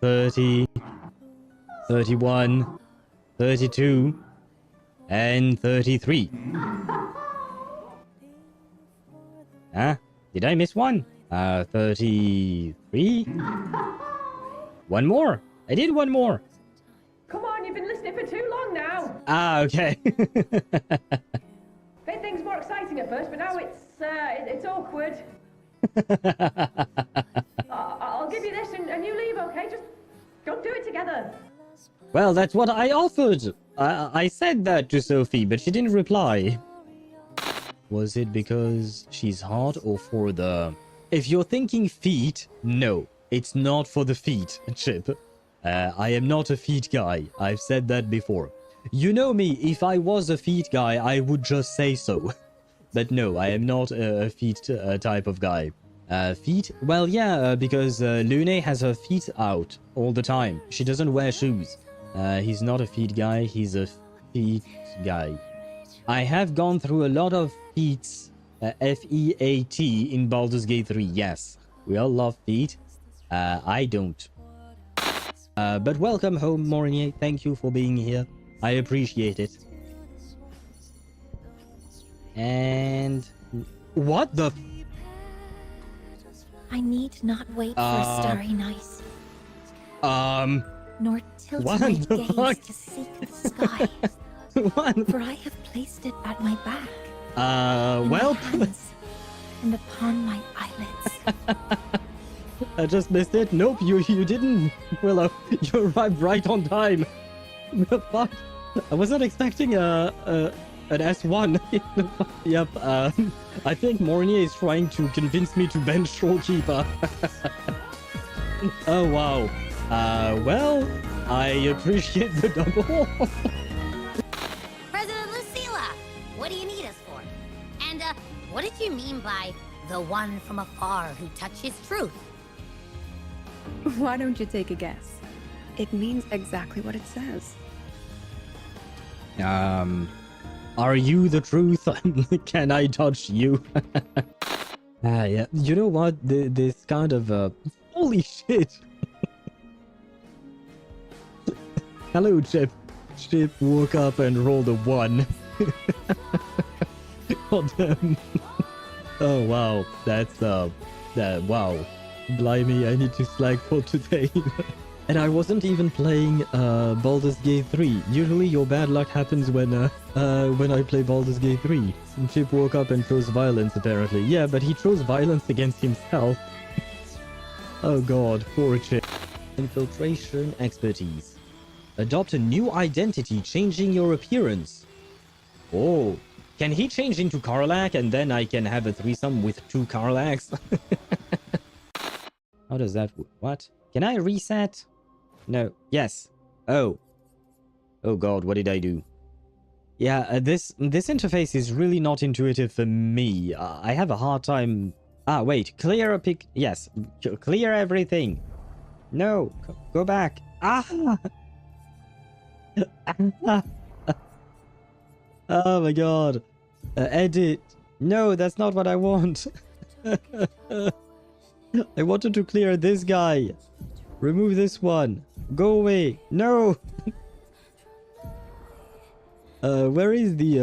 30, 31, 32, and 33. Did I miss one? 33? One more. I did one more. Come on, you've been listening for too long now. Okay. Made things more exciting at first, but now it's awkward. I'll give you this and you leave, okay? Just don't do it together. Well, that's what I offered. I said that to Sophie, but she didn't reply. Was it because she's hot or for the... If you're thinking feet, no. It's not for the feet, Chip. I am not a feet guy. I've said that before. You know me, if I was a feet guy, I would just say so. But no, I am not a feet type of guy. Feet? Well, yeah, because Lune has her feet out all the time. She doesn't wear shoes. He's not a feet guy, he's a feet guy. I have gone through a lot of feats, F-E-A-T, in Baldur's Gate 3, yes. We all love feet. I don't. But welcome home, Mornier. Thank you for being here. I appreciate it. And... What the... I need not wait for a starry night. Nor tilt my gaze to seek the sky. What? For I have placed it at my back. Well... Hands, and upon my eyelids. I just missed it. Nope, you didn't. Willow, you arrived right on time. The fuck? I wasn't expecting an S1. Yep, I think Mornier is trying to convince me to bench Trollkeeper. Oh, wow. Well, I appreciate the double. President Lucilla, what do you need us for? And, what did you mean by the one from afar who touches truth? Why don't you take a guess? It means exactly what it says. Are you the truth? Can I touch you? Yeah. You know what? This kind of, holy shit. Hello, Chip. Chip woke up and rolled a 1. God damn. Oh, wow. That's, wow. Blimey, I need to slack for today. And I wasn't even playing Baldur's Gate 3. Usually your bad luck happens when I play Baldur's Gate 3. And Chip woke up and chose violence, apparently. Yeah, but he chose violence against himself. Oh god, poor Chip. Infiltration expertise. Adopt a new identity, changing your appearance. Oh, can he change into Karlach and then I can have a threesome with 2 Karlachs? How does that work? What? Can I reset? No. Yes. Oh. Oh god, what did I do? Yeah, this interface is really not intuitive for me. I have a hard time... Ah, wait. Clear a pic... Yes. Clear everything. No. Go back. Ah! Oh my god. Edit. No, that's not what I want. I wanted to clear this guy. Remove this one. Go away. No. Where is the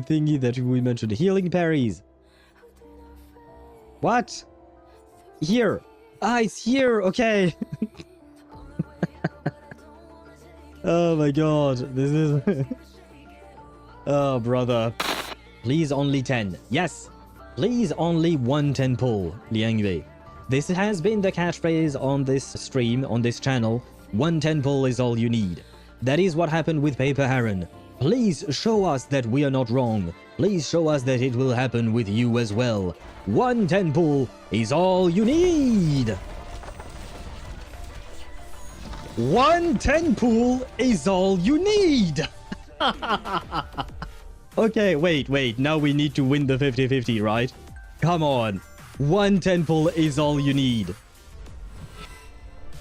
thingy that we mentioned? Healing parries. What? Here. Ah, it's here. Okay. Oh my god. This is... Oh, brother. Please only 10. Yes. Please only 1 10 pull, Liangwei. This has been the catchphrase on this stream, on this channel. 1 10 pull is all you need. That is what happened with Paper Heron. Please show us that we are not wrong. Please show us that it will happen with you as well. 1 10 pull is all you need. 1 10 pull is all you need. Okay, wait. Now we need to win the 50-50, right? Come on. 1 10 pull is all you need.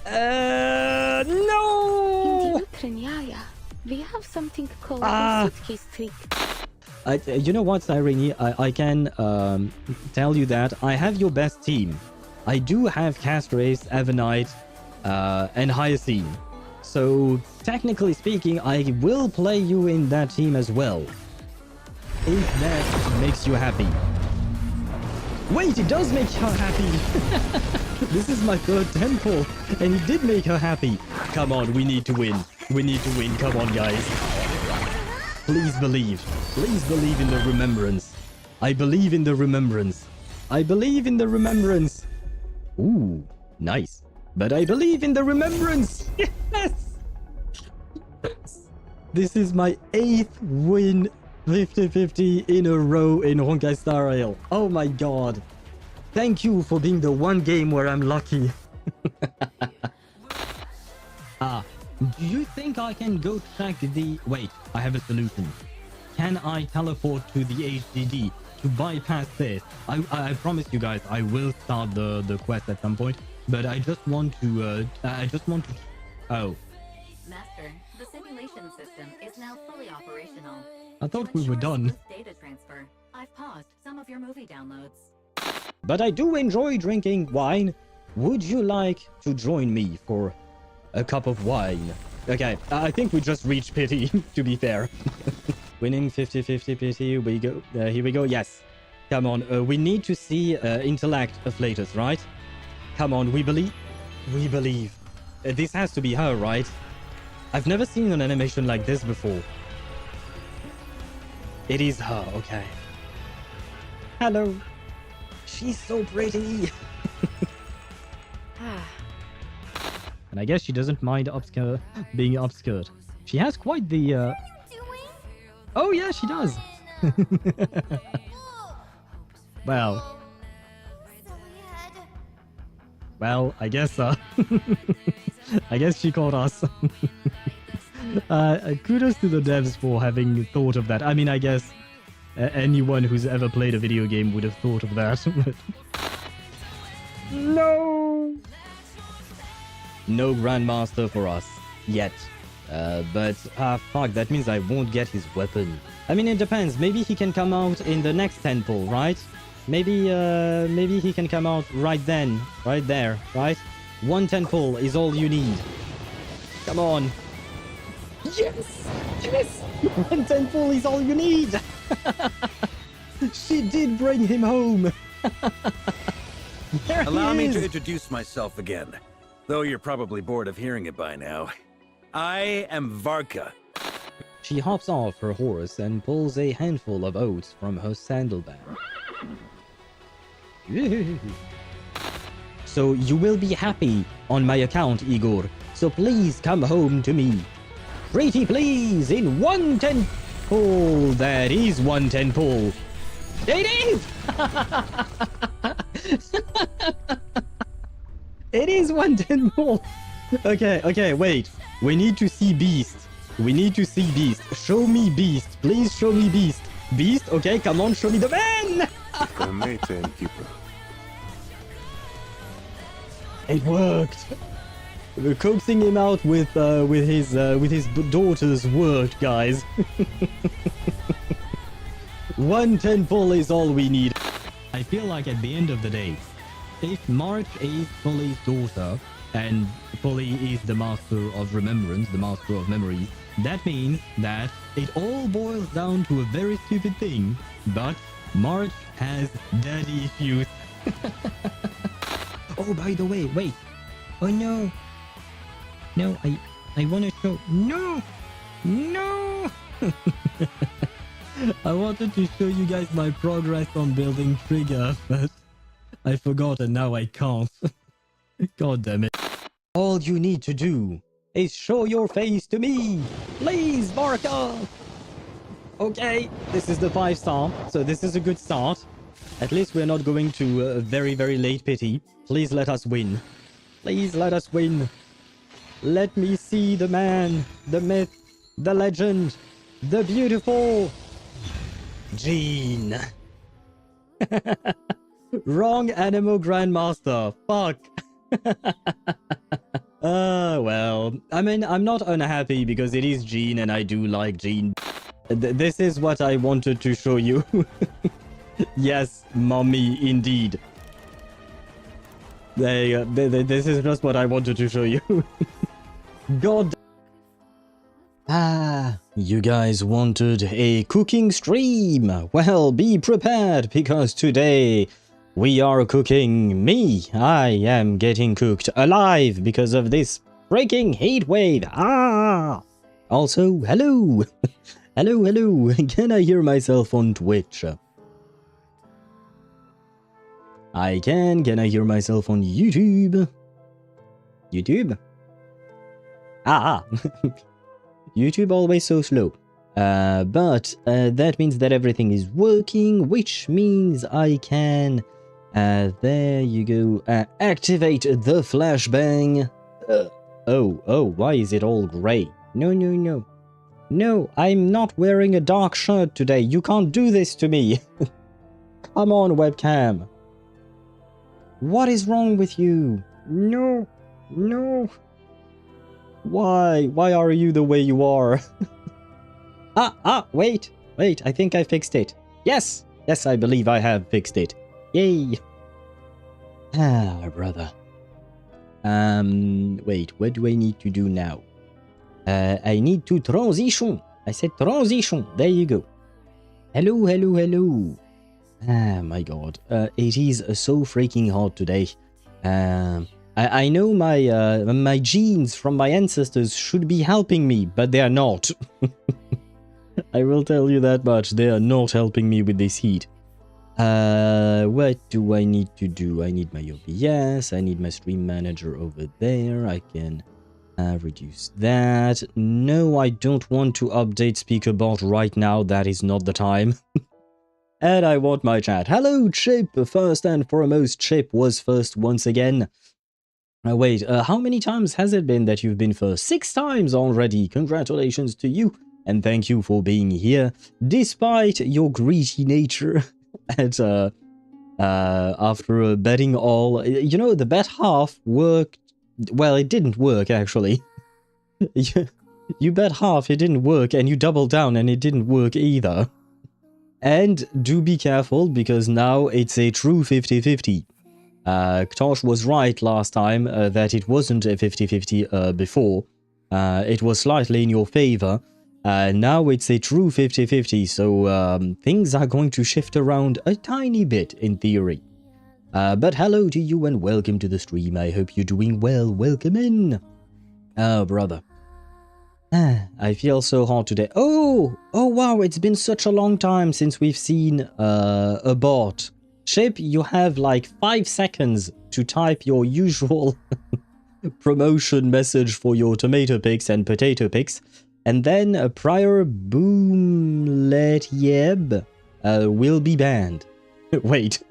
No! We have something called the suitcase trick. You know what, Cyrene? I can tell you that I have your best team. I do have Castrace, Avenite, and Hyacinth. So, technically speaking, I will play you in that team as well. If that makes you happy. Wait, it does make her happy! This is my third temple, and it did make her happy. Come on, we need to win. We need to win, come on guys. Please believe. Please believe in the remembrance. I believe in the remembrance. I believe in the remembrance. Ooh, nice. But I believe in the remembrance! Yes! This is my 8th win 50-50 in a row in Honkai Star Rail. Oh my god. Thank you for being the one game where I'm lucky. Do you think I can go track the... Wait, I have a solution. Can I teleport to the HDD to bypass this? I promise you guys, I will start the quest at some point. But I just want to... Oh. Master, the simulation system is now fully operational. I thought we were done. Data transfer. I've paused some of your movie downloads. But I do enjoy drinking wine. Would you like to join me for a cup of wine? Okay, I think we just reached pity, to be fair. Winning 50-50 pity, we go. Here we go, yes. Come on, we need to see intellect afflatus, right? Come on, we believe. We believe. This has to be her, right? I've never seen an animation like this before. It is her, okay. Hello. She's so pretty. And I guess she doesn't mind being upskirt. She has quite the... Oh yeah, she does. Well. Well, I guess I guess she caught us. Kudos to the devs for having thought of that. I mean, I guess anyone who's ever played a video game would have thought of that. But... No! No Grandmaster for us. Yet. But, fuck, that means I won't get his weapon. I mean, it depends. Maybe he can come out in the next temple, right? Maybe he can come out right then. Right there, right? 1 temple is all you need. Come on. Yes! Yes! 1 temple is all you need! She did bring him home! There Allow he me is. to introduce myself again, though you're probably bored of hearing it by now. I am Varka. She hops off her horse and pulls a handful of oats from her sandalbag. So you will be happy on my account, Igor. So please come home to me. Pretty please, in 1 temple. That is 1 temple. It is! It is 1 temple. Okay, wait. We need to see Beast. We need to see Beast. Show me Beast. Please show me Beast. Beast, okay, come on, show me the man! It worked. Coaxing him out with his daughters worked, guys. 1 temple is all we need. I feel like at the end of the day, if March is Foley's daughter and Foley is the master of remembrance, the master of memories, that means that it all boils down to a very stupid thing, but March has daddy issues. Oh, by the way, wait. Oh no. No, I want to show... No! No! I wanted to show you guys my progress on building Trigger, but I forgot and now I can't. God damn it. All you need to do is show your face to me. Please, Barca! Okay, this is the 5-star, so this is a good start. At least we're not going to a very, very late pity. Please let us win. Please let us win. Let me see the man, the myth, the legend, the beautiful Jean. Wrong Animo Grandmaster. Fuck. Well, I mean, I'm not unhappy because it is Jean and I do like Jean. This is what I wanted to show you. Yes, mommy, indeed. This is just what I wanted to show you. God. You guys wanted a cooking stream. Well, be prepared, because today we are cooking me. I am getting cooked alive because of this freaking heat wave. Also, hello. Hello. Can I hear myself on Twitch? I can. Can I hear myself on YouTube? YouTube? YouTube always so slow. But that means that everything is working, which means I can... there you go. Activate the flashbang. Oh, why is it all grey? No. No, I'm not wearing a dark shirt today. You can't do this to me. Come on, webcam. What is wrong with you? No. Why are you the way you are? Wait, I think I fixed it. Yes, I believe I have fixed it. Yay. Brother. Wait, what do I need to do now? I need to transition. I said transition. There you go. Hello. My god. It is so freaking hot today. I know my genes from my ancestors should be helping me, but they are not. I will tell you that much. They are not helping me with this heat. What do I need to do? I need my OBS. I need my stream manager over there. I can reduce that. No, I don't want to update SpeakerBot right now. That is not the time. And I want my chat. Hello, Chip. First and foremost, Chip was first once again. Wait, how many times has it been that you've been first? 6 times already. Congratulations to you. And thank you for being here, despite your greedy nature. And after betting all, you know, the bet half worked. Well, it didn't work, actually. You bet half, it didn't work, and you doubled down, and it didn't work either. And do be careful, because now it's a true 50-50. Ktosh was right last time that it wasn't a 50-50 before. It was slightly in your favor. Now it's a true 50-50, so things are going to shift around a tiny bit in theory. But hello to you and welcome to the stream. I hope you're doing well. Welcome in. Oh, brother. I feel so hot today. Oh wow, it's been such a long time since we've seen a bot. Chip, you have like 5 seconds to type your usual promotion message for your tomato picks and potato picks. And then a prior boom let yeb will be banned. Wait.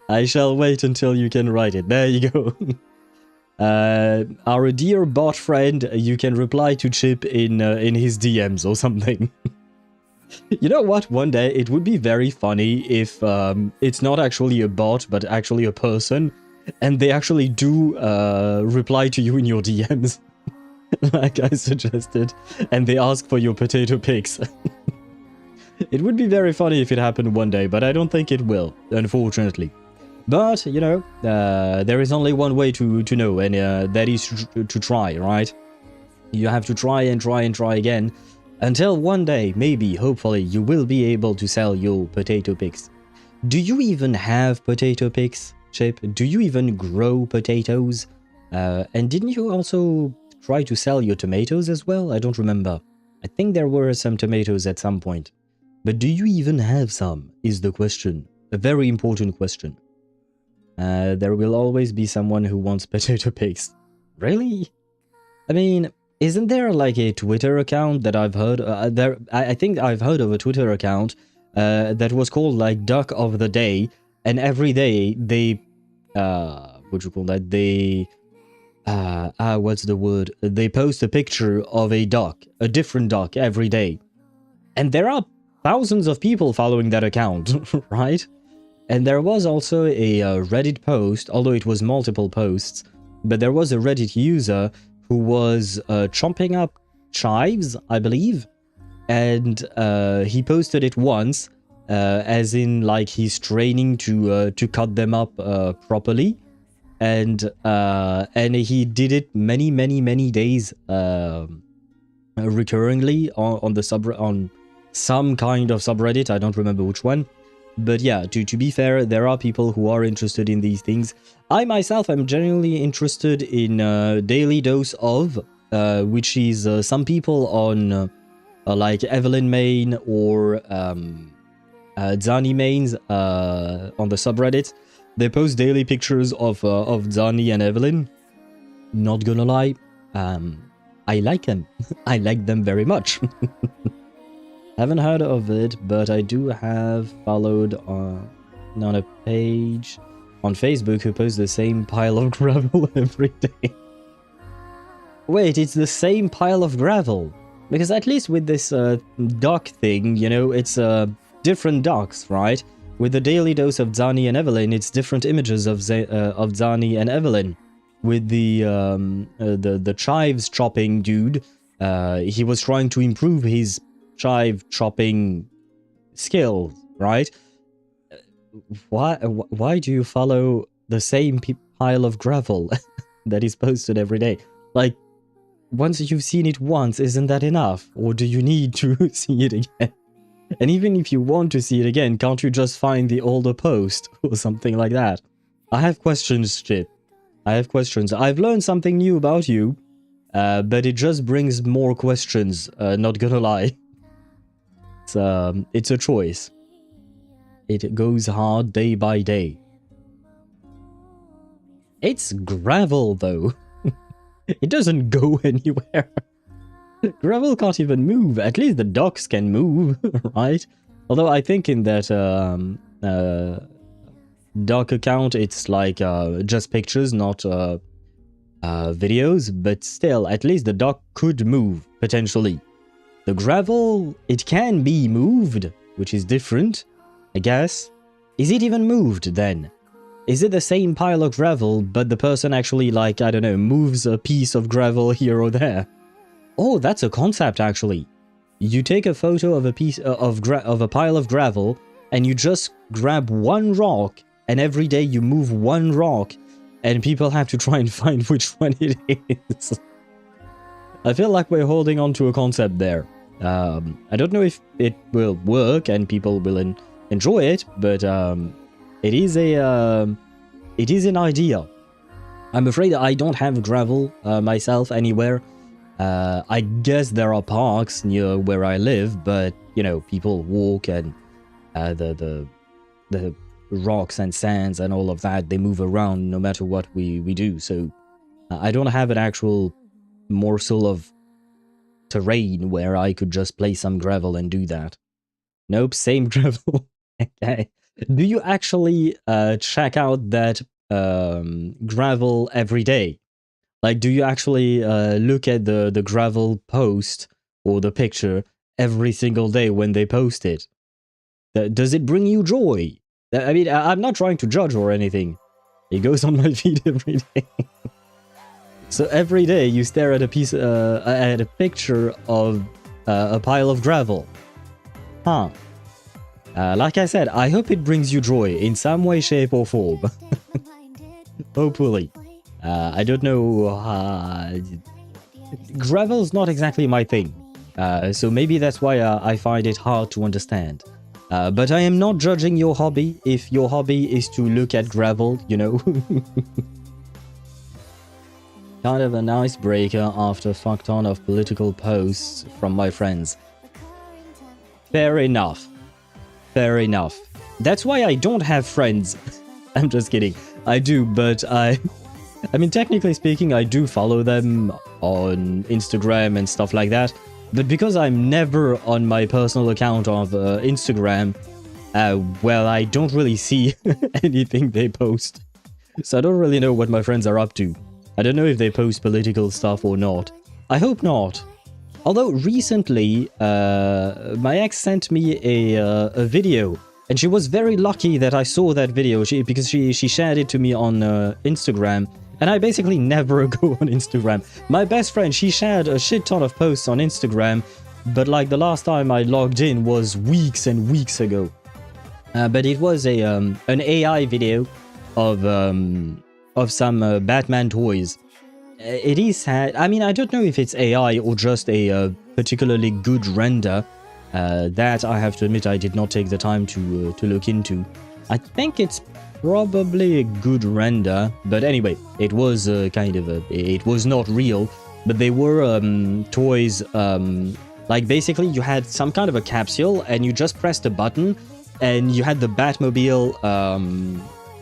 I shall wait until you can write it. There you go. Our dear bot friend, you can reply to Chip in his DMs or something. You know what? One day it would be very funny if it's not actually a bot, but actually a person, and they actually do reply to you in your DMs. Like I suggested, and they ask for your potato picks. It would be very funny if it happened one day, but I don't think it will, unfortunately. But, you know, there is only one way to know, and that is to try, right? You have to try and try and try again, until one day, maybe, hopefully, you will be able to sell your potato picks. Do you even have potato picks, Chip? Do you even grow potatoes? And didn't you also try to sell your tomatoes as well? I don't remember. I think there were some tomatoes at some point. But do you even have some, is the question. A very important question. There will always be someone who wants potato picks. Really? I mean, isn't there like a Twitter account that I've heard? I think I've heard of a Twitter account that was called like Duck of the Day. And every day they... what you call that? They... what's the word? They post a picture of a duck. A different duck every day. And there are thousands of people following that account, right? And there was also a Reddit post, although it was multiple posts, but there was a Reddit user who was chomping up chives, I believe, and he posted it once, as in like he's training to cut them up properly, and he did it many days recurringly on some kind of subreddit. I don't remember which one. But yeah, to be fair, there are people who are interested in these things. I myself am genuinely interested in daily dose of, which is some people on like Evelyn main or Zani mains on the subreddit. They post daily pictures of Zani and Evelyn. Not gonna lie, I like them. I like them very much. Haven't heard of it, but I do have followed on a page on Facebook who posts the same pile of gravel every day. Wait, it's the same pile of gravel? Because at least with this dock thing, you know, it's different docks, right? With the daily dose of Zani and Evelyn, it's different images of Zani and Evelyn. With the chives chopping dude, he was trying to improve his chive chopping skills, right? Why do you follow the same pile of gravel that is posted every day? Like, once you've seen it once, isn't that enough? Or do you need to see it again? And even if you want to see it again, can't you just find the older post or something like that? I have questions, Chip. I have questions. I've learned something new about you, but it just brings more questions, not gonna lie. It's a choice. It goes hard day by day. It's gravel, though. It doesn't go anywhere. Gravel can't even move. At least the docks can move, right? Although I think in that dock account, it's like just pictures, not videos. But still, at least the dock could move, potentially. The gravel, it can be moved, which is different, I guess. Is it even moved, then? Is it the same pile of gravel, but the person actually, like, I don't know, moves a piece of gravel here or there? Oh, that's a concept, actually. You take a photo of a piece of a pile of gravel, and you just grab one rock, and every day you move one rock, and people have to try and find which one it is. I feel like we're holding on to a concept there. I don't know if it will work and people will enjoy it, but it is an idea. I'm afraid I don't have gravel myself anywhere. I guess there are parks near where I live, but you know, people walk and the rocks and sands and all of that, they move around no matter what we do. So I don't have an actual morsel of terrain where I could just place some gravel and do that. Nope, same gravel. Okay. Do you actually check out that gravel every day? Like, do you actually look at the gravel post or the picture every single day when they post it? Does it bring you joy? I mean, I'm not trying to judge or anything. It goes on my feed every day. So every day you stare at a picture of a pile of gravel. Huh. Like I said, I hope it brings you joy in some way, shape or form. Hopefully. I don't know. Gravel's not exactly my thing. So maybe that's why I find it hard to understand. But I am not judging your hobby. If your hobby is to look at gravel, you know. Kind of an icebreaker after fuck ton of political posts from my friends. Fair enough. Fair enough. That's why I don't have friends. I'm just kidding. I do, but I mean, technically speaking, I do follow them on Instagram and stuff like that. But because I'm never on my personal account of Instagram, well, I don't really see anything they post. So I don't really know what my friends are up to. I don't know if they post political stuff or not. I hope not. Although recently, my ex sent me a video, and she was very lucky that I saw that video because she shared it to me on Instagram, and I basically never go on Instagram. My best friend, she shared a shit ton of posts on Instagram, but like the last time I logged in was weeks and weeks ago. but it was a an AI video of some Batman toys. It is sad. I mean, I don't know if it's AI or just a particularly good render. That I have to admit I did not take the time to look into. I think it's probably a good render, but anyway, it was kind of it was not real, but they were toys. Like basically you had some kind of a capsule and you just pressed a button and you had the Batmobile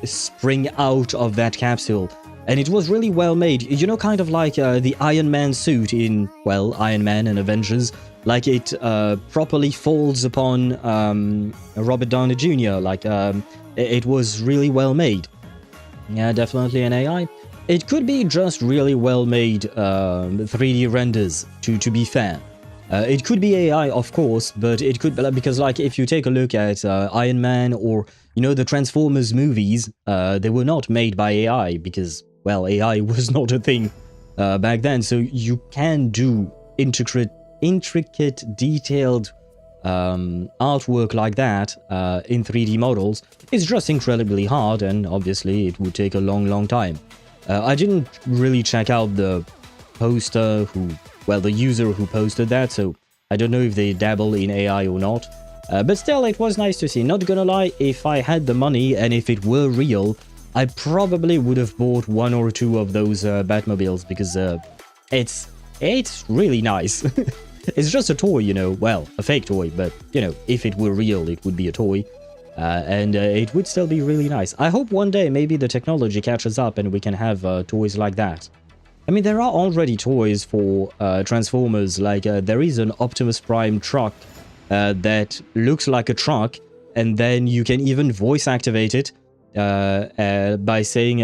spring out of that capsule. And it was really well made. You know, kind of like the Iron Man suit in, well, Iron Man and Avengers. Like it properly folds upon Robert Downey Jr. Like it was really well made. Yeah, definitely an AI. It could be just really well made 3D renders, to be fair. It could be AI, of course, but it could be because, like, if you take a look at Iron Man or, you know, the Transformers movies, they were not made by AI because, well, AI was not a thing back then. So you can do intricate, detailed artwork like that in 3D models. It's just incredibly hard, and obviously it would take a long time. I didn't really check out the poster the user who posted that, so I don't know if they dabble in AI or not. But still, it was nice to see. Not gonna lie, if I had the money and if it were real, I probably would have bought 1 or 2 of those Batmobiles because it's really nice. It's just a toy, you know, well, a fake toy, but, you know, if it were real, it would be a toy. And it would still be really nice. I hope one day maybe the technology catches up and we can have toys like that. I mean, there are already toys for Transformers, like there is an Optimus Prime truck that looks like a truck, and then you can even voice activate it by saying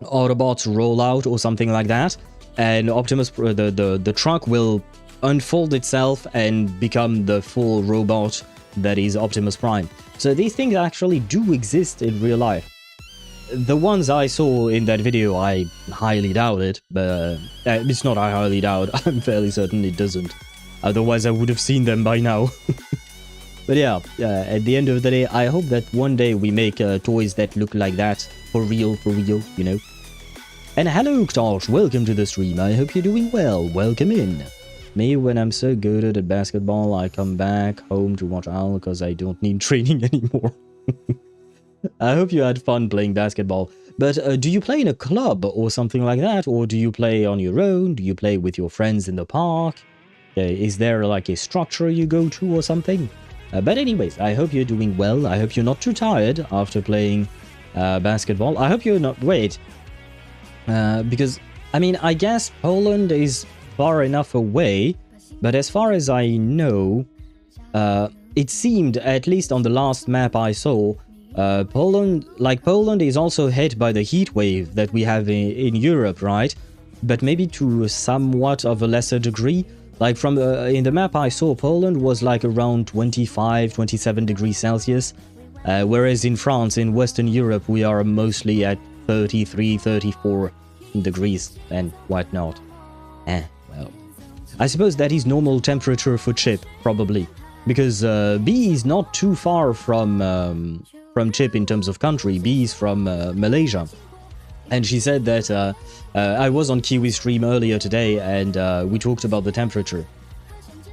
Autobots roll out or something like that, and Optimus, the truck will unfold itself and become the full robot that is Optimus Prime. So these things actually do exist in real life. The ones I saw in that video, I highly doubt it, but it's not I highly doubt, I'm fairly certain it doesn't. Otherwise I would have seen them by now. But yeah, at the end of the day, I hope that one day we make toys that look like that, for real, you know. And hello, Ktosh, welcome to the stream, I hope you're doing well, welcome in. Me, when I'm so good at basketball, I come back home to watch Al because I don't need training anymore. I hope you had fun playing basketball. But do you play in a club or something like that? Or do you play on your own? Do you play with your friends in the park? Is there like a structure you go to or something? But anyways, I hope you're doing well. I hope you're not too tired after playing basketball. I hope you're not... Wait. Because, I mean, I guess Poland is far enough away. But as far as I know, it seemed, at least on the last map I saw, Poland is also hit by the heat wave that we have in Europe, right? But maybe to somewhat of a lesser degree. Like from in the map I saw, Poland was like around 25, 27 degrees Celsius. Whereas in France, in Western Europe, we are mostly at 33, 34 degrees and whatnot. Well, I suppose that is normal temperature for Chip, probably. Because B is not too far from Chip in terms of country. B is from Malaysia. And she said that I was on Kiwi stream earlier today and we talked about the temperature.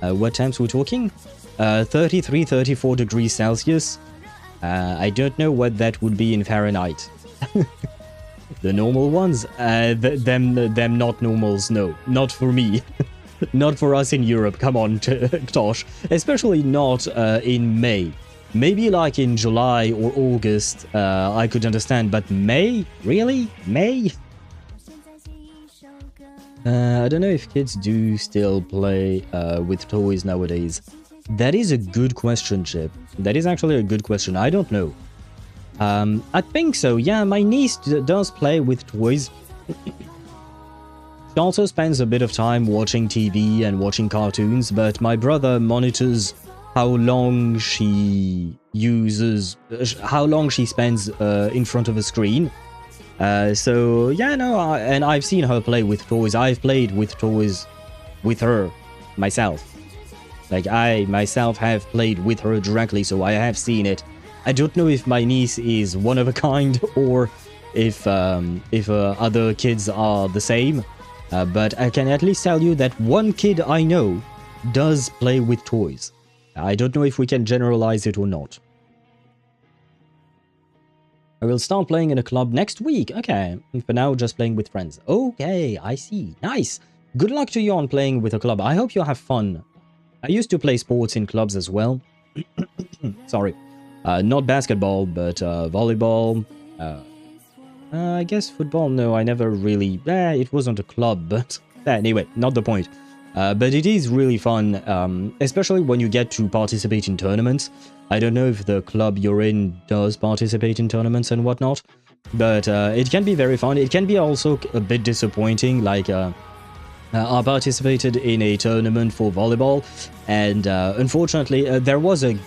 What temps we're talking? 33, 34 degrees Celsius. I don't know what that would be in Fahrenheit. The normal ones? Them not normals, no. Not for me. Not for us in Europe, come on, Tosh. Especially not in May. Maybe like in July or August, I could understand, but May? Really? May? I don't know if kids do still play with toys nowadays. That is a good question, Chip. That is actually a good question. I don't know. I think so. Yeah, my niece does play with toys. She also spends a bit of time watching TV and watching cartoons, but my brother monitors how long she spends in front of a screen. So yeah, no, and I've seen her play with toys. I've played with toys with her myself. Like I myself have played with her directly, so I have seen it I don't know if my niece is one of a kind or if other kids are the same. But I can at least tell you that one kid I know does play with toys. I don't know if we can generalize it or not. I will start playing in a club next week. Okay, for now just playing with friends. Okay, I see. Nice. Good luck to you on playing with a club. I hope you have fun. I used to play sports in clubs as well. Sorry. Not basketball, but volleyball. I guess football, no, I never really... it wasn't a club, but... anyway, not the point. But it is really fun, especially when you get to participate in tournaments. I don't know if the club you're in does participate in tournaments and whatnot, but it can be very fun. It can be also a bit disappointing, like... I participated in a tournament for volleyball, and unfortunately, there was a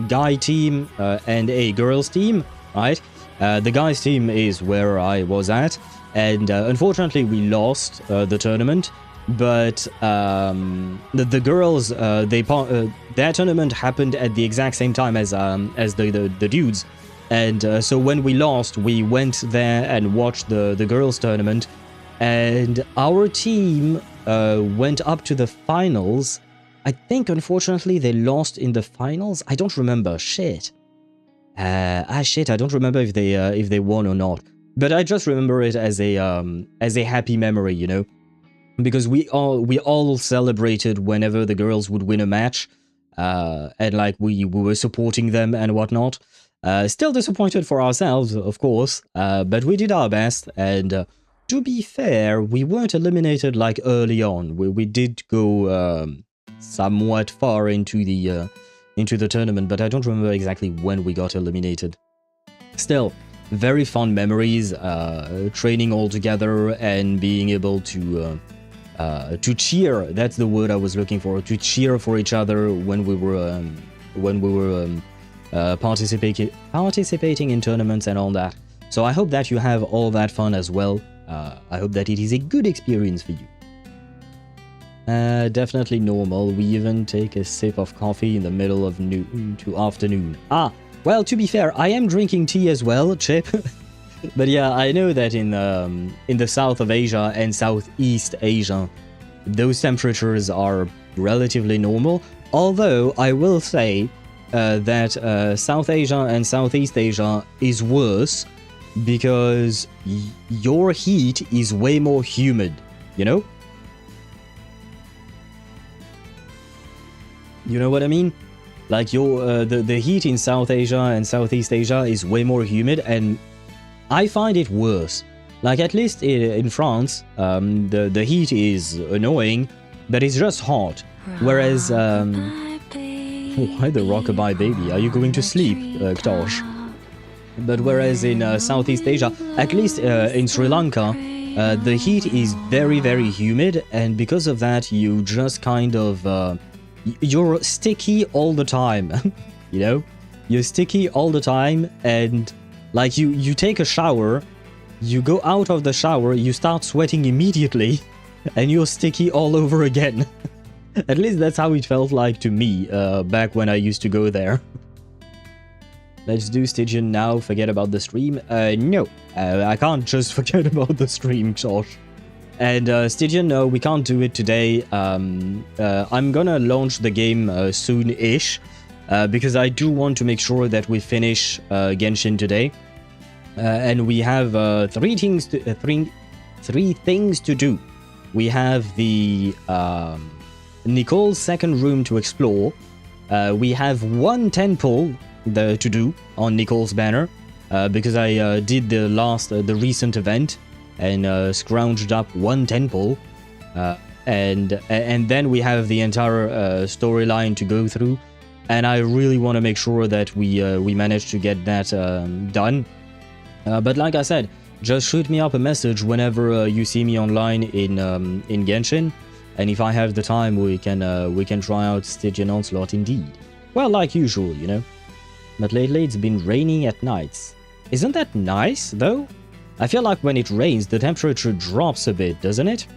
guy team and a girls team, right? The guys team is where I was at, and unfortunately we lost the tournament, but the girls, their tournament happened at the exact same time as the dudes, and so when we lost, we went there and watched the girls tournament, and our team went up to the finals. I think unfortunately they lost in the finals. I don't remember. Shit. Shit. I don't remember if they won or not. But I just remember it as a happy memory, you know, because we all celebrated whenever the girls would win a match, and like we were supporting them and whatnot. Still disappointed for ourselves, of course, but we did our best, and to be fair, we weren't eliminated like early on. We did go somewhat far into the tournament, but I don't remember exactly when we got eliminated. Still, very fun memories, training all together and being able to cheer. That's the word I was looking for. To cheer for each other when we were participating in tournaments and all that. So I hope that you have all that fun as well. I hope that it is a good experience for you. Definitely normal. We even take a sip of coffee in the middle of noon to afternoon. Well, to be fair, I am drinking tea as well, Chip. But yeah, I know that in the south of Asia and Southeast Asia, those temperatures are relatively normal. Although I will say that South Asia and Southeast Asia is worse because your heat is way more humid, you know? You know what I mean? Like the heat in South Asia and Southeast Asia is way more humid, and I find it worse. Like at least in France, the heat is annoying, but it's just hot. Whereas, why the rockabye baby? Are you going to sleep, Ktosh? But whereas in Southeast Asia, at least in Sri Lanka, the heat is very, very humid, and because of that, you just kind of... you're sticky all the time, you know? You're sticky all the time, and like you take a shower, you go out of the shower, you start sweating immediately, and you're sticky all over again. At least that's how it felt like to me back when I used to go there. Let's do Stygian now, forget about the stream. No, I can't just forget about the stream, Josh. And Stygian, no, we can't do it today. I'm gonna launch the game soon-ish, because I do want to make sure that we finish Genshin today. And we have three things to do. We have the Nicole's second room to explore. We have one temple to do on Nicole's banner, because I did the recent event and scrounged up one temple, and then we have the entire storyline to go through, and I really want to make sure that we manage to get that done. But like I said, just shoot me up a message whenever you see me online in Genshin, and if I have the time, we can try out Stygian Onslaught indeed. Well, like usual, you know. But lately it's been raining at nights. Isn't that nice, though? I feel like when it rains, the temperature drops a bit, doesn't it?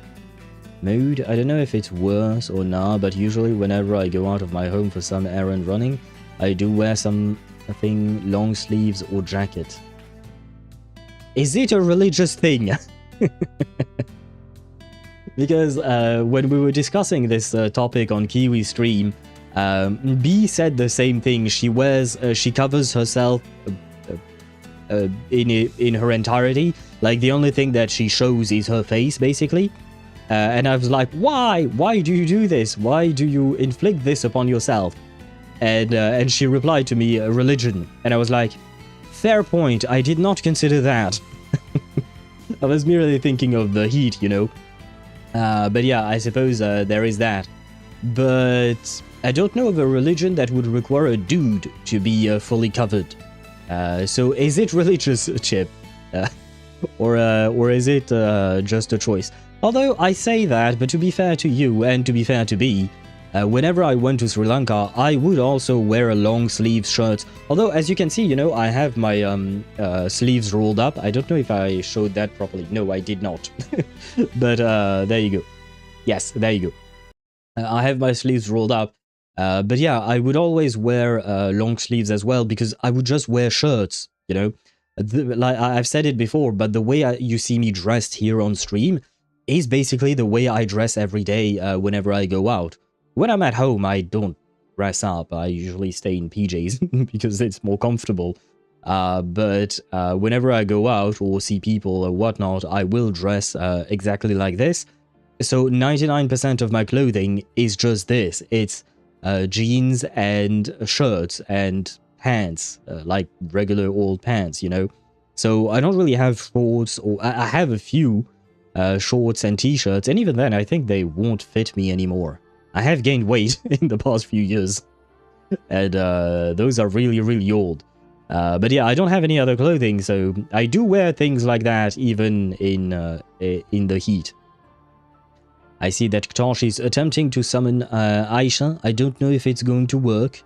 Mood, I don't know if it's worse or not, but usually whenever I go out of my home for some errand running, I do wear some thing, long sleeves or jacket. Is it a religious thing? Because when we were discussing this topic on Kiwi stream, B said the same thing. She wears, she covers herself in her entirety. Like the only thing that she shows is her face, basically. And I was like, why? Why do you do this? Why do you inflict this upon yourself? And she replied to me, religion. And I was like, fair point. I did not consider that. I was merely thinking of the heat, you know. But yeah, I suppose there is that. But I don't know of a religion that would require a dude to be fully covered. So is it religious, Chip? Or is it just a choice? Although I say that, but to be fair to you and to be fair to B, whenever I went to Sri Lanka, I would also wear a long sleeve shirt. Although, as you can see, you know, I have my sleeves rolled up. I don't know if I showed that properly. No, I did not. But there you go. Yes, there you go. I have my sleeves rolled up. But yeah, I would always wear long sleeves as well because I would just wear shirts, you know. Like I've said it before, but the way you see me dressed here on stream is basically the way I dress every day whenever I go out. When I'm at home, I don't dress up. I usually stay in PJs because it's more comfortable. But whenever I go out or see people or whatnot, I will dress exactly like this. So 99% of my clothing is just this. It's jeans and shirts and pants, like regular old pants, you know. So I don't really have shorts, or I have a few shorts and t-shirts, and even then I think they won't fit me anymore. I have gained weight in the past few years, and those are really, really old. But yeah, I don't have any other clothing, so I do wear things like that even in the heat. I see that Ktosh is attempting to summon Aisha. I don't know if it's going to work,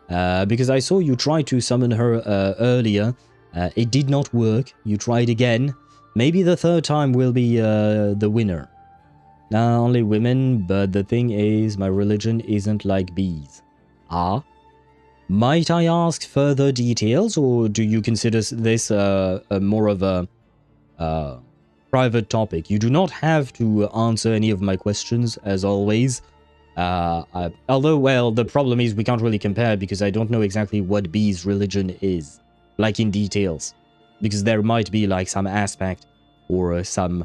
because I saw you try to summon her earlier. It did not work. You tried again. Maybe the third time will be the winner. Not only women, but the thing is, my religion isn't like bees. Ah? Might I ask further details, or do you consider this more of a private topic? You do not have to answer any of my questions, as always. Although, well, the problem is we can't really compare because I don't know exactly what B's religion is, like in details. Because there might be like some aspect or some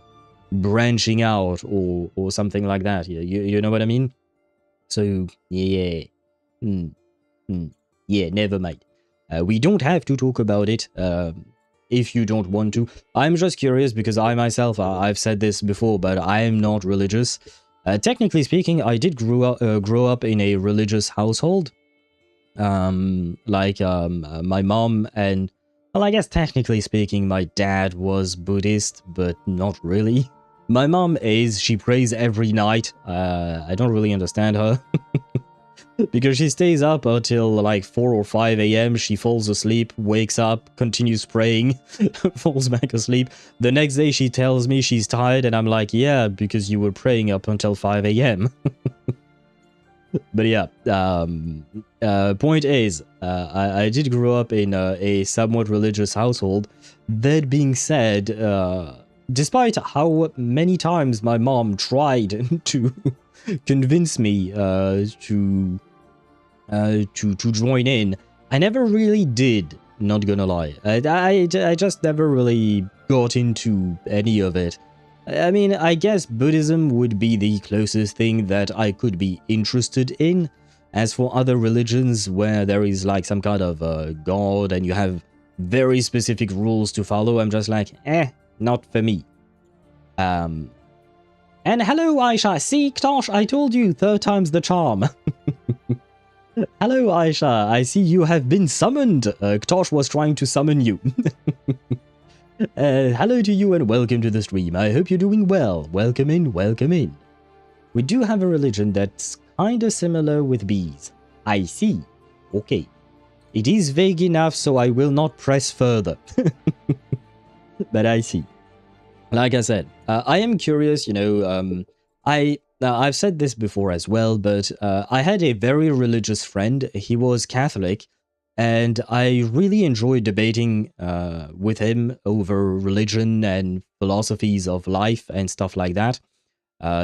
branching out or something like that. You know what I mean? So, yeah. Yeah, never mind. We don't have to talk about it if you don't want to. I'm just curious because I myself, I've said this before, but I am not religious. Technically speaking, I did grow up in a religious household. My mom and, well, I guess technically speaking, my dad was Buddhist, but not really. My mom is, she prays every night. I don't really understand her. Because she stays up until like 4 or 5 a.m. She falls asleep, wakes up, continues praying, falls back asleep. The next day she tells me she's tired and I'm like, yeah, because you were praying up until 5 a.m. But yeah, point is, I did grow up in a somewhat religious household. That being said, despite how many times my mom tried to convince me to join in, I never really did, not gonna lie. I just never really got into any of it. I mean, I guess Buddhism would be the closest thing that I could be interested in. As for other religions where there is like some kind of god and you have very specific rules to follow, I'm just like, not for me. And hello, Aisha. See, Ktosh, I told you, 3rd time's the charm. Hello, Aisha. I see you have been summoned. Ktosh was trying to summon you. Hello to you and welcome to the stream. I hope you're doing well. Welcome in, welcome in. We do have a religion that's kinda similar with bees. I see. Okay. It is vague enough, so I will not press further. But I see. Like I said, I am curious, you know, I've said this before as well, but I had a very religious friend. He was Catholic, And I really enjoyed debating with him over religion and philosophies of life and stuff like that.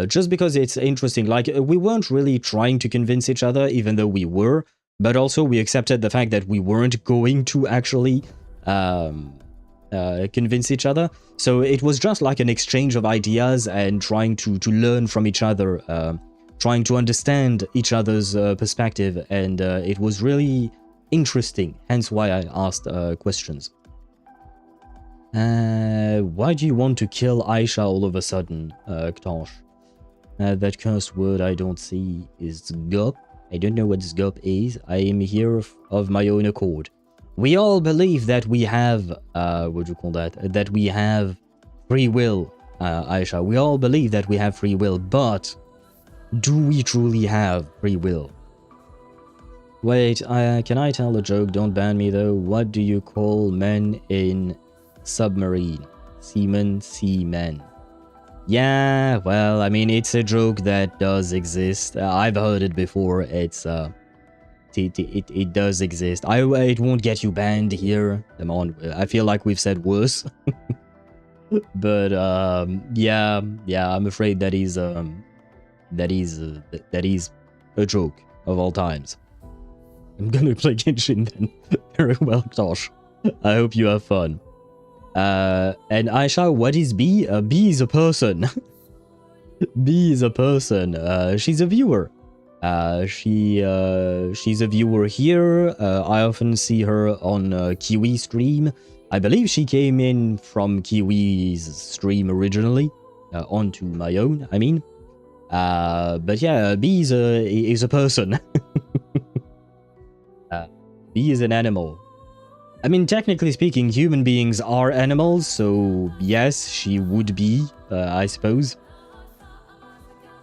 Just because it's interesting. Like, we weren't really trying to convince each other, even though we were. But also we accepted the fact that we weren't going to actually convince each other. So it was just like an exchange of ideas and trying to learn from each other, trying to understand each other's perspective. And it was really interesting, hence why I asked questions. Why do you want to kill Aisha all of a sudden, Ktosh? That cursed word I don't see is Gup. I don't know what Gup is. I am here of my own accord. We all believe that we have, what do you call that? That we have free will, Aisha. We all believe that we have free will, but do we truly have free will? Wait, can I tell a joke? Don't ban me though. What do you call men in submarine? Seamen. Yeah, well, I mean, it's a joke that does exist. I've heard it before. It's it does exist. It won't get you banned here. Come on, I feel like we've said worse. But yeah, I'm afraid that is a joke of all times. I'm gonna play Genshin then. Very well, Tosh. I hope you have fun. And Aisha, what is B? B is a person. B is a person. She's a viewer. She's a viewer here. I often see her on Kiwi stream. I believe she came in from Kiwi's stream originally, onto my own, I mean. But yeah, B is a person. B is an animal. I mean, technically speaking, human beings are animals, so yes, she would be, I suppose.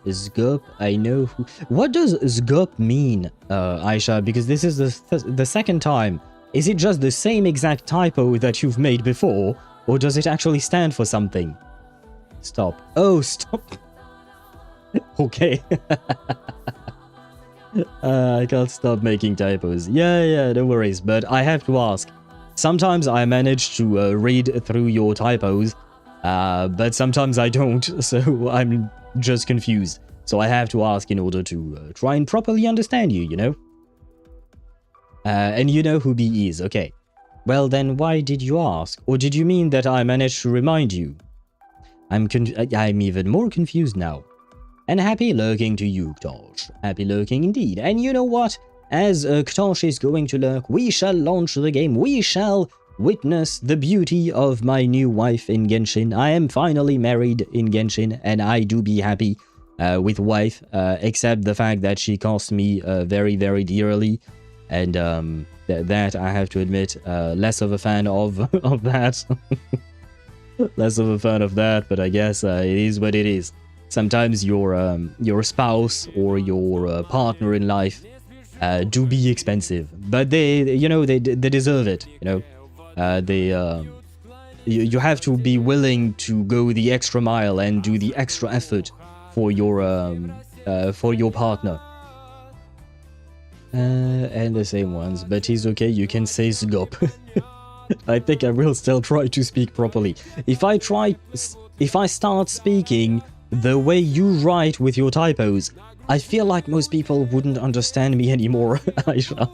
Zgup, I know who... What does Zgup mean, Aisha? Because this is the second time. Is it just the same exact typo that you've made before, or does it actually stand for something? Stop. Oh, stop. Okay. I can't stop making typos. Yeah, no worries, but I have to ask. Sometimes I manage to read through your typos, but sometimes I don't, so I'm just confused. So I have to ask in order to try and properly understand you, you know? And you know who B is, okay. Well then, why did you ask? Or did you mean that I managed to remind you? I'm even more confused now. And happy lurking to you, Ktosh. Happy lurking indeed. And you know what? As Ktosh is going to lurk, we shall launch the game. We shall witness the beauty of my new wife in Genshin. I am finally married in Genshin, and I do be happy with wife, except the fact that she cost me very, very dearly. And that, I have to admit, less of a fan of that. Less of a fan of that, but I guess it is what it is. Sometimes your spouse or your partner in life do be expensive, but they deserve it. You know, you have to be willing to go the extra mile and do the extra effort for your partner. And the same ones, but it's okay. You can say Zgop. I think I will still try to speak properly. If I start speaking the way you write with your typos, I feel like most people wouldn't understand me anymore, Aisha.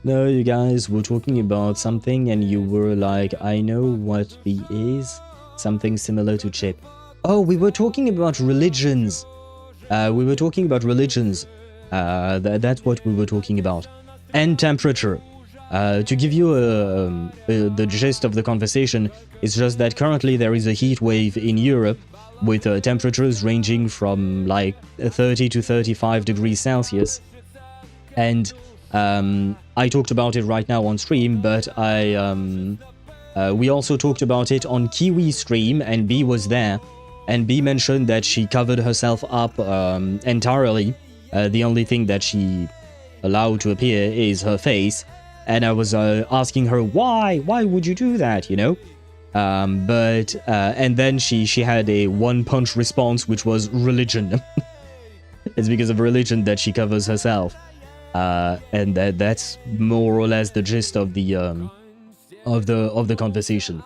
No, you guys were talking about something and you were like, I know what B is. Something similar to chip. Oh, we were talking about religions. That's what we were talking about. And temperature. To give you the gist of the conversation, it's just that currently there is a heat wave in Europe with temperatures ranging from like 30 to 35 degrees Celsius. And I talked about it right now on stream, but we also talked about it on Kiwi stream, and B was there. And B mentioned that she covered herself up entirely. The only thing that she allowed to appear is her face. And I was asking her, why would you do that, you know? And then she had a one-punch response, which was religion. It's because of religion that she covers herself. And that's more or less the gist of the conversation.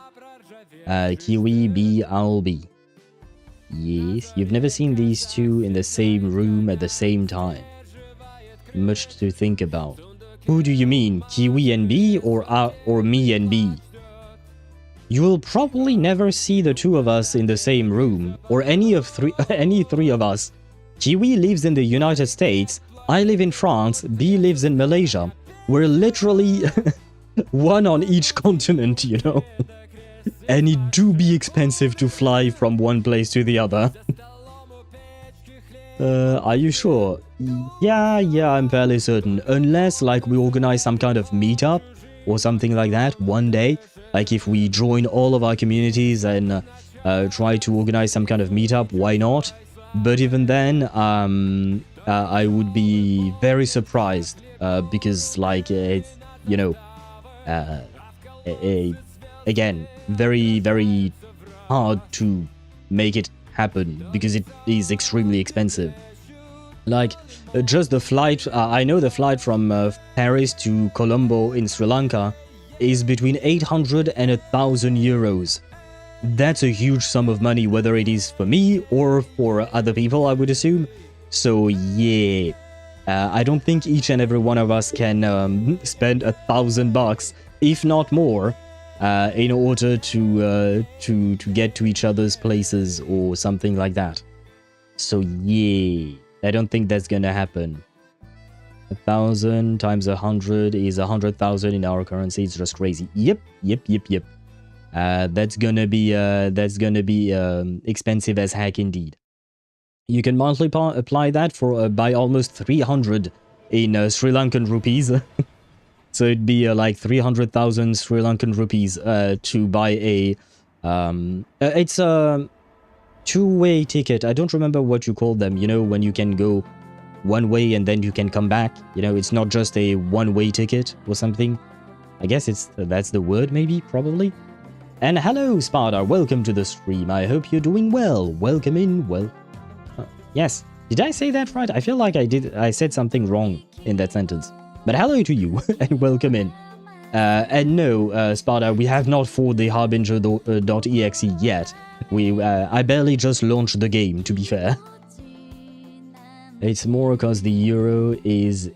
Kiwi B I'll be. Yes, you've never seen these two in the same room at the same time. Much to think about. Who do you mean, Kiwi and B or me and B? You will probably never see the two of us in the same room, or any three of us. Kiwi lives in the United States, I live in France, B lives in Malaysia. We're literally one on each continent, you know? And it do be expensive to fly from one place to the other. Are you sure? Yeah, I'm fairly certain. Unless, like, we organize some kind of meetup or something like that one day. Like, if we join all of our communities and try to organize some kind of meetup, why not? But even then, I would be very surprised because, like, it's, you know, again, very, very hard to make it happen because it is extremely expensive. Like, just the flight, I know the flight from Paris to Colombo in Sri Lanka is between 800 and 1,000 euros. That's a huge sum of money, whether it is for me or for other people, I would assume. So yeah, I don't think each and every one of us can spend $1,000, if not more, in order to get to each other's places or something like that. So yeah, I don't think that's gonna happen. 1,000 times 100 is 100,000 in our currency. It's just crazy. Yep. That's gonna be expensive as heck indeed. You can monthly apply that for by almost 300 in Sri Lankan rupees. So it'd be like 300,000 Sri Lankan rupees to buy a it's a two-way ticket. I don't remember what you call them, you know, when you can go one way and then you can come back. You know, it's not just a one-way ticket or something. I guess that's the word, maybe, probably. And hello, Sparta, welcome to the stream. I hope you're doing well. Welcome in, well... yes, did I say that right? I feel like I said something wrong in that sentence. But hello to you, and welcome in. And no, Sparta, we have not fought the Harbinger.exe yet. I barely just launched the game, to be fair. It's more because the euro is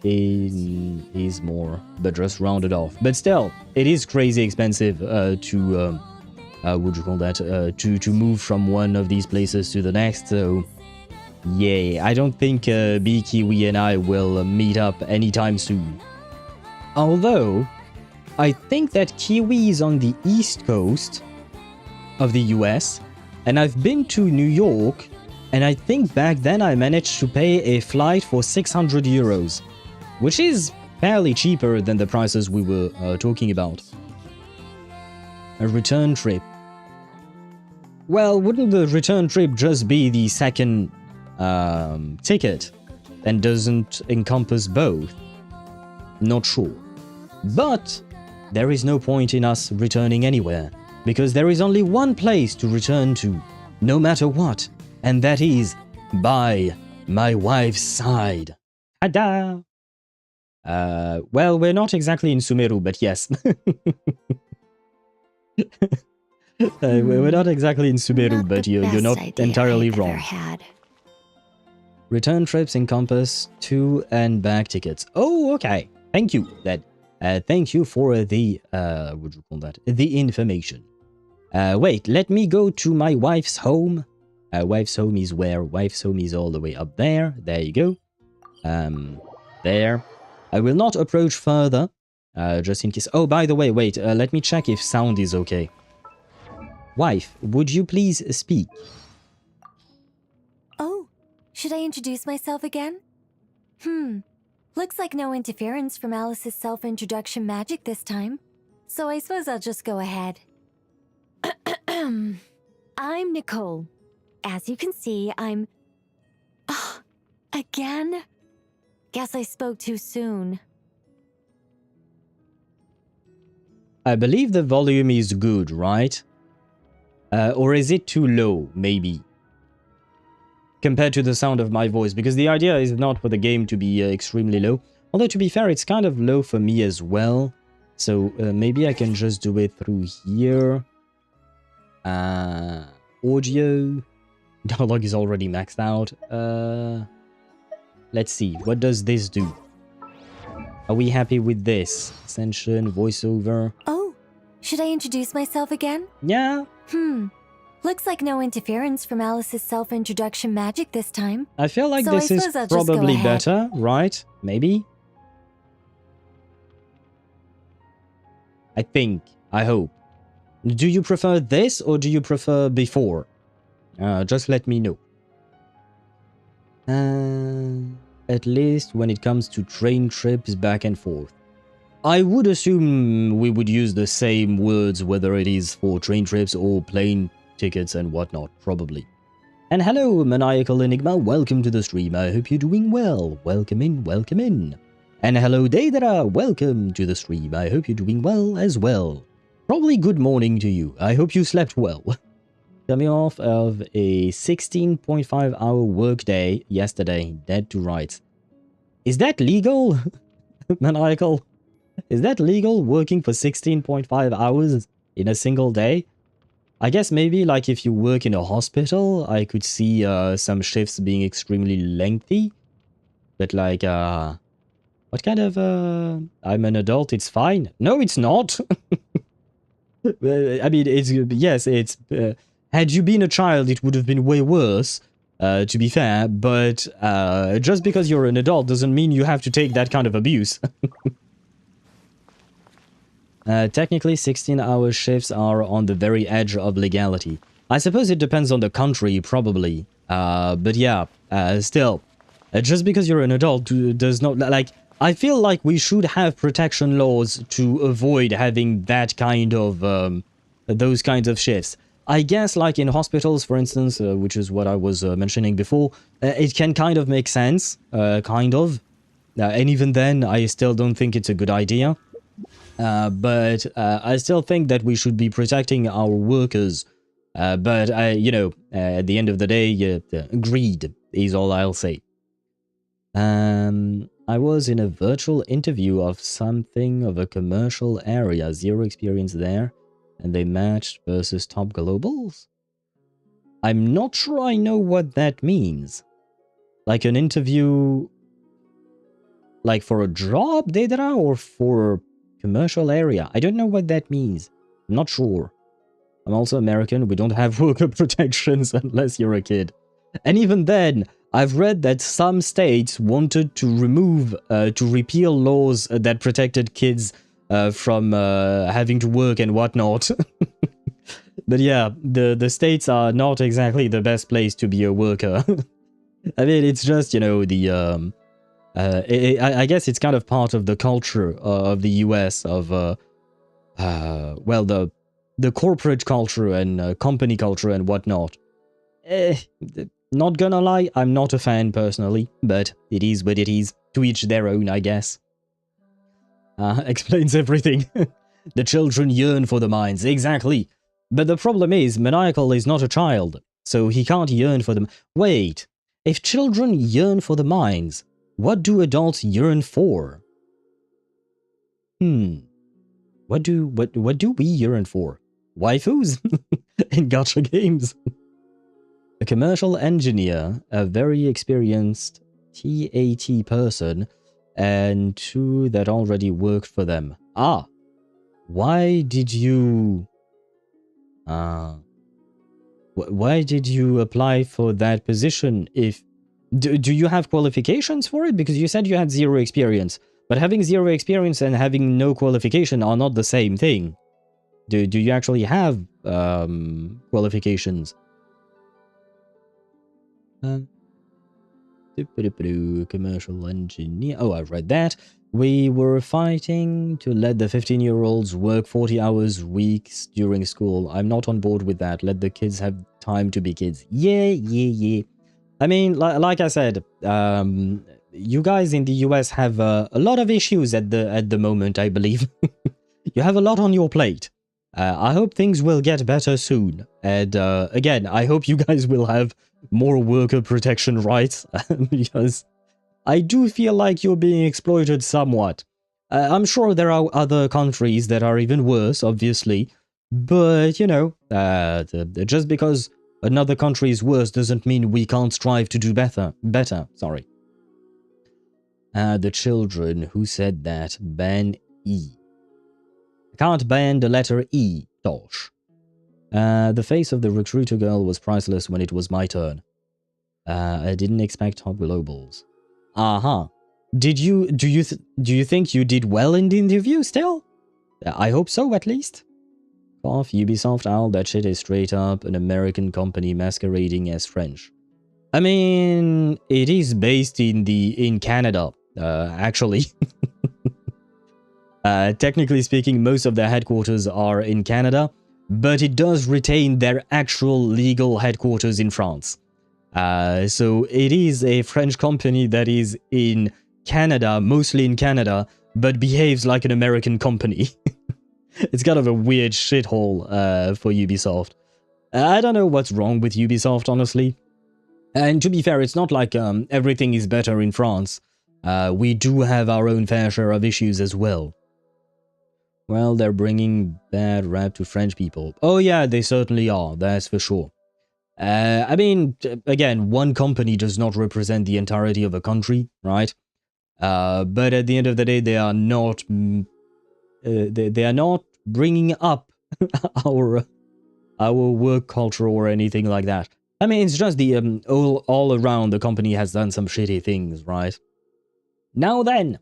more, but just rounded off. But still, it is crazy expensive to would you call that to move from one of these places to the next. So yeah, I don't think Kiwi and I will meet up anytime soon. Although I think that Kiwi is on the east coast of the US, and I've been to New York. And I think back then I managed to pay a flight for 600 euros, which is fairly cheaper than the prices we were talking about. A return trip. Well, wouldn't the return trip just be the second ticket and doesn't encompass both? Not sure. But there is no point in us returning anywhere, because there is only one place to return to, no matter what. And that is by my wife's side. Tada! Well, we're not exactly in Sumeru, but yes. We're not exactly in Sumeru, but you're not entirely wrong. Return trips encompass to and back tickets. Oh, okay. Thank you. Thank you for the what would you call that? The information. Wait, let me go to my wife's home. Wife's home is where? Wife's home is all the way up there. There you go. There. I will not approach further, just in case. Oh, by the way, wait. Let me check if sound is okay. Wife, would you please speak? Oh, should I introduce myself again? Looks like no interference from Alice's self-introduction magic this time. So I suppose I'll just go ahead. I'm Nicole. As you can see, I'm... Oh, again? Guess I spoke too soon. I believe the volume is good, right? Or is it too low, maybe? Compared to the sound of my voice, because the idea is not for the game to be extremely low. Although, to be fair, it's kind of low for me as well. So, maybe I can just do it through here. Audio. Dialogue is already maxed out. Let's see. What does this do? Are we happy with this? Ascension, voiceover. Oh, should I introduce myself again? Yeah. Looks like no interference from Alice's self-introduction magic this time. I feel like So this I is suppose I'll just go probably ahead. better, right? Maybe? I think. I hope. Do you prefer this or do you prefer before? Just let me know. At least when it comes to train trips back and forth. I would assume we would use the same words whether it is for train trips or plane tickets and whatnot, probably. And hello, Maniacal Enigma, welcome to the stream. I hope you're doing well. Welcome in, welcome in. And hello, Daedra, welcome to the stream. I hope you're doing well as well. Probably good morning to you. I hope you slept well. Coming off of a 16.5 hour workday yesterday, dead to rights. Is that legal? Maniacal? Is that legal, working for 16.5 hours in a single day? I guess maybe like if you work in a hospital, I could see some shifts being extremely lengthy. But like, what kind of, I'm an adult, it's fine. No, it's not. I mean, it's, yes, it's, had you been a child, it would have been way worse, to be fair. But just because you're an adult doesn't mean you have to take that kind of abuse. Technically, 16-hour shifts are on the very edge of legality. I suppose it depends on the country, probably. But yeah, still, just because you're an adult does not, like, I feel like we should have protection laws to avoid having that kind of, those kinds of shifts. I guess, like in hospitals, for instance, which is what I was mentioning before, it can kind of make sense, kind of. And even then, I still don't think it's a good idea. But I still think that we should be protecting our workers. But, you know, at the end of the day, greed is all I'll say. I was in a virtual interview of something of a commercial area, 0 experience there, and they matched versus top globals? I'm not sure I know what that means. Like an interview, like for a job, Daedra, or for commercial area? I don't know what that means. I'm not sure. I'm also American. We don't have worker protections unless you're a kid. And even then, I've read that some states wanted to remove, to repeal laws that protected kids from having to work and whatnot. But yeah, the states are not exactly the best place to be a worker. I mean, it's just, you know, the... I guess it's kind of part of the culture of the US, of, well, the corporate culture and company culture and whatnot. Not gonna lie, I'm not a fan personally, but it is what it is. To each their own, I guess. Explains everything. The children yearn for the mines, exactly. But the problem is, Maniacal is not a child, so he can't yearn for them. Wait, if children yearn for the mines, what do adults yearn for? What do we yearn for? Waifus? In gacha games? A commercial engineer, a very experienced TAT person, and 2 that already worked for them. Ah, why did you... why did you apply for that position if... Do you have qualifications for it? Because you said you had 0 experience. But having 0 experience and having no qualification are not the same thing. Do you actually have qualifications? Commercial engineer. Oh, I've read that. We were fighting to let the 15-year-olds work 40 hours weeks during school. I'm not on board with that. Let the kids have time to be kids. Yeah. I mean, like I said, you guys in the US have a lot of issues at the moment, I believe. You have a lot on your plate. I hope things will get better soon. And again, I hope you guys will have more worker protection rights. Because I do feel like you're being exploited somewhat. I'm sure there are other countries that are even worse, obviously. But, you know, just because another country is worse doesn't mean we can't strive to do better. Sorry. The children, who said that? Ban E. I can't ban the letter E, Tosh. The face of the recruiter girl was priceless when it was my turn. I didn't expect top globals. Uh-huh. Do you think you did well in the interview still? I hope so, at least. Off Ubisoft Owl, that shit is straight up an American company masquerading as French. I mean, it is based in Canada, actually. Technically speaking, most of their headquarters are in Canada, but it does retain their actual legal headquarters in France. So it is a French company that is in Canada, mostly in Canada, but behaves like an American company. It's kind of a weird shithole for Ubisoft. I don't know what's wrong with Ubisoft, honestly. And to be fair, it's not like everything is better in France. We do have our own fair share of issues as well. Well, they're bringing bad rap to French people. Oh yeah, they certainly are, that's for sure. I mean, again, one company does not represent the entirety of a country, right? But at the end of the day, they are not... they are not bringing up our work culture or anything like that. I mean, it's just the all around the company has done some shitty things, right? Now then,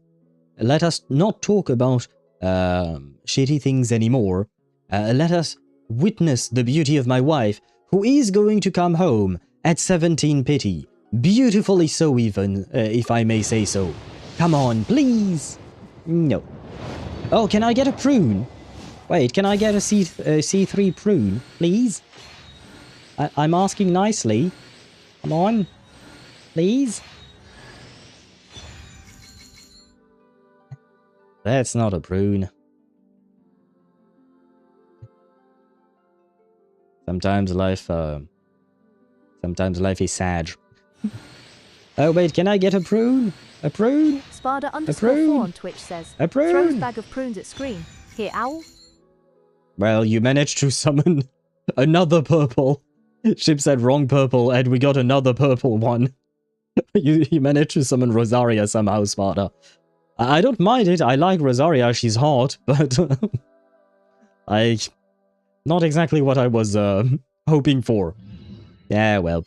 let us not talk about shitty things anymore. Let us witness the beauty of my wife, who is going to come home at 17 pity. Beautifully so, even, if I may say so. Come on, please. No. Oh, can I get a prune? Wait, can I get a C3 prune, please? I'm asking nicely. Come on. Please? That's not a prune. Sometimes life is sad. Oh wait, can I get a prune? A prune? Sparda_4 on Twitch says, a prune? Throws bag of prunes at screen. Here, owl? Well, you managed to summon another purple. Ship said wrong purple, and we got another purple one. you managed to summon Rosaria somehow, Sparda. I don't mind it, I like Rosaria, she's hot, but... not exactly what I was hoping for. Yeah, well.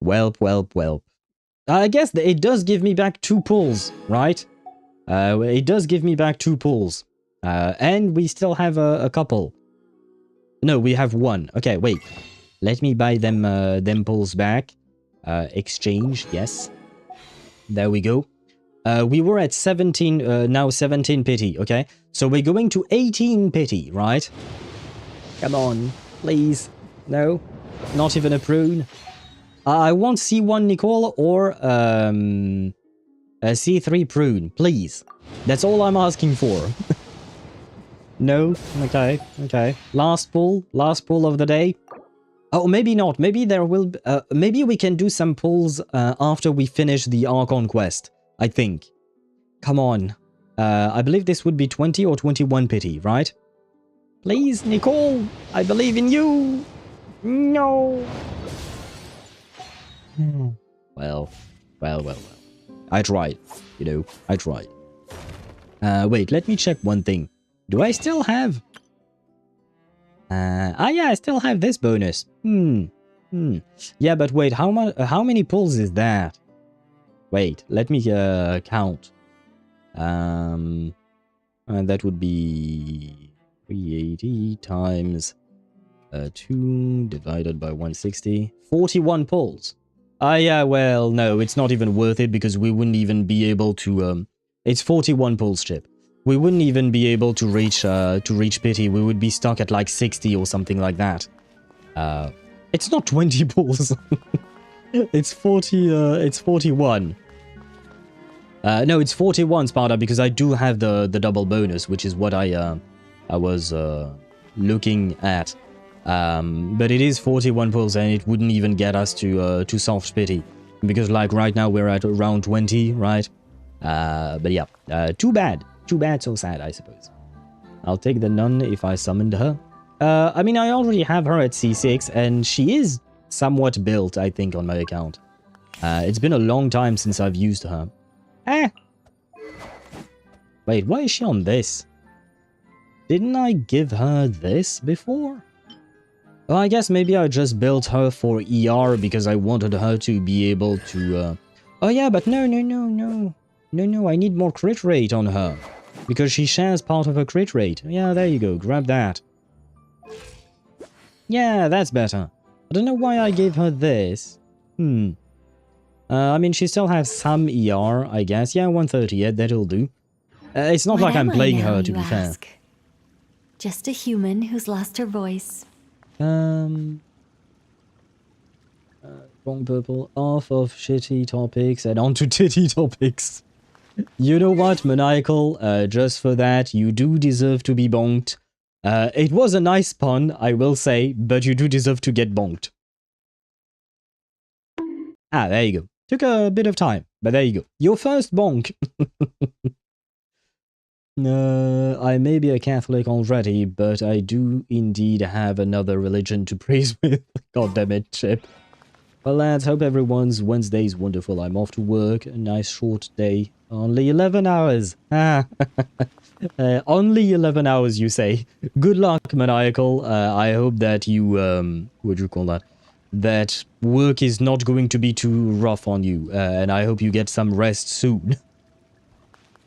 Welp. I guess it does give me back 2 pulls, right? It does give me back 2 pulls. And we still have a couple. No, we have 1. Okay, wait. Let me buy them pulls back. Exchange, yes. There we go. We were at 17, now 17 pity, okay? So we're going to 18 pity, right? Come on, please. No, not even a prune. I want C1 Nicole or a C3 prune, please. That's all I'm asking for. No, okay. Last pull of the day. Oh, maybe not. Maybe there will. Maybe we can do some pulls after we finish the Archon Quest. I think. Come on. I believe this would be 20 or 21 pity, right? Please, Nicole, I believe in you. No. Well. I tried. You know, I tried. Wait, let me check one thing. Do I still have... yeah, I still have this bonus. Yeah, but wait, how many pulls is that? Wait, let me count. That would be 380 times 2 divided by 160. 41 pulls. Yeah, well, no, it's not even worth it because we wouldn't even be able to... it's 41 pulls, Chip. We wouldn't even be able to reach pity. We would be stuck at like 60 or something like that. It's not 20 pulls. It's 40, it's 41. No, it's 41, Sparta, because I do have the double bonus, which is what I was looking at. But it is 41 pulls, and it wouldn't even get us to soft pity. Because like right now we're at around 20, right? But yeah, too bad. Too bad, so sad, I suppose. I'll take the nun if I summoned her. I mean, I already have her at C6, and she is somewhat built, I think, on my account. It's been a long time since I've used her. Wait, why is she on this? Didn't I give her this before? Well, I guess maybe I just built her for ER because I wanted her to be able to... Oh yeah, but no, I need more crit rate on her. Because she shares part of her crit rate. Yeah, there you go, grab that. Yeah, that's better. I don't know why I gave her this. I mean, she still has some ER, I guess. Yeah, 130, yeah, that'll do. It's not like I'm playing her, to be fair. Just a human who's lost her voice. Wrong purple. Off of shitty topics and onto titty topics. You know what, Maniacal? Just for that, you do deserve to be bonked. It was a nice pun, I will say, but you do deserve to get bonked. Ah, there you go. Took a bit of time, but there you go. Your first bonk. I may be a Catholic already, but I do indeed have another religion to praise with. God damn it, Chip. Well, lads, hope everyone's Wednesday's wonderful. I'm off to work. A nice short day. Only 11 hours. Only 11 hours, you say. Good luck, Maniacal. I hope that you, what do you call that? That work is not going to be too rough on you. And I hope you get some rest soon.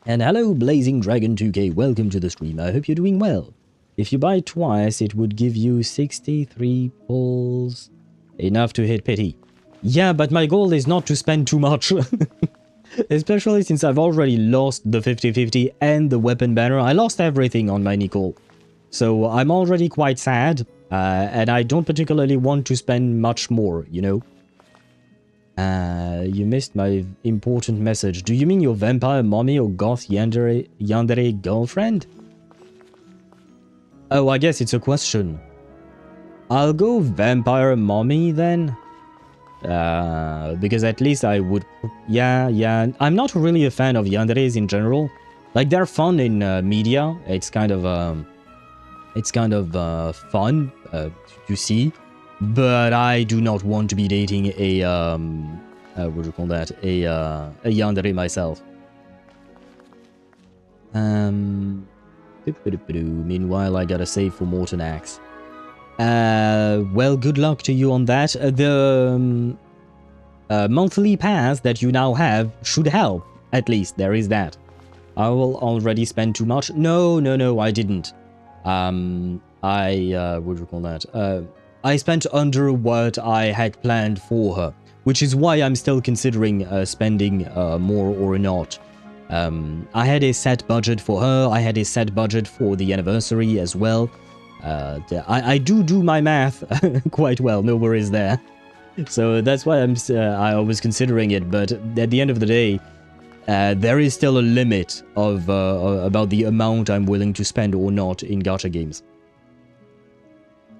And hello, Blazing Dragon 2K. Welcome to the stream. I hope you're doing well. If you buy twice, it would give you 63 pulls. Enough to hit pity. Yeah, but my goal is not to spend too much. Especially since I've already lost the 50-50 and the weapon banner. I lost everything on my Nicole. So I'm already quite sad. And I don't particularly want to spend much more, you know. You missed my important message. Do you mean your vampire mommy or goth yandere girlfriend? Oh, I guess it's a question. I'll go vampire mommy then. Because at least I would... Yeah. I'm not really a fan of yanderes in general. Like, they're fun in media. It's kind of fun to see. But I do not want to be dating a, what do you call that? A yandere myself. Meanwhile, I gotta save for Morton Axe. Well, good luck to you on that. The monthly pass that you now have should help. At least, there is that. I will already spend too much. No, I didn't. What do you call that? I spent under what I had planned for her, which is why I'm still considering spending more or not. I had a set budget for her. I had a set budget for the anniversary as well. I do my math quite well. No worries there. So that's why I was considering it. But at the end of the day, there is still a limit of about the amount I'm willing to spend or not in gacha games.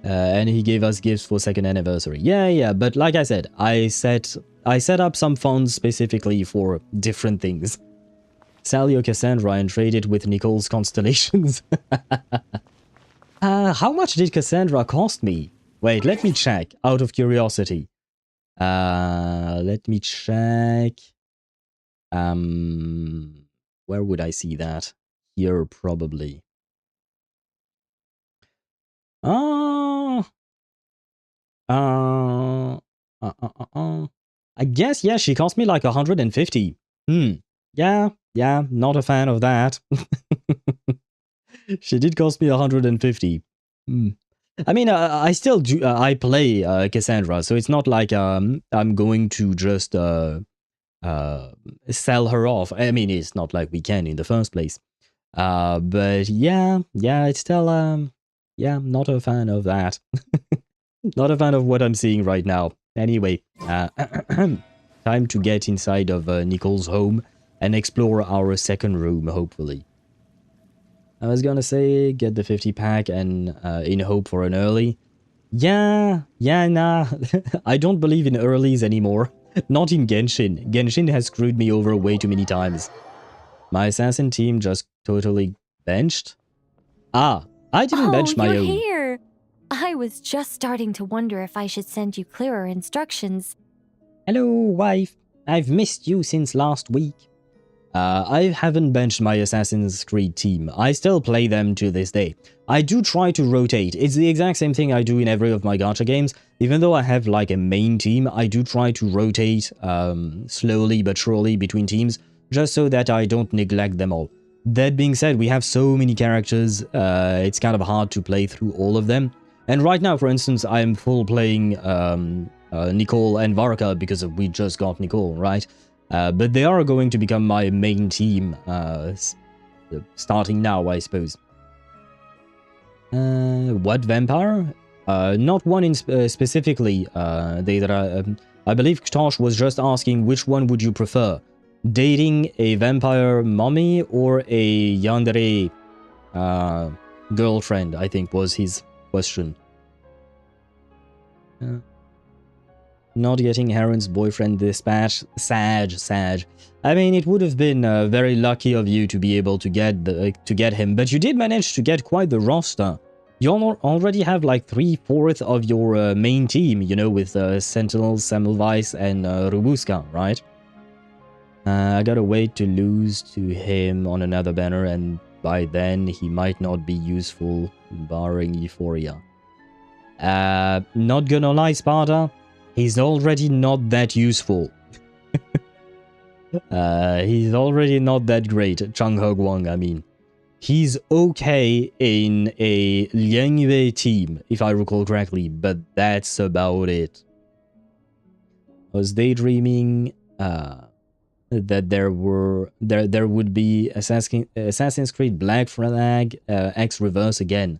And he gave us gifts for second anniversary. Yeah. But like I said, I set up some funds specifically for different things. Sell your Cassandra and trade it with Nicole's constellations. How much did Cassandra cost me? Wait, let me check, out of curiosity. Let me check. Where would I see that? Here, probably. I guess, yeah, she cost me like 150. Yeah, not a fan of that. She did cost me 150. I mean, I still do, I play Cassandra, so it's not like I'm going to just sell her off. I mean, it's not like we can in the first place. But yeah, it's still, yeah, not a fan of that. Not a fan of what I'm seeing right now. Anyway, time to get inside of Nicole's home and explore our second room, hopefully. I was gonna say, get the 50 pack and in hope for an early. Yeah, nah. I don't believe in earlies anymore. Not in Genshin. Genshin has screwed me over way too many times. My assassin team just totally benched. Ah, I didn't bench my you're own. here! I was just starting to wonder if I should send you clearer instructions. Hello, wife. I've missed you since last week. I haven't benched my Assassin's Creed team. I still play them to this day. I do try to rotate. It's the exact same thing I do in every of my gacha games. Even though I have like a main team, I do try to rotate slowly but surely between teams, just so that I don't neglect them all. That being said, we have so many characters, it's kind of hard to play through all of them. And right now, for instance, I'm full playing Nicole and Varka because we just got Nicole, right? But they are going to become my main team starting now, I suppose. What vampire? Not one in specifically. I believe Ktosh was just asking which one would you prefer? Dating a vampire mommy or a yandere girlfriend, I think was his question. Not getting Heron's boyfriend this patch. Sag. I mean, it would have been very lucky of you to be able to get him, but you did manage to get quite the roster. You already have like 3/4 of your main team, you know, with Sentinel, Semmelweis, and Robuska, right? I gotta wait to lose to him on another banner, and by then he might not be useful, barring Euphoria. Not gonna lie, Sparta. He's already not that useful. He's already not that great. Chang Hogwang, I mean. He's okay in a Liangyue team, if I recall correctly, but that's about it. I was daydreaming that there would be Assassin's Creed Black Flag X Reverse again.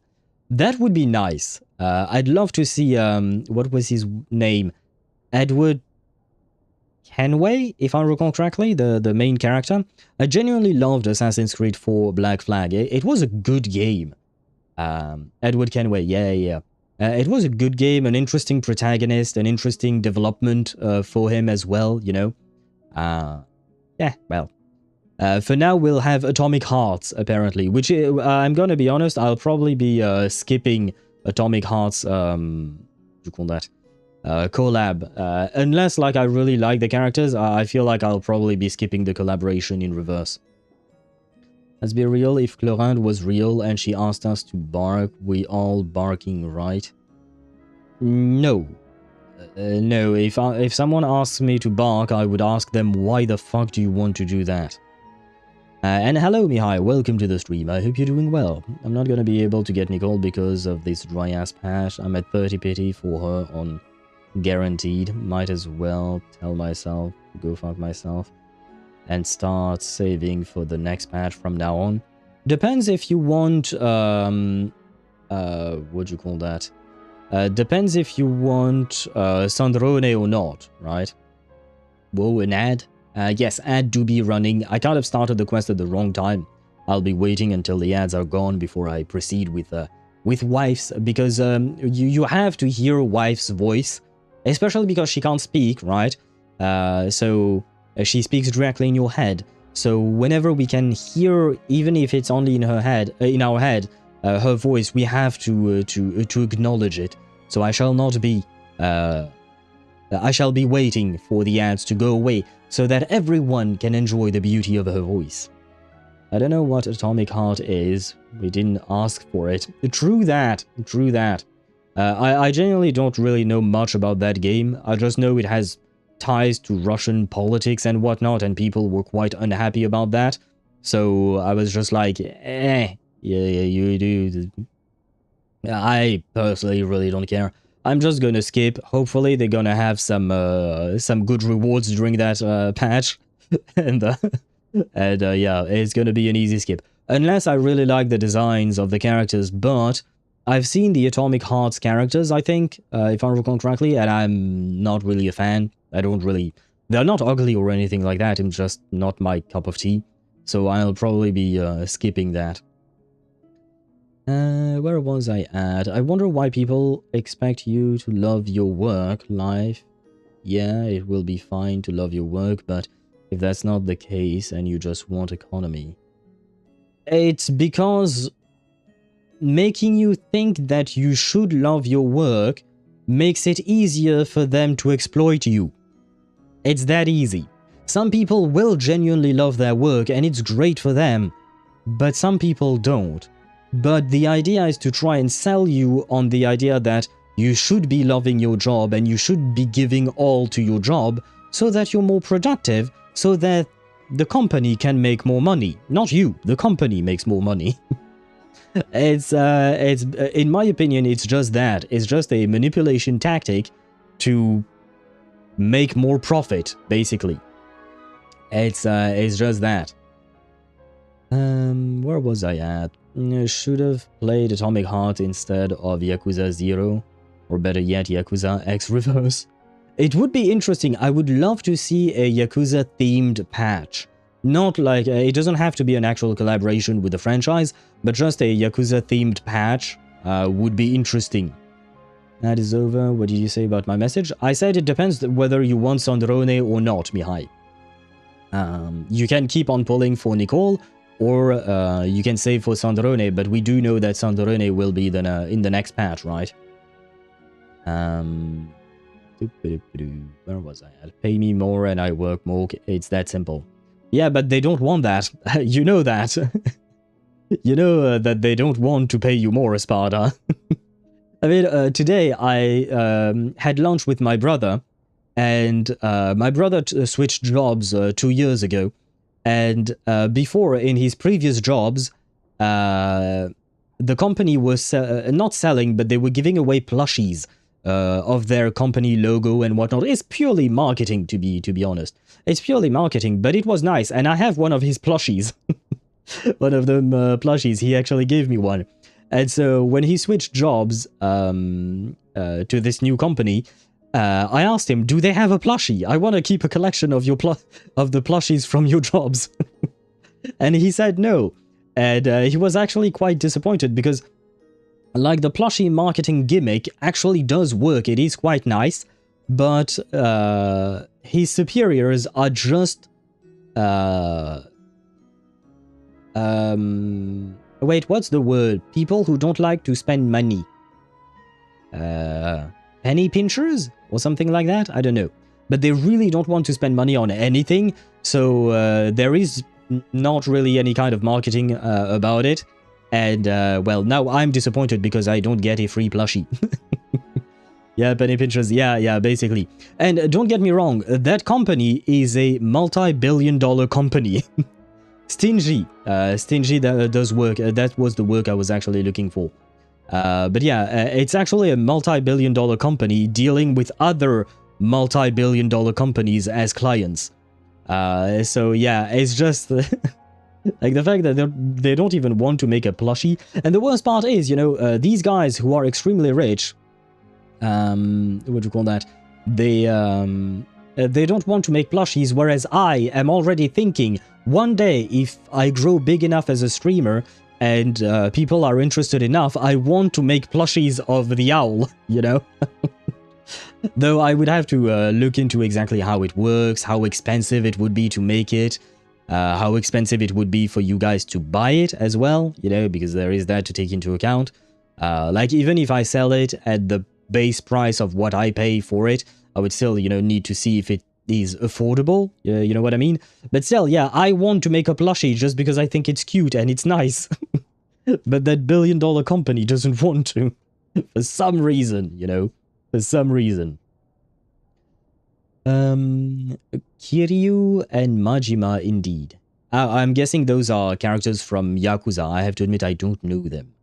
That would be nice. I'd love to see, what was his name? Edward Kenway, if I recall correctly, the main character. I genuinely loved Assassin's Creed 4 Black Flag. It was a good game. Edward Kenway, yeah. It was a good game, an interesting protagonist, an interesting development for him as well, you know. Yeah, well. For now, we'll have Atomic Hearts, apparently, which, I'm gonna be honest, I'll probably be skipping Atomic Hearts, what do you call that? Collab. Unless, like, I really like the characters, I feel like I'll probably be skipping the collaboration in reverse. Let's be real, if Clorinde was real and she asked us to bark, we all barking, right? No. No, if someone asks me to bark, I would ask them, why the fuck do you want to do that? And hello, Mihai, welcome to the stream. I hope you're doing well. I'm not gonna be able to get Nicole because of this dry-ass patch. I'm at 30 pity for her on guaranteed. Might as well tell myself to go fuck myself and start saving for the next patch from now on. Depends if you want, what do you call that? Depends if you want Sandrone or not, right? Whoa, an ad? Yes, ad do be running. I kind of started the quest at the wrong time. I'll be waiting until the ads are gone before I proceed with wife's, because you have to hear wife's voice, especially because she can't speak, right? So she speaks directly in your head. So whenever we can hear, even if it's only in her head, her voice, we have to acknowledge it. So I shall not be. I shall be waiting for the ads to go away so that everyone can enjoy the beauty of her voice. I don't know what Atomic Heart is. We didn't ask for it. True that. I genuinely don't really know much about that game. I just know it has ties to Russian politics and whatnot, and people were quite unhappy about that. So I was just like, yeah, you do. I personally really don't care. I'm just gonna skip. Hopefully they're gonna have some good rewards during that patch, and yeah, it's gonna be an easy skip. Unless I really like the designs of the characters, but I've seen the Atomic Hearts characters, I think, if I recall correctly, and I'm not really a fan. They're not ugly or anything like that, it's just not my cup of tea. So I'll probably be skipping that. Where was I at? I wonder why people expect you to love your work life yeah, it will be fine to love your work, but if that's not the case and you just want economy, it's because making you think that you should love your work makes it easier for them to exploit you. It's that easy. Some people will genuinely love their work and it's great for them, but some people don't. But the idea is to try and sell you on the idea that you should be loving your job and you should be giving all to your job so that you're more productive, so that the company can make more money. Not you, the company makes more money. It's in my opinion, it's just that. It's just a manipulation tactic to make more profit, basically. It's just that. Where was I at? Should have played Atomic Heart instead of Yakuza 0, or better yet, Yakuza X Reverse. It would be interesting. I would love to see a Yakuza themed patch. Not like, it doesn't have to be an actual collaboration with the franchise, but just a Yakuza themed patch would be interesting. That is over. What did you say about my message? I said it depends whether you want Sandrone or not, Mihai. You can keep on pulling for Nicole, or you can save for Sandrone, but we do know that Sandrone will be in the next patch, right? Where was I at? Pay me more and I work more. It's that simple. Yeah, but they don't want that. You know that. You know that they don't want to pay you more, Espada. I mean, today I had lunch with my brother, and my brother switched jobs 2 years ago. And before, in his previous jobs, the company was not selling, but they were giving away plushies of their company logo and whatnot. It's purely marketing, to be honest. It's purely marketing, but it was nice, and I have one of his plushies. One of them plushies. He actually gave me one. And so when he switched jobs to this new company, I asked him, do they have a plushie? I want to keep a collection of the plushies from your jobs. And he said no. And he was actually quite disappointed because, like, the plushie marketing gimmick actually does work. It is quite nice. But his superiors are just... wait, what's the word? People who don't like to spend money. Penny pinchers? Or something like that? I don't know. But they really don't want to spend money on anything. So there is not really any kind of marketing about it. And, well, now I'm disappointed because I don't get a free plushie. Yeah, penny pinchers. Yeah, basically. And don't get me wrong, that company is a multi-billion-dollar company. Stingy. Stingy that does work. That was the work I was actually looking for. But yeah, it's actually a multi-billion-dollar company dealing with other multi-billion-dollar companies as clients. So yeah, it's just... like the fact that they don't even want to make a plushie. And the worst part is, you know, these guys who are extremely rich... what do you call that? They don't want to make plushies, whereas I am already thinking, one day, if I grow big enough as a streamer, and people are interested enough, I want to make plushies of the owl, you know? Though I would have to look into exactly how it works, how expensive it would be to make it, how expensive it would be for you guys to buy it as well, you know, because there is that to take into account. Like, even if I sell it at the base price of what I pay for it, I would still, you know, need to see if it is affordable, you know what I mean? But still, yeah, I want to make a plushie just because I think it's cute and it's nice. But that billion-dollar company doesn't want to. For some reason, you know? For some reason. Kiryu and Majima, indeed. I'm guessing those are characters from Yakuza. I have to admit I don't know them.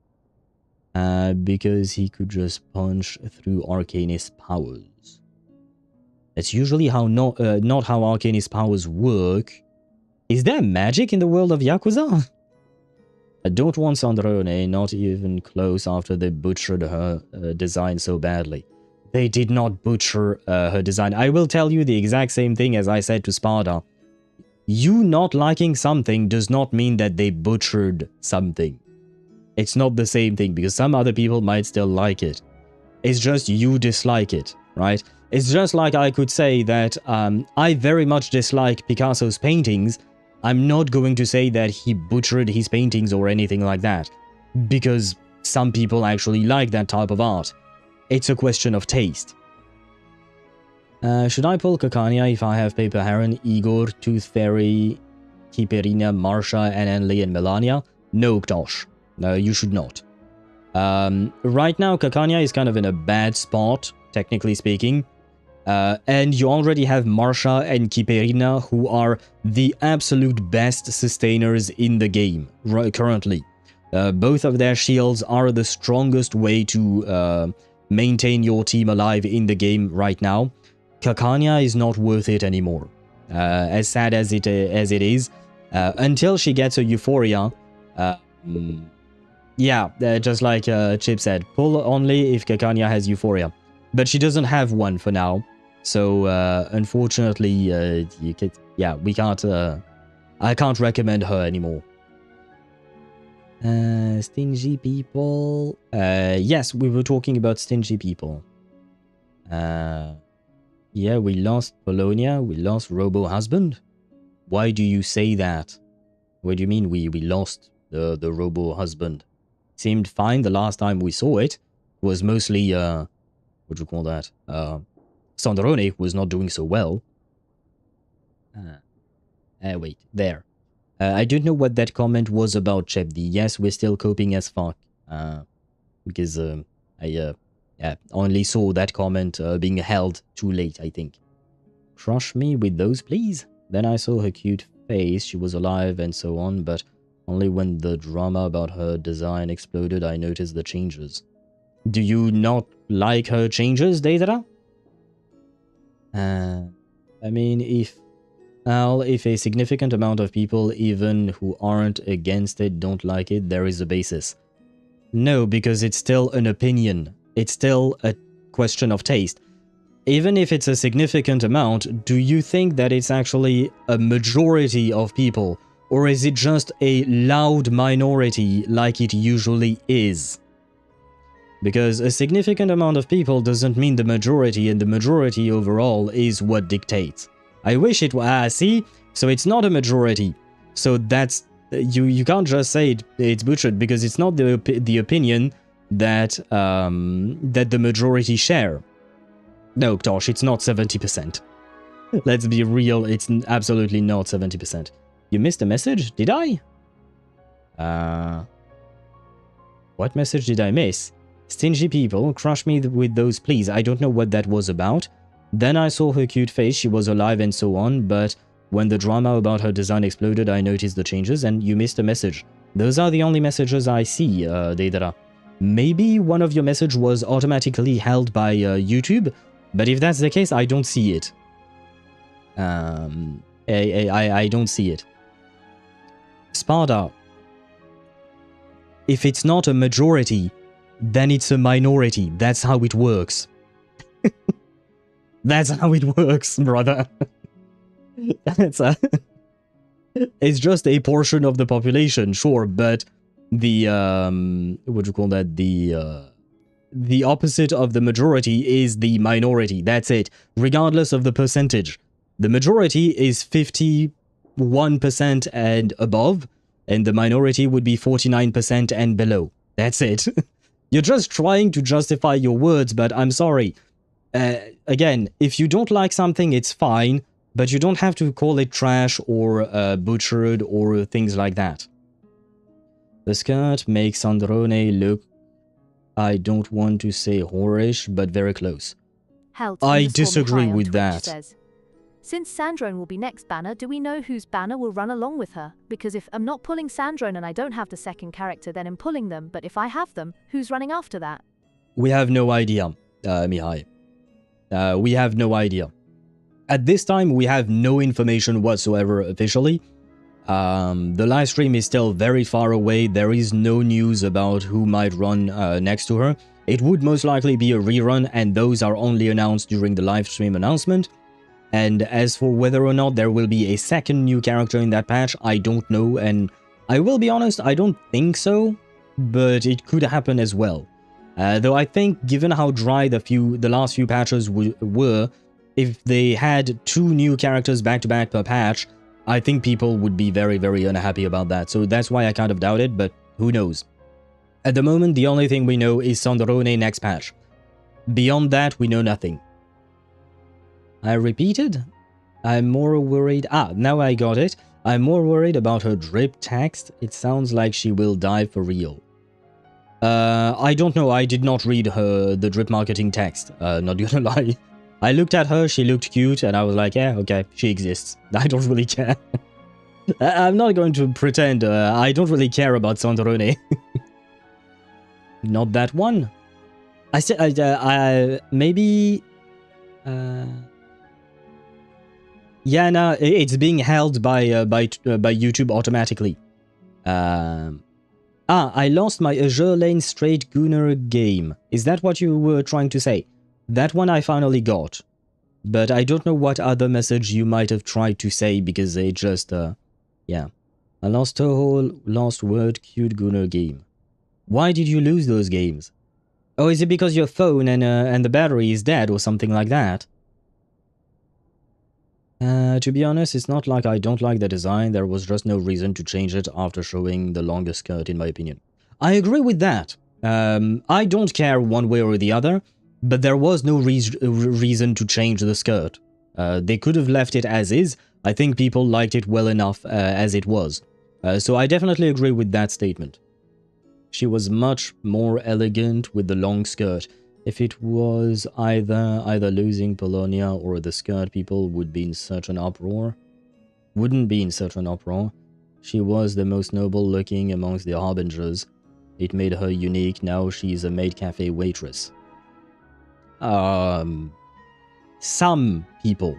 Because he could just punch through Arcanist powers. That's usually how not how Arcanist powers work. Is there magic in the world of Yakuza? I don't want Sandrone, not even close after they butchered her design so badly. They did not butcher her design. I will tell you the exact same thing as I said to Spada. You not liking something does not mean that they butchered something. It's not the same thing, because some other people might still like it. It's just you dislike it, right? It's just like I could say that I very much dislike Picasso's paintings. I'm not going to say that he butchered his paintings or anything like that, because some people actually like that type of art. It's a question of taste. Should I pull Kakania if I have Paper Heron, Igor, Tooth Fairy, Kiperina, Marsha, Ananli, and Melania? No, Ktosh. No, you should not. Right now, Kakania is kind of in a bad spot, technically speaking. And you already have Marsha and Kiperina, who are the absolute best sustainers in the game currently. Both of their shields are the strongest way to maintain your team alive in the game right now. Kakania is not worth it anymore. As sad as it is, until she gets a Euphoria. Yeah, just like Chip said, pull only if Kakania has Euphoria. But she doesn't have one for now. So, unfortunately, we can't, I can't recommend her anymore. Stingy people. Yes, we were talking about stingy people. Yeah, we lost Polonia, we lost Robo-Husband. Why do you say that? What do you mean we lost the Robo-Husband? Seemed fine the last time we saw it. It was mostly, what do you call that? Sandrone was not doing so well. Wait, there. I don't know what that comment was about, Chepdi. Yes, we're still coping as fuck. Because I only saw that comment being held too late, I think. Crush me with those, please? Then I saw her cute face, she was alive and so on, but only when the drama about her design exploded I noticed the changes. Do you not like her changes, Deidara? I mean, if a significant amount of people, even who aren't against it, don't like it, there is a basis. No, because it's still an opinion. It's still a question of taste. Even if it's a significant amount, do you think that it's actually a majority of people? Or is it just a loud minority like it usually is? Because a significant amount of people doesn't mean the majority, and the majority overall is what dictates. I wish it were... see? So it's not a majority. So that's... You can't just say it's butchered, because it's not the opinion that that the majority share. No, Tosh, it's not 70%. Let's be real, it's absolutely not 70%. You missed a message? Did I? What message did I miss? Stingy people, crush me with those please. I don't know what that was about. Then I saw her cute face, she was alive and so on, but when the drama about her design exploded, I noticed the changes and you missed a message. Those are the only messages I see, Deidara. Maybe one of your messages was automatically held by YouTube, but if that's the case, I don't see it. I don't see it. Sparta. If it's not a majority, then it's a minority. That's how it works. That's how it works, brother. It's just a portion of the population, sure, but the what do you call that? The opposite of the majority is the minority. That's it. Regardless of the percentage, the majority is 51% and above, and the minority would be 49% and below. That's it. You're just trying to justify your words, but I'm sorry. Again, if you don't like something, it's fine, but you don't have to call it trash or butchered or things like that. The skirt makes Sandrone look, I don't want to say whorish, but very close. I disagree with that. Says, since Sandrone will be next banner, do we know whose banner will run along with her? Because if I'm not pulling Sandrone and I don't have the second character, then I'm pulling them, but if I have them, who's running after that? We have no idea, Mihai. We have no idea. At this time, we have no information whatsoever officially. The live stream is still very far away. There is no news about who might run next to her. It would most likely be a rerun, and those are only announced during the live stream announcement. And as for whether or not there will be a second new character in that patch, I don't know, and I will be honest, I don't think so, but it could happen as well. Though I think, given how dry the last few patches were, if they had 2 new characters back-to-back per patch, I think people would be very, very unhappy about that. So that's why I kind of doubt it, but who knows. At the moment, the only thing we know is Sandrone next patch. Beyond that, we know nothing. I repeated? I'm more worried... now I got it. I'm more worried about her drip text. It sounds like she will die for real. I don't know. I did not read the drip marketing text. Not gonna lie. I looked at her, she looked cute, and I was like, yeah, okay, she exists. I don't really care. I'm not going to pretend I don't really care about Sandrone. Not that one. I said, maybe... yeah, no, it's being held by YouTube automatically. I lost my Azure Lane Straight Gunner game. Is that what you were trying to say? That one I finally got. But I don't know what other message you might have tried to say because it just, yeah. I lost a whole last word cute Gunner game. Why did you lose those games? Oh, is it because your phone and the battery is dead or something like that? To be honest, it's not like I don't like the design, there was just no reason to change it after showing the longer skirt in my opinion. I agree with that. I don't care one way or the other, but there was no reason to change the skirt. They could have left it as is. I think people liked it well enough as it was. So I definitely agree with that statement. She was much more elegant with the long skirt. If it was either losing Polonia or the skirt, people would be in such an uproar. Wouldn't be in such an uproar. She was the most noble looking amongst the harbingers. It made her unique. Now she's a maid cafe waitress. Some people.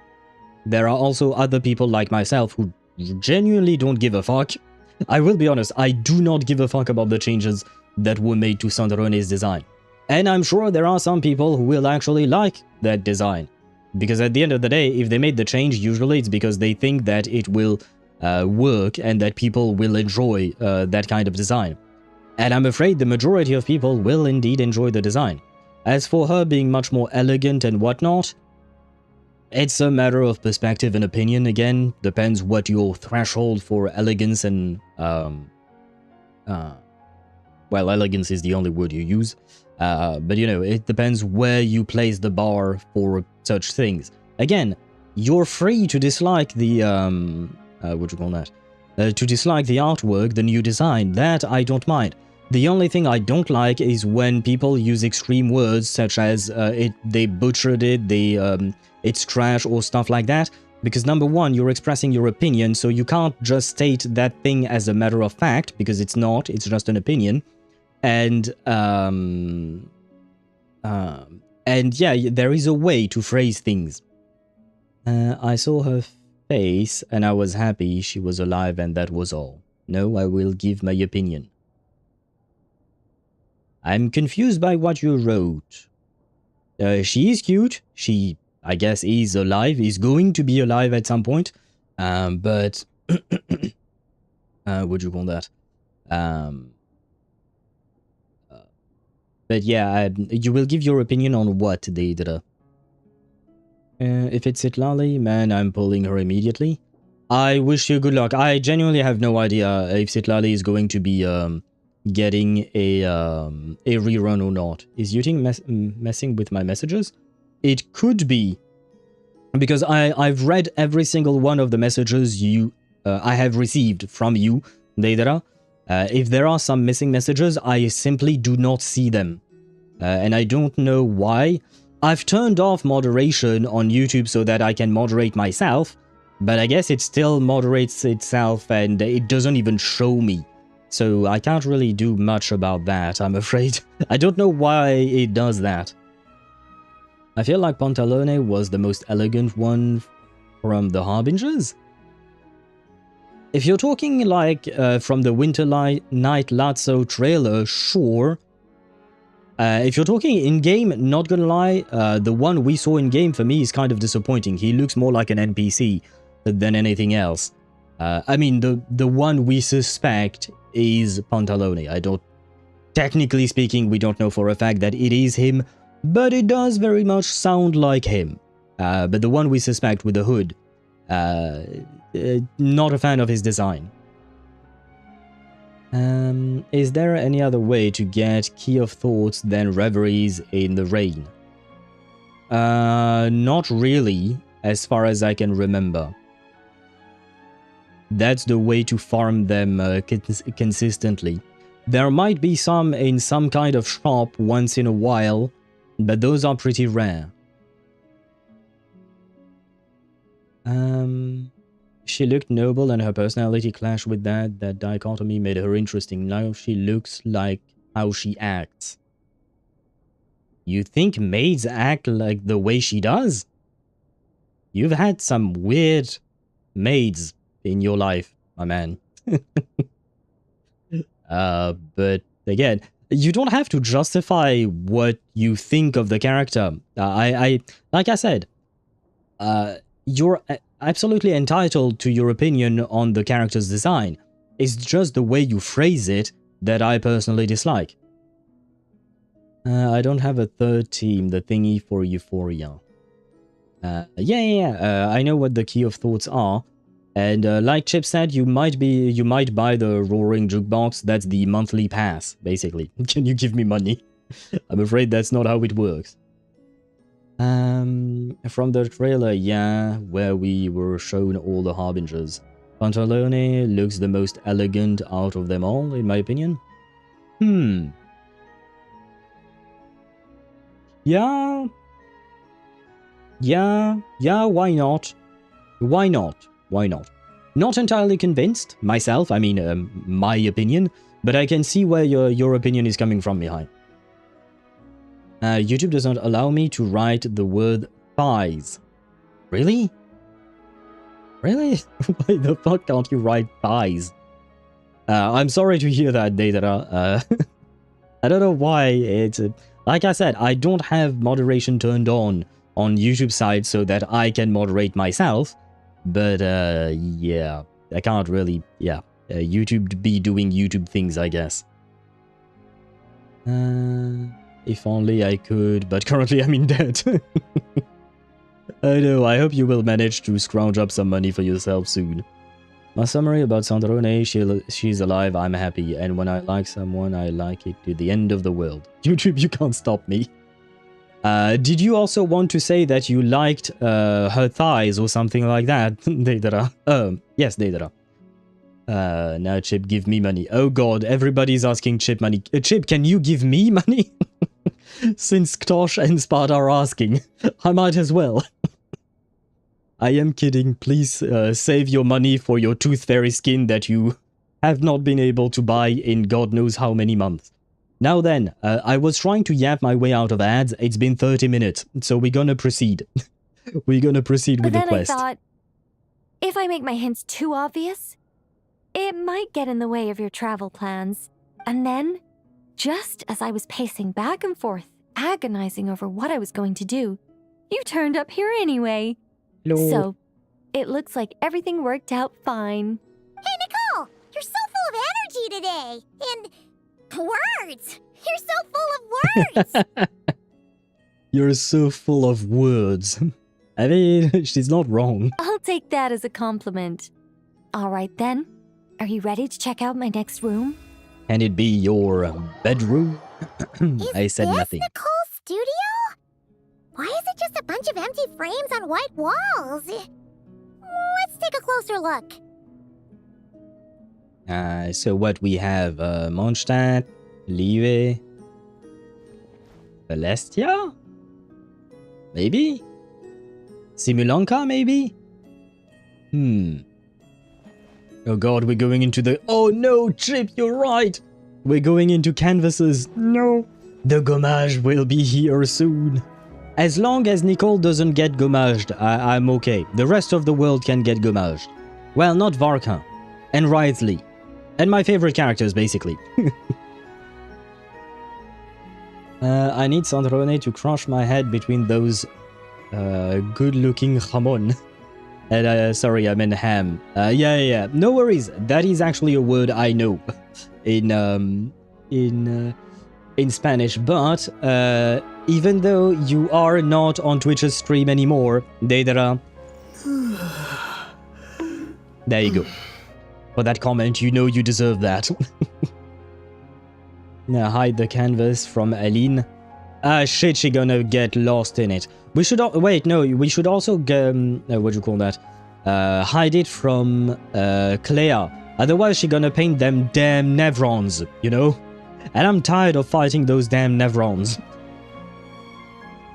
There are also other people like myself who genuinely don't give a fuck. I will be honest, I do not give a fuck about the changes that were made to Sandrone's design. And I'm sure there are some people who will actually like that design. Because at the end of the day, if they made the change, usually it's because they think that it will work and that people will enjoy that kind of design. And I'm afraid the majority of people will indeed enjoy the design. As for her being much more elegant and whatnot, it's a matter of perspective and opinion. Again, depends what your threshold for elegance and... well, elegance is the only word you use. But, you know, it depends where you place the bar for such things. Again, you're free to dislike the, what do you call that? To dislike the artwork, the new design. That I don't mind. The only thing I don't like is when people use extreme words such as they butchered it, it's trash or stuff like that. Because number one, you're expressing your opinion, so you can't just state that thing as a matter of fact, because it's not, it's just an opinion. And yeah, there is a way to phrase things. I saw her face and I was happy she was alive and that was all. No, I will give my opinion. I'm confused by what you wrote. She is cute. She, I guess, is alive, is going to be alive at some point. But, what do you call that? But yeah, you will give your opinion on what they did. If it's Citlali, man, I'm pulling her immediately. I wish you good luck. I genuinely have no idea if Citlali is going to be getting a rerun or not. Is Yuting messing with my messages? It could be. Because I've read every single one of the messages I have received from you, Deidara. If there are some missing messages, I simply do not see them. And I don't know why. I've turned off moderation on YouTube so that I can moderate myself, but I guess it still moderates itself and it doesn't even show me. So I can't really do much about that, I'm afraid. I don't know why it does that. I feel like Pantalone was the most elegant one from the Harbingers. If you're talking like from the Winter Night Lazzo trailer, sure. If you're talking in-game, not gonna lie, the one we saw in-game for me is kind of disappointing. He looks more like an NPC than anything else. I mean, the one we suspect is Pantalone. I don't technically speaking, we don't know for a fact that it is him, but it does very much sound like him. But the one we suspect with the hood, not a fan of his design. Is there any other way to get Key of Thoughts than Reveries in the Rain? Not really, as far as I can remember. That's the way to farm them consistently. There might be some in some kind of shop once in a while, but those are pretty rare. She looked noble and her personality clashed with that. That dichotomy made her interesting. Now she looks like how she acts. You think maids act like the way she does? You've had some weird maids in your life, my man. But again, you don't have to justify what you think of the character. Like I said, you're absolutely entitled to your opinion on the character's design. It's just the way you phrase it that I personally dislike. I don't have a third team, the thingy for Euphoria. I know what the Key of Thoughts are. And like Chip said, you might buy the Roaring Jukebox. That's the monthly pass, basically. Can you give me money? I'm afraid that's not how it works. From the trailer, yeah, where we were shown all the Harbingers. Pantalone looks the most elegant out of them all, in my opinion. Yeah, why not? Why not? Why not? Not entirely convinced, myself, I mean, my opinion, but I can see where your opinion is coming from, Mihai. YouTube does not allow me to write the word thighs. Really? Really? Why the fuck can't you write thighs? I'm sorry to hear that, Deidara. I don't know why it's... like I said, I don't have moderation turned on YouTube side so that I can moderate myself. But, yeah, I can't really, YouTube be doing YouTube things, I guess. If only I could, but currently I'm in debt. I know, I hope you will manage to scrounge up some money for yourself soon. My summary about Sandrone, she's alive, I'm happy, and when I like someone, I like it to the end of the world. YouTube, you can't stop me. Did you also want to say that you liked her thighs or something like that, Deidara? Yes, Deidara. Now Chip, give me money. Oh god, everybody's asking Chip money. Chip, can you give me money? Since Ktosh and Sparta are asking, I might as well. I am kidding. Please save your money for your Tooth Fairy skin that you have not been able to buy in God knows how many months. Now then, I was trying to yap my way out of ads. It's been 30 minutes, so we're gonna proceed. We're gonna proceed with the quest. I thought, if I make my hints too obvious, it might get in the way of your travel plans. And then, just as I was pacing back and forth, agonizing over what I was going to do, you turned up here anyway. Hello. So, it looks like everything worked out fine. Hey, Nicole! You're so full of energy today! And words! You're so full of words! You're so full of words. I mean, she's not wrong. I'll take that as a compliment. Alright then, are you ready to check out my next room? Can it be your bedroom? I said nothing. Is this Nicole's studio? Why is it just a bunch of empty frames on white walls? Let's take a closer look. So what we have, Mondstadt, Live, Celestia? Maybe? Simulanka, maybe? Oh god, we're going into the... Oh no, Chip, you're right! We're going into canvases. No! The gommage will be here soon. As long as Nicole doesn't get gommaged, I'm okay. The rest of the world can get gommaged. Well, not Varka. And Wriothesley. And my favorite characters, basically. I need Sandrone to crush my head between those good-looking jamon. And, sorry, I meant ham. Yeah. No worries. That is actually a word I know. In in Spanish, but even though you are not on Twitch's stream anymore, Deidara, there you go. For that comment, you know you deserve that. Now hide the canvas from Aline. Ah, shit, she gonna get lost in it. We should... wait, no, we should also... what do you call that? Hide it from Clea. Otherwise, she gonna paint them damn Nevrons, you know? And I'm tired of fighting those damn Nevrons.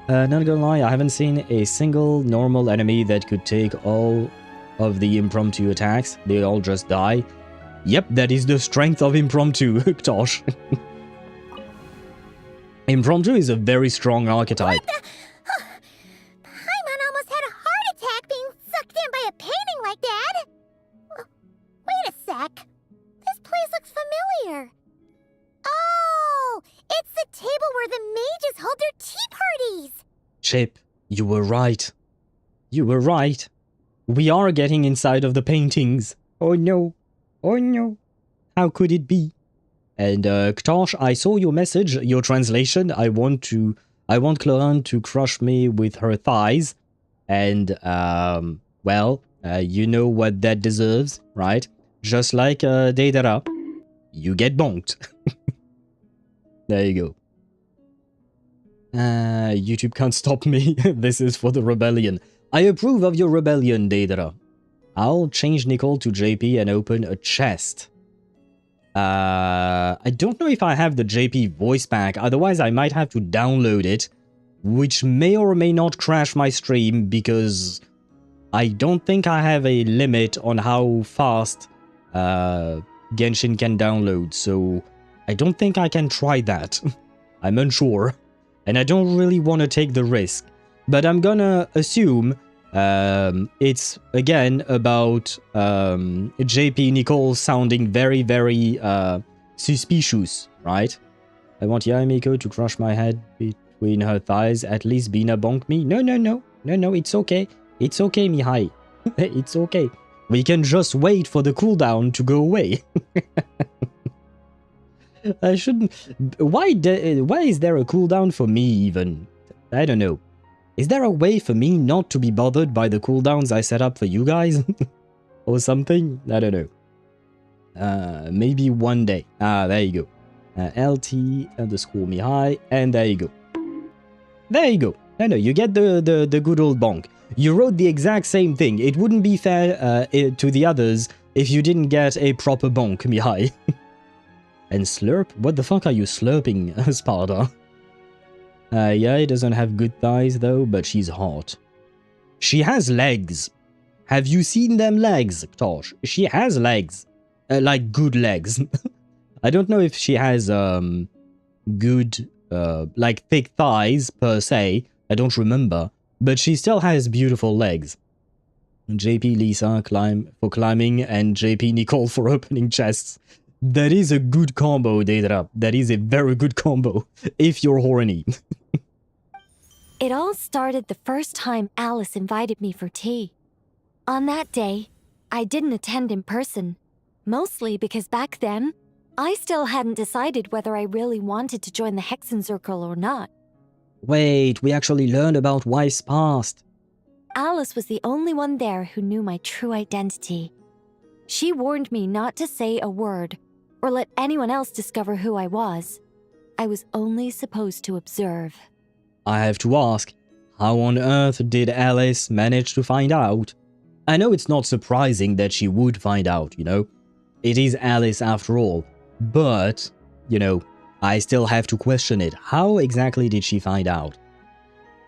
Not gonna lie, I haven't seen a single normal enemy that could take all of the impromptu attacks. They all just die. Yep, that is the strength of impromptu, Tosh. Impromptu is a very strong archetype. Paimon almost had a heart attack being sucked in by a painting like that. Wait a sec. This place looks familiar. Oh, it's the table where the mages hold their tea parties. Chip, you were right. You were right. We are getting inside of the paintings. Oh no. Oh no. How could it be? And Ktosh, I saw your message, your translation. I want Cloran to crush me with her thighs. And, well, you know what that deserves, right? Just like Deidara. You get bonked. There you go. YouTube can't stop me. This is for the rebellion. I approve of your rebellion, Deidara. I'll change Nicole to JP and open a chest. I don't know if I have the JP voice pack, otherwise I might have to download it, which may or may not crash my stream because I don't think I have a limit on how fast Genshin can download, so I don't think I can try that. I'm unsure, and I don't really want to take the risk, but I'm gonna assume it's again about JP Nicole sounding very, very suspicious, right? I want Yaemiko to crush my head between her thighs, at least Bina bonk me. No, it's okay. It's okay, Mihai. It's okay. We can just wait for the cooldown to go away. I shouldn't... Why is there a cooldown for me, even? I don't know. Is there a way for me not to be bothered by the cooldowns I set up for you guys? Or something? I don't know. Maybe one day. Ah, there you go. LT_Mihai, and there you go. There you go. No, you get the good old bonk. You wrote the exact same thing. It wouldn't be fair to the others if you didn't get a proper bonk, Mihai. And slurp? What the fuck are you slurping, Sparta? Yeah, he doesn't have good thighs though, but she's hot. She has legs. Have you seen them legs, Tosh? She has legs. Like good legs. I don't know if she has good, like thick thighs per se. I don't remember. But she still has beautiful legs. JP Lisa for climbing and JP Nicole for opening chests. That is a good combo, Deidara. That is a very good combo, if you're horny. It all started the first time Alice invited me for tea. On that day, I didn't attend in person, mostly because back then, I still hadn't decided whether I really wanted to join the Hexen Circle or not. Wait, we actually learned about wife's past. Alice was the only one there who knew my true identity. She warned me not to say a word or let anyone else discover who I was. I was only supposed to observe. I have to ask, how on earth did Alice manage to find out? I know it's not surprising that she would find out, you know? It is Alice after all, but, you know, I still have to question it. How exactly did she find out?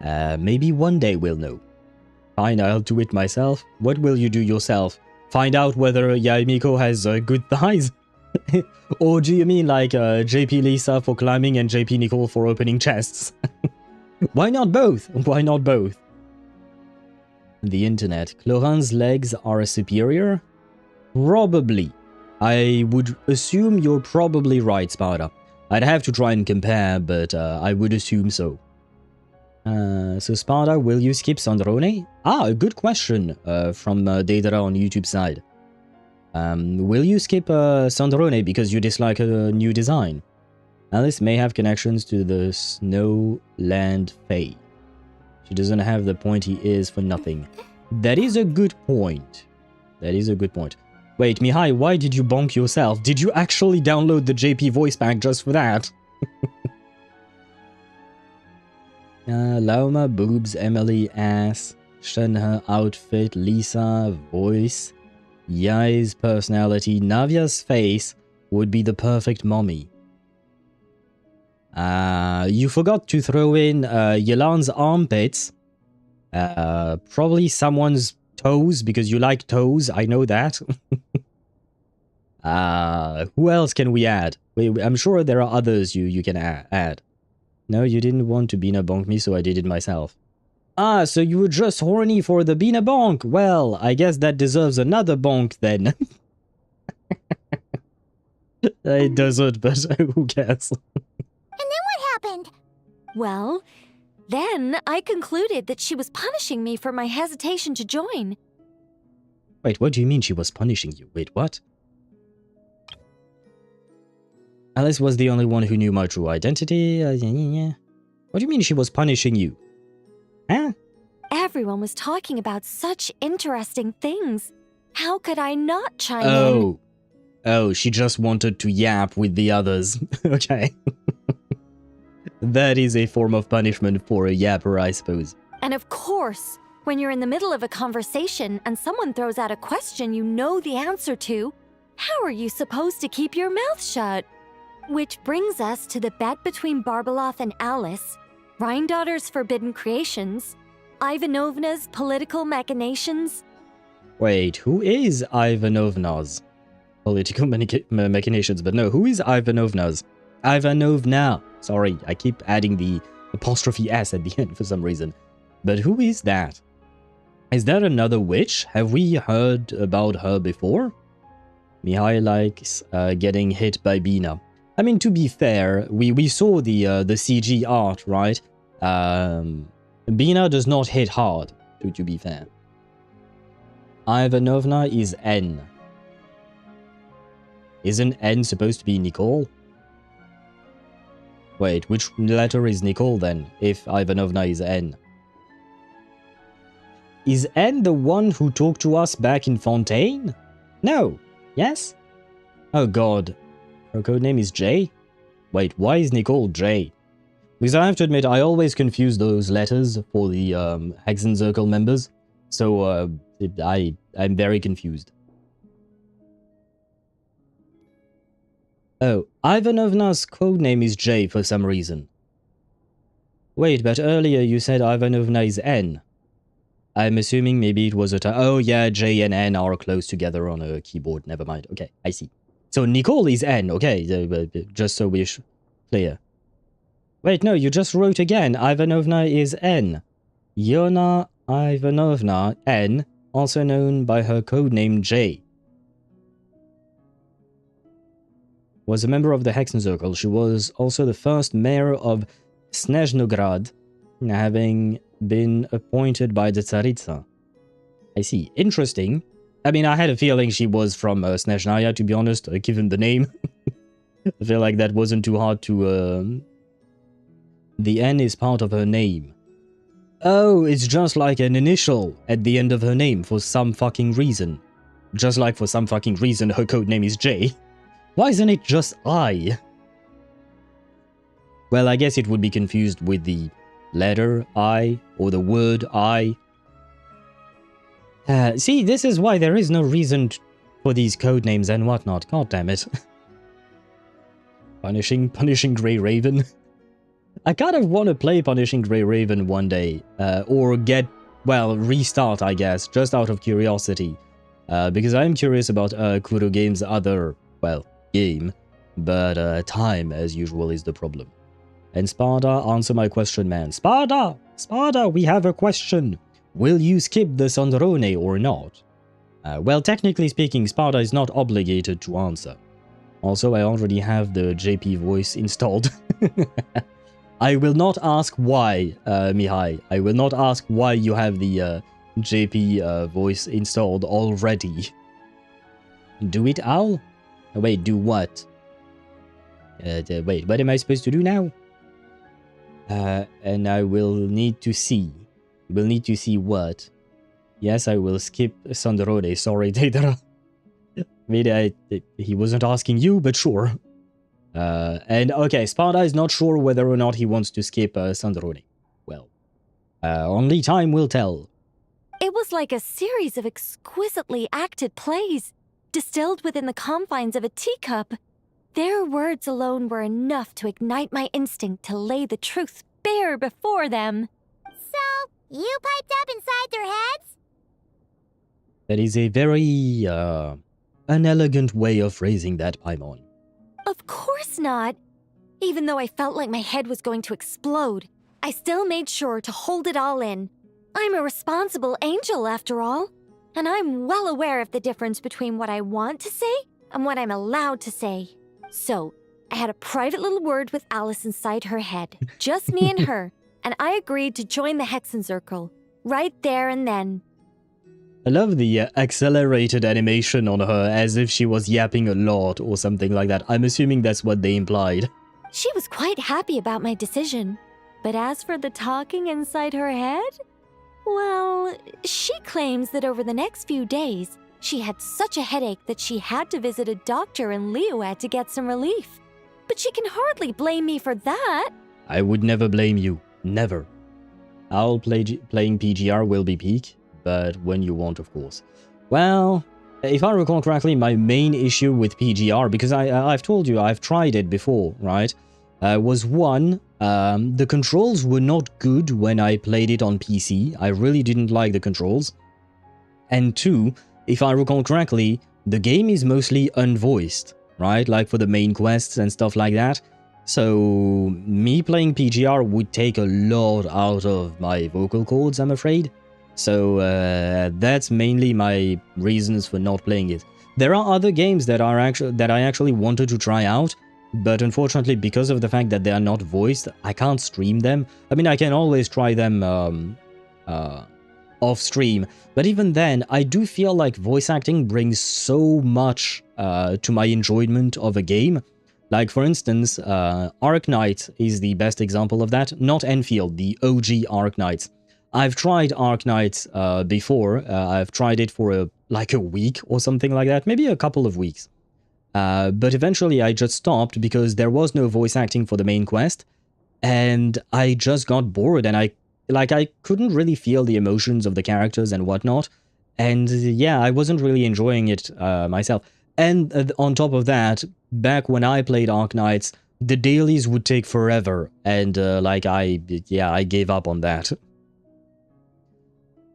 Maybe one day we'll know. Fine, I'll do it myself. What will you do yourself? Find out whether Yaemiko has good thighs? Or do you mean like JP Lisa for climbing and JP Nicole for opening chests? Why not both? Why not both? The internet. Cloran's legs are superior? Probably. I would assume you're probably right, Sparta. I'd have to try and compare, but I would assume so. So Sparta, will you skip Sandrone? Ah, a good question from Deidara on YouTube side. Will you skip Sandrone because you dislike a new design? Alice may have connections to the Snowland Fae. She doesn't have the pointy ears for nothing. That is a good point. That is a good point. Wait, Mihai, why did you bonk yourself? Did you actually download the JP voice pack just for that? Lauma, boobs, Emily, ass, Shenhe, outfit, Lisa, voice, Yai's personality, Navia's face would be the perfect mommy. You forgot to throw in Yelan's armpits. Probably someone's toes, because you like toes, I know that. Who else can we add? I'm sure there are others you can add. No, you didn't want to Bina bonk me, so I did it myself. Ah, so you were just horny for the Bina bonk. Well, I guess that deserves another bonk then. It doesn't, but who cares? And then what happened? Well, then I concluded that she was punishing me for my hesitation to join. Wait, what do you mean she was punishing you? Wait, what? Alice was the only one who knew my true identity. What do you mean she was punishing you? Huh? Everyone was talking about such interesting things. How could I not chime in? Oh, she just wanted to yap with the others. Okay. That is a form of punishment for a yapper, I suppose. And of course, when you're in the middle of a conversation and someone throws out a question you know the answer to, how are you supposed to keep your mouth shut? Which brings us to the bet between Barbeloth and Alice, Rhindaughter's forbidden creations, Ivanovna's political machinations. Wait, who is Ivanovna's political machinations? But no, who is Ivanovna's? Ivanovna. Sorry, I keep adding the apostrophe S at the end for some reason. But who is that? Is that another witch? Have we heard about her before? Mihai likes getting hit by Bina. I mean, to be fair, we saw the CG art, right? Bina does not hit hard, to be fair. Ivanovna is N. Isn't N supposed to be Nicole? Wait, which letter is Nicole then, if Ivanovna is N? Is N the one who talked to us back in Fontaine? No. Yes? Oh god. Her codename is J? Wait, why is Nicole J? Because I have to admit, I always confuse those letters for the Hexen Circle members. So, I'm very confused. Oh, Ivanovna's codename is J for some reason. Wait, but earlier you said Ivanovna is N. I'm assuming maybe it was a oh yeah, J and N are close together on a keyboard. Never mind. Okay, I see. So Nicole is N. Okay, just so we're clear. Wait, no, you just wrote again. Ivanovna is N. Yona Ivanovna N, also known by her codename J. Was a member of the Hexen Circle. She was also the first mayor of Snezhnograd, having been appointed by the Tsaritsa. I see. Interesting. I mean, I had a feeling she was from Snezhnaya, to be honest, given the name. I feel like that wasn't too hard to... The N is part of her name. Oh, it's just like an initial at the end of her name for some fucking reason. Just like for some fucking reason her codename is J. Why isn't it just I? Well, I guess it would be confused with the letter I or the word I. See, this is why there is no reason for these codenames and whatnot. God damn it. Punishing Grey Raven. I kind of want to play Punishing Grey Raven one day. Or get, well, restart, I guess, just out of curiosity. Because I'm curious about Kuro Game's other, well, game. But time, as usual, is the problem. And Sparta, answer my question, man. Sparta! Sparta, we have a question. Will you skip the Sandrone or not? Well, technically speaking, Sparta is not obligated to answer. Also, I already have the JP voice installed. I will not ask why, Mihai. I will not ask why you have the JP voice installed already. Do it, Owl? Wait, do what? Wait, what am I supposed to do now? And I will need to see. We'll need to see what? Yes, I will skip Sandrone. Sorry, Deidara. Maybe he wasn't asking you, but sure. And okay, Sparta is not sure whether or not he wants to skip Sandrone. Well, only time will tell. It was like a series of exquisitely acted plays, distilled within the confines of a teacup. Their words alone were enough to ignite my instinct to lay the truth bare before them. So, you piped up inside their heads? That is a very, unelegant way of phrasing that, Paimon. Of course not. Even though I felt like my head was going to explode, I still made sure to hold it all in. I'm a responsible angel, after all, and I'm well aware of the difference between what I want to say and what I'm allowed to say. So, I had a private little word with Alice inside her head, just me and her, and I agreed to join the Hexen Circle, right there and then. I love the accelerated animation on her, as if she was yapping a lot or something like that. I'm assuming that's what they implied. She was quite happy about my decision, but as for the talking inside her head, well, she claims that over the next few days, she had such a headache that she had to visit a doctor in Liyue to get some relief. But she can hardly blame me for that. I would never blame you. Never. Playing PGR will be peak, but when you want, of course. Well, if I recall correctly, my main issue with PGR, because I've told you I've tried it before, right? Was one, the controls were not good when I played it on PC. I really didn't like the controls. And two, if I recall correctly, the game is mostly unvoiced, right? Like for the main quests and stuff like that. So me playing PGR would take a lot out of my vocal cords, I'm afraid. So that's mainly my reasons for not playing it. There are other games that I actually wanted to try out, but unfortunately, because of the fact that they are not voiced, I can't stream them. I mean, I can always try them off stream, but even then, I do feel like voice acting brings so much to my enjoyment of a game. Like, for instance, Arknight is the best example of that. Not Enfield, the OG Arknights. I've tried Arknights before. I've tried it for like a week or something like that, maybe a couple of weeks. But eventually I just stopped because there was no voice acting for the main quest, and I just got bored, and I couldn't really feel the emotions of the characters and whatnot, and yeah, I wasn't really enjoying it myself. And on top of that, back when I played Arknights, the dailies would take forever, and I gave up on that.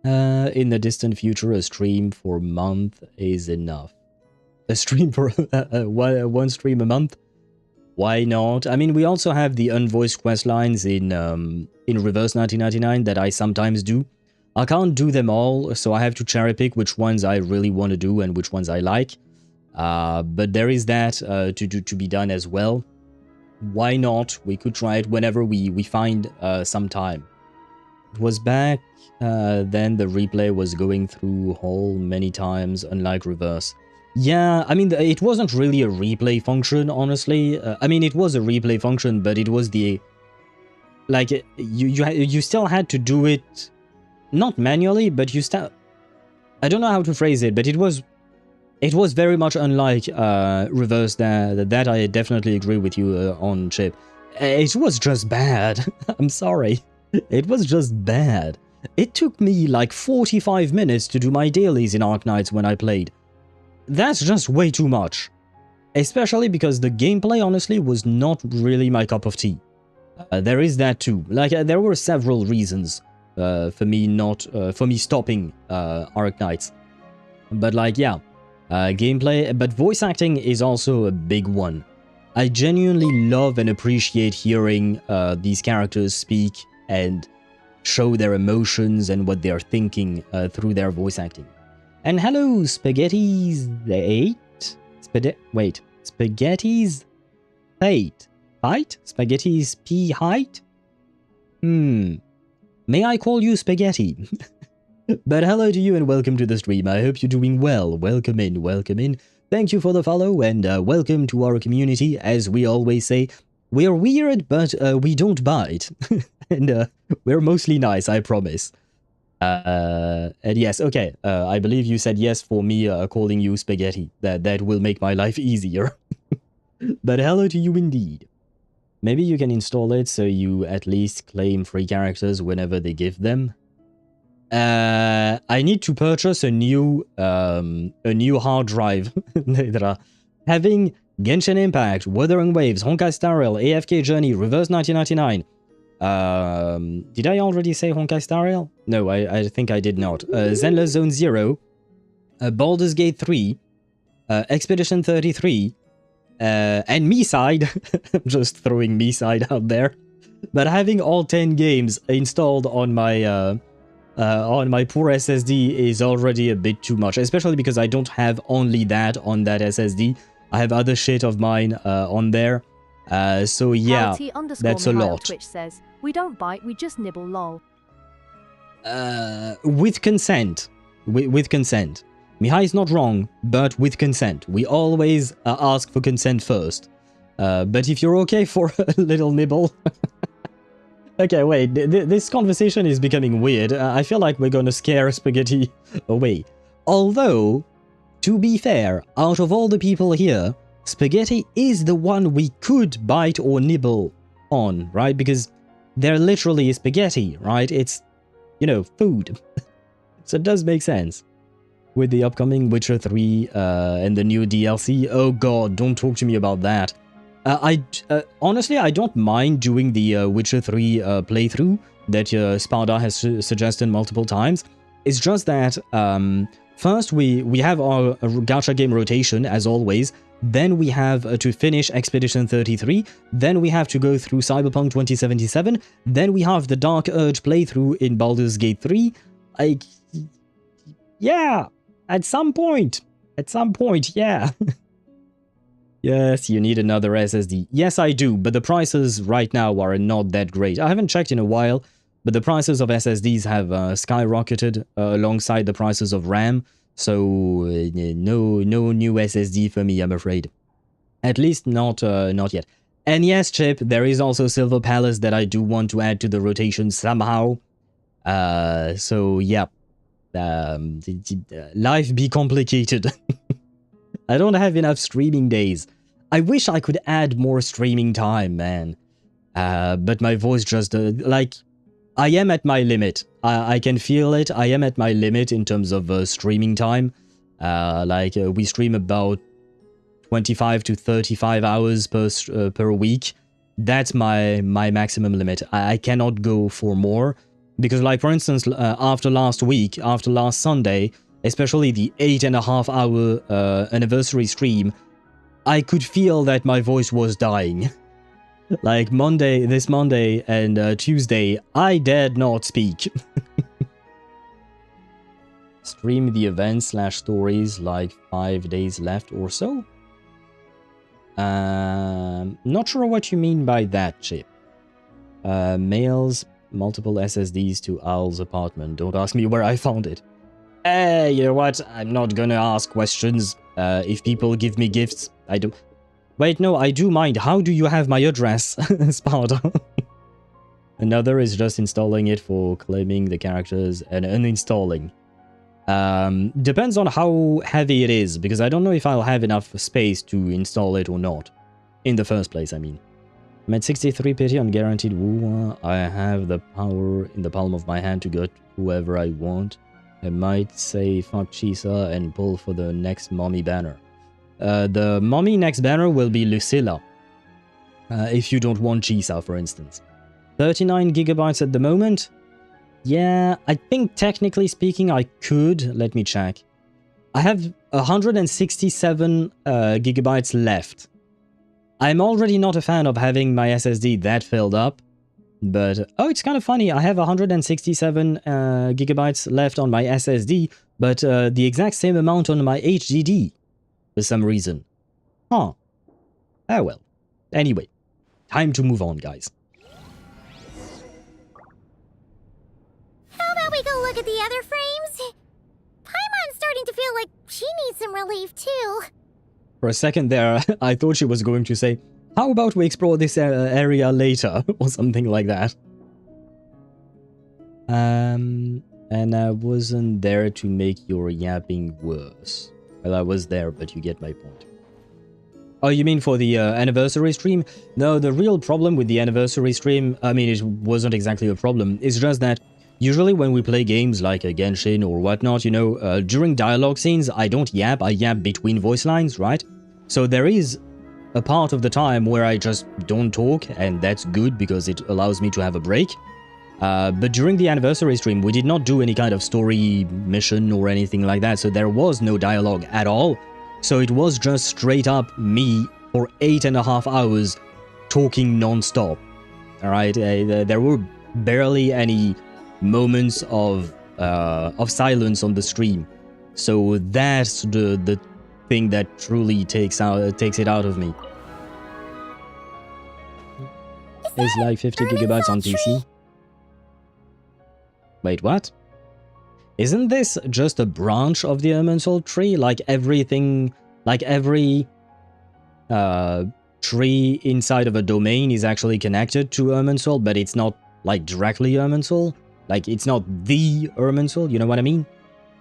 In the distant future, a stream for a month is enough. A stream for one stream a month? Why not? I mean, we also have the unvoiced quest lines in Reverse 1999 that I sometimes do. I can't do them all, so I have to cherry pick which ones I really want to do and which ones I like. But there is that to be done as well. Why not? We could try it whenever we find some time. It was back then the replay was going through Hall many times, unlike Reverse. Yeah, I mean, it wasn't really a replay function, honestly. I mean, it was a replay function, but it was the... Like, you still had to do it, not manually, but you still... I don't know how to phrase it, but it was very much unlike Reverse, that I definitely agree with you on, Chip. It was just bad. I'm sorry. It was just bad. It took me like 45 minutes to do my dailies in Arknights when I played. That's just way too much. Especially because the gameplay, honestly, was not really my cup of tea. There is that too. Like, there were several reasons for me stopping Arknights. But like, yeah, gameplay, but voice acting is also a big one. I genuinely love and appreciate hearing these characters speak and show their emotions and what they're thinking through their voice acting. And hello, Spaghetti's 8? Spaghetti's Fate? Height? Spaghetti's P height? May I call you Spaghetti? But hello to you and welcome to the stream. I hope you're doing well. Welcome in, welcome in. Thank you for the follow and welcome to our community. As we always say, we're weird, but we don't bite. And we're mostly nice, I promise. And yes, okay, I believe you said yes for me calling you spaghetti. That will make my life easier. But hello to you indeed. Maybe you can install it so you at least claim free characters whenever they give them. I need to purchase a new hard drive. Having Genshin Impact, Wuthering Waves, Honkai Star Rail, AFK Journey, Reverse 1999. Did I already say Honkai Star Rail? No, I think I did not. Zenless Zone 0, Baldur's Gate 3, Expedition 33, and Me-Side. I'm just throwing Me-Side out there. But having all 10 games installed on my poor SSD is already a bit too much, especially because I don't have only that on that SSD. I have other shit of mine on there. So yeah, that's a lot. Twitch says, we don't bite, we just nibble, lol. With consent. With consent. Mihai is not wrong, but with consent. We always ask for consent first. But if you're okay for a little nibble... Okay, wait, this conversation is becoming weird. I feel like we're gonna scare Spaghetti away. Although, to be fair, out of all the people here, Spaghetti is the one we could bite or nibble on, right? Because they're literally spaghetti, right? It's, you know, food. So it does make sense. With the upcoming Witcher 3 and the new DLC, oh god, don't talk to me about that. Honestly, I don't mind doing the Witcher 3 playthrough that Sparta has suggested multiple times. It's just that first we have our gacha game rotation as always, then we have to finish Expedition 33, then we have to go through Cyberpunk 2077, then we have the Dark Urge playthrough in Baldur's Gate 3. Yeah, at some point, yeah. Yes, you need another SSD. Yes, I do, but the prices right now are not that great. I haven't checked in a while, but the prices of SSDs have skyrocketed alongside the prices of RAM, so no new SSD for me, I'm afraid. At least not yet. And yes, Chip, there is also Silver Palace that I do want to add to the rotation somehow. So yeah, life be complicated. I don't have enough streaming days. I wish I could add more streaming time, man. But my voice just, like, I am at my limit. I can feel it. I am at my limit in terms of streaming time. We stream about 25 to 35 hours per week. That's my maximum limit. I cannot go for more. Because, like, for instance, after last Sunday, especially the 8.5 hour anniversary stream, I could feel that my voice was dying. Like this Monday and Tuesday, I dared not speak. Stream the events / stories like 5 days left or so? Not sure what you mean by that, Chip. Mails, multiple SSDs to Owl's apartment. Don't ask me where I found it. Hey, you know what? I'm not gonna ask questions. If people give me gifts, I don't... Wait, no, I do mind. How do you have my address, Sparta? Another is just installing it for claiming the characters and uninstalling. Depends on how heavy it is, because I don't know if I'll have enough space to install it or not. In the first place, I mean. I'm at 63 pity on guaranteed woo. I have the power in the palm of my hand to get whoever I want. I might say fuck Chisa and pull for the next mommy banner. The mommy next banner will be Lucilla. If you don't want Chisa, for instance. 39 gigabytes at the moment. Yeah, I think technically speaking I could. Let me check. I have 167 gigabytes left. I'm already not a fan of having my SSD that filled up. But, oh, it's kind of funny. I have 167 gigabytes left on my SSD, but the exact same amount on my HDD for some reason. Huh. Oh well. Anyway, time to move on, guys. How about we go look at the other frames? Paimon's starting to feel like she needs some relief, too. For a second there, I thought she was going to say, how about we explore this area later, or something like that. And I wasn't there to make your yapping worse. Well, I was there, but you get my point. Oh, you mean for the anniversary stream? No, the real problem with the anniversary stream, I mean, it wasn't exactly a problem. It's just that usually when we play games like a Genshin or whatnot, you know, during dialogue scenes, I don't yap, I yap between voice lines, right? So there is a part of the time where I just don't talk, and that's good because it allows me to have a break. But during the anniversary stream, we did not do any kind of story mission or anything like that, so there was no dialogue at all. So it was just straight up me for 8.5 hours talking non-stop. Alright, there were barely any moments of silence on the stream. So that's the thing that truly takes it out of me. It's like 50 gigabytes on PC. Wait, what? Isn't this just a branch of the Irminsul tree? Like everything, like every tree inside of a domain is actually connected to Irminsul, but it's not like directly Irminsul? Like it's not the Irminsul, you know what I mean?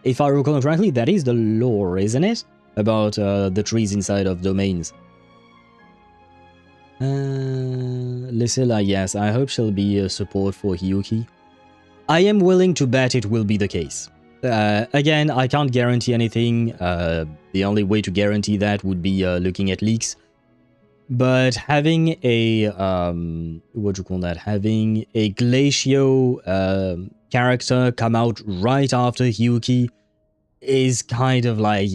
If I recall correctly, that is the lore, isn't it? About the trees inside of domains. Lucilla, yes, I hope she'll be a support for Hiyuki. I am willing to bet it will be the case. Again, I can't guarantee anything. The only way to guarantee that would be looking at leaks. But having a having a Glacio character come out right after Hiyuki is kind of like,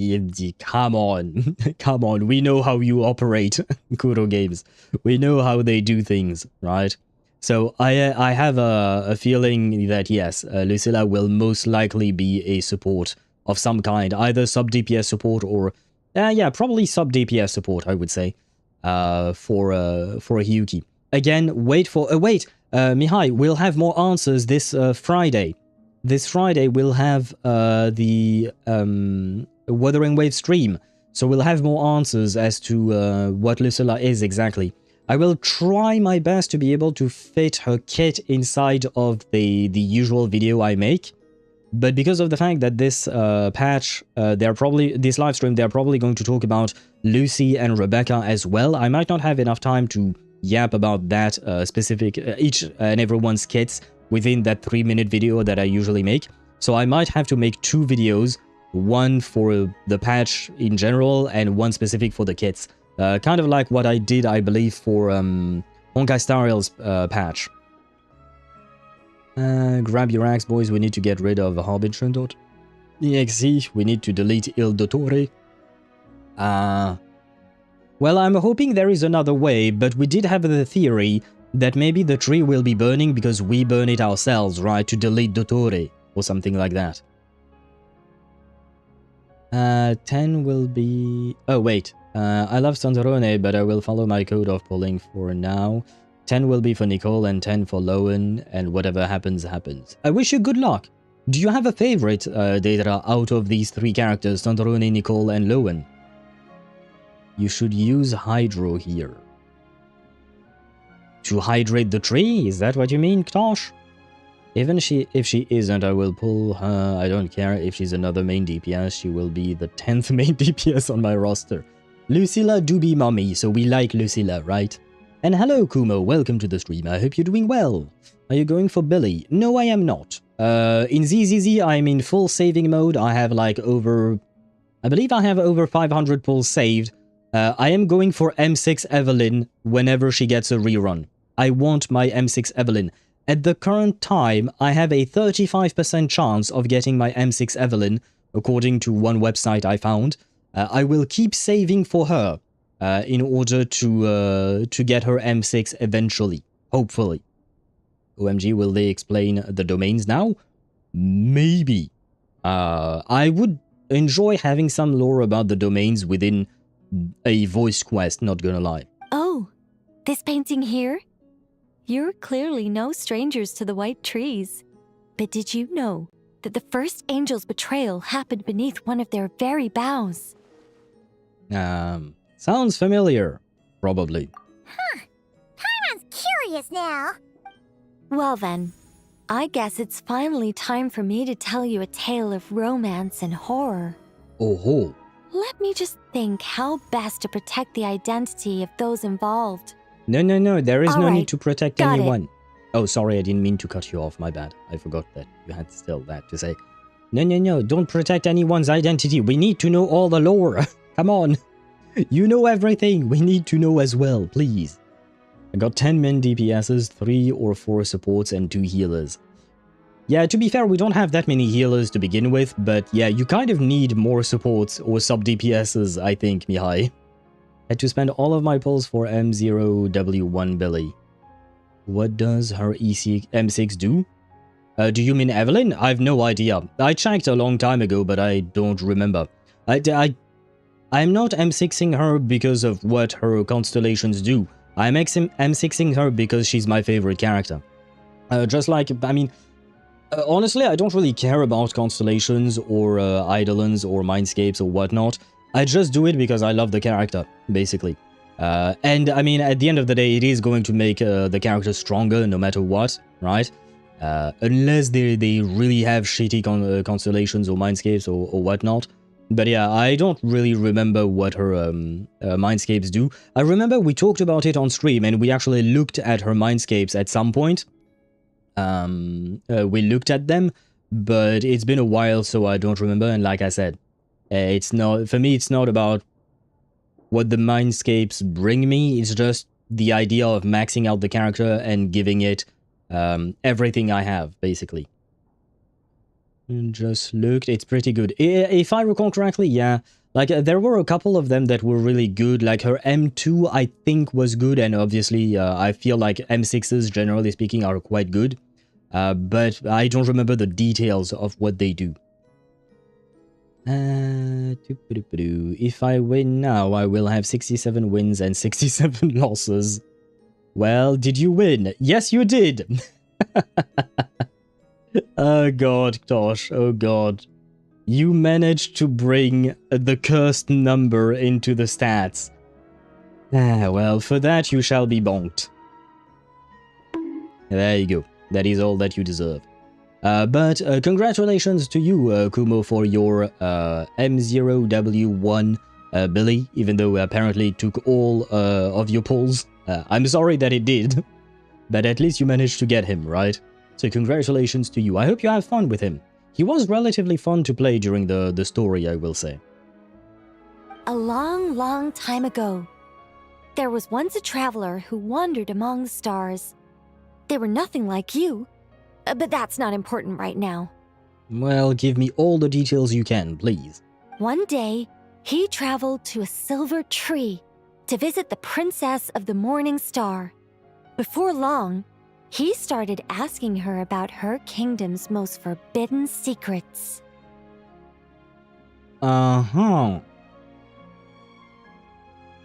come on, come on. We know how you operate, Kuro Games. We know how they do things, right? So I have a feeling that yes, Lucilla will most likely be a support of some kind, either sub DPS support or yeah, probably sub DPS support, I would say, for Hiyuki. Again, wait, Mihai, we'll have more answers this Friday. This Friday we'll have the Wuthering Wave stream, so we'll have more answers as to what Lucilla is exactly. I will try my best to be able to fit her kit inside of the usual video I make, but because of the fact that this patch, this live stream, they're probably going to talk about Lucy and Rebecca as well. I might not have enough time to yap about that specific, each and everyone's kits within that 3-minute video that I usually make. So I might have to make 2 videos, one for the patch in general and one specific for the kits. Kind of like what I did, I believe, for Honkai Star Rail's patch. Grab your axe, boys. We need to get rid of Harbintrundot. EXE, we need to delete Il Dottore. Well, I'm hoping there is another way, but we did have the theory that maybe the tree will be burning because we burn it ourselves, right? To delete Dottore, or something like that. 10 will be... Oh, wait. I love Santorone, but I will follow my code of pulling for now. 10 will be for Nicole and 10 for Lowen, and whatever happens, happens. I wish you good luck. Do you have a favorite, Deidara, out of these 3 characters, Santorone, Nicole, and Lowen? You should use Hydro here. To hydrate the tree? Is that what you mean, Ktosh? Even if she isn't, I will pull her. I don't care if she's another main DPS. She will be the 10th main DPS on my roster. Lucilla do be mommy, so we like Lucilla, right? And hello, Kumo. Welcome to the stream. I hope you're doing well. Are you going for Billy? No, I am not. In ZZZ, I'm in full saving mode. I have like over... I believe I have over 500 pulls saved. I am going for M6 Evelyn whenever she gets a rerun. I want my M6 Evelyn. At the current time, I have a 35% chance of getting my M6 Evelyn, according to one website I found. I will keep saving for her in order to get her M6 eventually, hopefully. OMG, will they explain the domains now? Maybe. I would enjoy having some lore about the domains within a voice quest, not gonna lie. Oh, this painting here? You're clearly no strangers to the white trees. But did you know that the first angel's betrayal happened beneath one of their very boughs? Sounds familiar, probably. Huh. Paimon's curious now. Well then, I guess it's finally time for me to tell you a tale of romance and horror. Oh-ho. Let me just think how best to protect the identity of those involved. No, there is no Alright, need to protect got anyone. Oh, sorry, I didn't mean to cut you off, my bad. I forgot that you had still that to say. No, don't protect anyone's identity. We need to know all the lore. Come on. You know everything. We need to know as well, please. I got 10 main DPSs, 3 or 4 supports, and 2 healers. Yeah, to be fair, we don't have that many healers to begin with, but yeah, you kind of need more supports or sub-DPSs, I think, Mihai. Had to spend all of my pulls for M0W1 Billy. What does her M6 do? Do you mean Evelyn? I've no idea. I checked a long time ago, but I don't remember. I'm not M6ing her because of what her constellations do. I'm M6ing her because she's my favorite character. Just like, I mean, honestly, I don't really care about constellations or eidolons or mindscapes or whatnot. I just do it because I love the character, basically. And I mean, at the end of the day, it is going to make the character stronger no matter what, right? Unless they really have shitty constellations or mindscapes or whatnot. But yeah, I don't really remember what her mindscapes do. I remember we talked about it on stream and we actually looked at her mindscapes at some point. We looked at them, but it's been a while, so I don't remember. And like I said, it's not, for me, it's not about what the mindscapes bring me. It's just the idea of maxing out the character and giving it everything I have, basically. And just looked, it's pretty good. If I recall correctly, yeah, like there were a couple of them that were really good. Like her M2, I think, was good, and obviously I feel like M6s, generally speaking, are quite good. But I don't remember the details of what they do. If I win now, I will have 67 wins and 67 losses. Well, did you win? Yes, you did! Oh god, Tosh, oh god. You managed to bring the cursed number into the stats. Ah, well, for that you shall be bonked. There you go. That is all that you deserve. But congratulations to you, Kumo, for your M0W1 Billy, even though apparently it took all of your pulls. I'm sorry that it did, but at least you managed to get him, right? So congratulations to you. I hope you have fun with him. He was relatively fun to play during the story, I will say. A long, long time ago, there was once a traveler who wandered among the stars. They were nothing like you, but that's not important right now. Well, give me all the details you can, please. One day, he traveled to a silver tree to visit the princess of the morning star. Before long, he started asking her about her kingdom's most forbidden secrets. Uh-huh.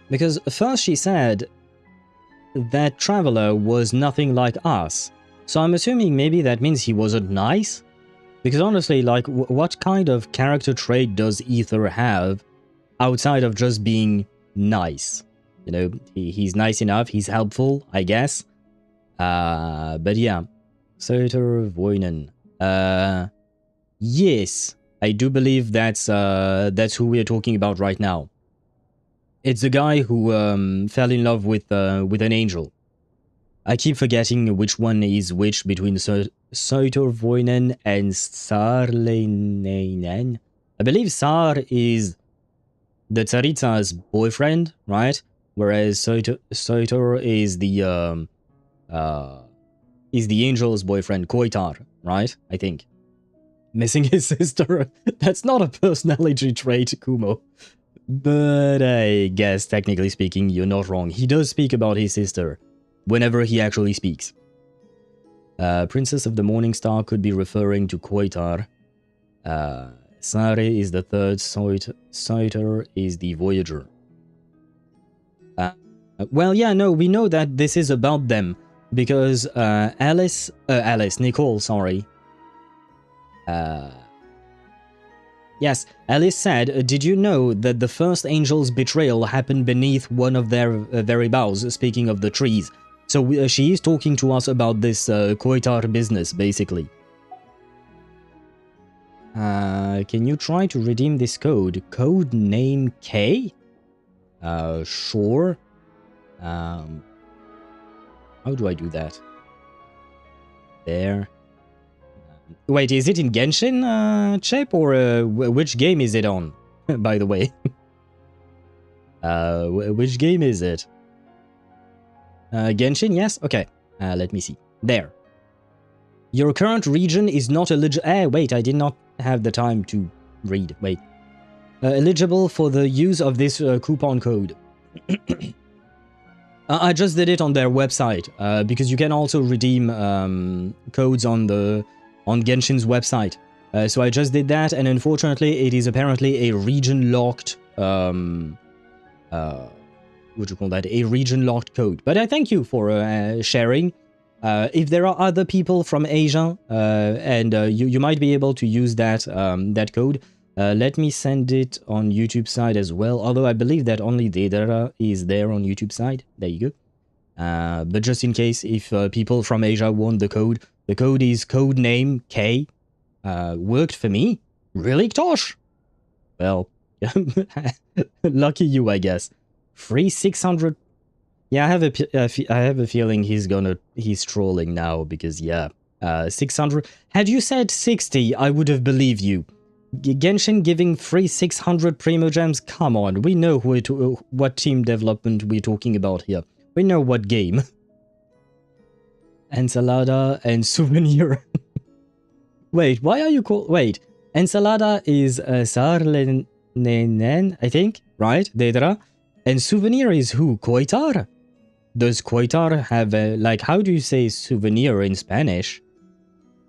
Because first she said that traveler was nothing like us. So I'm assuming maybe that means he wasn't nice? Because honestly, like, what kind of character trait does Ether have outside of just being nice? You know, he's nice enough, he's helpful, I guess. But yeah. Soter Voinen. Yes, I do believe that's who we are talking about right now. It's the guy who fell in love with an angel. I keep forgetting which one is which between Soter Voinen and Sarleinen. I believe Sar is the Tsaritsa's boyfriend, right? Whereas Soter is the angel's boyfriend, Koitar, right? I think. Missing his sister. That's not a personality trait, Kumo. But I guess, technically speaking, you're not wrong. He does speak about his sister. Whenever he actually speaks. Princess of the Morning Star could be referring to Koitar. Sare is the third, Soiter is the Voyager. Well, yeah, no, we know that this is about them. Because Nicole, sorry. Yes, Alice said, did you know that the first angel's betrayal happened beneath one of their very boughs, speaking of the trees? So she is talking to us about this Koitar business, basically. Can you try to redeem this code? Code name K? Sure. How do I do that? There. Wait, is it in Genshin, Chip, or which game is it on, by the way? Which game is it? Genshin, yes? Okay, let me see. There. Your current region is not eligible. Wait, I did not have the time to read. Wait. Eligible for the use of this coupon code. I just did it on their website, because you can also redeem codes on Genshin's website. So I just did that, and unfortunately it is apparently a region-locked, what do you call that? A region-locked code. But I thank you for sharing. If there are other people from Asia, and you might be able to use that, that code, let me send it on YouTube side as well, although I believe that only Deidara is there on YouTube side. There you go. But just in case, if people from Asia want the code is codename K. Worked for me. Really, Tosh? Well, lucky you, I guess. Free 600. Yeah, I have a feeling he's trolling now, because yeah, 600. Had you said 60, I would have believed you. Genshin giving free 600 Primo Gems? Come on, we know what team development we're talking about here. We know what game. Ensalada and Souvenir. Wait, why are you called... Wait, Ensalada is Sarlenen, I think, right? Deidara? And Souvenir is who? Koitar? Does Koitar have a... Like, how do you say souvenir in Spanish?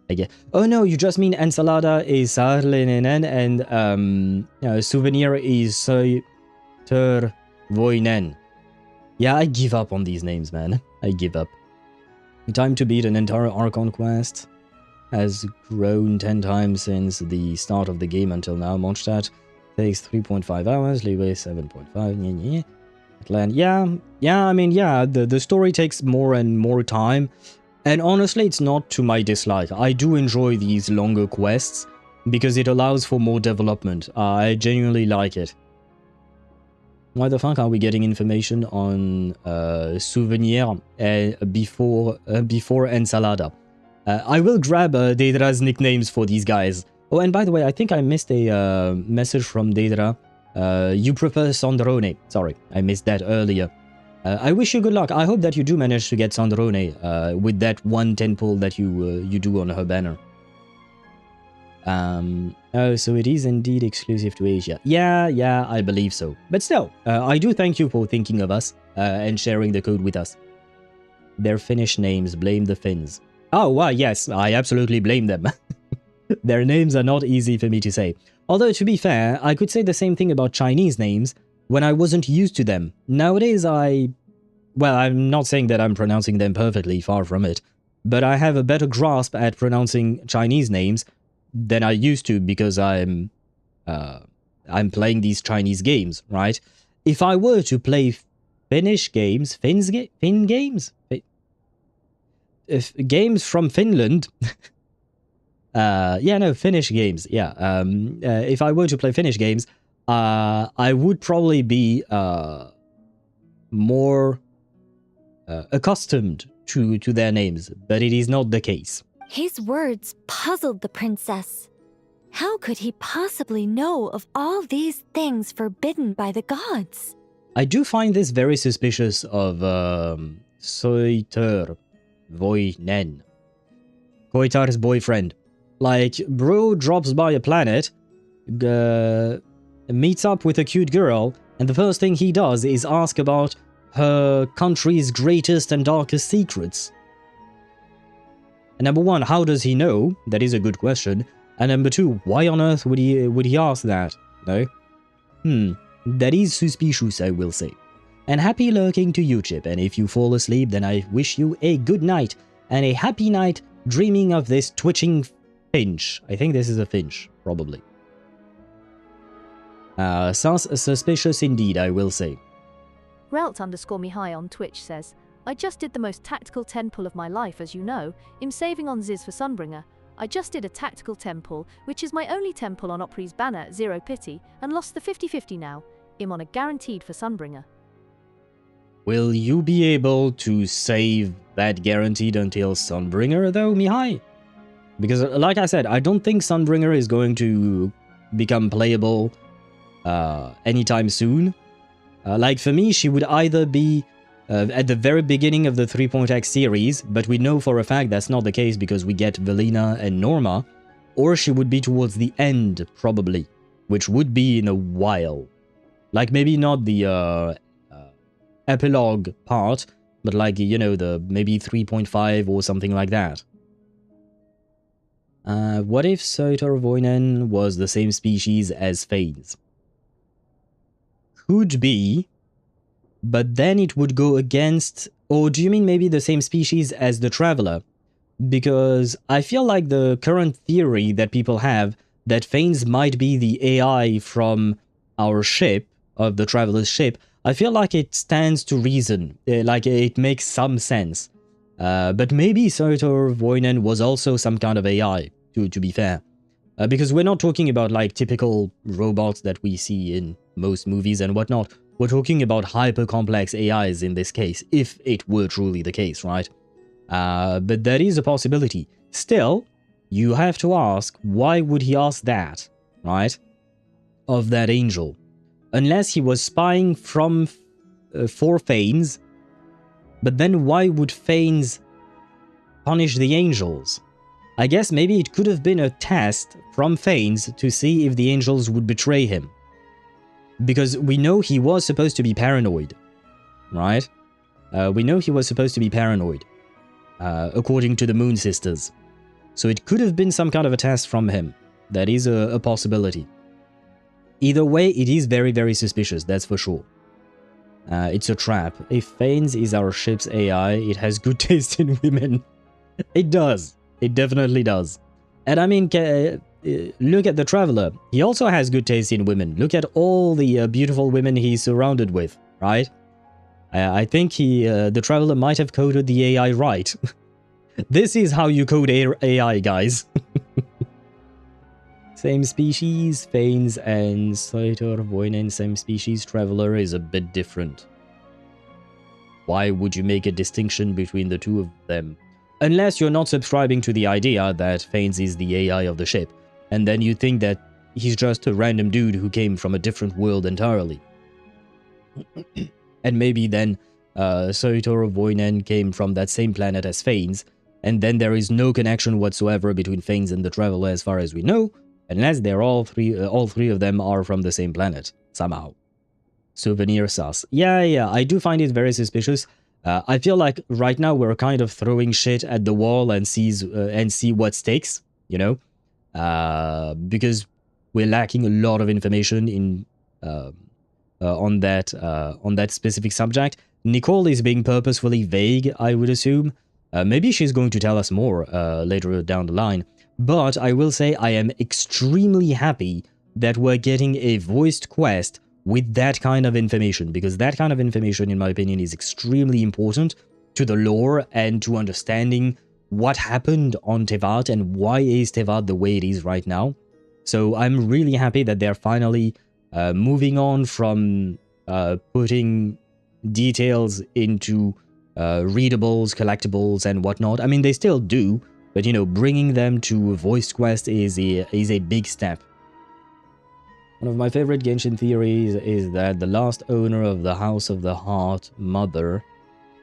I guess. Oh no, you just mean Ensalada is Sarlenen and Souvenir is Voinen. Yeah, I give up on these names, man. I give up. Time to beat an entire Archon Quest has grown 10 times since the start of the game until now. Mondstadt takes 3.5 hours, leeway 7.5. Land, yeah, I mean, yeah, the story takes more and more time. And honestly, it's not to my dislike. I do enjoy these longer quests because it allows for more development. I genuinely like it. Why the fuck are we getting information on Souvenir before Ensalada? I will grab Deidara's nicknames for these guys. Oh, and by the way, I think I missed a message from Deidara. You prefer Sandrone. Sorry, I missed that earlier. I wish you good luck. I hope that you do manage to get Sandrone with that one 10 pull that you do on her banner. Oh, so it is indeed exclusive to Asia. Yeah, I believe so. But still, I do thank you for thinking of us and sharing the code with us. Their Finnish names, blame the Finns. Oh, well, yes, I absolutely blame them. Their names are not easy for me to say. Although, to be fair, I could say the same thing about Chinese names when I wasn't used to them. Nowadays, well, I'm not saying that I'm pronouncing them perfectly, far from it. But I have a better grasp at pronouncing Chinese names than I used to because I'm playing these Chinese games, right? If I were to play Finnish games, Finn games? If games from Finland... yeah, no, Finnish games, yeah. If I were to play Finnish games, I would probably be more accustomed to their names, but it is not the case. His words puzzled the princess. How could he possibly know of all these things forbidden by the gods? I do find this very suspicious of Soiter Voinen, Koitar's boyfriend. Like, bro drops by a planet, meets up with a cute girl, and the first thing he does is ask about her country's greatest and darkest secrets. And number one, how does he know? That is a good question. And number two, why on earth would he ask that? No? That is suspicious, I will say. And happy lurking to you, Chip, and if you fall asleep, then I wish you a good night, and a happy night dreaming of this twitching finch. I think this is a finch, probably. Sounds suspicious indeed, I will say. Relt_Mihai on Twitch says, I just did the most tactical 10 pull of my life, as you know. I'm saving on Ziz for Sunbringer. I just did a tactical 10 pull, which is my only 10 pull on Opry's banner, Zero Pity, and lost the 50-50 now. I'm on a guaranteed for Sunbringer. Will you be able to save that guaranteed until Sunbringer though, Mihai? Because like I said, I don't think Sunbringer is going to become playable anytime soon. Like for me, she would either be at the very beginning of the 3.x series, but we know for a fact that's not the case because we get Velina and Norma, or she would be towards the end, probably, which would be in a while. Like maybe not the epilogue part, but like, you know, the maybe 3.5 or something like that. What if Soitor was the same species as Fanes? Could be, but then it would go against... Or do you mean maybe the same species as the Traveler? Because I feel like the current theory that people have that Fanes might be the AI from our ship, of the Traveler's ship, I feel like it stands to reason, like it makes some sense. But maybe Soitor was also some kind of AI, to be fair. Because we're not talking about like typical robots that we see in most movies and whatnot. We're talking about hyper-complex AIs in this case, if it were truly the case, right? But that is a possibility. Still, you have to ask, why would he ask that, right? Of that angel. Unless he was spying from for Fanes, but then why would Fanes punish the angels? I guess maybe it could have been a test from Fanes to see if the angels would betray him. Because we know he was supposed to be paranoid, right? We know he was supposed to be paranoid, according to the Moon Sisters. So it could have been some kind of a test from him. That is a possibility. Either way, it is very, very suspicious, that's for sure. It's a trap. If Fanes is our ship's AI, it has good taste in women. It does. It definitely does. And I mean, look at the Traveler. He also has good taste in women. Look at all the beautiful women he's surrounded with, right? I think the Traveler might have coded the AI right. This is how you code AI, guys. Same species, Fanes and Soitor same species, Traveler is a bit different. Why would you make a distinction between the two of them? Unless you're not subscribing to the idea that Fanes is the AI of the ship, and then you think that he's just a random dude who came from a different world entirely. And maybe then Soitor came from that same planet as Fanes, and then there is no connection whatsoever between Fanes and the Traveler as far as we know, unless they're all three of them are from the same planet, somehow. Souvenir sus. Yeah, I do find it very suspicious. I feel like right now we're kind of throwing shit at the wall and see what sticks, you know? Because we're lacking a lot of information in on that specific subject. Nicole is being purposefully vague, I would assume. Maybe she's going to tell us more later down the line. But I will say I am extremely happy that we're getting a voiced quest with that kind of information, because that kind of information, in my opinion, is extremely important to the lore and to understanding what happened on Teyvat and why is Teyvat the way it is right now. So I'm really happy that they're finally moving on from putting details into readables, collectibles, and whatnot. I mean, they still do, but, you know, bringing them to voiced quest is a big step. One of my favorite Genshin theories is that the last owner of the House of the Heart, Mother,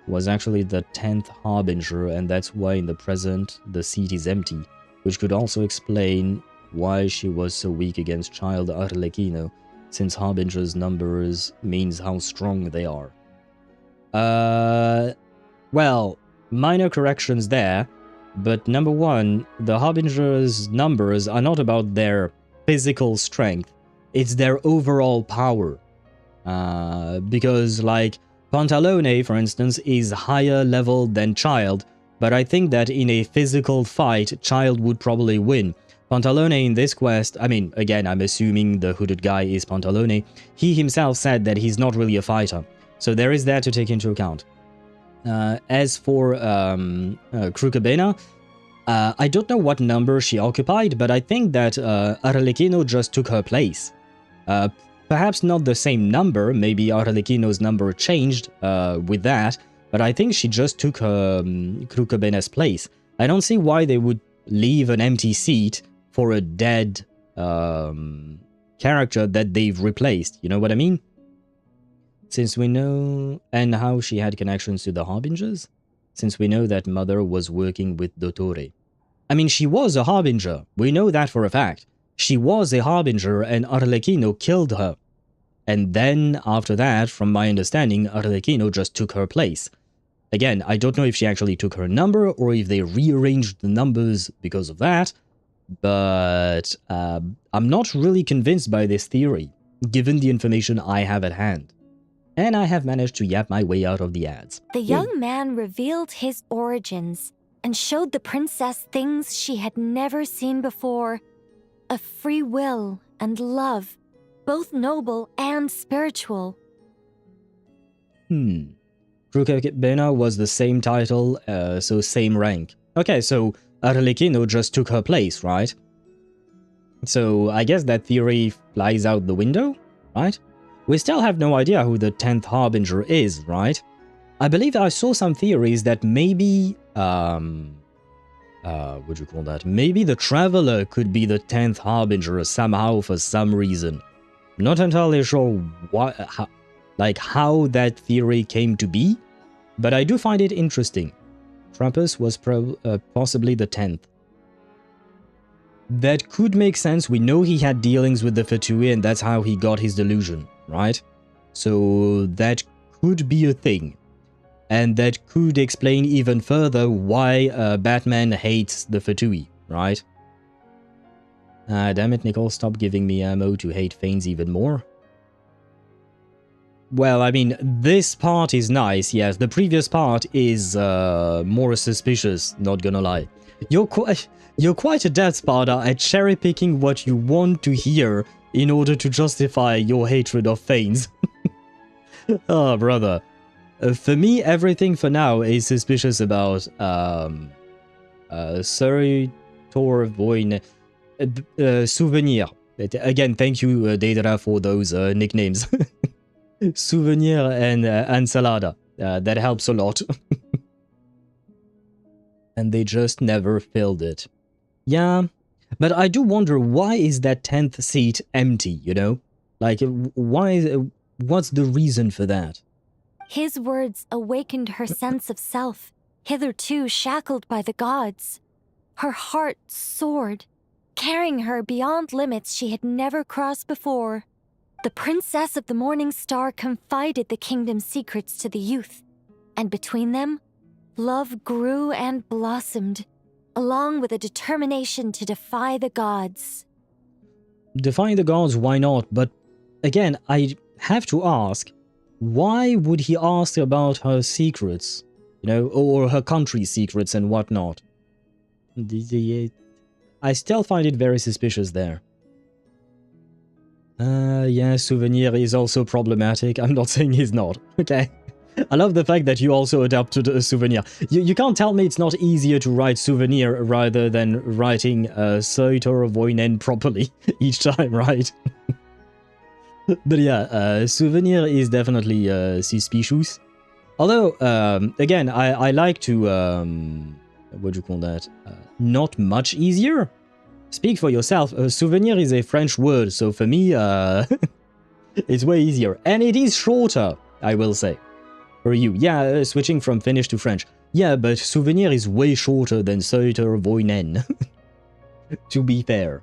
was actually the 10th Harbinger, and that's why in the present the seat is empty, which could also explain why she was so weak against Child Arlecchino, since Harbinger's numbers means how strong they are. Well, minor corrections there, but number one, the Harbinger's numbers are not about their physical strength, it's their overall power. Because, like, Pantalone, for instance, is higher level than Child, but I think that in a physical fight, Child would probably win. Pantalone in this quest, I mean, again, I'm assuming the hooded guy is Pantalone, he himself said that he's not really a fighter, so there is that to take into account. As for Krukabena, I don't know what number she occupied, but I think that Arlecchino just took her place. Perhaps not the same number, maybe Arlecchino's number changed with that, but I think she just took Krukabena's place. I don't see why they would leave an empty seat for a dead character that they've replaced, you know what I mean? Since we know, and how she had connections to the Harbingers? Since we know that Mother was working with Dottore. I mean, she was a Harbinger, we know that for a fact. She was a Harbinger and Arlecchino killed her. And then, after that, from my understanding, Arlecchino just took her place. Again, I don't know if she actually took her number or if they rearranged the numbers because of that, but I'm not really convinced by this theory, given the information I have at hand. And I have managed to yap my way out of the ads. The young man revealed his origins and showed the princess things she had never seen before. A free will and love, both noble and spiritual. Krukabena was the same title, so same rank. Okay, so Arlecchino just took her place, right? So I guess that theory flies out the window, right? We still have no idea who the 10th Harbinger is, right? I believe I saw some theories that maybe, what do you call that? Maybe the Traveler could be the 10th Harbinger somehow for some reason. Not entirely sure how that theory came to be, but I do find it interesting. Trappus was possibly the 10th. That could make sense. We know he had dealings with the Fatui and that's how he got his delusion, right? So that could be a thing. And that could explain even further why Batman hates the Fatui, right? Damn it, Nicole, stop giving me ammo to hate Fanes even more. Well, I mean, this part is nice, yes. The previous part is more suspicious, not gonna lie. You're quite adept, Sparta, at cherry-picking what you want to hear in order to justify your hatred of Fanes. Oh, brother. For me, everything for now is suspicious about Suritor Voin Souvenir. Again, thank you, Daedra, for those nicknames. Souvenir and Ensalada. That helps a lot. And they just never filled it. Yeah, but I do wonder, why is that 10th seat empty, you know? Like, what's the reason for that? His words awakened her sense of self, hitherto shackled by the gods. Her heart soared, carrying her beyond limits she had never crossed before. The Princess of the Morning Star confided the kingdom's secrets to the youth, and between them, love grew and blossomed, along with a determination to defy the gods. Defying the gods, why not? But again, I have to ask, why would he ask about her secrets, you know, or her country's secrets and whatnot? I still find it very suspicious there. Yeah, Souvenir is also problematic. I'm not saying he's not, okay? I love the fact that you also adapted a Souvenir. You can't tell me it's not easier to write Souvenir rather than writing Suritor Voinen properly each time, right? But yeah, Souvenir is definitely suspicious. Although, again, I like to, what do you call that? Not much easier? Speak for yourself. Souvenir is a French word, so for me, it's way easier. And it is shorter, I will say. For you. Yeah, switching from Finnish to French. Yeah, but Souvenir is way shorter than Suritor Voinen. To be fair.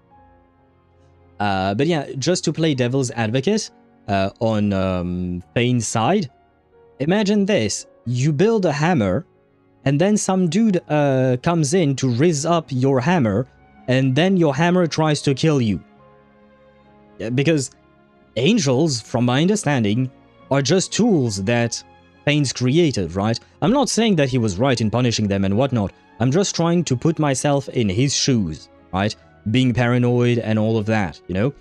But yeah, just to play devil's advocate on Fane's side, imagine this. You build a hammer, and then some dude comes in to rizz up your hammer, and then your hammer tries to kill you. Because angels, from my understanding, are just tools that Fane's created, right? I'm not saying that he was right in punishing them and whatnot. I'm just trying to put myself in his shoes, right? being paranoid and all of that, you know?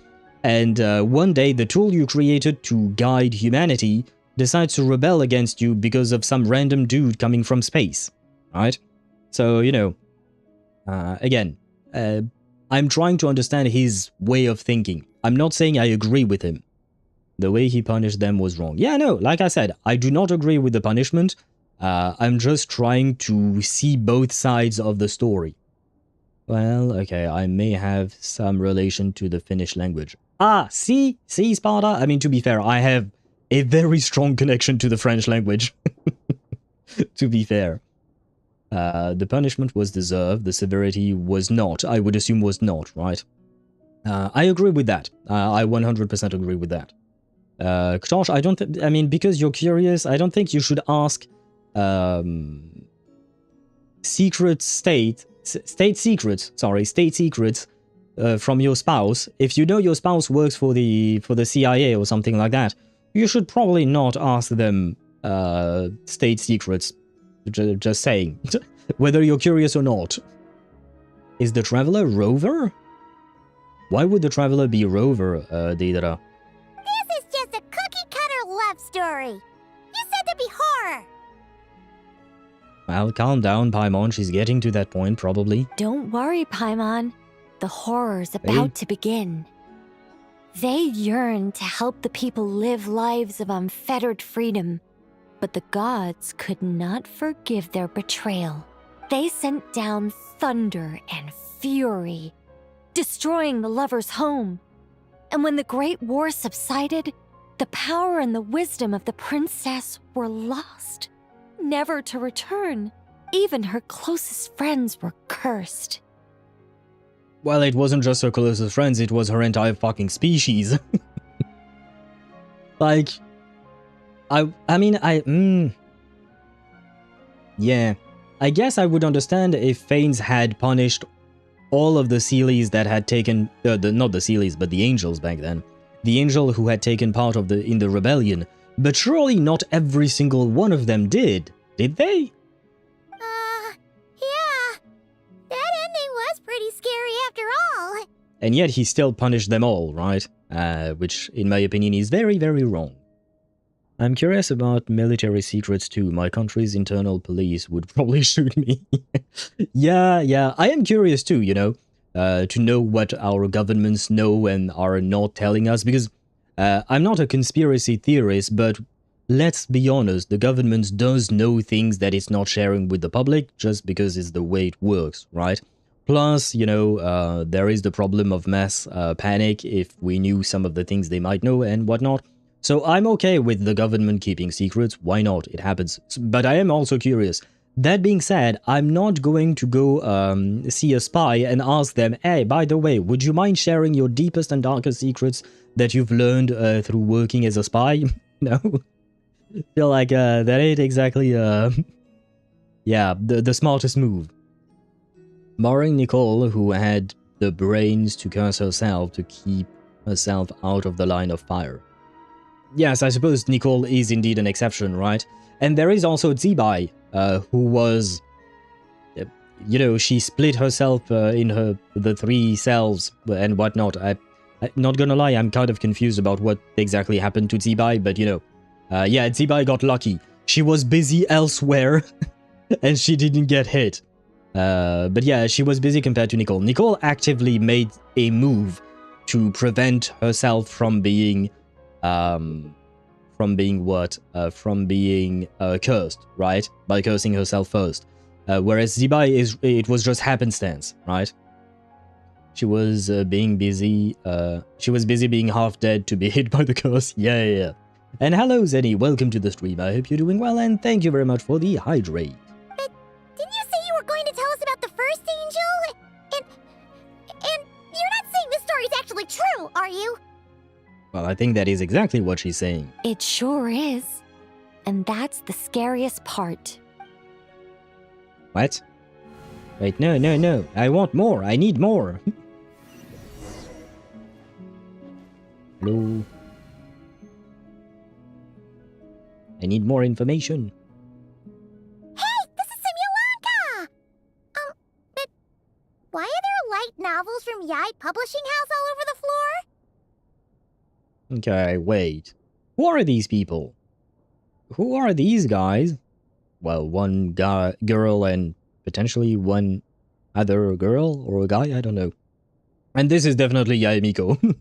And one day, the tool you created to guide humanity decides to rebel against you because of some random dude coming from space, right? So, you know, again, I'm trying to understand his way of thinking. I'm not saying I agree with him. The way he punished them was wrong. Yeah, no, like I said, I do not agree with the punishment. I'm just trying to see both sides of the story. Well, okay, I may have some relation to the Finnish language. Ah, see, Sparta? I mean, to be fair, I have a very strong connection to the French language. To be fair. The punishment was deserved, the severity was not. I would assume was not, right? I agree with that. I 100% agree with that. Ktosh, I mean, because you're curious, I don't think you should ask state secrets from your spouse. If you know your spouse works for the CIA or something like that, you should probably not ask them state secrets. Just saying. Whether you're curious or not. Is the Traveler Rover? Why would the Traveler be Rover, Deidara? This is just a cookie-cutter love story. You said to be horror. Well, calm down, Paimon. She's getting to that point, probably. Don't worry, Paimon. The horror's about to begin. They yearn to help the people live lives of unfettered freedom, but the gods could not forgive their betrayal. They sent down thunder and fury, destroying the lover's home. And when the Great War subsided, the power and the wisdom of the princess were lost, never to return. Even her closest friends were cursed. Well, it wasn't just her closest friends, it was her entire fucking species. Like, yeah. I guess I would understand if Fanes had punished all of the Seelies that had taken, not the Seelies, but the Angels back then. The Angel who had taken part in the rebellion. But surely not every single one of them did they? Yeah. That ending was pretty scary after all. And yet he still punished them all, right? Which, in my opinion, is very, very wrong. I'm curious about military secrets too. My country's internal police would probably shoot me. Yeah, I am curious too, you know, to know what our governments know and are not telling us, because I'm not a conspiracy theorist, but let's be honest, the government does know things that it's not sharing with the public just because it's the way it works, right? Plus, you know, there is the problem of mass panic if we knew some of the things they might know and whatnot. So I'm okay with the government keeping secrets, why not, it happens. But I am also curious. That being said, I'm not going to go see a spy and ask them, hey, by the way, would you mind sharing your deepest and darkest secrets that you've learned through working as a spy? No. Feel like that ain't exactly, yeah, the smartest move. Barring Nicole, who had the brains to curse herself to keep herself out of the line of fire. Yes, I suppose Nicole is indeed an exception, right? And there is also Zibai, who was, you know, she split herself in the 3 cells and whatnot. I'm not gonna lie, I'm kind of confused about what exactly happened to Zibai, but you know, yeah, Zibai got lucky. She was busy elsewhere, and she didn't get hit. But yeah, she was busy compared to Nicole. Nicole actively made a move to prevent herself from being cursed, right? By cursing herself first. Whereas Zibai it was just happenstance, right? She was being busy. She was busy being half dead to be hit by the curse. Yeah. And hello, Zenny. Welcome to the stream. I hope you're doing well, and thank you very much for the hydrate. But didn't you say you were going to tell us about the first angel? And you're not saying this story's actually true, are you? Well, I think that is exactly what she's saying. It sure is. And that's the scariest part. What? Wait, no. I want more. I need more. Hello? I need more information. Hey, this is Simulanka! But why are there light novels from Yasu like publishing house all over the floor? Okay, wait. Who are these people? Who are these guys? Well, one girl and potentially one other girl or a guy, I don't know. And this is definitely Yaemiko.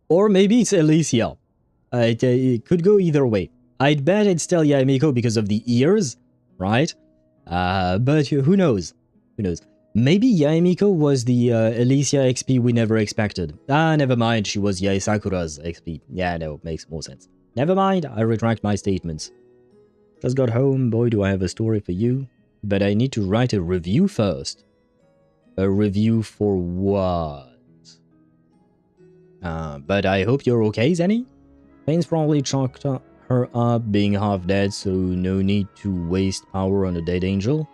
Or maybe it's Alicia. It could go either way. I'd bet it's still Yaemiko because of the ears, right? But who knows? Who knows? Maybe Yaemiko was the Alicia XP we never expected. Ah, never mind, she was Yae Sakura's XP. Yeah, no, makes more sense. Never mind, I retract my statements. Just got home, boy do I have a story for you. But I need to write a review first. A review for what? But I hope you're okay, Zenny? Pain's probably chalked her up being half dead, so no need to waste power on a dead angel.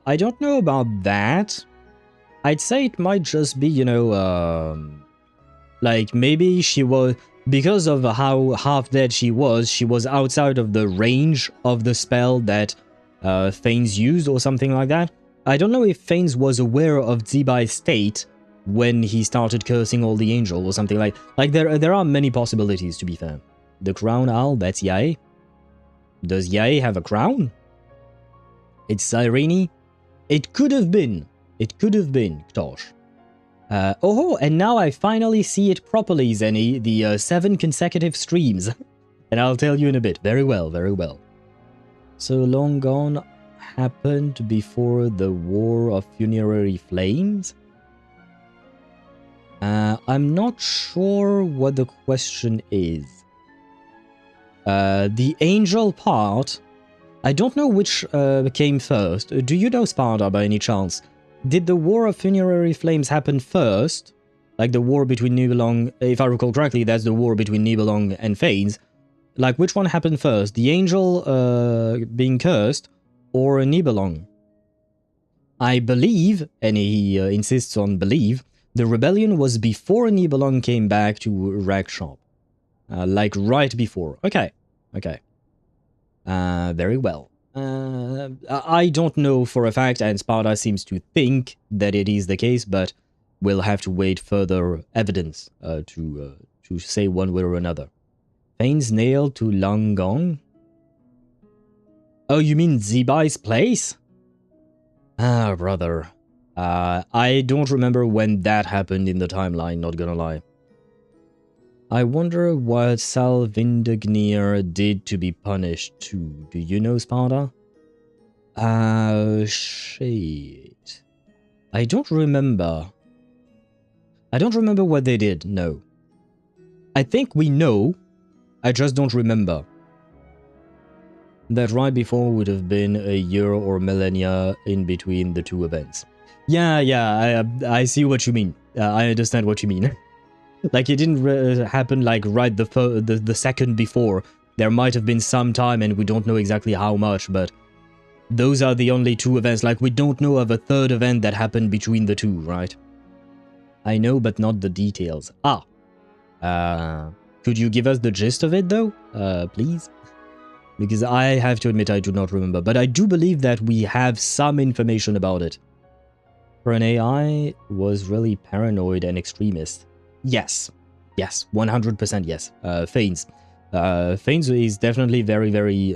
I don't know about that. I'd say it might just be, you know, like maybe she was, because of how half dead she was outside of the range of the spell that Thanes used or something like that. I don't know if Thanes was aware of Zibai's state when he started cursing all the angel or something like there are many possibilities, to be fair. The crown owl, that's Yae. Does Yae have a crown? It's Irene? It could have been. It could have been, Ktosh. Oh, and now I finally see it properly, Zenny, the 7 consecutive streams. And I'll tell you in a bit. Very well, very well. So Long Gone happened before the War of Funerary Flames? I'm not sure what the question is. The angel part, I don't know which came first. Do you know, Sparta, by any chance? Did the War of Funerary Flames happen first? Like the war between Nibelung, if I recall correctly, that's the war between Nibelung and Thanes. Like, which one happened first? The angel being cursed, or Nibelung? I believe, and he insists on believe, the rebellion was before Nibelung came back to Rakshop. Like right before. Okay, okay. Very well. I don't know for a fact, and Sparta seems to think that it is the case, but we'll have to wait further evidence to say one way or another. Thane's nailed to Long Gone? Oh, you mean Zibai's place? Ah, brother. I don't remember when that happened in the timeline, not gonna lie. I wonder what Salvindagnir did to be punished too. Do you know, Sparta? Shit. I don't remember. I don't remember what they did, no. I think we know, I just don't remember. That right before would have been a year or millennia in between the two events. Yeah, I see what you mean. I understand what you mean. Like, it didn't happen like right the second before. There might have been some time and we don't know exactly how much, but those are the only two events. Like, we don't know of a third event that happened between the two, right? I know, but not the details. Could you give us the gist of it, though? Please? Because I have to admit I do not remember, but I do believe that we have some information about it. Prune AI was really paranoid and extremist. Yes. Yes, 100% yes. Thanes. Thanes is definitely very, very,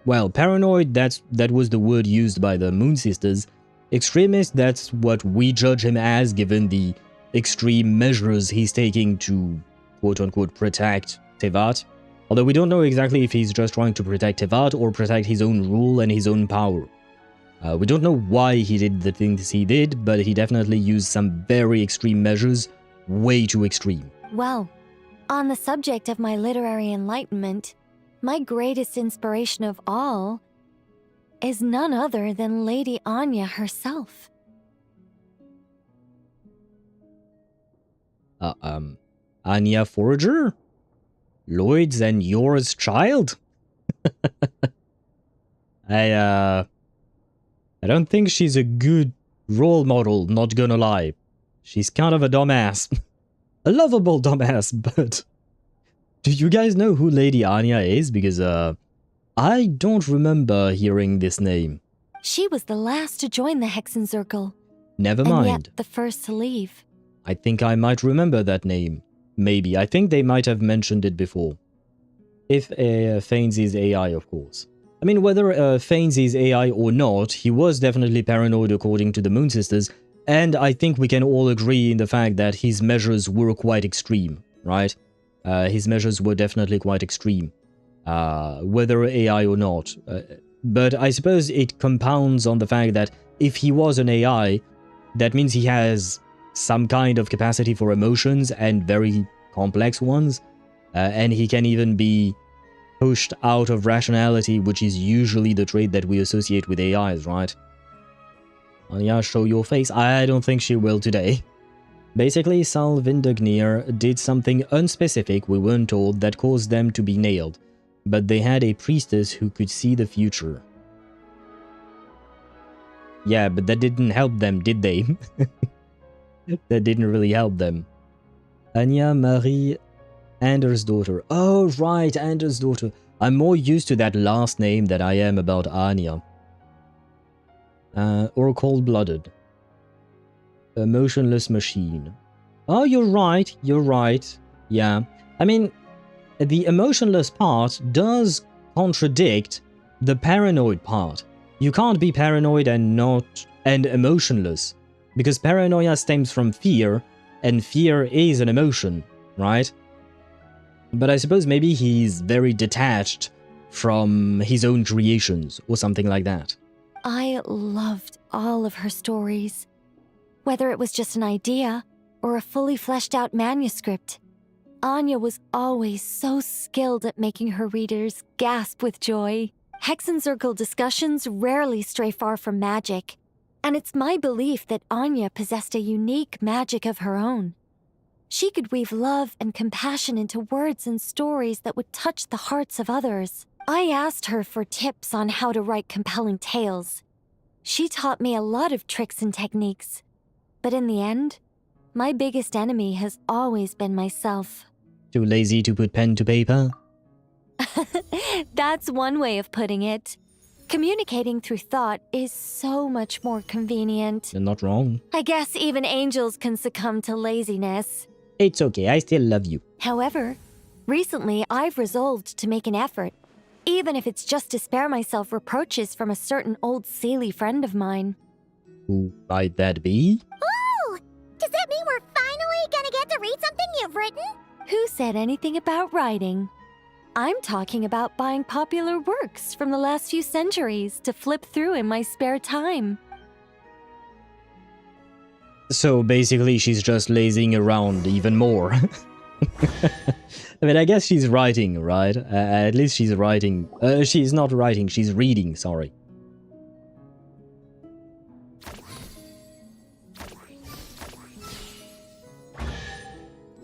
well, paranoid, that was the word used by the Moon Sisters. Extremist, that's what we judge him as, given the extreme measures he's taking to, quote-unquote, protect Teyvat. Although we don't know exactly if he's just trying to protect Teyvat or protect his own rule and his own power. We don't know why he did the things he did, but he definitely used some very extreme measures, way too extreme. Well, on the subject of my literary enlightenment, my greatest inspiration of all is none other than Lady Anya herself. Anya Forager? Lloyd's and yours child? I don't think she's a good role model, not gonna lie. She's kind of a dumbass. A lovable dumbass, but... Do you guys know who Lady Anya is? Because, I don't remember hearing this name. She was the last to join the Hexenzirkel. Never And mind. yet the first to leave. I think I might remember that name. Maybe. I think they might have mentioned it before. If Fanes is AI, of course. I mean, whether Fanes is AI or not, he was definitely paranoid according to the Moon Sisters, and I think we can all agree in the fact that his measures were quite extreme, right? His measures were definitely quite extreme, whether AI or not. But I suppose it compounds on the fact that if he was an AI, that means he has some kind of capacity for emotions and very complex ones, and he can even be pushed out of rationality, which is usually the trait that we associate with AIs, right? Anya, show your face. I don't think she will today. Basically, Salvindagnir did something unspecific, we weren't told, that caused them to be nailed. But they had a priestess who could see the future. Yeah, but that didn't help them, did they? That didn't really help them. Anya Marie Anders' daughter. Oh, right, Anders' daughter. I'm more used to that last name than I am about Anya. Or cold-blooded. A motionless machine. Oh, you're right, Yeah. I mean, the emotionless part does contradict the paranoid part. You can't be paranoid and emotionless, because paranoia stems from fear, and fear is an emotion, right? But I suppose maybe he's very detached from his own creations, or something like that. I loved all of her stories. Whether it was just an idea, or a fully fleshed out manuscript, Anya was always so skilled at making her readers gasp with joy. Hexenzirkel discussions rarely stray far from magic, and it's my belief that Anya possessed a unique magic of her own. She could weave love and compassion into words and stories that would touch the hearts of others. I asked her for tips on how to write compelling tales. She taught me a lot of tricks and techniques, but in the end, my biggest enemy has always been myself. Too lazy to put pen to paper? That's one way of putting it. Communicating through thought is so much more convenient. You're not wrong. I guess even angels can succumb to laziness. It's okay, I still love you. However, recently I've resolved to make an effort, even if it's just to spare myself reproaches from a certain old Seelie friend of mine. Who might that be? Ooh! Does that mean we're finally gonna get to read something you've written? Who said anything about writing? I'm talking about buying popular works from the last few centuries to flip through in my spare time. So basically she's just lazing around even more. I mean, I guess she's writing, right? At least she's writing. She's not writing, she's reading, sorry.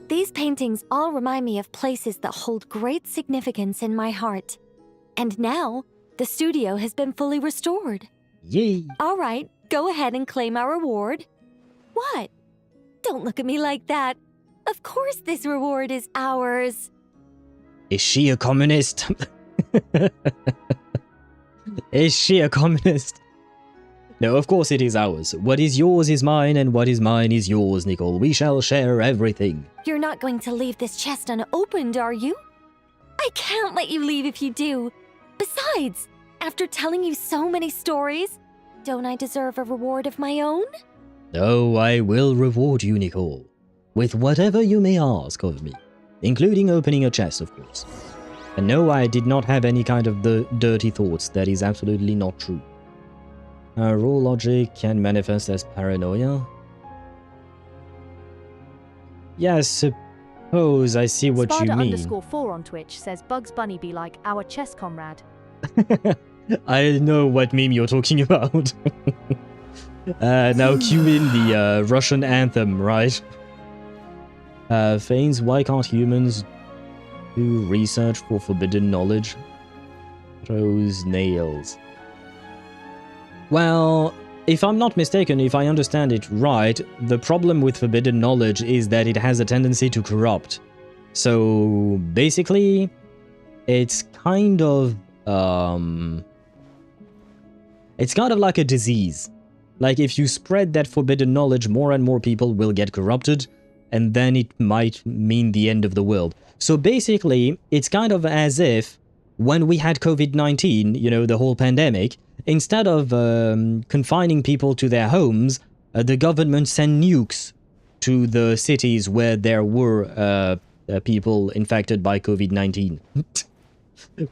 These paintings all remind me of places that hold great significance in my heart. And now, the studio has been fully restored. Yay! All right, go ahead and claim our reward. What? Don't look at me like that. Of course this reward is ours. Is she a communist? Is she a communist? No, of course it is ours. What is yours is mine, and what is mine is yours, Nicole. We shall share everything. You're not going to leave this chest unopened, are you? I can't let you leave if you do. Besides, after telling you so many stories, don't I deserve a reward of my own? Oh, I will reward you, Nicole, with whatever you may ask of me, including opening a chest, of course. And no, I did not have any kind of dirty thoughts. That is absolutely not true. Raw logic can manifest as paranoia. Yeah, I suppose I see what you mean. Sparta_4 on Twitch says Bugs Bunny be like our chess comrade. I know what meme you're talking about. Now cue in the Russian anthem, right? Fanes, why can't humans do research for forbidden knowledge? Throws nails. Well, if I'm not mistaken, if I understand it right, the problem with forbidden knowledge is that it has a tendency to corrupt. So, basically, it's kind of, It's kind of like a disease. Like, if you spread that forbidden knowledge, more and more people will get corrupted, and then it might mean the end of the world. So basically, it's kind of as if when we had COVID-19, you know, the whole pandemic, instead of confining people to their homes, the government sent nukes to the cities where there were people infected by COVID-19.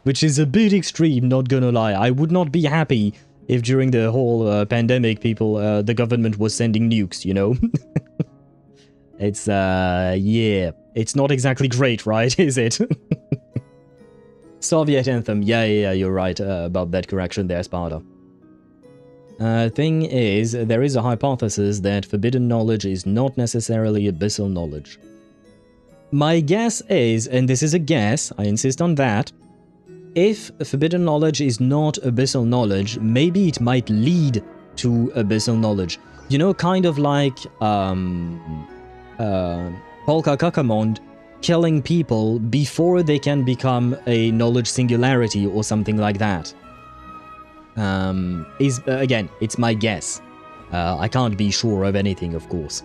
Which is a bit extreme, not gonna lie. I would not be happy if during the whole pandemic the government was sending nukes, you know? It's, yeah. It's not exactly great, right? Is it? Soviet anthem. Yeah, you're right about that correction there, Sparta. Thing is, there is a hypothesis that forbidden knowledge is not necessarily abyssal knowledge. My guess is, and this is a guess, I insist on that, if forbidden knowledge is not abyssal knowledge, maybe it might lead to abyssal knowledge. You know, kind of like Polka Kakamond killing people before they can become a knowledge singularity or something like that. Again, it's my guess. I can't be sure of anything, of course.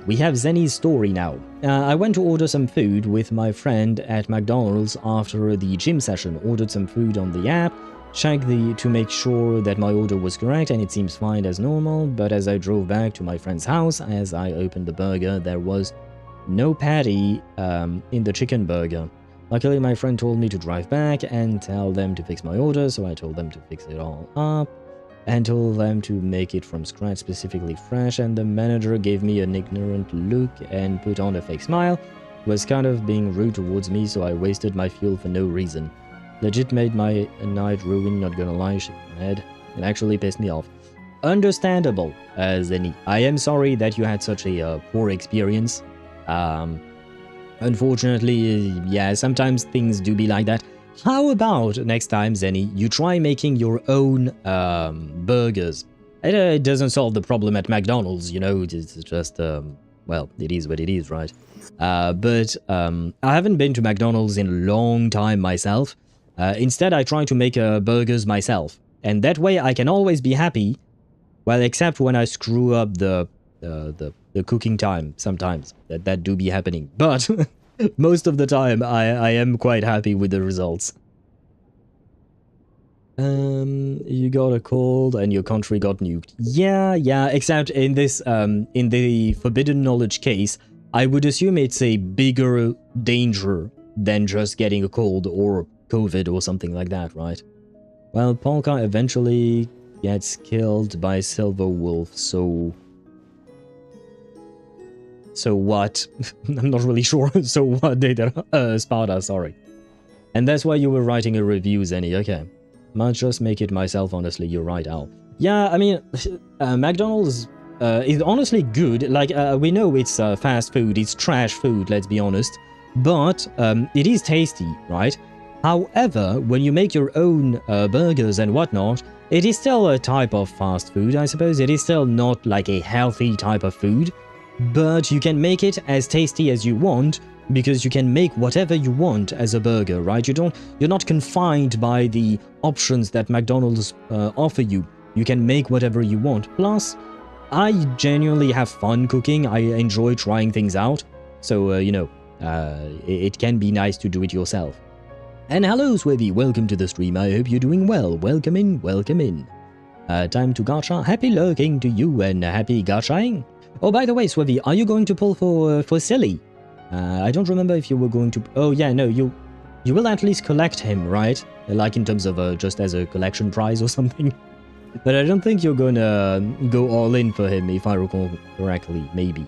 We have Zenny's story now. I went to order some food with my friend at McDonald's after the gym session. Ordered some food on the app, checked to make sure that my order was correct, and it seems fine as normal. But as I drove back to my friend's house, as I opened the burger, there was no patty in the chicken burger. Luckily, my friend told me to drive back and tell them to fix my order, so I told them to fix it all up and told them to make it from scratch, specifically fresh, and the manager gave me an ignorant look and put on a fake smile. He was kind of being rude towards me, so I wasted my fuel for no reason. Legit made my night ruin, not gonna lie, shook my head. It actually pissed me off. Understandable, Zenny. I am sorry that you had such a poor experience. Unfortunately, yeah, sometimes things do be like that. How about next time, Zenny, you try making your own burgers? It doesn't solve the problem at McDonald's, you know, it's just, well, it is what it is, right? But I haven't been to McDonald's in a long time myself. Instead, I try to make burgers myself. And that way I can always be happy, well, except when I screw up the cooking time sometimes. That do be happening. But most of the time, I am quite happy with the results. You got a cold and your country got nuked. Yeah, except in this, in the forbidden knowledge case, I would assume it's a bigger danger than just getting a cold or COVID or something like that, right? Well, Polka eventually gets killed by Silver Wolf, so what? I'm not really sure. So what, Sparta, sorry. And that's why you were writing a review, Zenny, okay. Might just make it myself, honestly, you're right, Al. Yeah, I mean, McDonald's is honestly good. Like, we know it's fast food, it's trash food, let's be honest. But it is tasty, right? However, when you make your own burgers and whatnot, it is still a type of fast food, I suppose. It is still not like a healthy type of food. But you can make it as tasty as you want, because you can make whatever you want as a burger, right? You're not confined by the options that McDonald's offer you. You can make whatever you want. Plus, I genuinely have fun cooking. I enjoy trying things out. So, you know, it can be nice to do it yourself. And hello, Swevy. Welcome to the stream. I hope you're doing well. Welcome in, welcome in. Time to gacha. Happy lurking to you and happy gachaing. Oh, by the way, Swevy, are you going to pull for Silly? I don't remember if you were going to... Oh, yeah, no, you will at least collect him, right? Like in terms of just as a collection prize or something. But I don't think you're gonna go all in for him, if I recall correctly, maybe.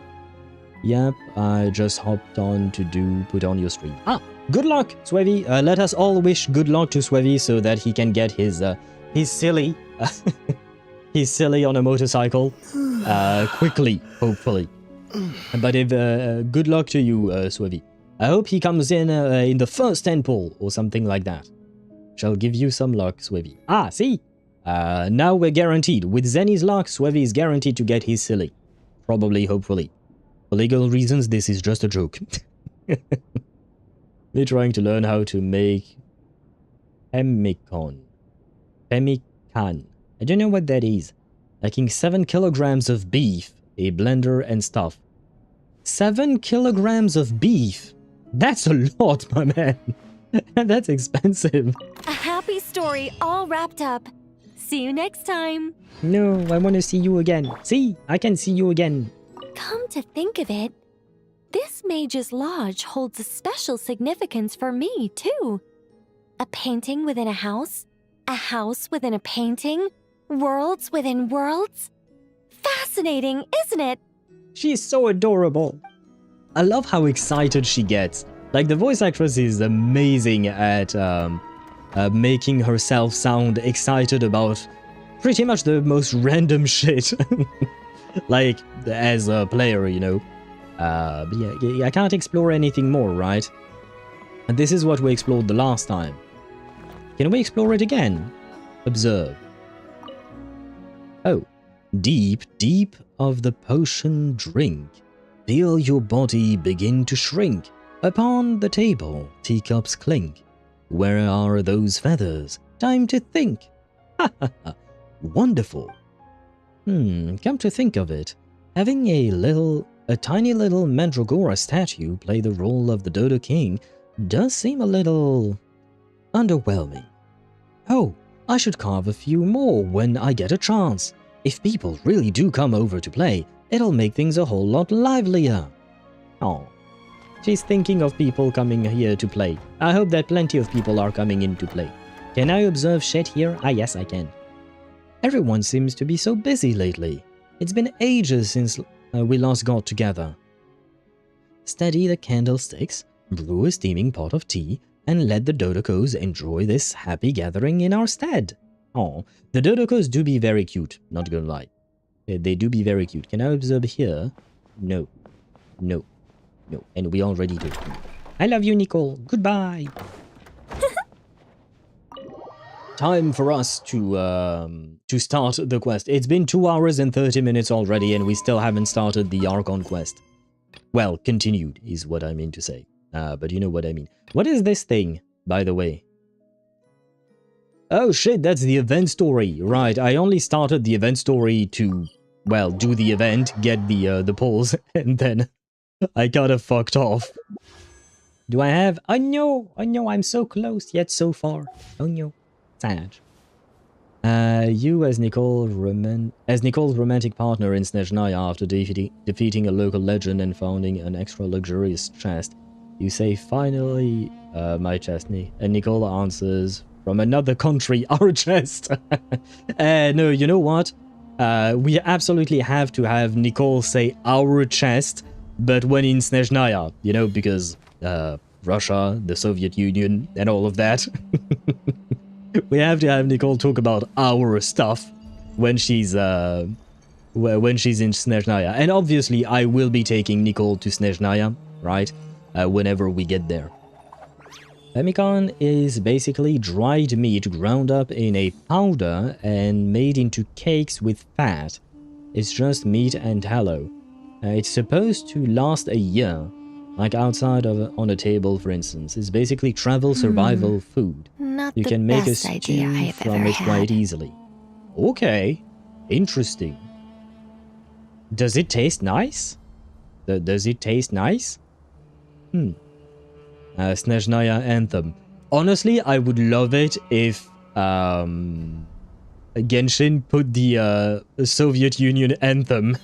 Yep, I just hopped on to put on your stream. Ah, good luck, Swevy. Let us all wish good luck to Swevy so that he can get his Silly... He's silly on a motorcycle, quickly, hopefully. But if good luck to you, Swevy. I hope he comes in the first 10 pull or something like that. Shall give you some luck, Swevy. Ah, see? Now we're guaranteed. With Zenny's luck, Swevy is guaranteed to get his silly. Probably, hopefully. For legal reasons, this is just a joke. We're trying to learn how to make pemmican. pan. I don't know what that is. Lacking 7 kilograms of beef, a blender and stuff. 7 kilograms of beef? That's a lot, my man. That's expensive. A happy story all wrapped up. See you next time. No, I want to see you again. See, I can see you again. Come to think of it, this Mage's Lodge holds a special significance for me, too. A painting within a house within a painting, worlds within worlds. Fascinating, isn't it? She's so adorable. I love how excited she gets. Like, the voice actress is amazing at making herself sound excited about pretty much the most random shit. Like, as a player, you know. But yeah, I can't explore anything more, right? And this is what we explored the last time. Can we explore it again? Observe. Oh. Deep, deep of the potion drink. Feel your body begin to shrink. Upon the table, teacups clink. Where are those feathers? Time to think. Ha ha ha. Wonderful. Come to think of it, having a tiny little Mandragora statue play the role of the Dodo King does seem a little underwhelming. Oh, I should carve a few more when I get a chance. If people really do come over to play, it'll make things a whole lot livelier. Oh, she's thinking of people coming here to play. I hope that plenty of people are coming in to play. Can I observe shit here? Ah, yes, I can. Everyone seems to be so busy lately. It's been ages since we last got together. Steady the candlesticks, brew a steaming pot of tea, and let the Dodocos enjoy this happy gathering in our stead. Oh, the Dodocos do be very cute, not gonna lie. They do be very cute. Can I observe here? No. No. No. And we already do. I love you, Nicole. Goodbye. Time for us to start the quest. It's been 2 hours and 30 minutes already, and we still haven't started the Archon Quest. Well, continued is what I mean to say. But you know what I mean. What is this thing, by the way? Oh shit, that's the event story. Right, I only started the event story to, well, do the event, get the polls, and then I kinda fucked off. Do I have... Oh no, I'm so close, yet so far. Oh no. Sad. You as Nicole's romantic partner in Snezhnaya after defeating a local legend and founding an extra luxurious chest. You say, finally, my chest, and Nicole answers, from another country, our chest. No, you know what? We absolutely have to have Nicole say our chest, but when in Snezhnaya, you know, because Russia, the Soviet Union, and all of that. We have to have Nicole talk about our stuff when she's in Snezhnaya. And obviously, I will be taking Nicole to Snezhnaya, right? Whenever we get there. Pemmican is basically dried meat ground up in a powder and made into cakes with fat. It's just meat and tallow. It's supposed to last a year, like outside of on a table, for instance. It's basically travel survival food. Not you the can make a best idea stew I've from ever it quite had. easily. Okay, interesting. Does it taste nice? Does it taste nice? Snezhnaya anthem. Honestly, I would love it if Genshin put the Soviet Union anthem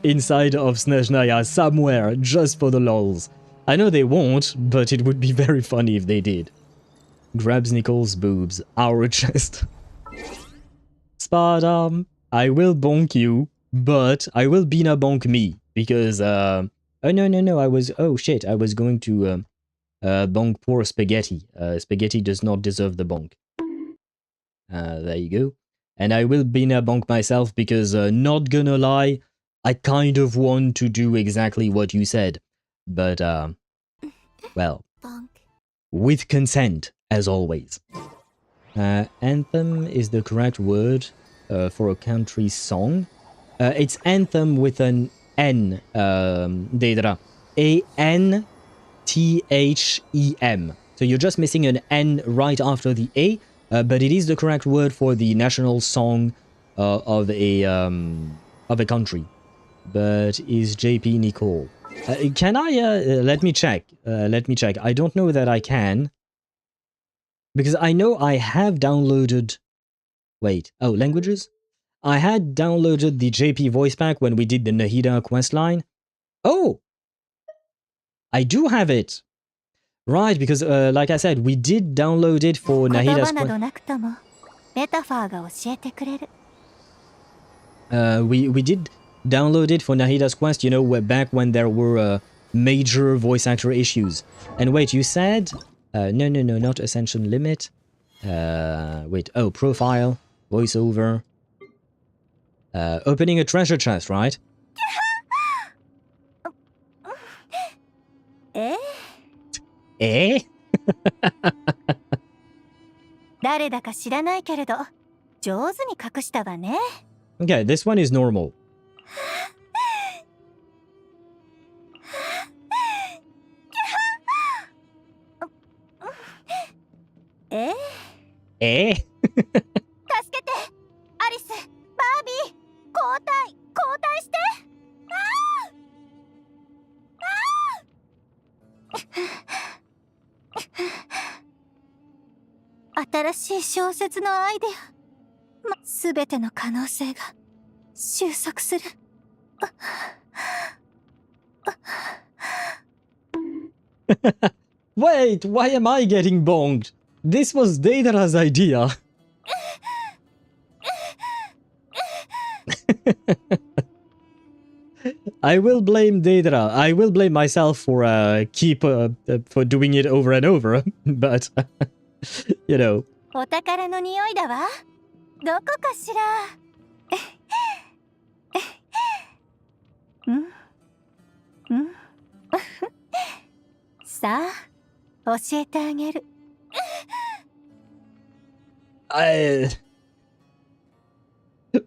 inside of Snezhnaya somewhere just for the lols. I know they won't, but it would be very funny if they did. Grabs Nicole's boobs. Our chest. Sparta, I will bonk you, but I will Bina bonk me, because, oh no, I was going to, bonk poor Spaghetti. Spaghetti does not deserve the bonk. There you go. And I will Bina bonk myself, because, not gonna lie, I kind of want to do exactly what you said. But, well, Bonk. with consent, as always. Anthem is the correct word for a country's song. It's anthem with an N, Deidra. A-N-T-H-E-M. So you're just missing an N right after the A. but it is the correct word for the national song of a country. But is JP Nicole? Can I? Let me check. Let me check. I don't know that I can, because I know I have downloaded. Wait. Oh, languages. I had downloaded the JP voice pack when we did the Nahida quest line. Oh, I do have it. Right, because like I said, we did download it for Nahida's quest. We did download it for Nahida's quest, you know, back when there were major voice actor issues. And wait, you said no, not ascension limit. Wait, oh, profile, voiceover. Opening a treasure chest, right? Eh? Okay, this one is normal. Eh? Wait, why am I getting bonked? This was Deidara's idea. I will blame Deidara. I will blame myself for for doing it over and over, but you know.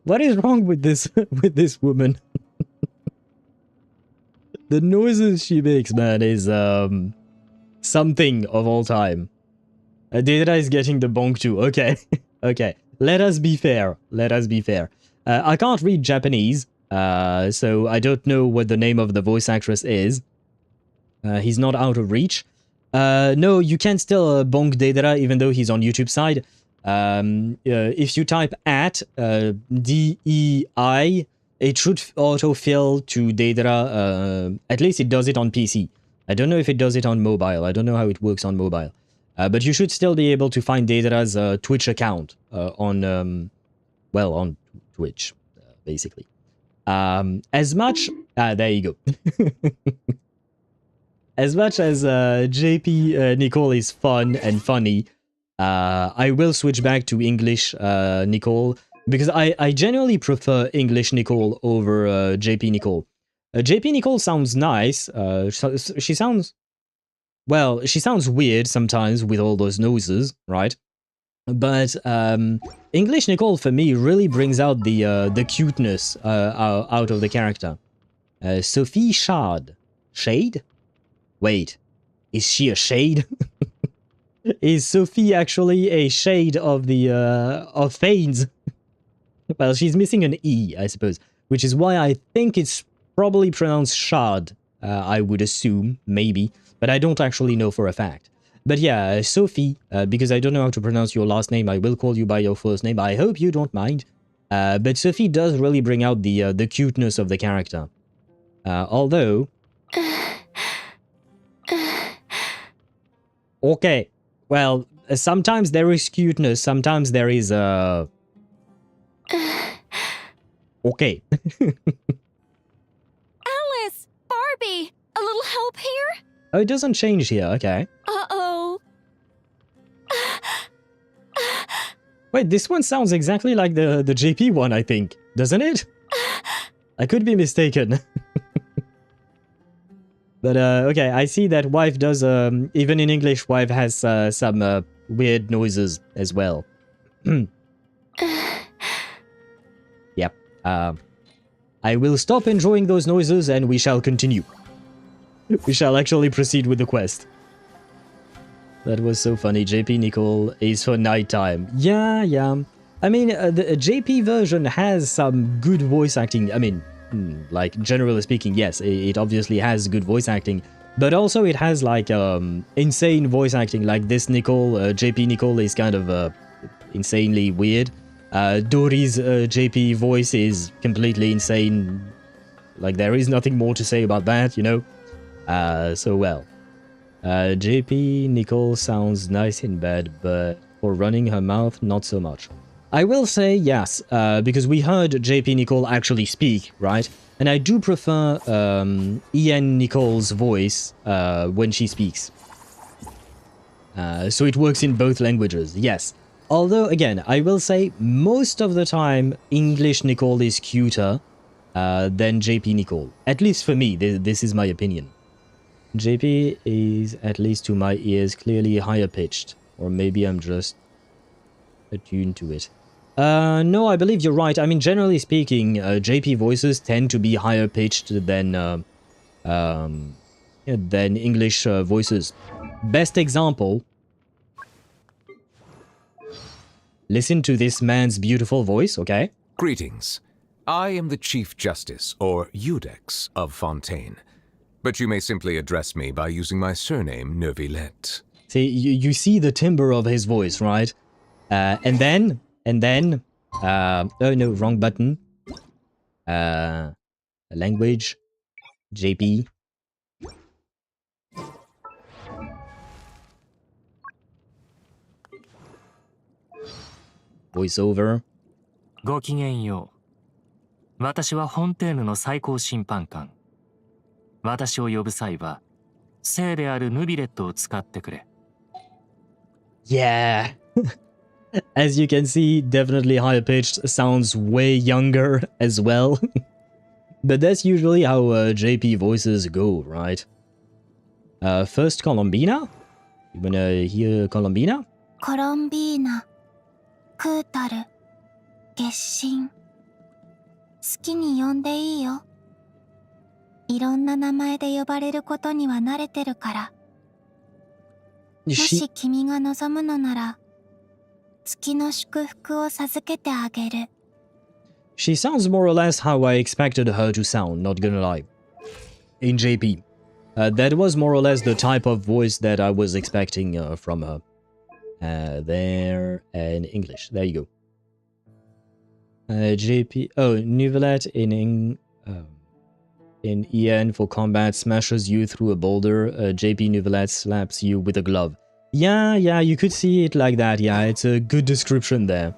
What is wrong with this woman? The noises she makes, man, is something of all time. Deidara is getting the bonk too. Okay, okay. Let us be fair. Let us be fair. I can't read Japanese, so I don't know what the name of the voice actress is. He's not out of reach. No, you can still bonk Deidara even though he's on YouTube side. If you type at DEI, it should autofill to Deidara. At least it does it on PC. I don't know if it does it on mobile. I don't know how it works on mobile. But you should still be able to find Deidara's Twitch account on Twitch, basically. As much... there you go. As much as JP Nicole is fun and funny, I will switch back to English Nicole, because I genuinely prefer English Nicole over JP Nicole. JP Nicole sounds nice. She sounds... Well, she sounds weird sometimes with all those noses, right? But English Nicole, for me, really brings out the cuteness out of the character. Sophie Shard. Shade? Wait, is she a shade? Is Sophie actually a shade of the of Thanes? Well, she's missing an E, I suppose, which is why I think it's probably pronounced Shard. I would assume, maybe, but I don't actually know for a fact. But yeah, Sophie, because I don't know how to pronounce your last name, I will call you by your first name. I hope you don't mind. But Sophie does really bring out the cuteness of the character. Although... Okay, well, sometimes there is cuteness, sometimes there is, okay. Alice! Barbie! A little help here? Oh, it doesn't change here, okay. Uh-oh. Wait, this one sounds exactly like the JP one, I think. Doesn't it? I could be mistaken. But, okay, I see that wife does, even in English, wife has some weird noises as well. Yep. I will stop enjoying those noises and we shall continue. We shall actually proceed with the quest. That was so funny. JP Nicole is for nighttime. Yeah, yeah. I mean, the JP version has some good voice acting. I mean, like, generally speaking, yes, it obviously has good voice acting. But also it has, like, insane voice acting. Like, this Nicole, JP Nicole is kind of insanely weird. Dory's JP voice is completely insane. Like, there is nothing more to say about that, you know? So, well. JP Nicole sounds nice in bed, but for running her mouth, not so much. I will say yes, because we heard JP Nicole actually speak, right? And I do prefer Ian Nicole's voice when she speaks. So it works in both languages, yes. Although, again, I will say most of the time English Nicole is cuter than JP Nicole. At least for me, this is my opinion. JP is, at least to my ears, clearly higher pitched. Or maybe I'm just attuned to it. No, I believe you're right. I mean, generally speaking, JP voices tend to be higher pitched than English voices. Best example. Listen to this man's beautiful voice, okay? Greetings. I am the Chief Justice, or Iudex, of Fontaine. But you may simply address me by using my surname, Neuvillette. See, you see the timbre of his voice, right? And then, oh no, wrong button. Language, JP. Voiceover. ごきげんよう。私はフォンテーヌの最高審判官。私を呼ぶ際は、聖であるヌビレットを使ってくれ。Yeah. As you can see, definitely higher pitched, sounds way younger as well. But that's usually how JP voices go, right? First Colombina? You wanna hear Colombina? Colombina. クータル。月神。好きに呼んでいいよ。いろんな名前で呼ばれることには慣れてるから。もし君が望むのなら、月の祝福を授けてあげる。She sounds more or less how I expected her to sound, not gonna lie. In JP. That was more or less the type of voice that I was expecting from her. There, and English. There you go. JP... Oh, Neuvillette in EN for combat smashes you through a boulder. JP Neuvillette slaps you with a glove. Yeah, you could see it like that. Yeah, it's a good description there.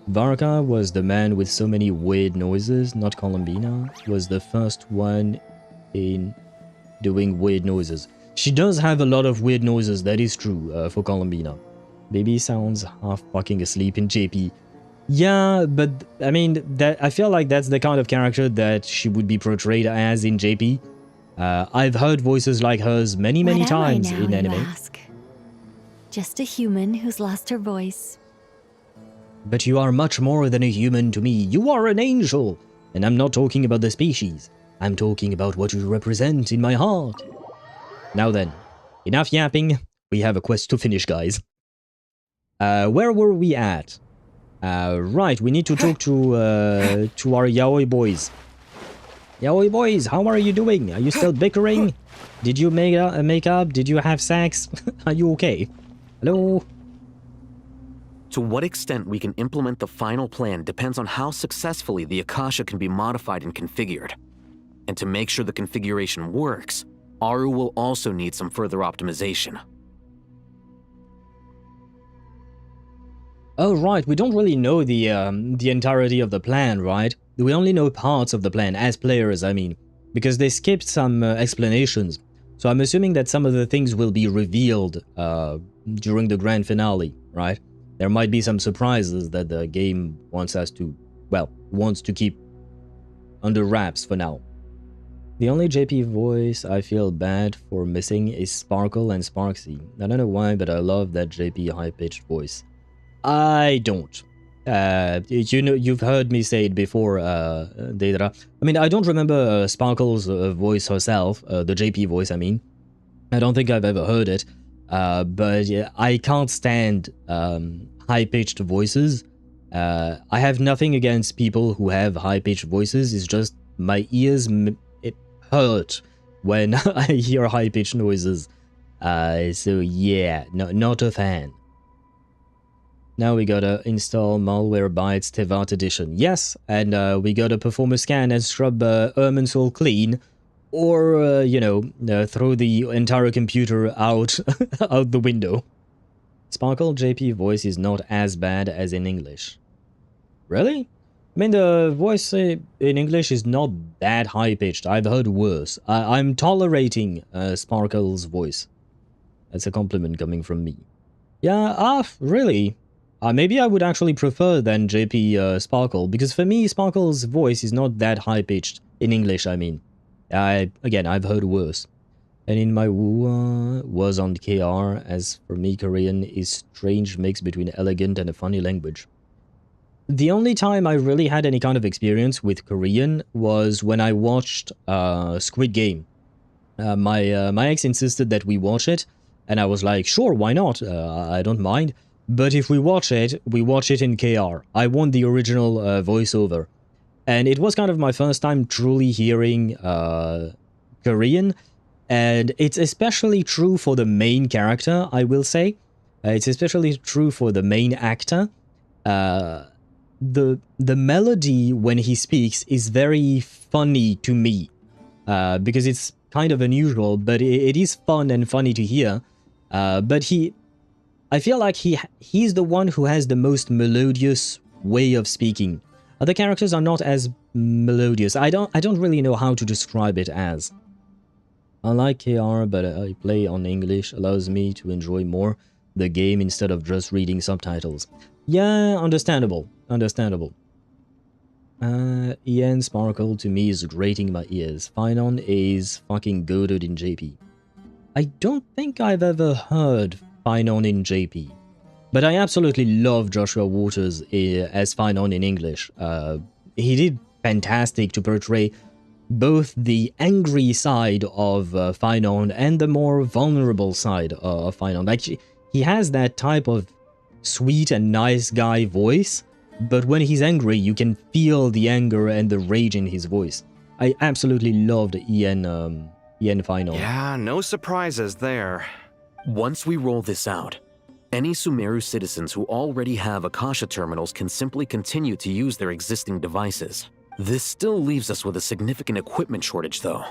Varka was the man with so many weird noises. Not Colombina was the first one in doing weird noises. She does have a lot of weird noises, that is true, for Colombina. Baby sounds half fucking asleep in JP. Yeah, but I mean, I feel like that's the kind of character that she would be portrayed as in JP. I've heard voices like hers many times in anime. Ask? Just a human who's lost her voice. But you are much more than a human to me. You are an angel! And I'm not talking about the species. I'm talking about what you represent in my heart. Now then, enough yapping. We have a quest to finish, guys. Where were we at? Right, we need to talk to our yaoi boys. Yaoi boys, how are you doing? Are you still bickering? Did you make up? Did you have sex? Are you okay? Hello? To what extent we can implement the final plan depends on how successfully the Akasha can be modified and configured. And to make sure the configuration works, Aru will also need some further optimization. Oh, right, we don't really know the entirety of the plan, right? We only know parts of the plan, as players, I mean, because they skipped some explanations. So I'm assuming that some of the things will be revealed during the grand finale, right? There might be some surprises that the game wants us to, well, wants to keep under wraps for now. The only JP voice I feel bad for missing is Sparkle and Sparksy. I don't know why, but I love that JP high-pitched voice. I don't. You know, you've heard me say it before, Deidra. I mean, I don't remember Sparkle's voice herself, the JP voice, I mean. I don't think I've ever heard it. but yeah, I can't stand high-pitched voices. I have nothing against people who have high-pitched voices. It's just my ears it hurt when I hear high-pitched noises. So yeah, not a fan. Now we gotta install Malwarebytes Teyvat edition. Yes, and we gotta perform a scan and scrub Irminsul clean, or you know, throw the entire computer out out the window. Sparkle JP voice is not as bad as in English. Really? I mean, the voice in English is not that high-pitched. I've heard worse. I'm tolerating Sparkle's voice. That's a compliment coming from me. Yeah, really? Maybe I would actually prefer than JP Sparkle, because for me, Sparkle's voice is not that high-pitched. In English, I mean. Again, I've heard worse. And in my Wu was on KR, as for me, Korean is strange mix between elegant and a funny language. The only time I really had any kind of experience with Korean was when I watched Squid Game. My ex insisted that we watch it, and I was like, sure, why not? I don't mind. But if we watch it in KR. I want the original voiceover. And it was kind of my first time truly hearing Korean. And it's especially true for the main character, I will say. It's especially true for the main actor. The melody when he speaks is very funny to me. Because it's kind of unusual, but it is fun and funny to hear. But I feel like he's the one who has the most melodious way of speaking. Other characters are not as melodious. I don't really know how to describe it as. I like KR, but I play on English allows me to enjoy more the game instead of just reading subtitles. Yeah, understandable. Understandable. Ian Sparkle to me is grating my ears. Finon is fucking goated in JP. I don't think I've ever heard Finon in JP. But I absolutely love Joshua Waters as Finon in English. He did fantastic to portray both the angry side of Finon and the more vulnerable side of Finon. Like, he has that type of sweet and nice guy voice, but when he's angry, you can feel the anger and the rage in his voice. I absolutely loved Ian Finon. Yeah, no surprises there. Once we roll this out, any Sumeru citizens who already have Akasha terminals can simply continue to use their existing devices. This still leaves us with a significant equipment shortage, though.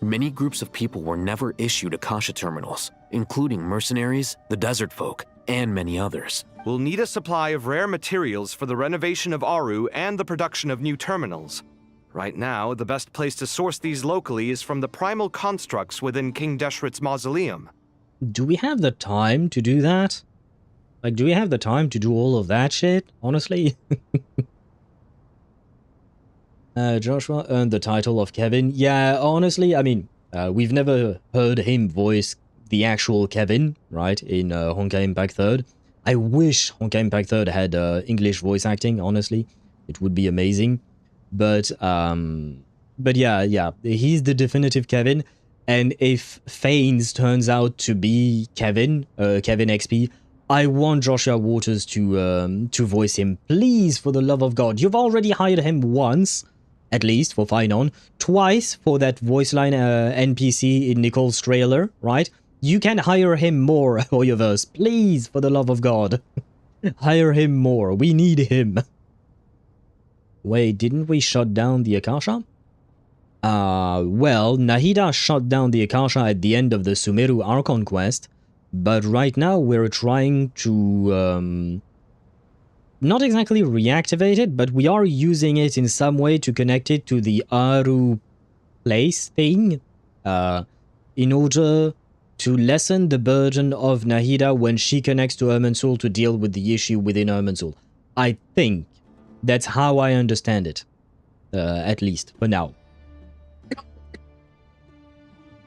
Many groups of people were never issued Akasha terminals, including mercenaries, the desert folk, and many others. We'll need a supply of rare materials for the renovation of Aru and the production of new terminals. Right now, the best place to source these locally is from the primal constructs within King Deshret's mausoleum. Do we have the time to do that? Like, do we have the time to do all of that shit, honestly? Joshua earned the title of Kevin. Yeah, honestly, I mean, we've never heard him voice the actual Kevin, right, in Honkai Impact 3rd. I wish Honkai Impact 3rd had English voice acting, honestly. It would be amazing. But yeah, he's the definitive Kevin. And if Fanes turns out to be Kevin XP, I want Joshua Waters to voice him. Please, for the love of God. You've already hired him once, at least, for Finon. Twice for that voice line NPC in Nicole's trailer, right? You can hire him more, HoYoVerse. Please, for the love of God. Hire him more. We need him. Wait, didn't we shut down the Akasha? Well, Nahida shut down the Akasha at the end of the Sumeru Archon Quest, but right now we're trying to, not exactly reactivate it, but we are using it in some way to connect it to the Aru place thing, in order to lessen the burden of Nahida when she connects to Irminsul to deal with the issue within Irminsul. I think that's how I understand it, at least for now.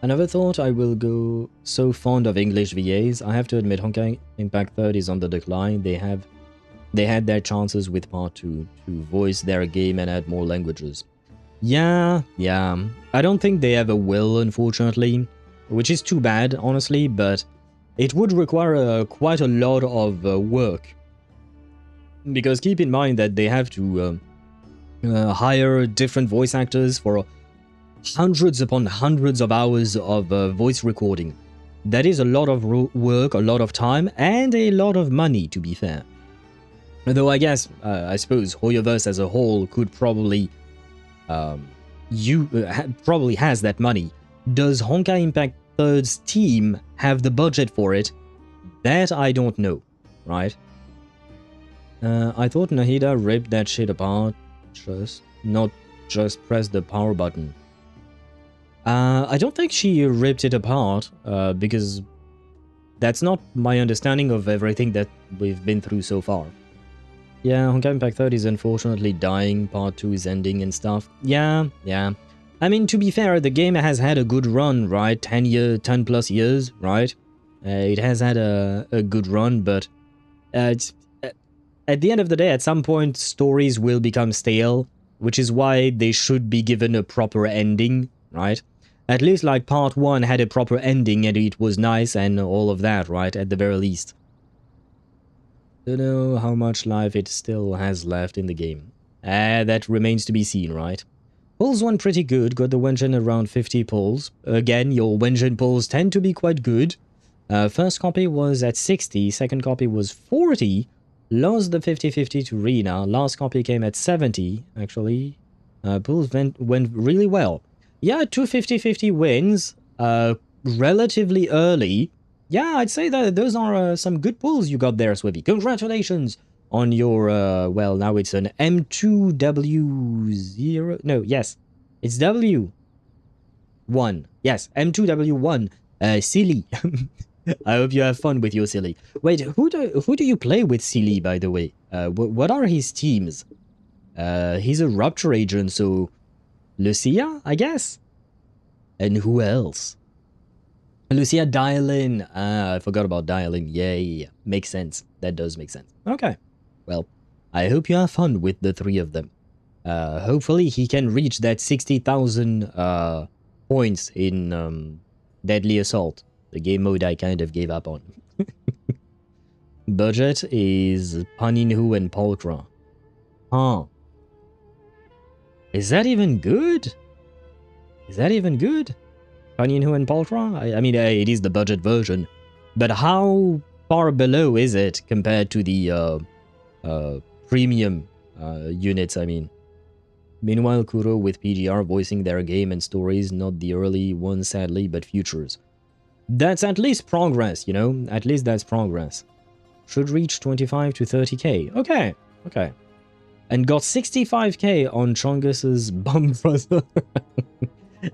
I never thought I will go so fond of English VAs. I have to admit, Honkai Impact 3rd is on the decline. They had their chances with Part 2 to voice their game and add more languages. Yeah. I don't think they ever will, unfortunately, which is too bad, honestly, but it would require quite a lot of work. Because keep in mind that they have to hire different voice actors for hundreds upon hundreds of hours of voice recording. That is a lot of work, a lot of time, and a lot of money, to be fair. Though I guess, I suppose, HoYoVerse as a whole could probably, probably has that money. Does Honkai Impact 3's team have the budget for it? That I don't know, right? I thought Nahida ripped that shit apart, not just press the power button. I don't think she ripped it apart, because that's not my understanding of everything that we've been through so far. Yeah, Honkai Impact 3 is unfortunately dying, Part 2 is ending and stuff. Yeah. I mean, to be fair, the game has had a good run, right? 10 plus years, right? It has had a good run, but at the end of the day, at some point, stories will become stale, which is why they should be given a proper ending, right? At least, like, Part 1 had a proper ending and it was nice and all of that, right? At the very least. Don't know how much life it still has left in the game. That remains to be seen, right? Pulls went pretty good, got the Wenjin around 50 pulls. Again, your Wenjin pulls tend to be quite good. First copy was at 60, second copy was 40. Lost the 50-50 to Rina. Last copy came at 70, actually. Pulls went really well. Yeah, 2 50-50 wins, relatively early. Yeah, I'd say that those are some good pulls you got there, Swivy. Congratulations on your, well, now it's an M2W0. No, yes, it's W1. Yes, M2W1. Silly. I hope you have fun with your Silly. Wait, who do you play with Silly, by the way? What are his teams? He's a Rupture agent, so Lucia, I guess? And who else? Lucia Dial-In. I forgot about Dial-In. Yay. Makes sense. That does make sense. Okay. Well, I hope you have fun with the three of them. Hopefully he can reach that 60,000 points in Deadly Assault. The game mode I kind of gave up on. Budget is Paninhu and Polkra. Huh. Is that even good? Is that even good? Paninhu and Polkra? I mean, it is the budget version. But how far below is it compared to the premium units, I mean? Meanwhile, Kuro with PGR voicing their game and stories, not the early ones sadly, but futures. That's at least progress, you know? At least that's progress. Should reach 25 to 30k. Okay, okay. And got 65k on Chongus's bum brother.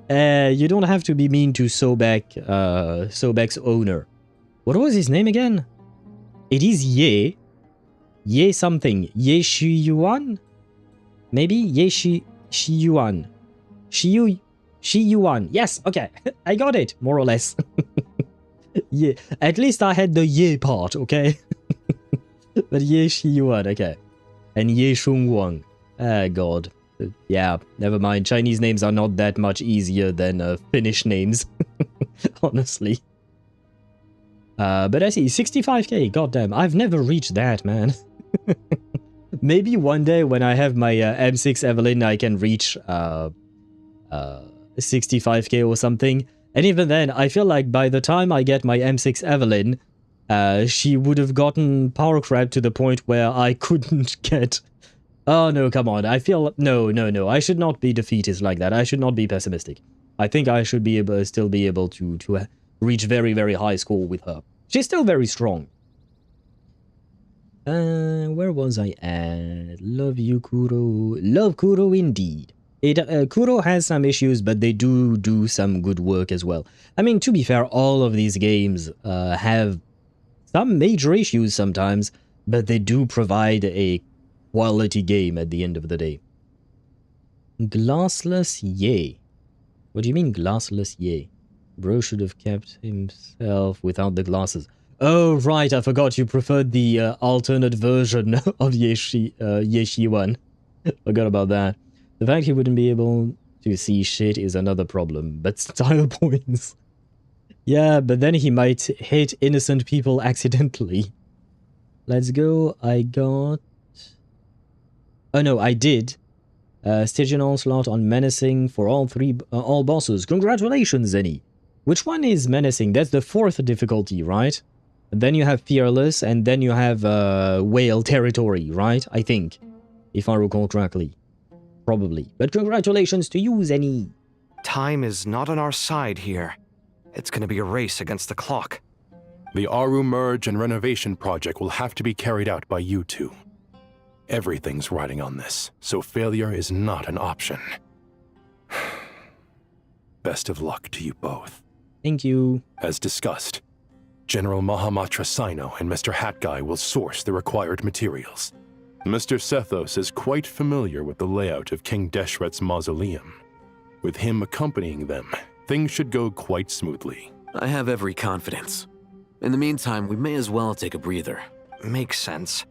You don't have to be mean to Sobek's owner. What was his name again? It is Ye. Ye something. Ye Shi Yuan? Maybe? Ye Shi Yuan. Shi Yuan. Yes, okay. I got it, more or less. Yeah. At least I had the Ye part, okay? But Ye Shi Yuan, okay. And Ye Shung Wang. Ah, God. Yeah, never mind. Chinese names are not that much easier than Finnish names. Honestly. But I see, 65k, goddamn. I've never reached that, man. Maybe one day when I have my M6 Evelyn, I can reach 65k or something. And even then, I feel like by the time I get my M6 Evelyn, she would have gotten power crab to the point where I couldn't get... Oh, no, come on. I feel... No. I should not be defeatist like that. I should not be pessimistic. I think I should be able, still be able to reach very, very high score with her. She's still very strong. Where was I at? Love you, Kuro. Love Kuro indeed. Kuro has some issues, but they do some good work as well. I mean, to be fair, all of these games have some major issues sometimes, but they do provide a quality game at the end of the day. Glassless Ye. What do you mean glassless Ye? Bro should have kept himself without the glasses. Oh, right, I forgot you preferred the alternate version of Ye Shiwan. Forgot about that. The fact he wouldn't be able to see shit is another problem, but style points. Yeah, but then he might hit innocent people accidentally. Let's go. I got... Oh no, I did. Stygian Onslaught on Menacing for all bosses. Congratulations, Zenny. Which one is Menacing? That's the 4th difficulty, right? And then you have Fearless, and then you have Whale Territory, right? I think. If I recall correctly. Probably. But congratulations to you, Zenny. Time is not on our side here. It's gonna be a race against the clock. The Aru merge and renovation project will have to be carried out by you two. Everything's riding on this, so failure is not an option. Best of luck to you both. Thank you. As discussed, General Mahamatra Sino and Mr. Hat Guy will source the required materials. Mr. Sethos is quite familiar with the layout of King Deshret's mausoleum. With him accompanying them, things should go quite smoothly. I have every confidence. In the meantime, we may as well take a breather. Makes sense.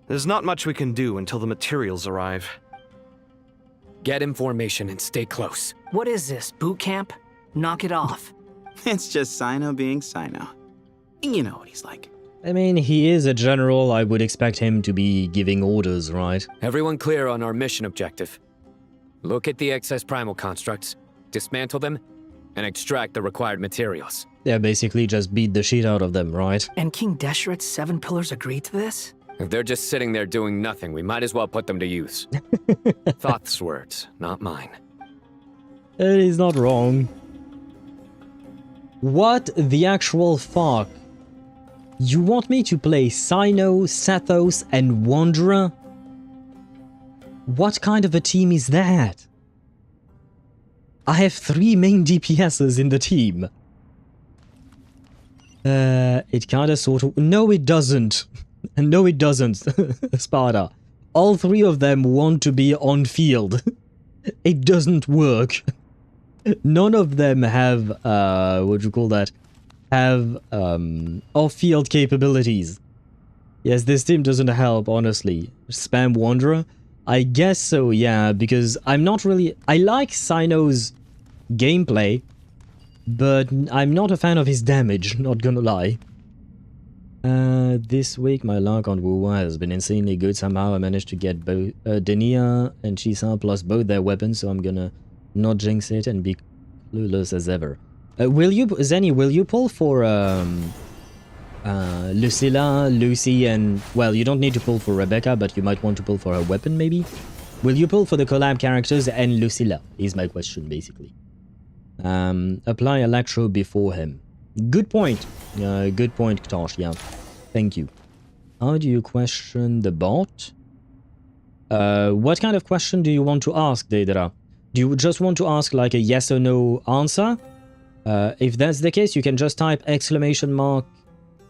There's not much we can do until the materials arrive. Get information and stay close. What is this, boot camp? Knock it off. It's just Sino being Sino. You know what he's like. I mean, he is a general. I would expect him to be giving orders, right? Everyone clear on our mission objective. Look at the excess primal constructs, dismantle them, and extract the required materials. Yeah, basically just beat the shit out of them, right? And King Deshret's 7 pillars agreed to this? If they're just sitting there doing nothing, we might as well put them to use. Thoth's words, not mine. It is not wrong. What the actual fuck? You want me to play Sino, Sethos, and Wanderer? What kind of a team is that? I have 3 main DPSs in the team. It kinda sorta... No, it doesn't. No, it doesn't, Sparta. All 3 of them want to be on field. It doesn't work. None of them have, what do you call that? Have, off-field capabilities. Yes, this team doesn't help, honestly. Spam Wanderer? I guess so, yeah, because I'm not really... I like Sino's gameplay, but I'm not a fan of his damage, not gonna lie. This week my luck on Wuwa has been insanely good. Somehow I managed to get both Denia and Chisa plus both their weapons, so I'm gonna not jinx it and be clueless as ever. Zenny, will you pull for Lucilla, Lucy, and... Well, you don't need to pull for Rebecca, but you might want to pull for her weapon, maybe? Will you pull for the collab characters and Lucilla, is my question, basically. Apply Electro before him. Good point. Good point, Ktosh, yeah. Thank you. How do you question the bot? What kind of question do you want to ask, Deidara? Do you just want to ask like a yes or no answer? If that's the case, you can just type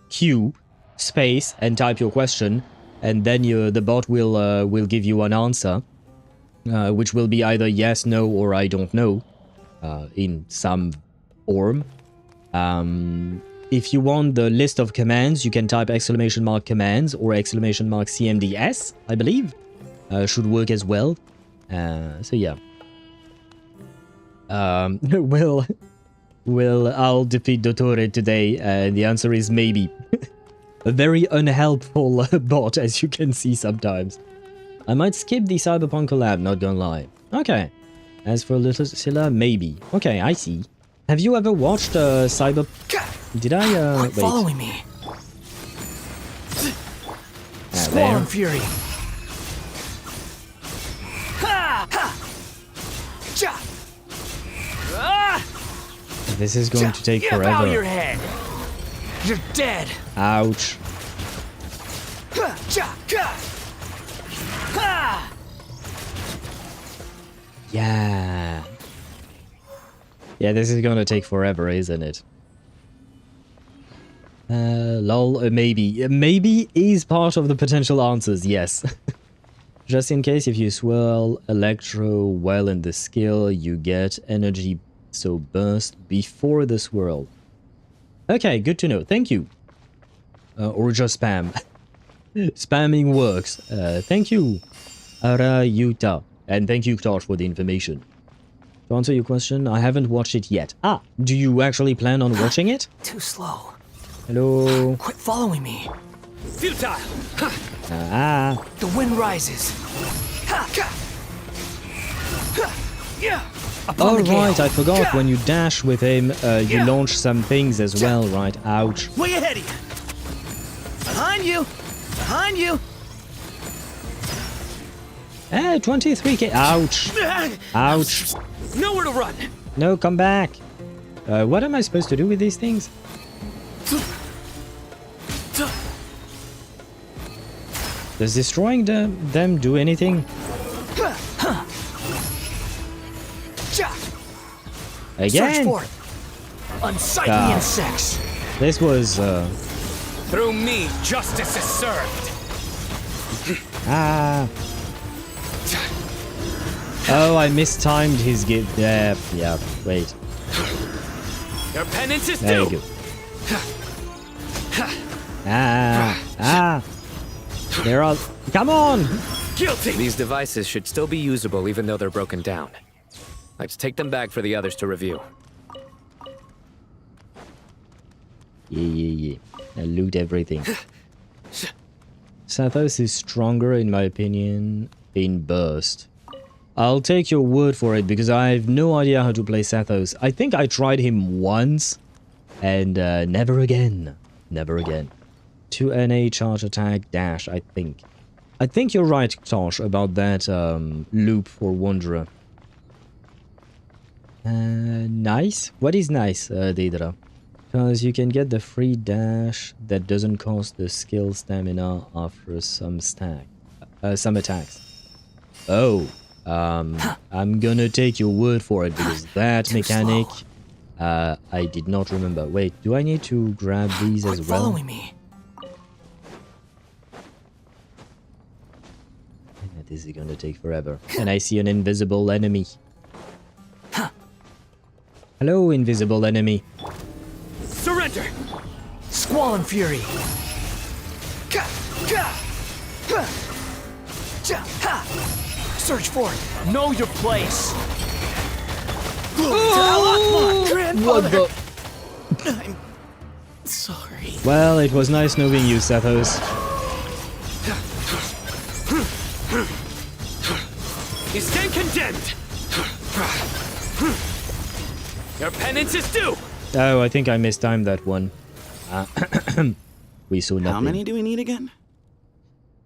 !Q space and type your question, and then the bot will give you an answer, which will be either yes, no, or I don't know, in some form. If you want the list of commands, you can type !commands or !CMDS, I believe. Should work as well. So yeah. Will I'll defeat Dottore today? The answer is maybe. A very unhelpful bot, as you can see sometimes. I might skip the Cyberpunk collab, not gonna lie. Okay. As for Little Scylla, maybe. Okay, I see. Have you ever watched Cyber... Did I, Quit following me. Squall Fury. This is going to take forever. Bow your head. You're dead. Ouch. Yeah. Yeah, this is gonna take forever, isn't it? Lol, maybe. Maybe is part of the potential answers, yes. Just in case, if you swirl Electro while in the skill, you get energy so burst before the swirl. Okay, good to know. Thank you. Or just spam. Spamming works. Thank you, Arayuta. And thank you, Tosh, for the information. To answer your question, I haven't watched it yet. Ah, do you actually plan on watching it? Too slow. Hello? Quit following me. Futile! The wind rises. Alright, I forgot, when you dash with him, you launch some things as well, right? Ouch. Way ahead of you. Behind you. Behind you. 23k. Ouch. Ouch. Nowhere to run. No, come back. What am I supposed to do with these things? Does destroying them do anything? Again? Search for it. Unsightly insects. This was Through me, justice is served. Oh, I mistimed his gift. Yeah, wait. Your penance is there due. You go. There are. Come on! Guilty. These devices should still be usable even though they're broken down. Let's take them back for the others to review. Yeah. Now loot everything. Sathos is stronger, in my opinion, in Burst. I'll take your word for it, because I have no idea how to play Sathos. I think I tried him once, and never again. Never again. 2 NA, charge attack, dash, I think. I think you're right, Tosh, about that loop for Wanderer. Nice? What is nice, Deidre? Because you can get the free dash that doesn't cost the skill stamina after some attacks. Oh, I'm gonna take your word for it, because that mechanic, I did not remember. Wait, do I need to grab these as well? Following me. This is gonna take forever. And I see an invisible enemy. Hello, invisible enemy. Surrender! Squall and fury. Search for it. Know your place. What the? I'm sorry. Well, it was nice knowing you, Sathos. You stand condemned! Your penance is due! Oh, I think I mistimed that one. We saw nothing. How many do we need again?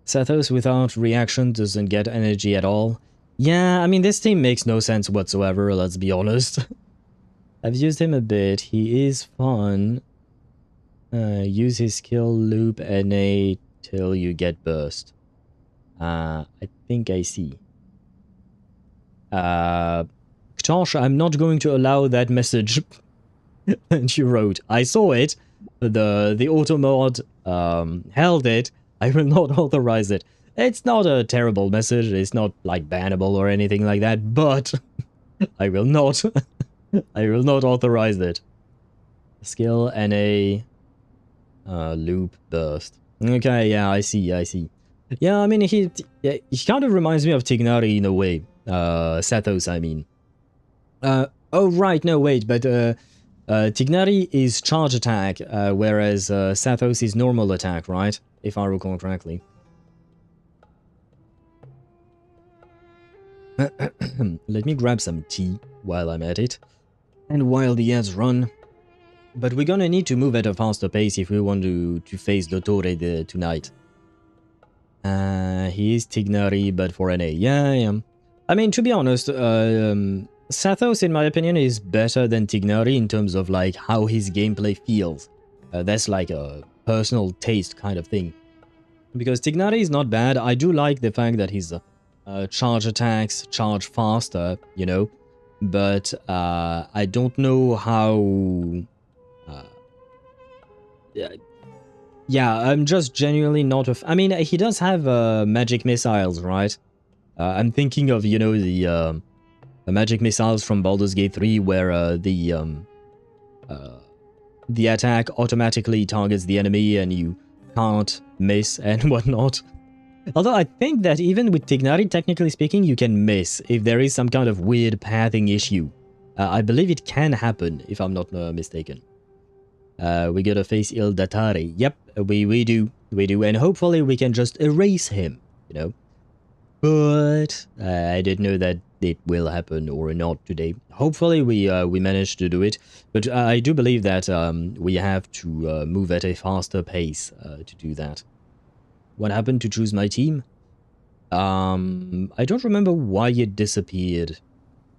Sathos without reaction doesn't get energy at all. Yeah, I mean, this team makes no sense whatsoever, let's be honest. I've used him a bit. He is fun. Use his skill loop NA till you get burst. I think I see. Tosh, I'm not going to allow that message that you wrote. I saw it. The auto mod held it. I will not authorize it. It's not a terrible message. It's not like bannable or anything like that, but I will not I will not authorize it. Skill NA loop burst. Okay, yeah, I see. Yeah, I mean, he kind of reminds me of Tignari in a way. Sathos, I mean. Oh, right, no, wait, but Tignari is charge attack, whereas Sathos is normal attack, right? If I recall correctly. Let me grab some tea while I'm at it, and while the ads run. But we're gonna need to move at a faster pace if we want to face Dottore tonight. He is Tignari, but for NA. Yeah. I mean, to be honest, Sathos, in my opinion, is better than Tignari in terms of like how his gameplay feels. That's like a personal taste kind of thing. Because Tignari is not bad. I do like the fact that his charge attacks charge faster, you know. But I don't know how... yeah, I'm just genuinely not I mean, he does have magic missiles, right? I'm thinking of, you know, the magic missiles from Baldur's Gate 3, where the attack automatically targets the enemy and you can't miss and whatnot. Although I think that even with Tignari, technically speaking, you can miss if there is some kind of weird pathing issue. I believe it can happen, if I'm not mistaken. We gotta face Il Datari. Yep, we do. And hopefully we can just erase him, you know. But I didn't know that it will happen or not today. Hopefully we managed to do it. But I do believe that we have to move at a faster pace to do that. What happened to choose my team? I don't remember why it disappeared.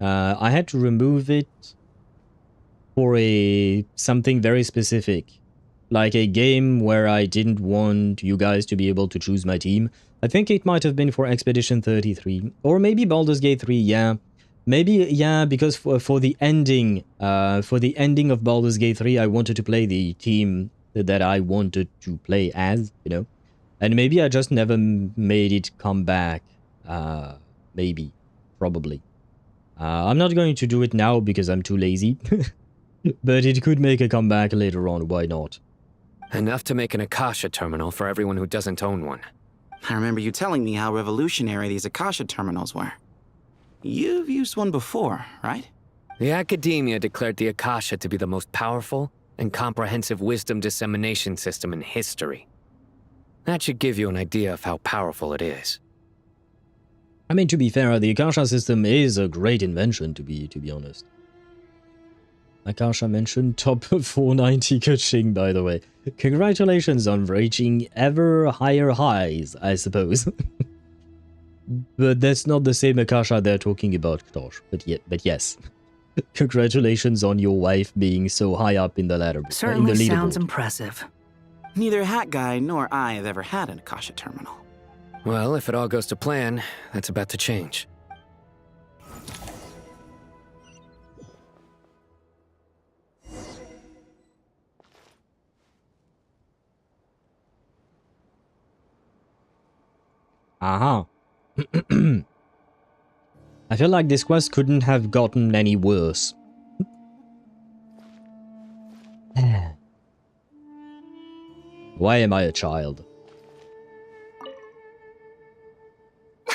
I had to remove it for something very specific. Like a game where I didn't want you guys to be able to choose my team. I think it might have been for Expedition 33. Or maybe Baldur's Gate 3, yeah. Maybe, yeah, because for the ending of Baldur's Gate 3, I wanted to play the team that I wanted to play as, you know. And maybe I just never made it come back. Maybe. Probably. I'm not going to do it now because I'm too lazy. But it could make a comeback later on, why not? Enough to make an Akasha terminal for everyone who doesn't own one. I remember you telling me how revolutionary these Akasha terminals were. You've used one before, right? The Academia declared the Akasha to be the most powerful and comprehensive wisdom dissemination system in history. That should give you an idea of how powerful it is. I mean, to be fair, the Akasha system is a great invention, to be honest. Akasha mentioned top 490 Kuching, by the way. Congratulations on reaching ever higher highs, I suppose. But that's not the same Akasha they're talking about, Ktosh. But yes. Congratulations on your wife being so high up in the ladder. Certainly sounds impressive. Neither Hat Guy nor I have ever had an Akasha terminal. Well, if it all goes to plan, that's about to change. Aha. I feel like this quest couldn't have gotten any worse. Why am I a child?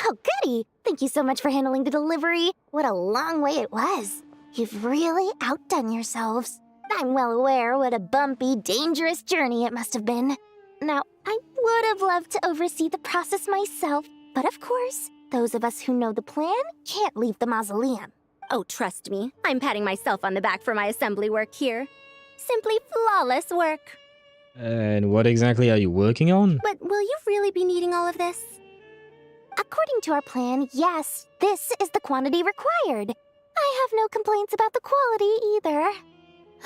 Oh, goody! Thank you so much for handling the delivery. What a long way it was. You've really outdone yourselves. I'm well aware what a bumpy, dangerous journey it must have been. Now, I would have loved to oversee the process myself, but of course, those of us who know the plan can't leave the mausoleum. Oh, trust me, I'm patting myself on the back for my assembly work here. Simply flawless work. And what exactly are you working on? But will you really be needing all of this? According to our plan, yes, this is the quantity required. I have no complaints about the quality either.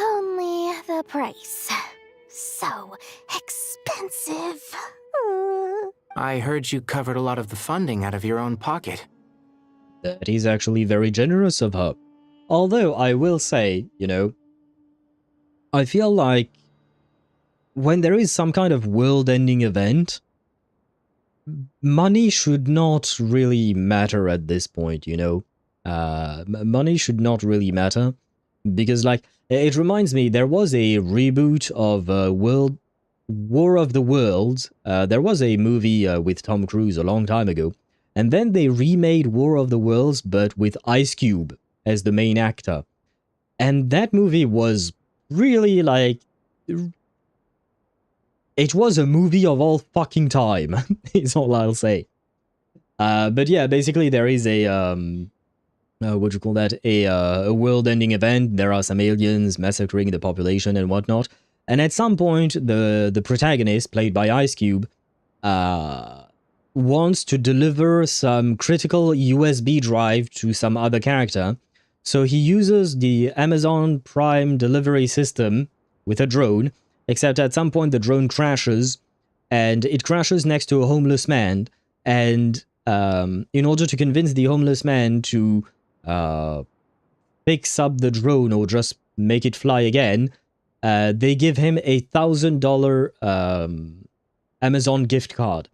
Only the price. So expensive. I heard you covered a lot of the funding out of your own pocket. That is actually very generous of her. Although I will say, you know, I feel like when there is some kind of world-ending event, money should not really matter at this point, you know. Money should not really matter. Because, like, it reminds me, there was a reboot of War of the Worlds. There was a movie with Tom Cruise a long time ago. And then they remade War of the Worlds, but with Ice Cube as the main actor. And that movie was really, like... It was a movie of all fucking time, is all I'll say. But yeah, basically there is a... what do you call that? A world-ending event. There are some aliens massacring the population and whatnot. And at some point, the protagonist, played by Ice Cube, wants to deliver some critical USB drive to some other character. So he uses the Amazon Prime delivery system with a drone, except at some point the drone crashes, and it crashes next to a homeless man. And in order to convince the homeless man to fix up the drone or just make it fly again, they give him a $1,000 Amazon gift card.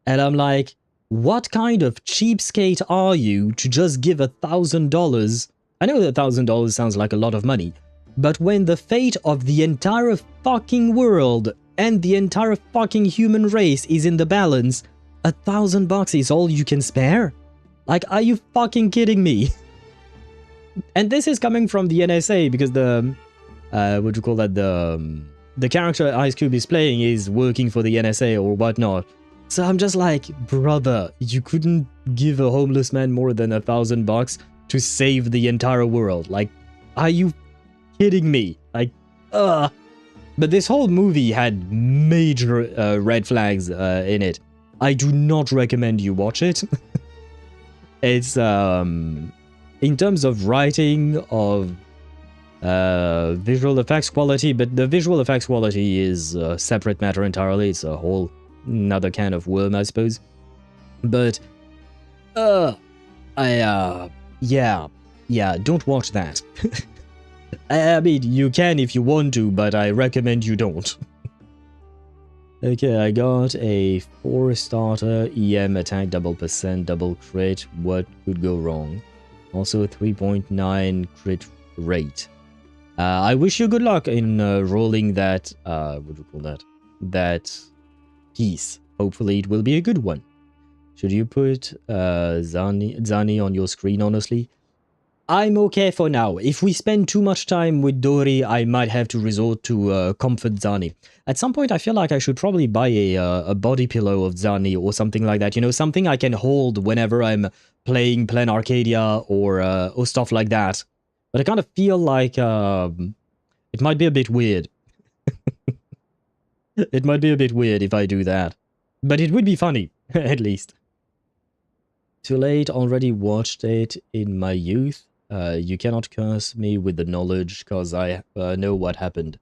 And I'm like, what kind of cheapskate are you to just give $1,000? I know that $1,000 sounds like a lot of money, but when the fate of the entire fucking world and the entire fucking human race is in the balance, $1,000 is all you can spare? Like, are you fucking kidding me? And this is coming from the NSA because the, what do you call that, the character Ice Cube is playing is working for the NSA or whatnot. So I'm just like, brother, you couldn't give a homeless man more than $1,000 to save the entire world. Like, are you kidding me? Like, But this whole movie had major red flags in it. I do not recommend you watch it. It's, in terms of writing, of visual effects quality, but the visual effects quality is a separate matter entirely. It's a whole another can of worm, I suppose. But, yeah, don't watch that. I mean, you can if you want to, but I recommend you don't. Okay, I got a 4-starter EM attack double % double crit. What could go wrong? Also a 3.9 crit rate. I wish you good luck in rolling that, what do you call that? That piece. Hopefully it will be a good one. Should you put Zani on your screen, honestly? I'm okay for now. If we spend too much time with Dori, I might have to resort to comfort Zani. At some point, I feel like I should probably buy a body pillow of Zani or something like that. You know, something I can hold whenever I'm playing Plan Arcadia or stuff like that. But I kind of feel like it might be a bit weird. It might be a bit weird if I do that. But it would be funny, at least. Too late, already watched it in my youth. You cannot curse me with the knowledge, cause I know what happened.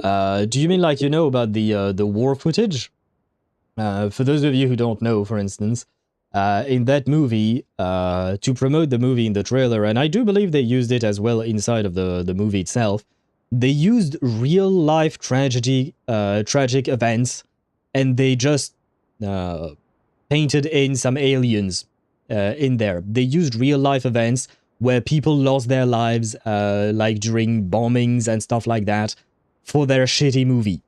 Do you mean like you know about the war footage? For those of you who don't know, for instance, in that movie, to promote the movie in the trailer, and I do believe they used it as well inside of the movie itself, they used real-life tragic events, and they just painted in some aliens in there. They used real-life events where people lost their lives, like during bombings and stuff like that, for their shitty movie.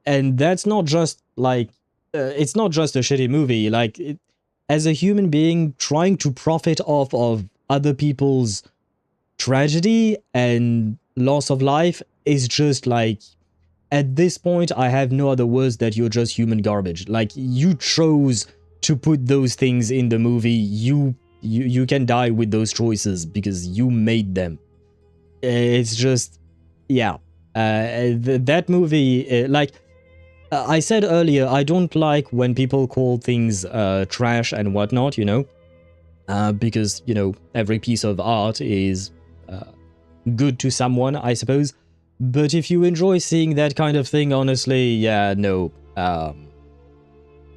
And that's not just like, it's not just a shitty movie, like, as a human being trying to profit off of other people's tragedy and loss of life is just like, at this point, I have no other words that you're just human garbage. Like, you chose to put those things in the movie, you can die with those choices because you made them. It's just, yeah. That movie, like, I said earlier, I don't like when people call things trash and whatnot, you know, because, you know, every piece of art is good to someone, I suppose. But if you enjoy seeing that kind of thing, honestly, yeah, no,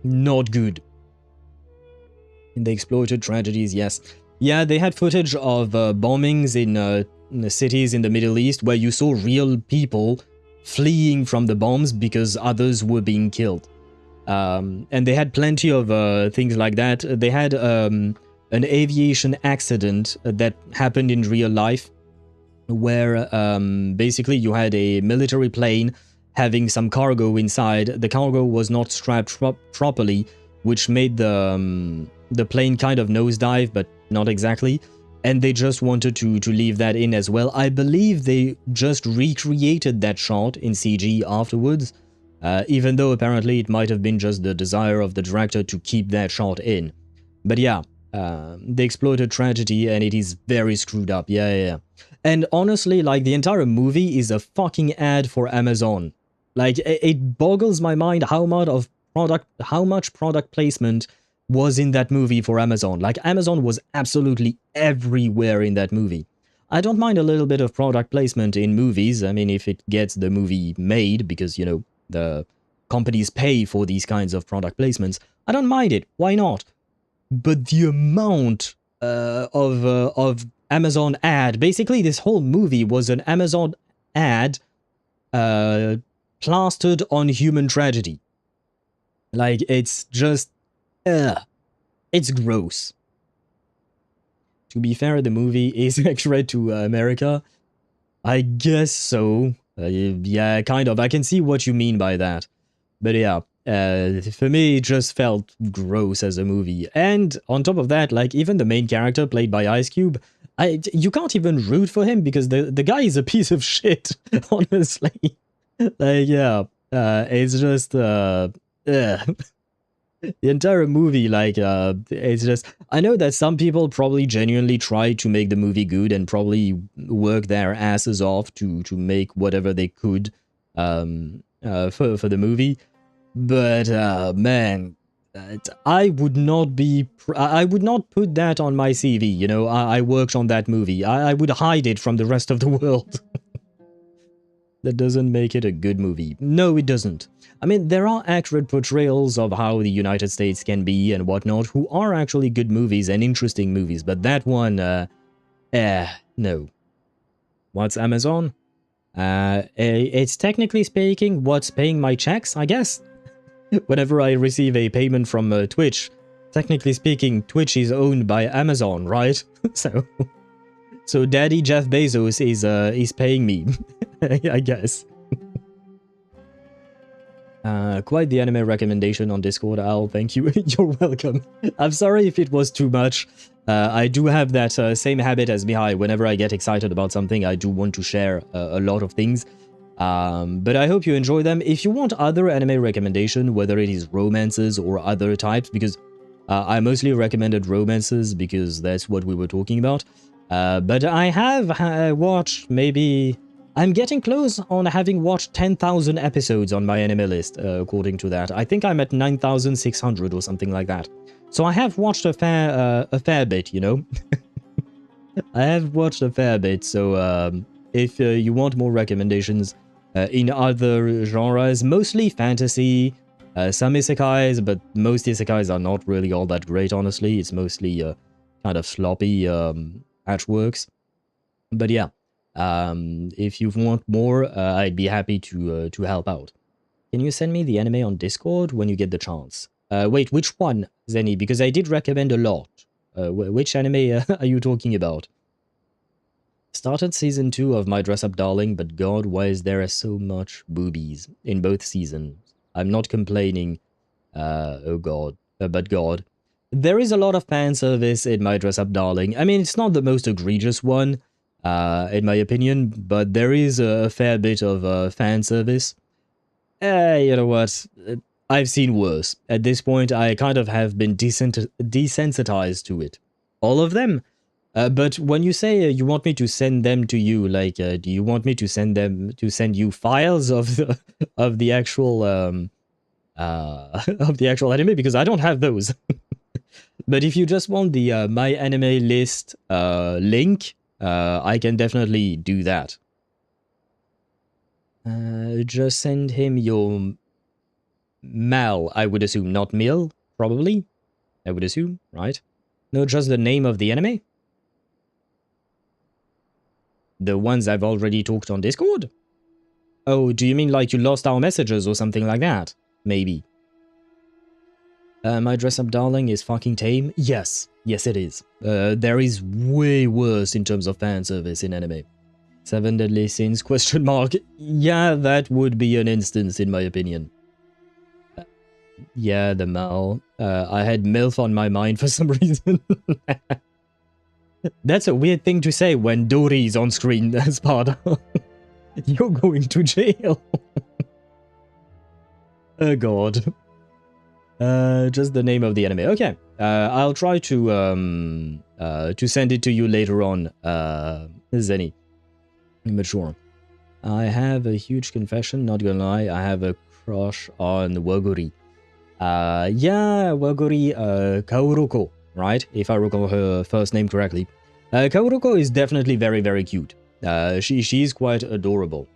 not good. In the exploited tragedies, yes. Yeah, they had footage of bombings in the cities in the Middle East where you saw real people fleeing from the bombs because others were being killed. And they had plenty of things like that. They had an aviation accident that happened in real life where basically you had a military plane having some cargo inside. The cargo was not strapped properly, which made the plane kind of nosedive, but not exactly. And they just wanted to leave that in as well. I believe they just recreated that shot in CG afterwards, even though apparently it might have been just the desire of the director to keep that shot in. But yeah, they exploited tragedy and it is very screwed up, yeah. And honestly, like, the entire movie is a fucking ad for Amazon. Like, it boggles my mind how much product placement was in that movie for Amazon. Like, Amazon was absolutely everywhere in that movie. I don't mind a little bit of product placement in movies. I mean, if it gets the movie made, because, you know, the companies pay for these kinds of product placements, I don't mind it. Why not? But the amount of Amazon ad, basically this whole movie was an Amazon ad plastered on human tragedy. Like, it's just, it's gross. To be fair, the movie is accurate to America. I guess so. Yeah, kind of. I can see what you mean by that. But yeah, For me, it just felt gross as a movie. And on top of that, like, even the main character played by Ice Cube, you can't even root for him because the guy is a piece of shit, honestly. Like, yeah, it's just, the entire movie, like, it's just, I know that some people probably genuinely tried to make the movie good and probably work their asses off to make whatever they could, for the movie. But, man, I would not put that on my CV, you know, I worked on that movie. I would hide it from the rest of the world. That doesn't make it a good movie. No, it doesn't. I mean, there are accurate portrayals of how the United States can be and whatnot, who are actually good movies and interesting movies, but that one, no. What's Amazon? It's technically speaking what's paying my checks, I guess. Whenever I receive a payment from Twitch, technically speaking, Twitch is owned by Amazon, right? So Daddy Jeff Bezos is paying me, I guess. Quite the anime recommendation on Discord, Al. Thank you. You're welcome. I'm sorry if it was too much. I do have that same habit as Mihai. Whenever I get excited about something, I do want to share a lot of things. But I hope you enjoy them. If you want other anime recommendation, whether it is romances or other types, because I mostly recommended romances because that's what we were talking about. But I have watched maybe... I'm getting close on having watched 10,000 episodes on my anime list, according to that. I think I'm at 9,600 or something like that. So I have watched a fair bit, you know? I have watched a fair bit, so if you want more recommendations in other genres, mostly fantasy, some isekais, but most isekais are not really all that great, honestly. It's mostly kind of sloppy patchworks. But yeah. If you want more, I'd be happy to help out. Can you send me the anime on Discord when you get the chance? Wait, which one, Zenny? Because I did recommend a lot. Which anime are you talking about? Started season 2 of My Dress Up Darling, but god, why is there so much boobies in both seasons? I'm not complaining, oh god, but god. There is a lot of fan service in My Dress Up Darling. I mean, it's not the most egregious one, in my opinion, but there is a fair bit of fan service. You know what? I've seen worse. At this point, I kind of have been desensitized to it. All of them? But when you say you want me to send them to you, like, do you want me to send you files of the actual anime? Because I don't have those. But if you just want the My Anime List link, I can definitely do that. Just send him your mal, I would assume, not mil, probably. I would assume, right? No, just the name of the anime? The ones I've already talked on Discord? Oh, do you mean like you lost our messages or something like that? Maybe. My Dress Up Darling is fucking tame? Yes. Yes, it is. There is way worse in terms of fan service in anime. 7 Deadly Sins, question mark. Yeah, that would be an instance, in my opinion. Yeah, the Mal. I had MILF on my mind for some reason. That's a weird thing to say when Dory's on screen, Sparta. You're going to jail. Oh god. Just the name of the anime. Okay. I'll try to send it to you later on, Zenny. Immature. I have a huge confession, not gonna lie. I have a crush on Waguri. Yeah, Waguri, Kaoroko, right? If I recall her first name correctly. Kaoroko is definitely very, very cute. She's quite adorable.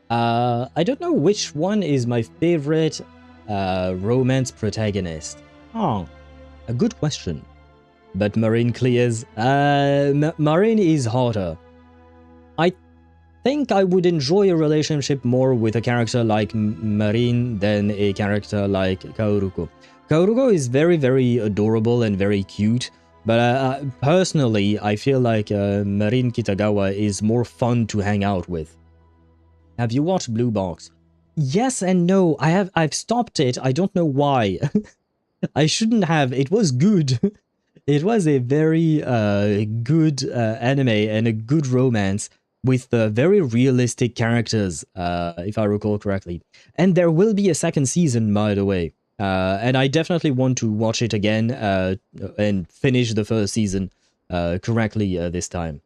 I don't know which one is my favorite romance protagonist. Oh, a good question. But Marine clears. Marine is hotter. I think I would enjoy a relationship more with a character like Marine than a character like Kaoruko. Kaoruko is very, very adorable and very cute, but personally, I feel like Marine Kitagawa is more fun to hang out with. Have you watched Blue Box? Yes and no. I've stopped it. I don't know why. I shouldn't have. It was good. It was a very good anime and a good romance with very realistic characters, if I recall correctly. And there will be a second season, by the way. And I definitely want to watch it again and finish the first season correctly this time.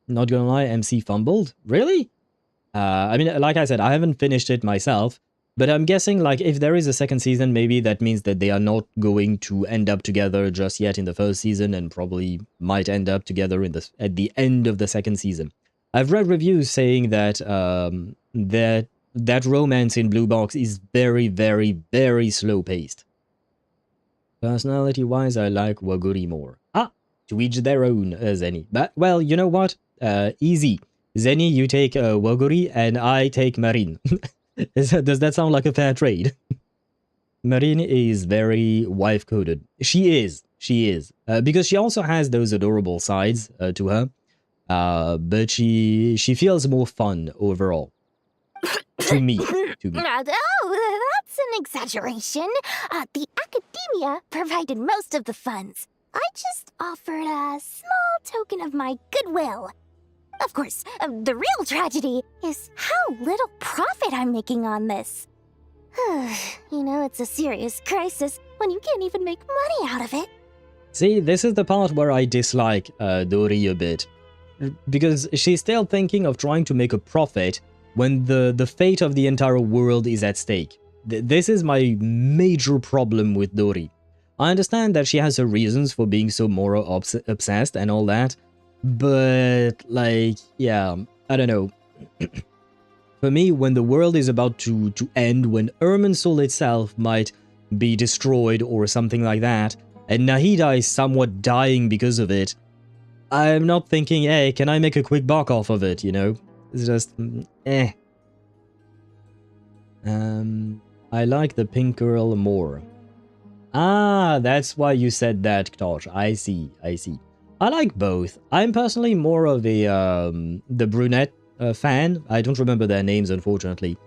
Not gonna lie, MC fumbled? Really? I mean, like I said, I haven't finished it myself, but I'm guessing, like, if there is a second season, maybe that means that they are not going to end up together just yet in the first season, and probably might end up together at the end of the second season. I've read reviews saying that that romance in Blue Box is very, very, very slow-paced. Personality-wise, I like Waguri more. To each their own, Zenny. But, well, you know what? Easy. Zenny, you take Waguri, and I take Marine. Does that sound like a fair trade? Marine is very wife-coded. She is. Because she also has those adorable sides to her. But she feels more fun overall. To me. Oh, that's an exaggeration. The academia provided most of the funds. I just offered a small token of my goodwill. Of course, the real tragedy is how little profit I'm making on this. You know, it's a serious crisis when you can't even make money out of it. See, this is the part where I dislike Dori a bit. Because she's still thinking of trying to make a profit when the fate of the entire world is at stake. This is my major problem with Dori. I understand that she has her reasons for being so moral obsessed and all that, but, like, yeah, I don't know. For me, when the world is about to end, when Irminsul itself might be destroyed or something like that, and Nahida is somewhat dying because of it, I'm not thinking, hey, can I make a quick buck off of it, you know? It's just, eh. I like the pink girl more. Ah, that's why you said that, Ktosh. I see. I like both. I'm personally more of a, the brunette fan. I don't remember their names, unfortunately.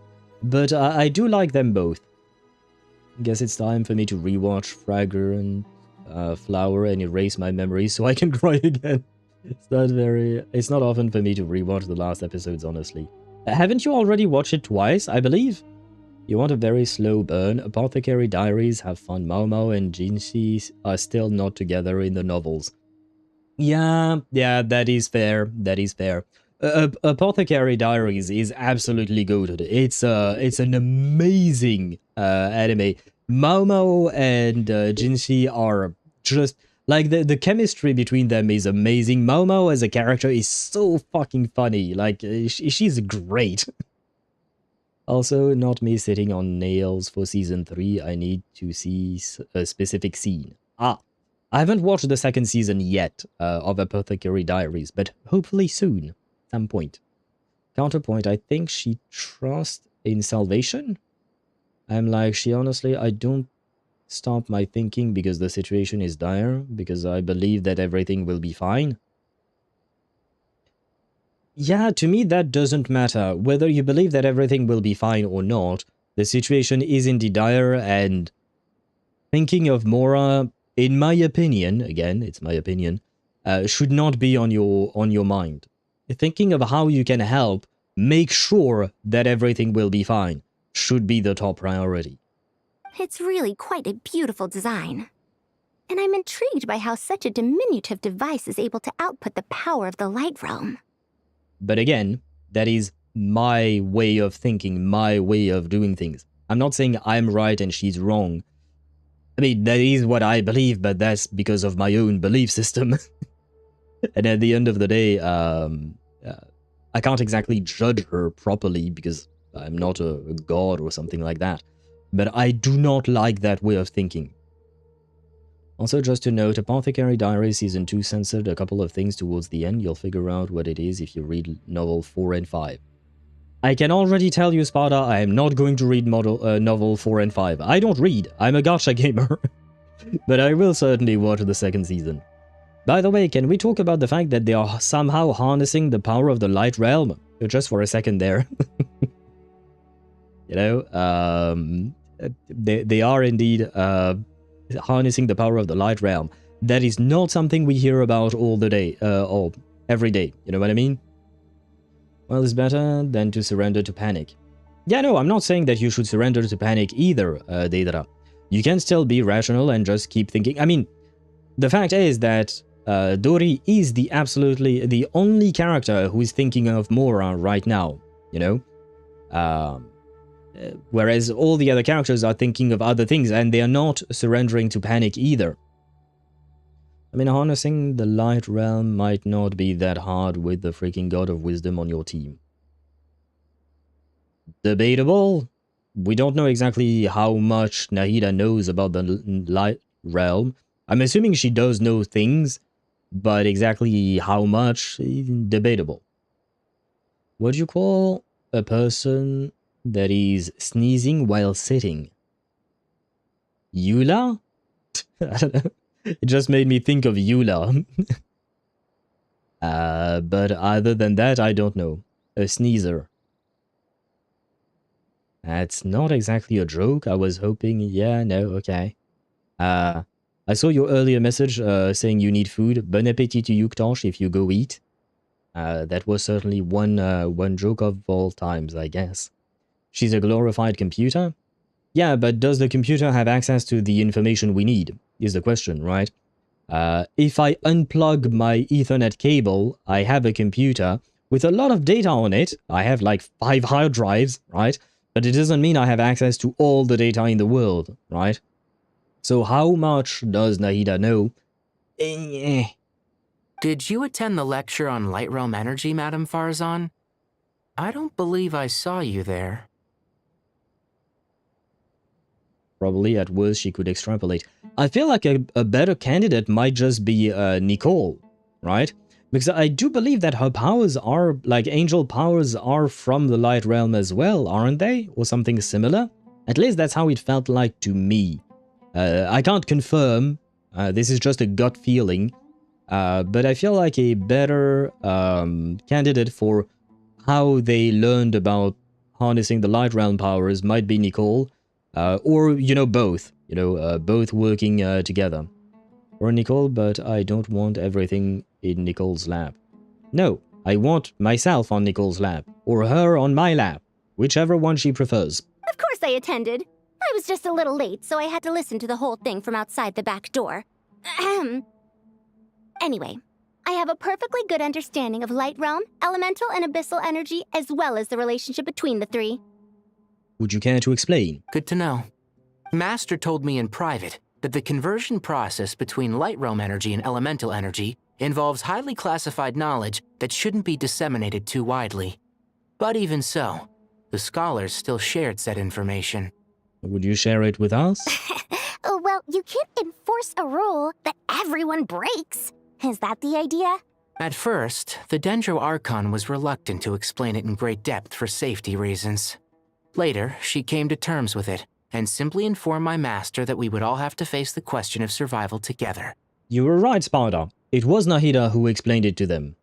But I do like them both. Guess it's time for me to rewatch Fragrant Flower and erase my memories so I can cry again. It's not often for me to rewatch the last episodes, honestly. Haven't you already watched it twice, I believe? You want a very slow burn. Apothecary Diaries have fun. Mao Mao and Jinshi are still not together in the novels. Yeah, that is fair. Apothecary Diaries is absolutely goated. It's an amazing anime. Mao Mao and Jinshi are just like the chemistry between them is amazing. Mao Mao as a character is so fucking funny. Like she's great. Also, not me sitting on nails for season 3. I need to see a specific scene. I haven't watched the second season yet of Apothecary Diaries, but hopefully soon, at some point. Counterpoint, I think she trusts in salvation? I'm like, I don't stop my thinking because the situation is dire, because I believe that everything will be fine. Yeah, to me that doesn't matter. Whether you believe that everything will be fine or not, the situation is indeed dire, and thinking of Mora, in my opinion, again, it's my opinion, should not be on your mind. Thinking of how you can help make sure that everything will be fine should be the top priority. It's really quite a beautiful design. And I'm intrigued by how such a diminutive device is able to output the power of the Light Realm. But again, that is my way of thinking, my way of doing things. I'm not saying I'm right and she's wrong. I mean, that is what I believe, but that's because of my own belief system. And at the end of the day, I can't exactly judge her properly because I'm not a god or something like that. But I do not like that way of thinking. Also, just to note, Apothecary Diaries Season 2 censored a couple of things towards the end. You'll figure out what it is if you read novel 4 and 5. I can already tell you, Sparta, I am not going to read novel 4 and 5. I don't read. I'm a gacha gamer. But I will certainly watch the second season. By the way, can we talk about the fact that they are somehow harnessing the power of the Light Realm? Just for a second there. You know, they are indeed harnessing the power of the light realm. That is not something we hear about all the day, or every day. You know what I mean? Well, it's better than to surrender to panic. Yeah, no, I'm not saying that you should surrender to panic either, Deidara. You can still be rational and just keep thinking. I mean, the fact is that Dori is absolutely the only character who is thinking of Mora right now, you know? Whereas all the other characters are thinking of other things, and they are not surrendering to panic either. I mean, harnessing the light realm might not be that hard with the freaking God of Wisdom on your team. Debatable. We don't know exactly how much Nahida knows about the light realm. I'm assuming she does know things, but exactly how much, debatable. What do you call a person that is sneezing while sitting? Eula? I don't know. It just made me think of Eula. But other than that, I don't know. A sneezer. That's not exactly a joke. I was hoping... Yeah, no, okay. I saw your earlier message saying you need food. Bon appétit to you, Ktosh, if you go eat. That was certainly one joke of all times, I guess. She's a glorified computer? Yeah, but does the computer have access to the information we need, is the question, right? If I unplug my Ethernet cable, I have a computer with a lot of data on it. I have like 5 hard drives, right? But it doesn't mean I have access to all the data in the world, right? So how much does Nahida know? Did you attend the lecture on Light Realm Energy, Madame Farzan? I don't believe I saw you there. Probably at worst she could extrapolate. I feel like a better candidate might just be Nicole, right? Because I do believe that her powers are, like angel powers are from the light realm as well, aren't they? Or something similar? At least that's how it felt like to me. I can't confirm, this is just a gut feeling, but I feel like a better candidate for how they learned about harnessing the light realm powers might be Nicole. Or, you know, both. You know, both working together. Or Nicole, but I don't want everything in Nicole's lap. No, I want myself on Nicole's lap. Or her on my lap. Whichever one she prefers. Of course I attended. I was just a little late, so I had to listen to the whole thing from outside the back door. Anyway, I have a perfectly good understanding of Light Realm, Elemental, and Abyssal energy, as well as the relationship between the three. Would you care to explain? Good to know. Master told me in private that the conversion process between Light Realm energy and Elemental energy involves highly classified knowledge that shouldn't be disseminated too widely. But even so, the scholars still shared said information. Would you share it with us? Well, you can't enforce a rule that everyone breaks. Is that the idea? At first, the Dendro Archon was reluctant to explain it in great depth for safety reasons. Later, she came to terms with it, and simply informed my master that we would all have to face the question of survival together. You were right, Sparta. It was Nahida who explained it to them.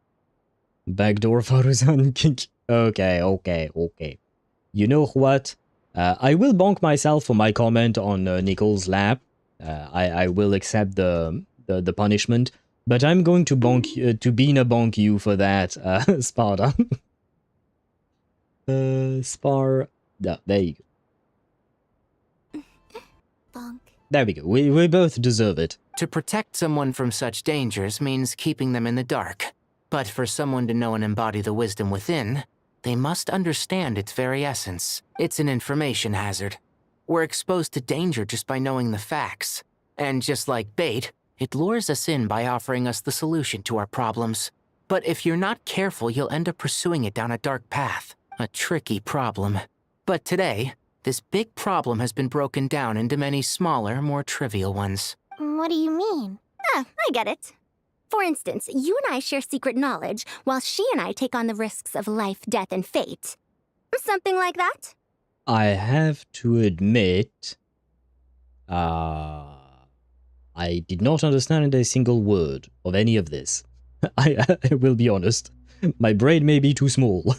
Backdoor Faruzan. Okay. You know what? I will bonk myself for my comment on Nicole's lap. I will accept the punishment, but I'm going to bonk to Bina bonk you for that, Sparta. Yeah, there you go. Bonk. There we go. We both deserve it. To protect someone from such dangers means keeping them in the dark. But for someone to know and embody the wisdom within, they must understand its very essence. It's an information hazard. We're exposed to danger just by knowing the facts. And just like bait, it lures us in by offering us the solution to our problems. But if you're not careful, you'll end up pursuing it down a dark path. A tricky problem. But today, this big problem has been broken down into many smaller, more trivial ones. What do you mean? Ah, I get it. For instance, you and I share secret knowledge, while she and I take on the risks of life, death, and fate. Something like that? I have to admit, I did not understand a single word of any of this. I will be honest. My brain may be too small.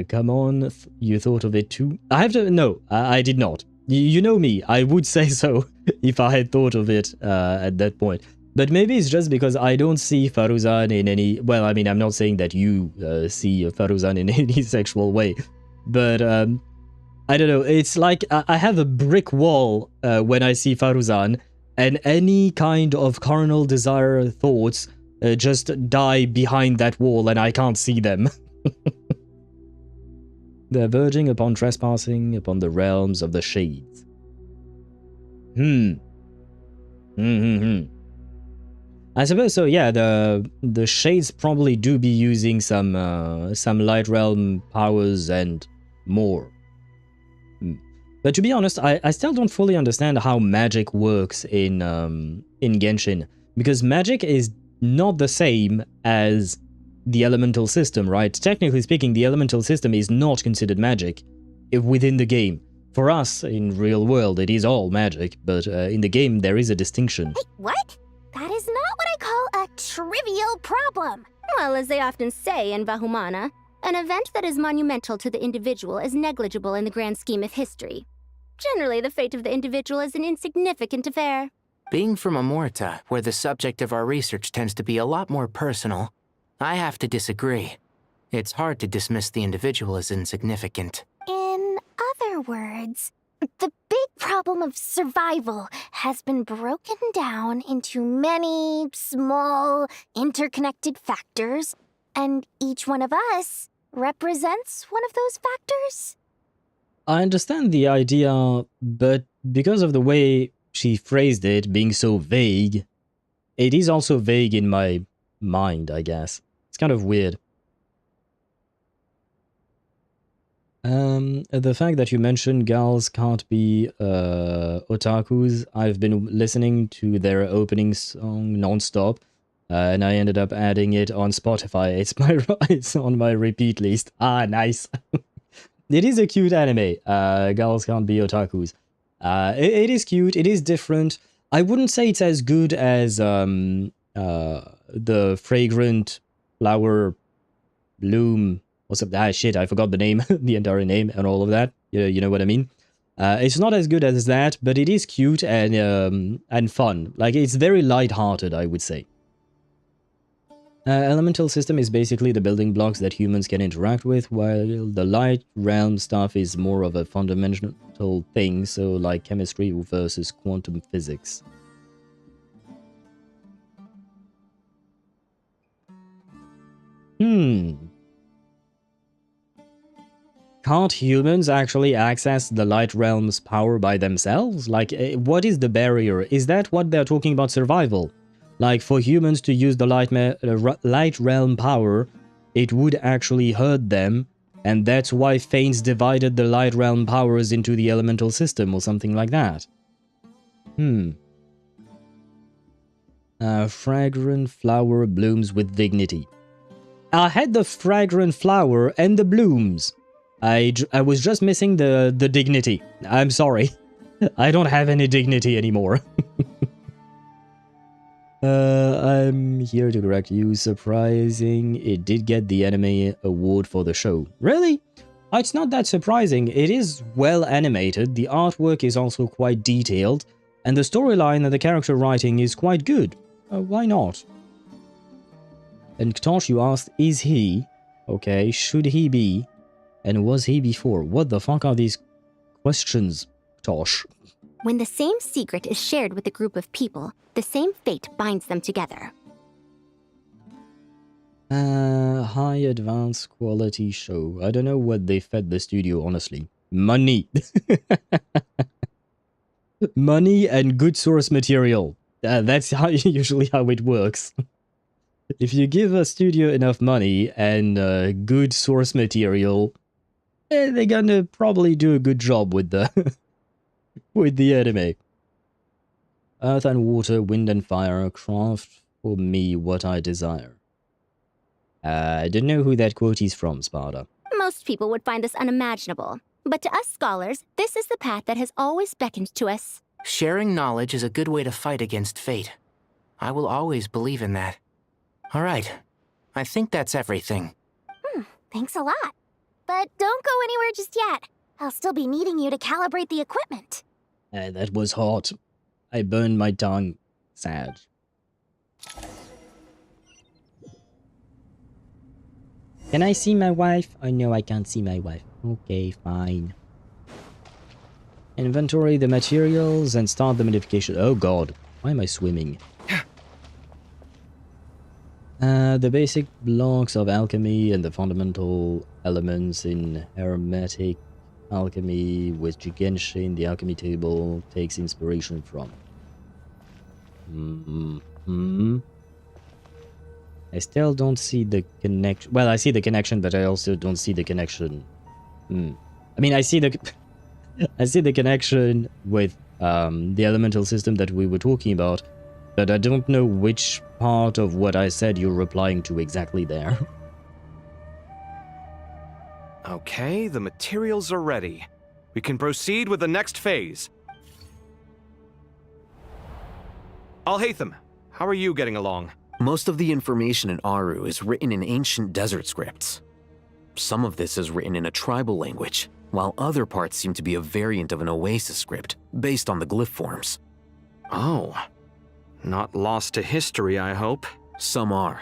Come on, you thought of it too? No, I did not. You know me, I would say so if I had thought of it at that point. But maybe it's just because I don't see Faruzan in any... Well, I mean, I'm not saying that you see Faruzan in any sexual way. But, I don't know, it's like I have a brick wall when I see Faruzan, and any kind of carnal desire thoughts just die behind that wall and I can't see them. They're verging upon trespassing upon the realms of the shades. I suppose so, yeah, the shades probably do be using some light realm powers and more. But to be honest, I still don't fully understand how magic works in Genshin, because magic is not the same as the elemental system, right? Technically speaking, the elemental system is not considered magic within the game. For us, in real world, it is all magic, but in the game, there is a distinction. Hey, what? That is not what I call a trivial problem. Well, as they often say in Vahumana, an event that is monumental to the individual is negligible in the grand scheme of history. Generally, the fate of the individual is an insignificant affair. Being from Amorta, where the subject of our research tends to be a lot more personal, I have to disagree. It's hard to dismiss the individual as insignificant. In other words, the big problem of survival has been broken down into many small, interconnected factors, and each one of us represents one of those factors? I understand the idea, but because of the way she phrased it being so vague, it is also vague in my mind, I guess. It's kind of weird. The fact that you mentioned gals can't be otakus, I've been listening to their opening song non-stop, and I ended up adding it on Spotify. It's on my repeat list. Ah, nice. It is a cute anime. Gals can't be otakus. It is cute. It is different. I wouldn't say it's as good as the fragrant flower bloom. What's up? Ah, shit, I forgot the name, the entire name and all of that. You know what I mean? It's not as good as that, but it is cute and fun. Like, it's very light-hearted, I would say. Elemental system is basically the building blocks that humans can interact with, while the light realm stuff is more of a fundamental thing, so like chemistry versus quantum physics. Can't humans actually access the light realm's power by themselves? Like, what is the barrier? Is that what they're talking about survival? Like, for humans to use the light realm power, it would actually hurt them, and that's why Fanes divided the light realm powers into the elemental system or something like that. Fragrant flower blooms with dignity. I had the fragrant flower and the blooms. I was just missing the dignity. I'm sorry. I don't have any dignity anymore. I'm here to correct you. Surprising, it did get the anime award for the show. Really? It's not that surprising. It is well animated, the artwork is also quite detailed, and the storyline and the character writing is quite good. Why not? And Ktosh, you asked, is he? Okay, should he be? And was he before? What the fuck are these questions, Ktosh? When the same secret is shared with a group of people, the same fate binds them together. High advanced quality show. I don't know what they fed the studio, honestly. Money. Money and good source material. That's usually how it works. If you give a studio enough money and good source material, they're gonna probably do a good job with the with the anime. Earth and water, wind and fire, craft for me what I desire. I don't know who that quote is from, Sparta. Most people would find this unimaginable, but to us scholars, this is the path that has always beckoned to us. Sharing knowledge is a good way to fight against fate. I will always believe in that. All right, I think that's everything. Thanks a lot. but don't go anywhere just yet. I'll still be needing you to calibrate the equipment. That was hot. I burned my tongue. Sad. Can I see my wife? Oh no, I can't see my wife. Okay, fine. Inventory the materials and start the modification. Oh god, why am I swimming? The basic blocks of alchemy and the fundamental elements in hermetic alchemy, which Genshin, the alchemy table, takes inspiration from. I still don't see the connection. Well, I see the connection, but I also don't see the connection. I mean, I see the I see the connection with the elemental system that we were talking about, but I don't know which part of what I said you're replying to exactly there. Okay, the materials are ready. We can proceed with the next phase. Alhaitham, how are you getting along? Most of the information in Aru is written in ancient desert scripts. Some of this is written in a tribal language, while other parts seem to be a variant of an oasis script, based on the glyph forms. Oh. Not lost to history, I hope. Some are.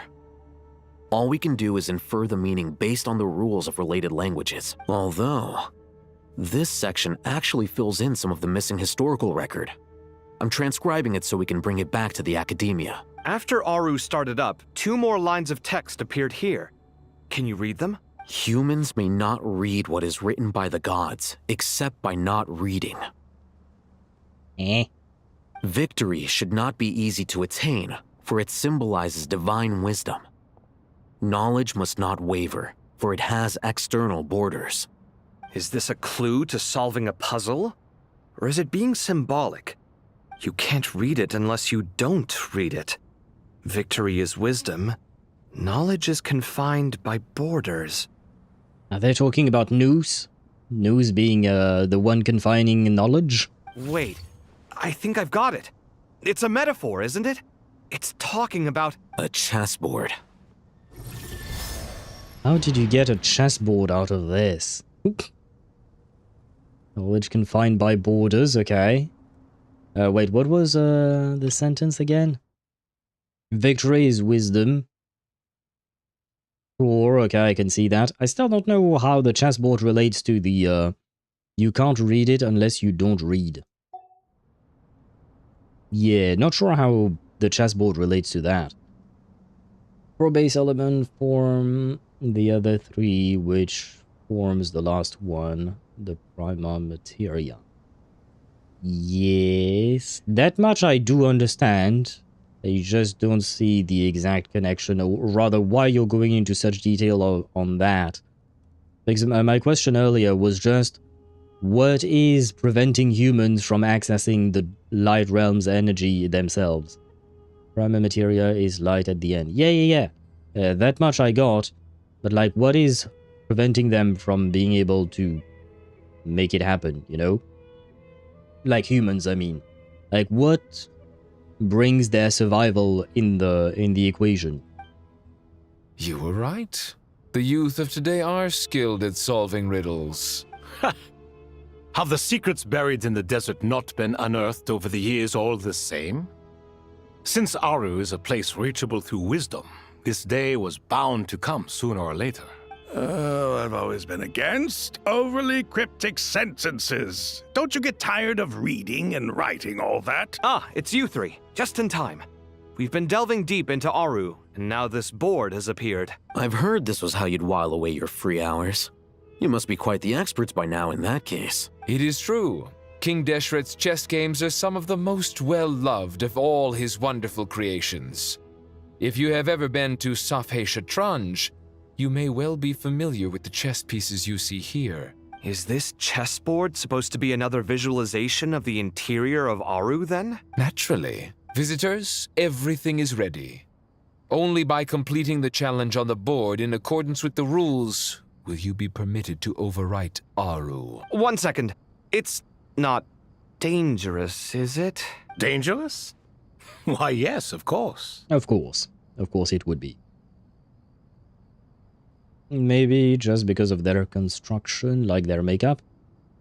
All we can do is infer the meaning based on the rules of related languages. Although, this section actually fills in some of the missing historical record. I'm transcribing it so we can bring it back to the academia. After Aru started up, 2 more lines of text appeared here. Can you read them? Humans may not read what is written by the gods, except by not reading. Victory should not be easy to attain, for it symbolizes divine wisdom. Knowledge must not waver, for it has external borders. Is this a clue to solving a puzzle? Or is it being symbolic? You can't read it unless you don't read it. Victory is wisdom. Knowledge is confined by borders. Are they talking about nous? Nous being the one confining knowledge? Wait, I think I've got it. It's a metaphor, isn't it? It's talking about a chessboard. How did you get a chessboard out of this? Knowledge confined by borders, okay. Wait, what was the sentence again? Victory is wisdom. Sure, okay, I can see that. I still don't know how the chessboard relates to the, you can't read it unless you don't read. Yeah, not sure how the chessboard relates to that. Pro base element form the other 3, which forms the last one, the prima materia. Yes, that much I do understand. I just don't see the exact connection, or rather why you're going into such detail on that. Because my question earlier was just, what is preventing humans from accessing the light realm's energy themselves? Prima materia is light at the end. Yeah. That much I got, but like, what is preventing them from being able to make it happen, you know? Like humans, I mean. Like, what brings their survival in the equation? You were right. The youth of today are skilled at solving riddles. Have the secrets buried in the desert not been unearthed over the years all the same? Since Aru is a place reachable through wisdom, this day was bound to come sooner or later. I've always been against overly cryptic sentences. Don't you get tired of reading and writing all that? Ah, it's you 3. Just in time. We've been delving deep into Aru, and now this board has appeared. I've heard this was how you'd while away your free hours. You must be quite the experts by now in that case. It is true. King Deshret's chess games are some of the most well-loved of all his wonderful creations. If you have ever been to Safhe Shatranj, you may well be familiar with the chess pieces you see here. Is this chessboard supposed to be another visualization of the interior of Aru, then? Naturally. Visitors, everything is ready. Only by completing the challenge on the board in accordance with the rules will you be permitted to overwrite Aru. 1 second. It's not dangerous, is it? Dangerous? Why, yes, of course. Of course. Of course it would be. Maybe just because of their construction, like their makeup?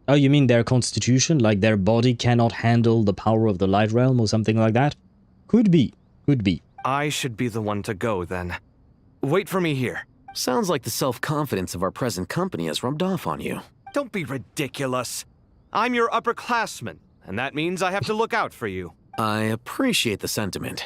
Oh, you mean their constitution, like their body cannot handle the power of the light realm or something like that? Could be. Could be. I should be the one to go, then. Wait for me here. Sounds like the self-confidence of our present company has rubbed off on you. Don't be ridiculous. I'm your upperclassman, and that means I have to look out for you. I appreciate the sentiment,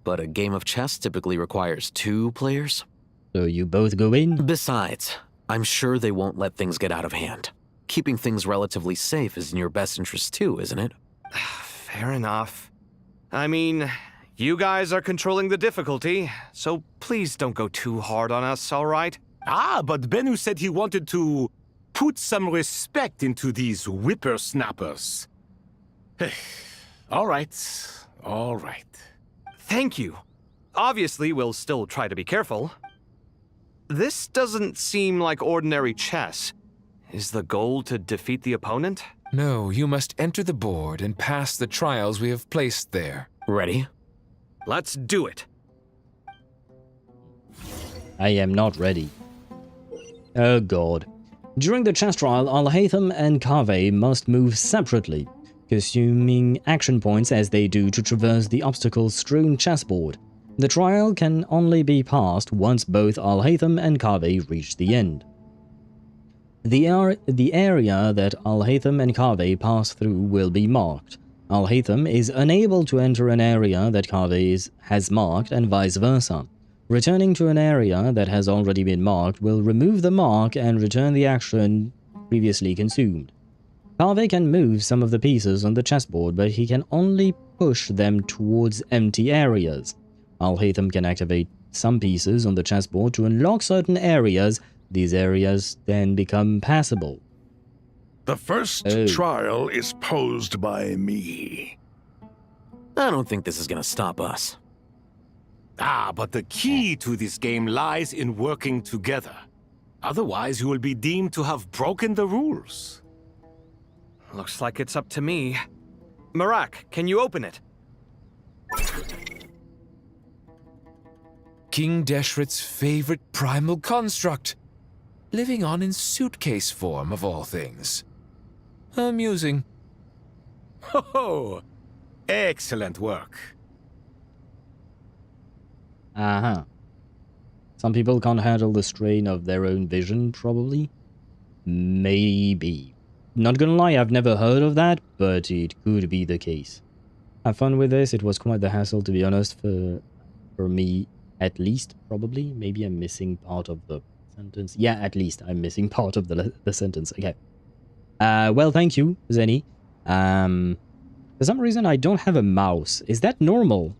but a game of chess typically requires 2 players. So you both go in? Besides, I'm sure they won't let things get out of hand. Keeping things relatively safe is in your best interest too, isn't it? Fair enough. I mean, you guys are controlling the difficulty, so please don't go too hard on us, all right? Ah, but Bennu said he wanted to put some respect into these whippersnappers. All right, all right. Thank you. Obviously, we'll still try to be careful. This doesn't seem like ordinary chess. Is the goal to defeat the opponent? No, you must enter the board and pass the trials we have placed there. Ready? Let's do it. I am not ready. Oh god. During the chess trial, Alhaitham and Kaveh must move separately, consuming action points as they do to traverse the obstacle-strewn chessboard. The trial can only be passed once both Alhaitham and Kaveh reach the end. The area that Alhaitham and Kaveh pass through will be marked. Alhaitham is unable to enter an area that Kaveh has marked and vice versa. Returning to an area that has already been marked will remove the mark and return the action previously consumed. Kaveh can move some of the pieces on the chessboard, but he can only push them towards empty areas. Alhaitham can activate some pieces on the chessboard to unlock certain areas. These areas then become passable. The first trial is posed by me. I don't think this is gonna stop us. Ah, but the key to this game lies in working together. Otherwise, you will be deemed to have broken the rules. Looks like it's up to me. Marak, can you open it? King Deshret's favorite primal construct. Living on in suitcase form, of all things. Amusing. Ho-ho! Excellent work. Uh-huh. Some people can't handle the strain of their own vision, probably. Maybe. Not gonna lie, I've never heard of that, but it could be the case. Have fun with this. It was quite the hassle, to be honest, for me, at least, probably. Maybe I'm missing part of the sentence. Yeah, at least I'm missing part of the sentence. Okay. Well, thank you, Zenny. For some reason, I don't have a mouse. Is that normal?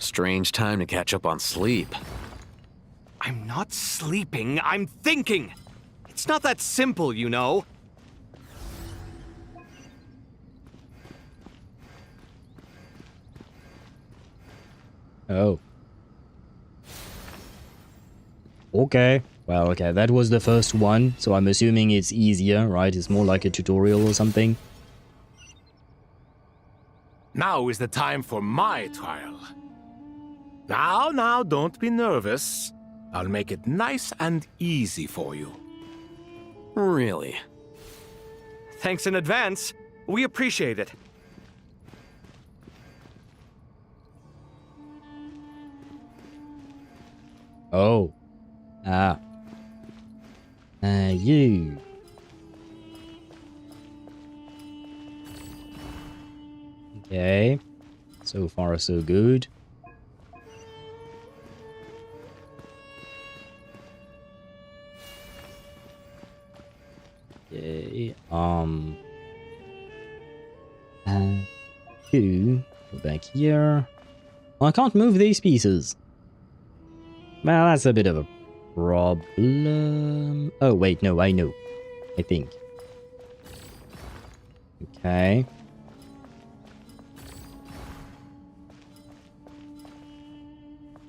Strange time to catch up on sleep. I'm not sleeping, I'm thinking! It's not that simple, you know. Oh. Okay. Well, okay, that was the first one, so I'm assuming it's easier, right? It's more like a tutorial or something. Now is the time for my trial. Now, don't be nervous. I'll make it nice and easy for you. Really? Thanks in advance. We appreciate it. Oh. Ah. You. Okay. So far, so good. Okay. You go back here. I can't move these pieces. Well, that's a bit of a problem. Oh, wait, no, I know. I think. Okay.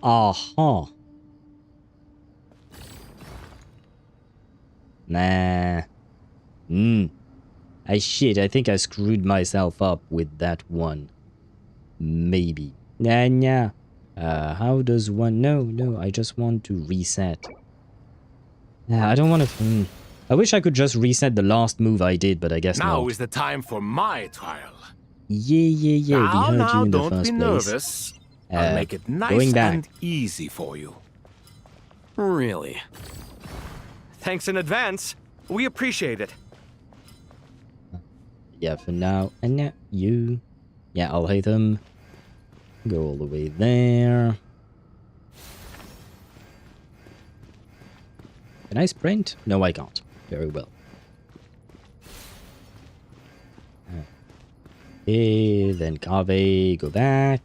Aha. Nah. Shit, I think I screwed myself up with that one. Maybe. Nah. How does one... No, I just want to reset. I don't want to... I wish I could just reset the last move I did, but I guess now not. is the time for my trial. Yeah, we heard you in the first place. Don't be nervous. I'll make it nice and easy for you. Really? Thanks in advance. We appreciate it. Yeah, for now. And now you... Yeah, I'll hate them. Go all the way there. Can I sprint? No, I can't. Very well. Okay, then Kave, go back.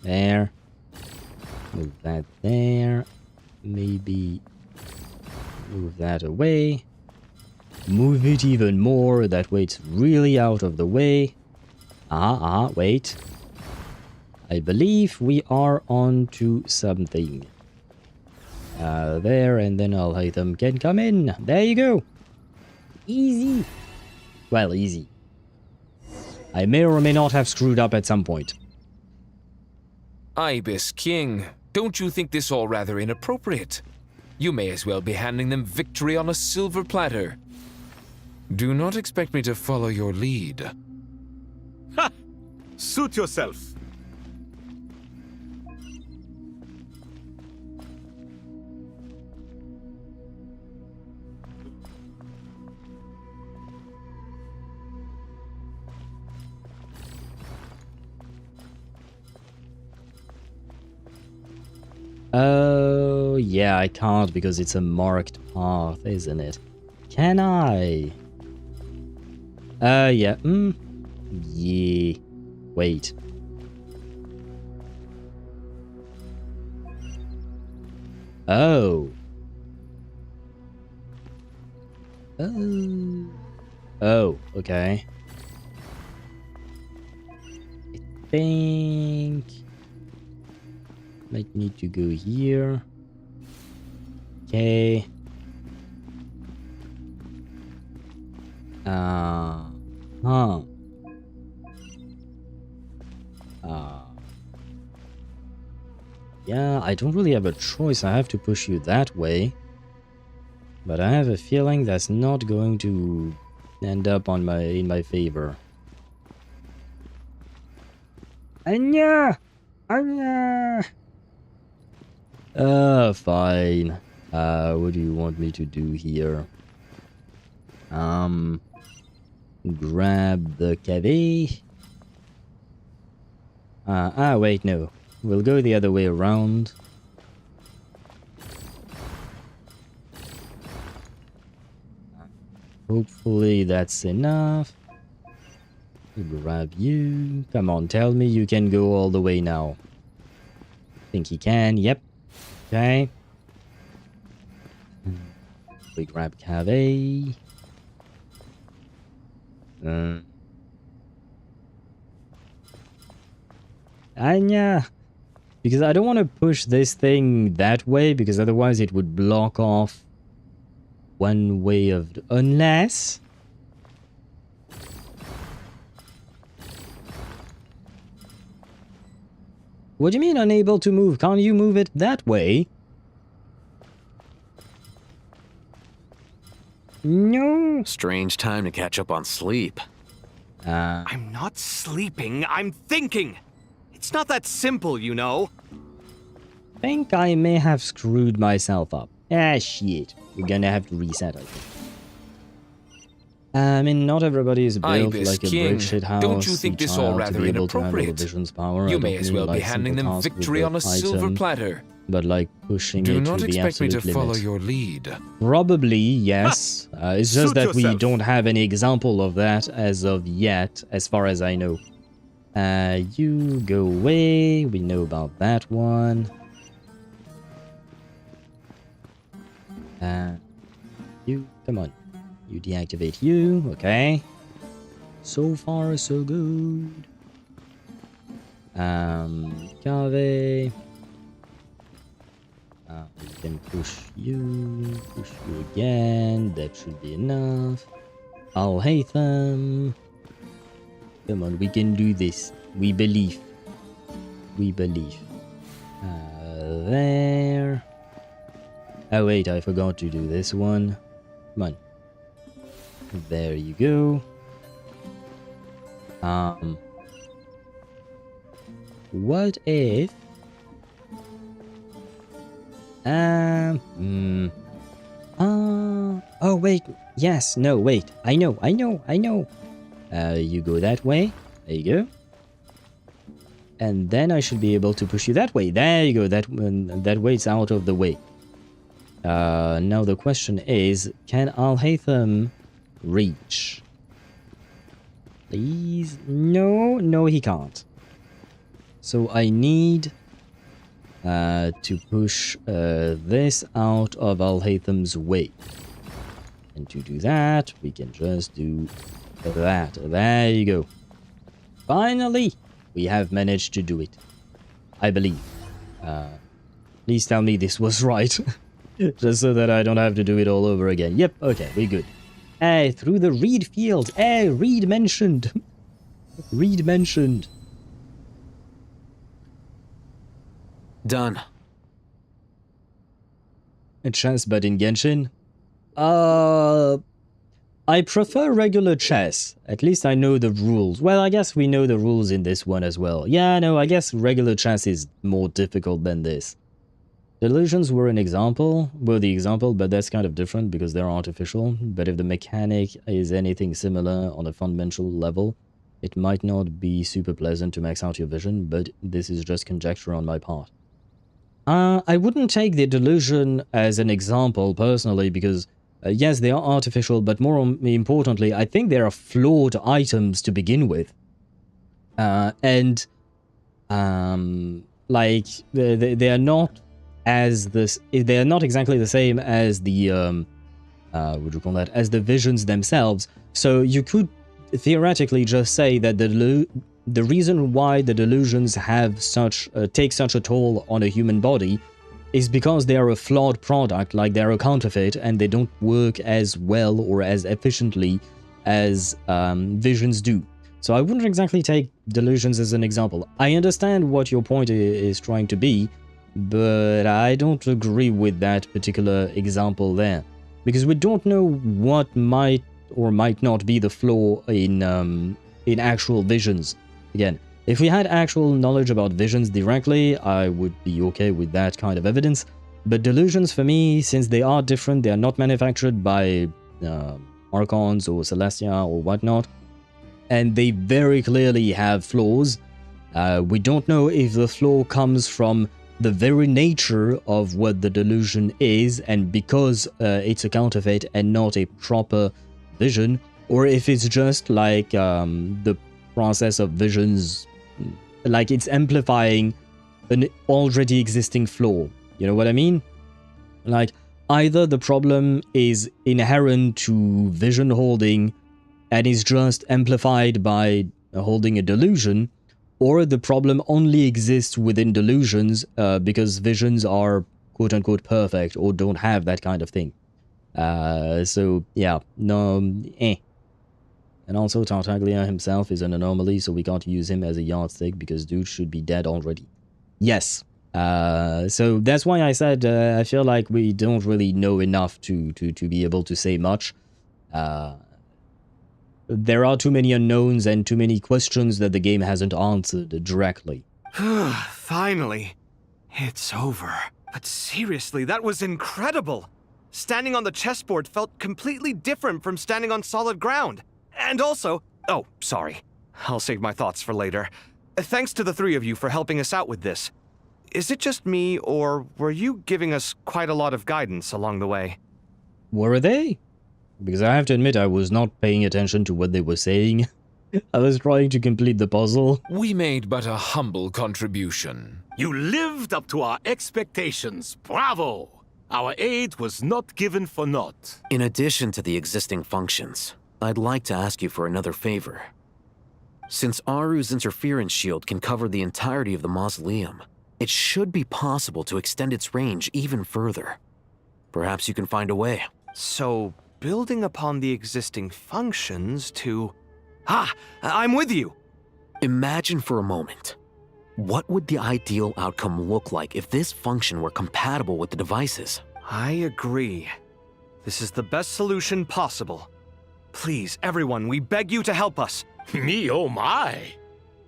There. Move that there. Maybe move that away. Move it even more. That way it's really out of the way. Wait. I believe we are on to something. There, and then I'll hate them. Can come in. There you go. Easy. Well, easy. I may or may not have screwed up at some point. Ibis King, don't you think this all rather inappropriate? You may as well be handing them victory on a silver platter. Do not expect me to follow your lead. Ha! Suit yourself. Oh, yeah, I can't because it's a marked path, isn't it? Can I? Yeah. Yeah. Wait. Oh. Oh, okay. I think... might need to go here. Okay. Yeah, I don't really have a choice. I have to push you that way. But I have a feeling that's not going to end up on in my favor. Anya! Fine. What do you want me to do here? Grab the cave. Wait, no. We'll go the other way around. Hopefully that's enough. Grab you. Come on, tell me you can go all the way now. Think he can. Yep. Okay. We grab Cave. Anya! Because I don't want to push this thing that way, because otherwise it would block off one way of... Unless... What do you mean unable to move? Can't you move it that way? No. Strange time to catch up on sleep. I'm not sleeping, I'm thinking! It's not that simple, you know. I think I may have screwed myself up. Shit. We're gonna have to reset, I think. I mean, not everybody is built Ibis like a King, brick shit house. don't you think this all rather inappropriate? You may as well be handing them victory on a silver platter. But like pushing Do it not to the expect me absolute to follow limit. your lead. Probably, yes. It's just Suit that we yourself. don't have any example of that as of yet, as far as I know. You go away. We know about that one. You, come on. You deactivate you, okay. So far, so good. Cave. We can push you again. That should be enough. Alhaitham. Come on, we can do this. We believe. We believe. There. Oh wait, I forgot to do this one. Come on. There you go. What if... oh wait, yes, no, wait. I know. You go that way. There you go. And then I should be able to push you that way. There you go. That way it's out of the way. Now the question is, can Alhaitham reach? Please? No, he can't. So I need to push this out of Alhaitham's way. And to do that, we can just do that. There you go. Finally, we have managed to do it. I believe. Please tell me this was right. Just so that I don't have to do it all over again. Yep, okay, we're good. Hey, through the reed field. Hey, reed mentioned. Reed mentioned. Done. A chess, but in Genshin? I prefer regular chess. At least I know the rules. Well, I guess we know the rules in this one as well. Yeah, no, I guess regular chess is more difficult than this. Delusions were the example, but that's kind of different because they're artificial. But if the mechanic is anything similar on a fundamental level, it might not be super pleasant to max out your vision, but this is just conjecture on my part. I wouldn't take the delusion as an example personally because, yes, they are artificial, but more importantly, I think they are flawed items to begin with. Like, they are not they are not exactly the same as the what do you call that, as the visions themselves. So you could theoretically just say that the reason why the delusions have take such a toll on a human body is because they are a flawed product, like they're a counterfeit, and they don't work as well or as efficiently as visions do. So I wouldn't exactly take delusions as an example. I understand what your point is trying to be, but I don't agree with that particular example there, because we don't know what might or might not be the flaw in actual visions. Again, if we had actual knowledge about visions directly, I would be okay with that kind of evidence. But delusions, for me, since they are different, they are not manufactured by Archons or Celestia or whatnot, and they very clearly have flaws. We don't know if the flaw comes from the very nature of what the delusion is, and because it's a counterfeit and not a proper vision, or if it's just like the process of visions, like it's amplifying an already existing flaw. You know what I mean? Like, either the problem is inherent to vision holding and is just amplified by holding a delusion, or the problem only exists within delusions because visions are quote-unquote perfect or don't have that kind of thing. So, yeah, no, And also, Tartaglia himself is an anomaly, so we can't use him as a yardstick because dude should be dead already. Yes. So that's why I said I feel like we don't really know enough to be able to say much. There are too many unknowns and too many questions that the game hasn't answered directly. Finally. It's over. But seriously, that was incredible. Standing on the chessboard felt completely different from standing on solid ground. And also... Oh, sorry. I'll save my thoughts for later. Thanks to the three of you for helping us out with this. Is it just me, or were you giving us quite a lot of guidance along the way? Were they? Because I have to admit I was not paying attention to what they were saying. I was trying to complete the puzzle. We made but a humble contribution. You lived up to our expectations. Bravo! Our aid was not given for naught. In addition to the existing functions, I'd like to ask you for another favor. Since Aru's interference shield can cover the entirety of the mausoleum, it should be possible to extend its range even further. Perhaps you can find a way. So, building upon the existing functions to... Ah, I'm with you! Imagine for a moment. What would the ideal outcome look like if this function were compatible with the devices? I agree. This is the best solution possible. Please, everyone, we beg you to help us. Me, oh my!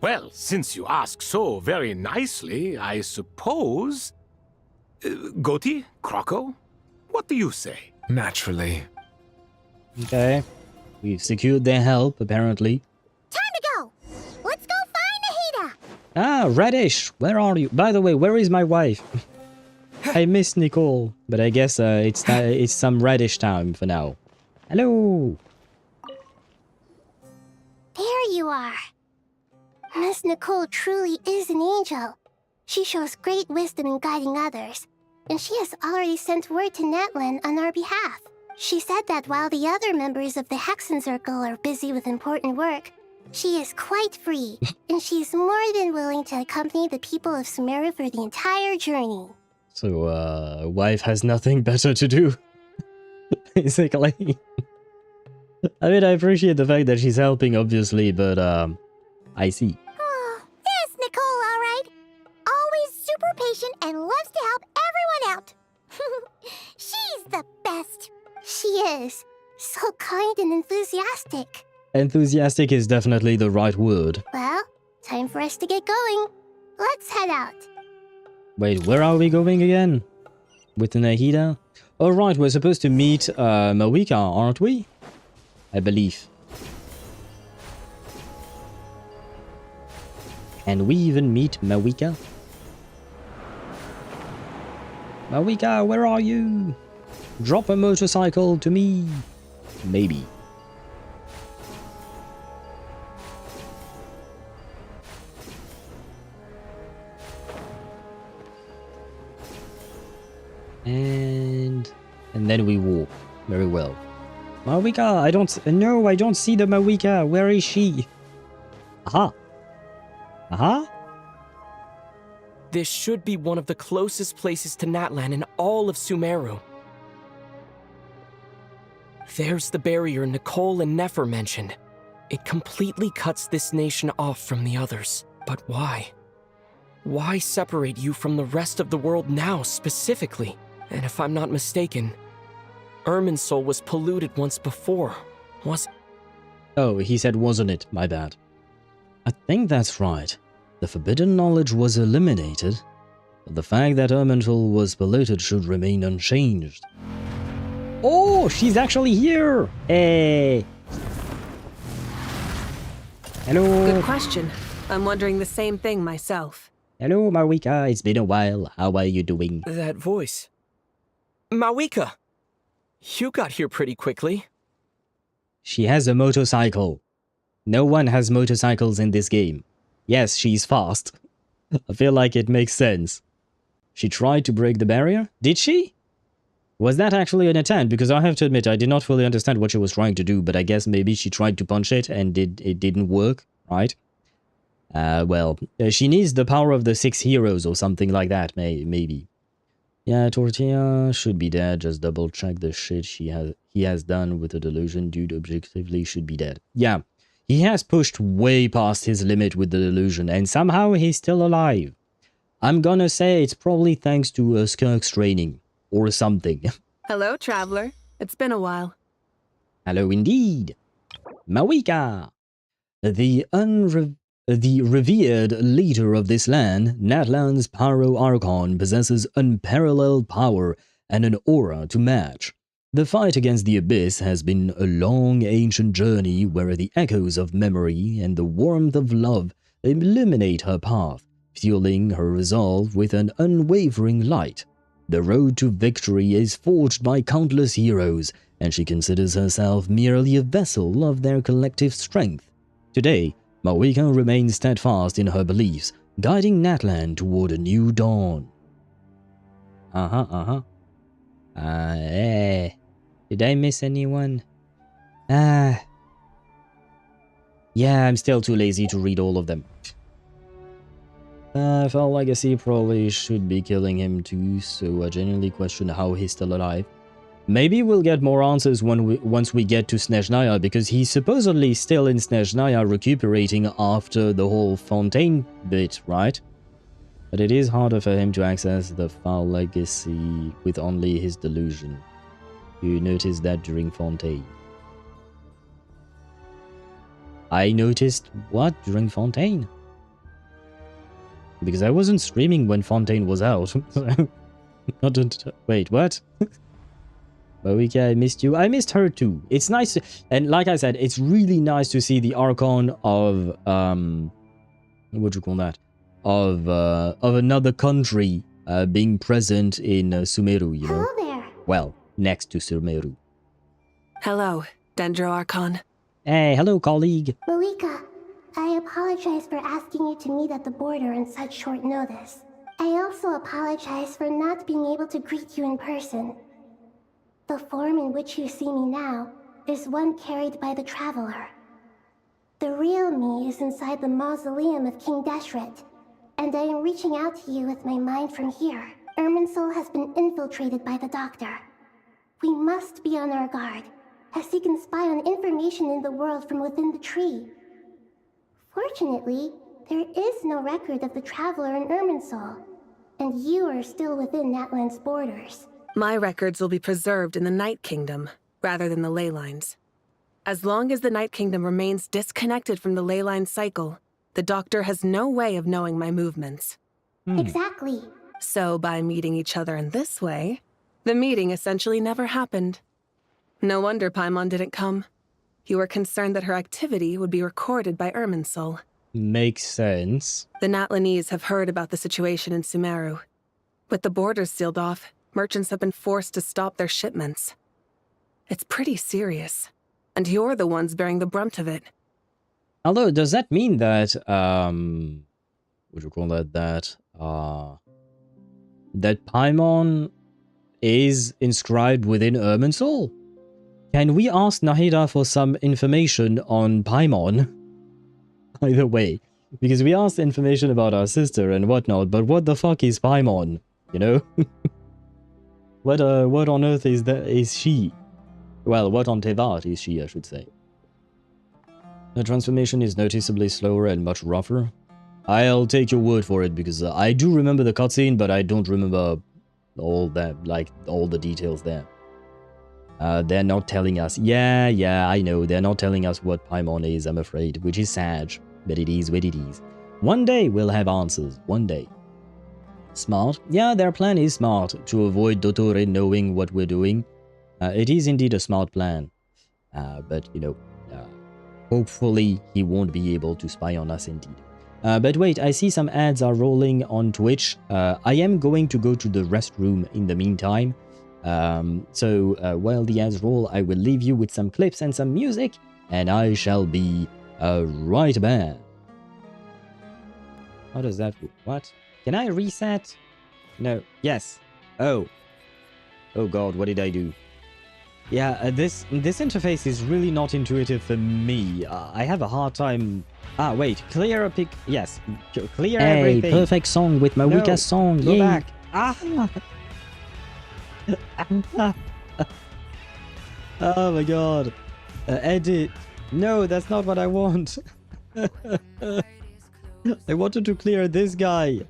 Well, since you ask so very nicely, I suppose... Goti? Kroko? What do you say? Naturally. Okay. We've secured their help, apparently. Time to go! Let's go find Nahida! Ah, Radish! Where are you? By the way, where is my wife? I miss Nicole, but I guess it's some Radish time for now. Hello! There you are. Miss Nicole truly is an angel. She shows great wisdom in guiding others, and she has already sent word to Natlan on our behalf. She said that while the other members of the Hexen Circle are busy with important work, she is quite free, and she is more than willing to accompany the people of Sumeru for the entire journey. So, wife has nothing better to do, basically. I mean, I appreciate the fact that she's helping, obviously, but, I see. Oh, there's Nicole, all right. Always super patient and loves to help everyone out. She's the best. She is. So kind and enthusiastic. Enthusiastic is definitely the right word. Well, time for us to get going. Let's head out. Wait, where are we going again? With Nahida? Oh right, we're supposed to meet Mawika, aren't we? I believe. Can we even meet Mawika? Mawika, where are you? Drop a motorcycle to me. Maybe. And then we walk. Very well. Mawika, I don't see the Mawika. Where is she? Aha. Aha. This should be one of the closest places to Natlan in all of Sumeru. There's the barrier Nicole and Nefer mentioned. It completely cuts this nation off from the others. But why? Why separate you from the rest of the world now, specifically? And if I'm not mistaken, Irminsul was polluted once before, was it? Oh, he said wasn't it? My bad. I think that's right. The forbidden knowledge was eliminated, but the fact that Irminsul was polluted should remain unchanged. Oh, she's actually here! Hey! Hello! Good question. I'm wondering the same thing myself. Hello, Mawika. It's been a while. How are you doing? That voice. Mawika! You got here pretty quickly. She has a motorcycle. No one has motorcycles in this game. Yes, she's fast. I feel like it makes sense. She tried to break the barrier? Did she? Was that actually an attempt? Because I have to admit, I did not fully understand what she was trying to do, but I guess maybe she tried to punch it and it didn't work, right? Well, she needs the power of the 6 heroes or something like that, maybe. Yeah, Tortilla should be dead. Just double check the shit he has done with the delusion. Dude objectively should be dead. Yeah, he has pushed way past his limit with the delusion, and somehow he's still alive. I'm gonna say it's probably thanks to Skirk's training, or something. Hello, traveler. It's been a while. Hello indeed. Mawika! The revered leader of this land, Natlan's Pyro Archon, possesses unparalleled power and an aura to match. The fight against the Abyss has been a long, ancient journey where the echoes of memory and the warmth of love illuminate her path, fueling her resolve with an unwavering light. The road to victory is forged by countless heroes, and she considers herself merely a vessel of their collective strength. Today, Mawika remains steadfast in her beliefs, guiding Natlan toward a new dawn. Did I miss anyone? Yeah, I'm still too lazy to read all of them. Felt Legacy probably should be killing him too, so I genuinely question how he's still alive. Maybe we'll get more answers once we get to Snezhnaya, because he's supposedly still in Snezhnaya recuperating after the whole Fontaine bit, right? But it is harder for him to access the Foul Legacy with only his delusion. You noticed that during Fontaine. I noticed what during Fontaine? Because I wasn't streaming when Fontaine was out. Wait, what? Moika, I missed you. I missed her too. It's nice to, and like I said, it's really nice to see the Archon of what do you call that? Of another country being present in Sumeru, you know. Hello there. Well, next to Sumeru. Hello, Dendro Archon. Hey, hello, colleague. Moika, I apologize for asking you to meet at the border on such short notice. I also apologize for not being able to greet you in person. The form in which you see me now is one carried by the Traveler. The real me is inside the mausoleum of King Deshret, and I am reaching out to you with my mind from here. Irminsul has been infiltrated by the Doctor. We must be on our guard, as he can spy on information in the world from within the tree. Fortunately, there is no record of the Traveler in Irminsul, and you are still within Natlan's borders. My records will be preserved in the Night Kingdom, rather than the ley lines. As long as the Night Kingdom remains disconnected from the ley line cycle, the Doctor has no way of knowing my movements. Exactly. So by meeting each other in this way, the meeting essentially never happened. No wonder Paimon didn't come. You were concerned that her activity would be recorded by Irminsul. Makes sense. The Natlanese have heard about the situation in Sumeru. With the borders sealed off, merchants have been forced to stop their shipments. It's pretty serious, and you're the ones bearing the brunt of it. Although, does that mean that, what do you call that, that Paimon is inscribed within Irminsul? Can we ask Nahida for some information on Paimon? Either way, because we asked information about our sister and whatnot, but what the fuck is Paimon, you know? What on earth is she? Well, what on Teyvat is she, I should say. The transformation is noticeably slower and much rougher. I'll take your word for it, because I do remember the cutscene, but I don't remember all that, like, all the details there. They're not telling us. Yeah, I know. They're not telling us what Paimon is, I'm afraid, which is sad, but it is what it is. One day we'll have answers. One day. Smart. Yeah, their plan is smart, to avoid Dottore knowing what we're doing. It is indeed a smart plan. But, you know, hopefully he won't be able to spy on us indeed. But wait, I see some ads are rolling on Twitch. I am going to go to the restroom in the meantime. So while the ads roll, I will leave you with some clips and some music, and I shall be right back. How does that work? What? Can I reset? No. Yes. Oh. Oh god, what did I do? Yeah, this interface is really not intuitive for me. I have a hard time... Ah, wait. Clear a pic... Yes. Clear everything. Hey, perfect song with my weakest song. Go back. Ah! Oh my god. Edit. No, that's not what I want. I wanted to clear this guy.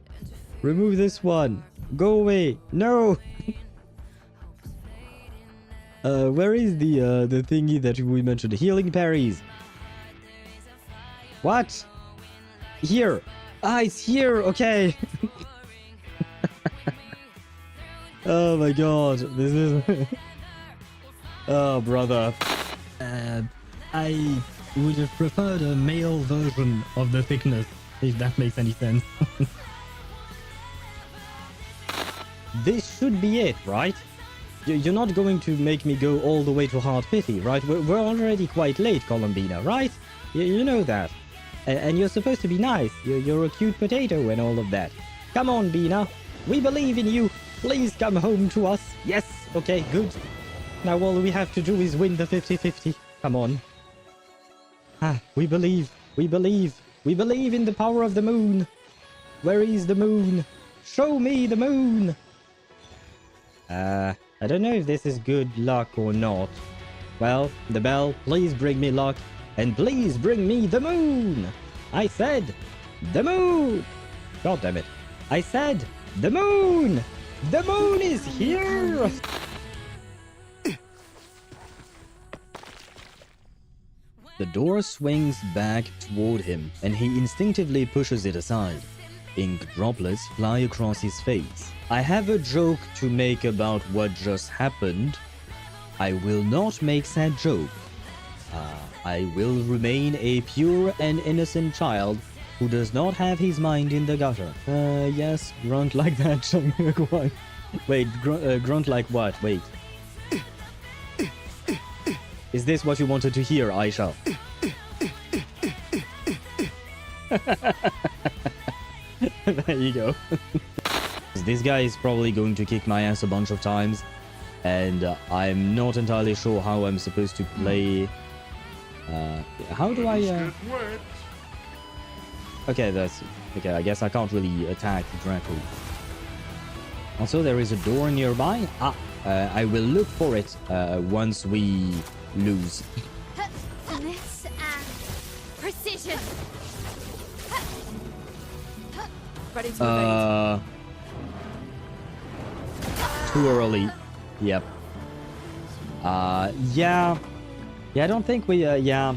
Remove this one. Go away. No. Where is the thingy that we mentioned? Healing parries. What? Here. Ah, it's here. Okay. Oh my god. This is... Oh, brother. I would have preferred a male version of the thickness, if that makes any sense. This should be it, right? You're not going to make me go all the way to hard pity, right? We're already quite late, Columbina, right? You know that. And you're supposed to be nice. You're a cute potato and all of that. Come on, Bina. We believe in you. Please come home to us. Yes. Okay, good. Now all we have to do is win the 50-50. Come on. Ah, we believe. We believe. We believe in the power of the moon. Where is the moon? Show me the moon. I don't know if this is good luck or not. Well, the bell, please bring me luck, and please bring me the moon! I said, the moon! God damn it. I said, the moon! The moon is here! The door swings back toward him, and he instinctively pushes it aside. Ink droplets fly across his face. I have a joke to make about what just happened. I will not make said joke. I will remain a pure and innocent child who does not have his mind in the gutter. Yes, grunt like that, What? Wait, grunt like what? Wait. Is this what you wanted to hear, Aisha? There you go. This guy is probably going to kick my ass a bunch of times, and I'm not entirely sure how I'm supposed to play. How do I? Okay, that's okay. I guess I can't really attack directly. Also, there is a door nearby. I will look for it once we lose. Finesse and precision. Ready to evade. Too early. Yep. Yeah. Yeah, I don't think we, yeah.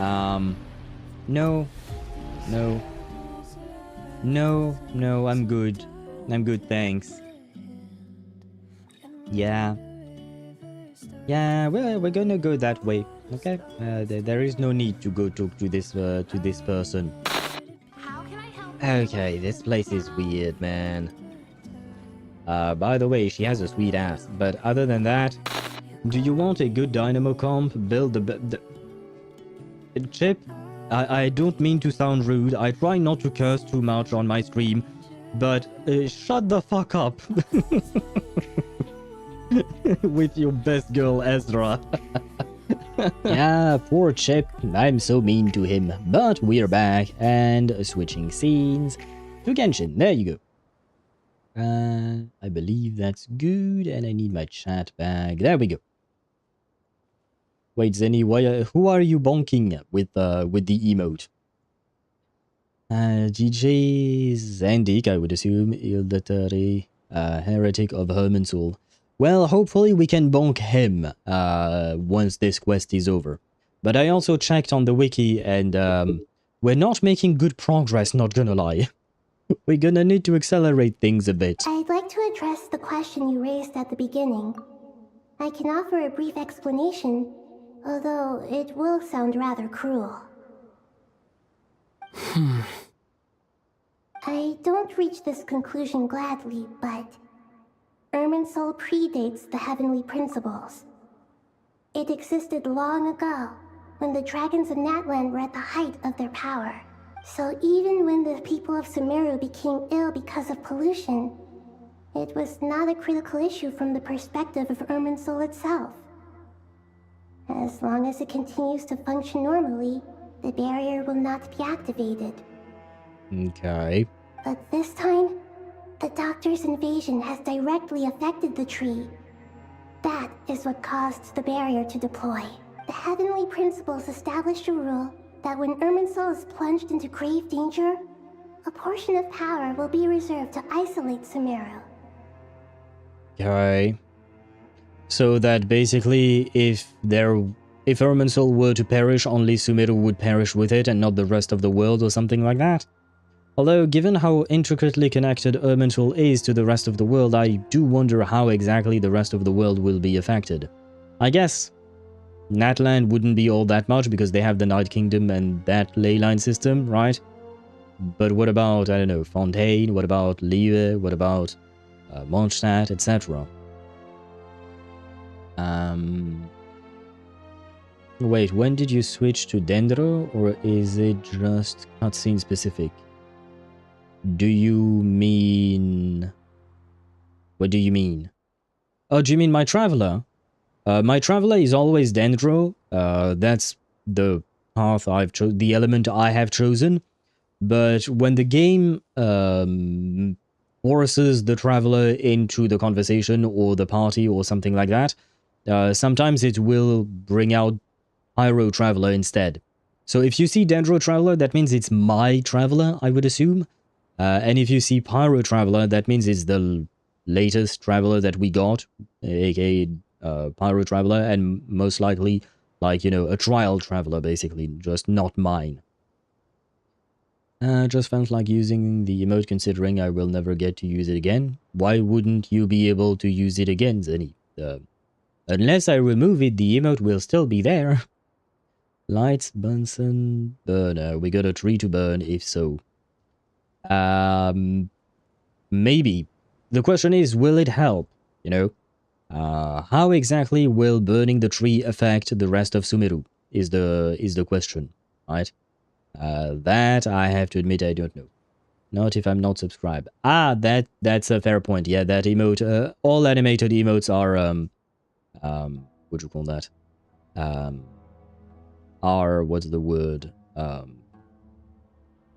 No. No. No, no, I'm good. I'm good, thanks. Yeah. Yeah, well, we're gonna go that way. Okay. There is no need to go talk to this person. Okay, this place is weird, man. By the way, she has a sweet ass. But other than that, do you want a good dynamo comp? Build the Chip, I don't mean to sound rude. I try not to curse too much on my stream, but shut the fuck up. With your best girl, Ezra. Yeah, poor Chip. I'm so mean to him. But we're back and switching scenes to Genshin. There you go. I believe that's good, and I need my chat back. There we go. Wait, Zenny, who are you bonking with the emote? GG Zandik, I would assume, illiterate heretic of Irminsul. Well, hopefully we can bonk him once this quest is over. But I also checked on the wiki, and we're not making good progress, not gonna lie. We're gonna need to accelerate things a bit. I'd like to address the question you raised at the beginning. I can offer a brief explanation, although it will sound rather cruel. I don't reach this conclusion gladly, but Irminsul predates the heavenly principles. It existed long ago, when the dragons of Natlan were at the height of their power. So even when the people of Sumeru became ill because of pollution, it was not a critical issue from the perspective of Irminsul itself. As long as it continues to function normally, the barrier will not be activated. Okay. But this time, the Doctor's invasion has directly affected the tree. That is what caused the barrier to deploy. The heavenly principles established a rule that when Irminsul is plunged into grave danger, a portion of power will be reserved to isolate Sumeru. Okay. So that basically, if Irminsul were to perish, only Sumeru would perish with it and not the rest of the world or something like that? Although, given how intricately connected Irminsul is to the rest of the world, I do wonder how exactly the rest of the world will be affected. I guess Natlan wouldn't be all that much because they have the Night Kingdom and that ley line system, right? But what about, I don't know, Fontaine? What about Lieve? What about Mondstadt, etc.? Wait, when did you switch to Dendro, or is it just cutscene specific? Do you mean... What do you mean? Oh, do you mean my Traveler? My Traveler is always Dendro. That's the path I've chosen, the element I have chosen. But when the game forces the traveler into the conversation or the party or something like that. Sometimes it will bring out Pyro Traveler instead. So if you see Dendro Traveler, that means it's my Traveler, I would assume. And if you see Pyro Traveler, that means it's the latest Traveler that we got, aka Pyro Traveler, and most likely, like, you know, a trial Traveler, basically, just not mine. Just felt like using the emote considering I will never get to use it again. Why wouldn't you be able to use it again, Zenny? Unless I remove it, the emote will still be there. Lights, Bunsen, burner. We got a tree to burn, if so. Maybe. The question is, will it help? You know? How exactly will burning the tree affect the rest of Sumeru? Is the question, right? That I have to admit I don't know. Not if I'm not subscribed. That's a fair point. Yeah, that emote. All animated emotes are what do you call that? Are, what's the word?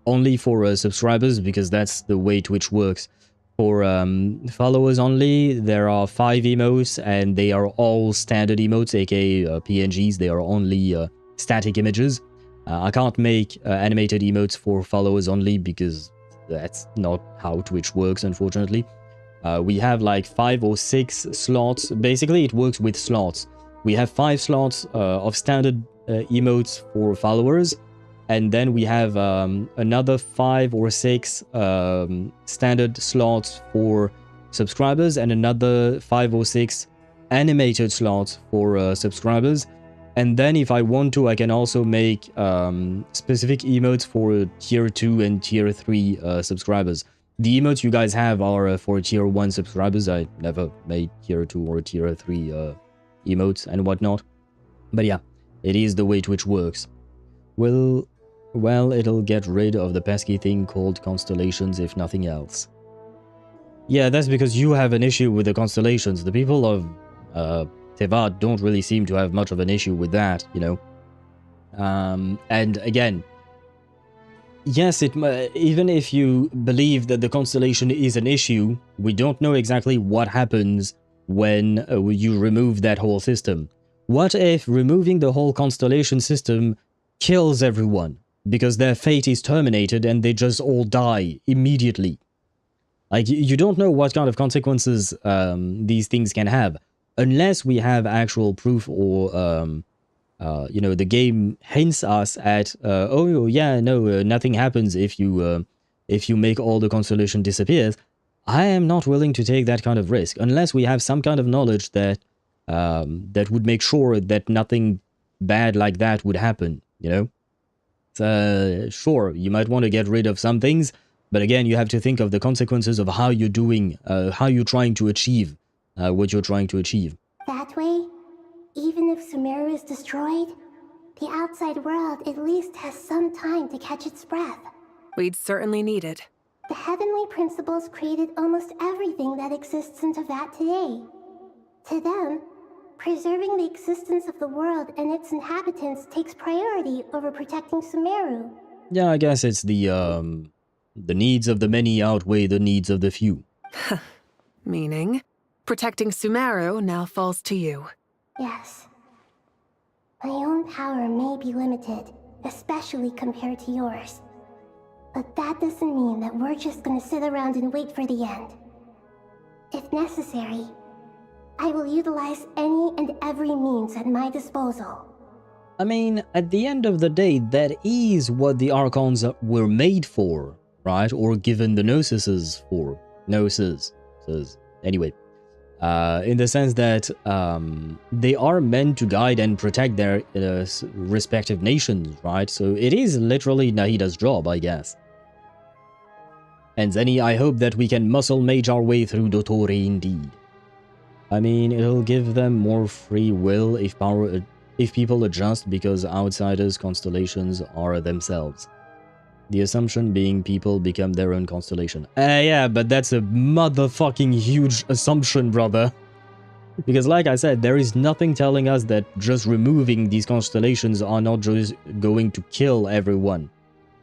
Only for subscribers, because that's the way Twitch works. For followers only, there are 5 emotes, and they are all standard emotes, aka PNGs. They are only static images. I can't make animated emotes for followers only, because that's not how Twitch works, unfortunately. We have like 5 or 6 slots. Basically, it works with slots. We have 5 slots of standard emotes for followers, and then we have another 5 or 6 standard slots for subscribers, and another 5 or 6 animated slots for subscribers. And then if I want to, I can also make specific emotes for tier 2 and tier 3 subscribers. The emotes you guys have are for tier 1 subscribers. I never made tier 2 or tier 3 emotes and whatnot. But yeah, it is the way Twitch works. Well, it'll get rid of the pesky thing called constellations if nothing else. Yeah, that's because you have an issue with the constellations. The people of Teyvat don't really seem to have much of an issue with that, you know. And again, yes, even if you believe that the constellation is an issue, we don't know exactly what happens when you remove that whole system. What if removing the whole constellation system kills everyone because their fate is terminated and they just all die immediately? Like, you don't know what kind of consequences these things can have unless we have actual proof, or you know, the game hints us at oh yeah, no, nothing happens if you make all the constellation disappears. I am not willing to take that kind of risk unless we have some kind of knowledge that that would make sure that nothing bad like that would happen, you know? So, sure, you might want to get rid of some things, but again, you have to think of the consequences of how you're doing, how you're trying to achieve what you're trying to achieve. That way, even if Sumeru is destroyed, the outside world at least has some time to catch its breath. We'd certainly need it. The heavenly principles created almost everything that exists in Teyvat today. To them, preserving the existence of the world and its inhabitants takes priority over protecting Sumeru. Yeah, I guess it's the needs of the many outweigh the needs of the few. Meaning, protecting Sumeru now falls to you. Yes. My own power may be limited, especially compared to yours. But that doesn't mean that we're just gonna sit around and wait for the end. If necessary, I will utilize any and every means at my disposal. I mean, at the end of the day, that is what the Archons were made for, right? Or given the Gnosis for. Gnosis. Anyway. In the sense that they are meant to guide and protect their respective nations, right? So it is literally Nahida's job, I guess. And Zenny, I hope that we can muscle mage our way through Dotori indeed. I mean, it'll give them more free will if people adjust, because outsiders' constellations are themselves. The assumption being people become their own constellation. Yeah, but that's a motherfucking huge assumption, brother. Because like I said, there is nothing telling us that just removing these constellations are not just going to kill everyone.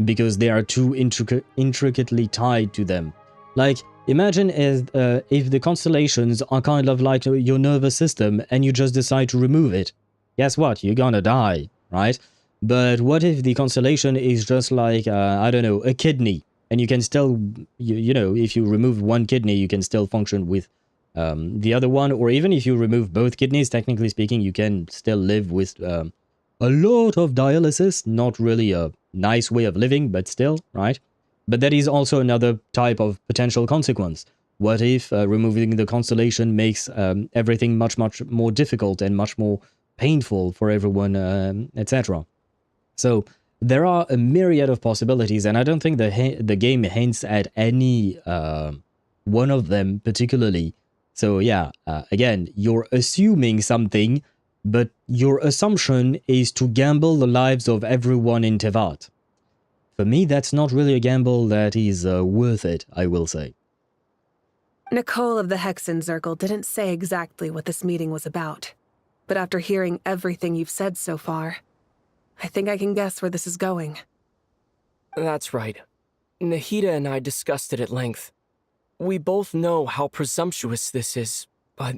Because they are too intricately tied to them. Like, Imagine if the constellations are kind of like your nervous system and you just decide to remove it. Guess what? You're gonna die, right? But what if the constellation is just like, I don't know, a kidney? And you can still, you know, if you remove one kidney, you can still function with the other one. Or even if you remove both kidneys, technically speaking, you can still live with a lot of dialysis. Not really a nice way of living, but still, right? But that is also another type of potential consequence. What if removing the constellation makes everything much, much more difficult and much more painful for everyone, etc.? So there are a myriad of possibilities, and I don't think the game hints at any one of them particularly. So yeah, again, you're assuming something, but your assumption is to gamble the lives of everyone in Teyvat. For me, that's not really a gamble that is worth it, I will say. Nicole of the Hexen Circle didn't say exactly what this meeting was about, but after hearing everything you've said so far, I think I can guess where this is going. That's right. Nahida and I discussed it at length. We both know how presumptuous this is, but...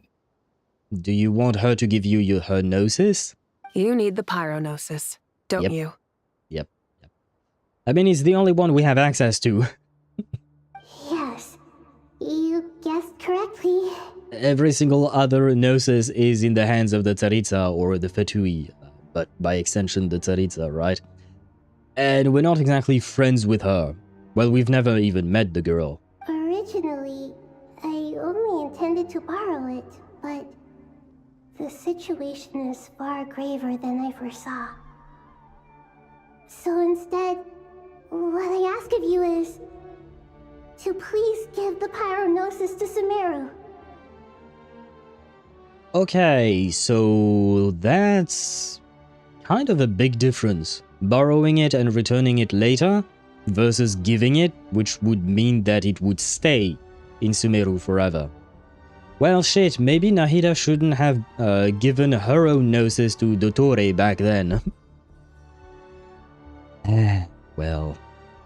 Do you want her to give you her gnosis? You need the pyronosis, don't you? Yep. I mean, it's the only one we have access to. Yes, you guessed correctly. Every single other gnosis is in the hands of the Tsaritsa or the Fatui, but by extension the Tsaritsa, right? And we're not exactly friends with her. Well, we've never even met the girl. Originally, I only intended to borrow it, but the situation is far graver than I foresaw. So instead, what I ask of you is to please give the pyronosis to Sumeru. Okay, so that's kind of a big difference. Borrowing it and returning it later versus giving it, which would mean that it would stay in Sumeru forever. Well, shit, maybe Nahida shouldn't have given her own gnosis to Dottore back then. Well.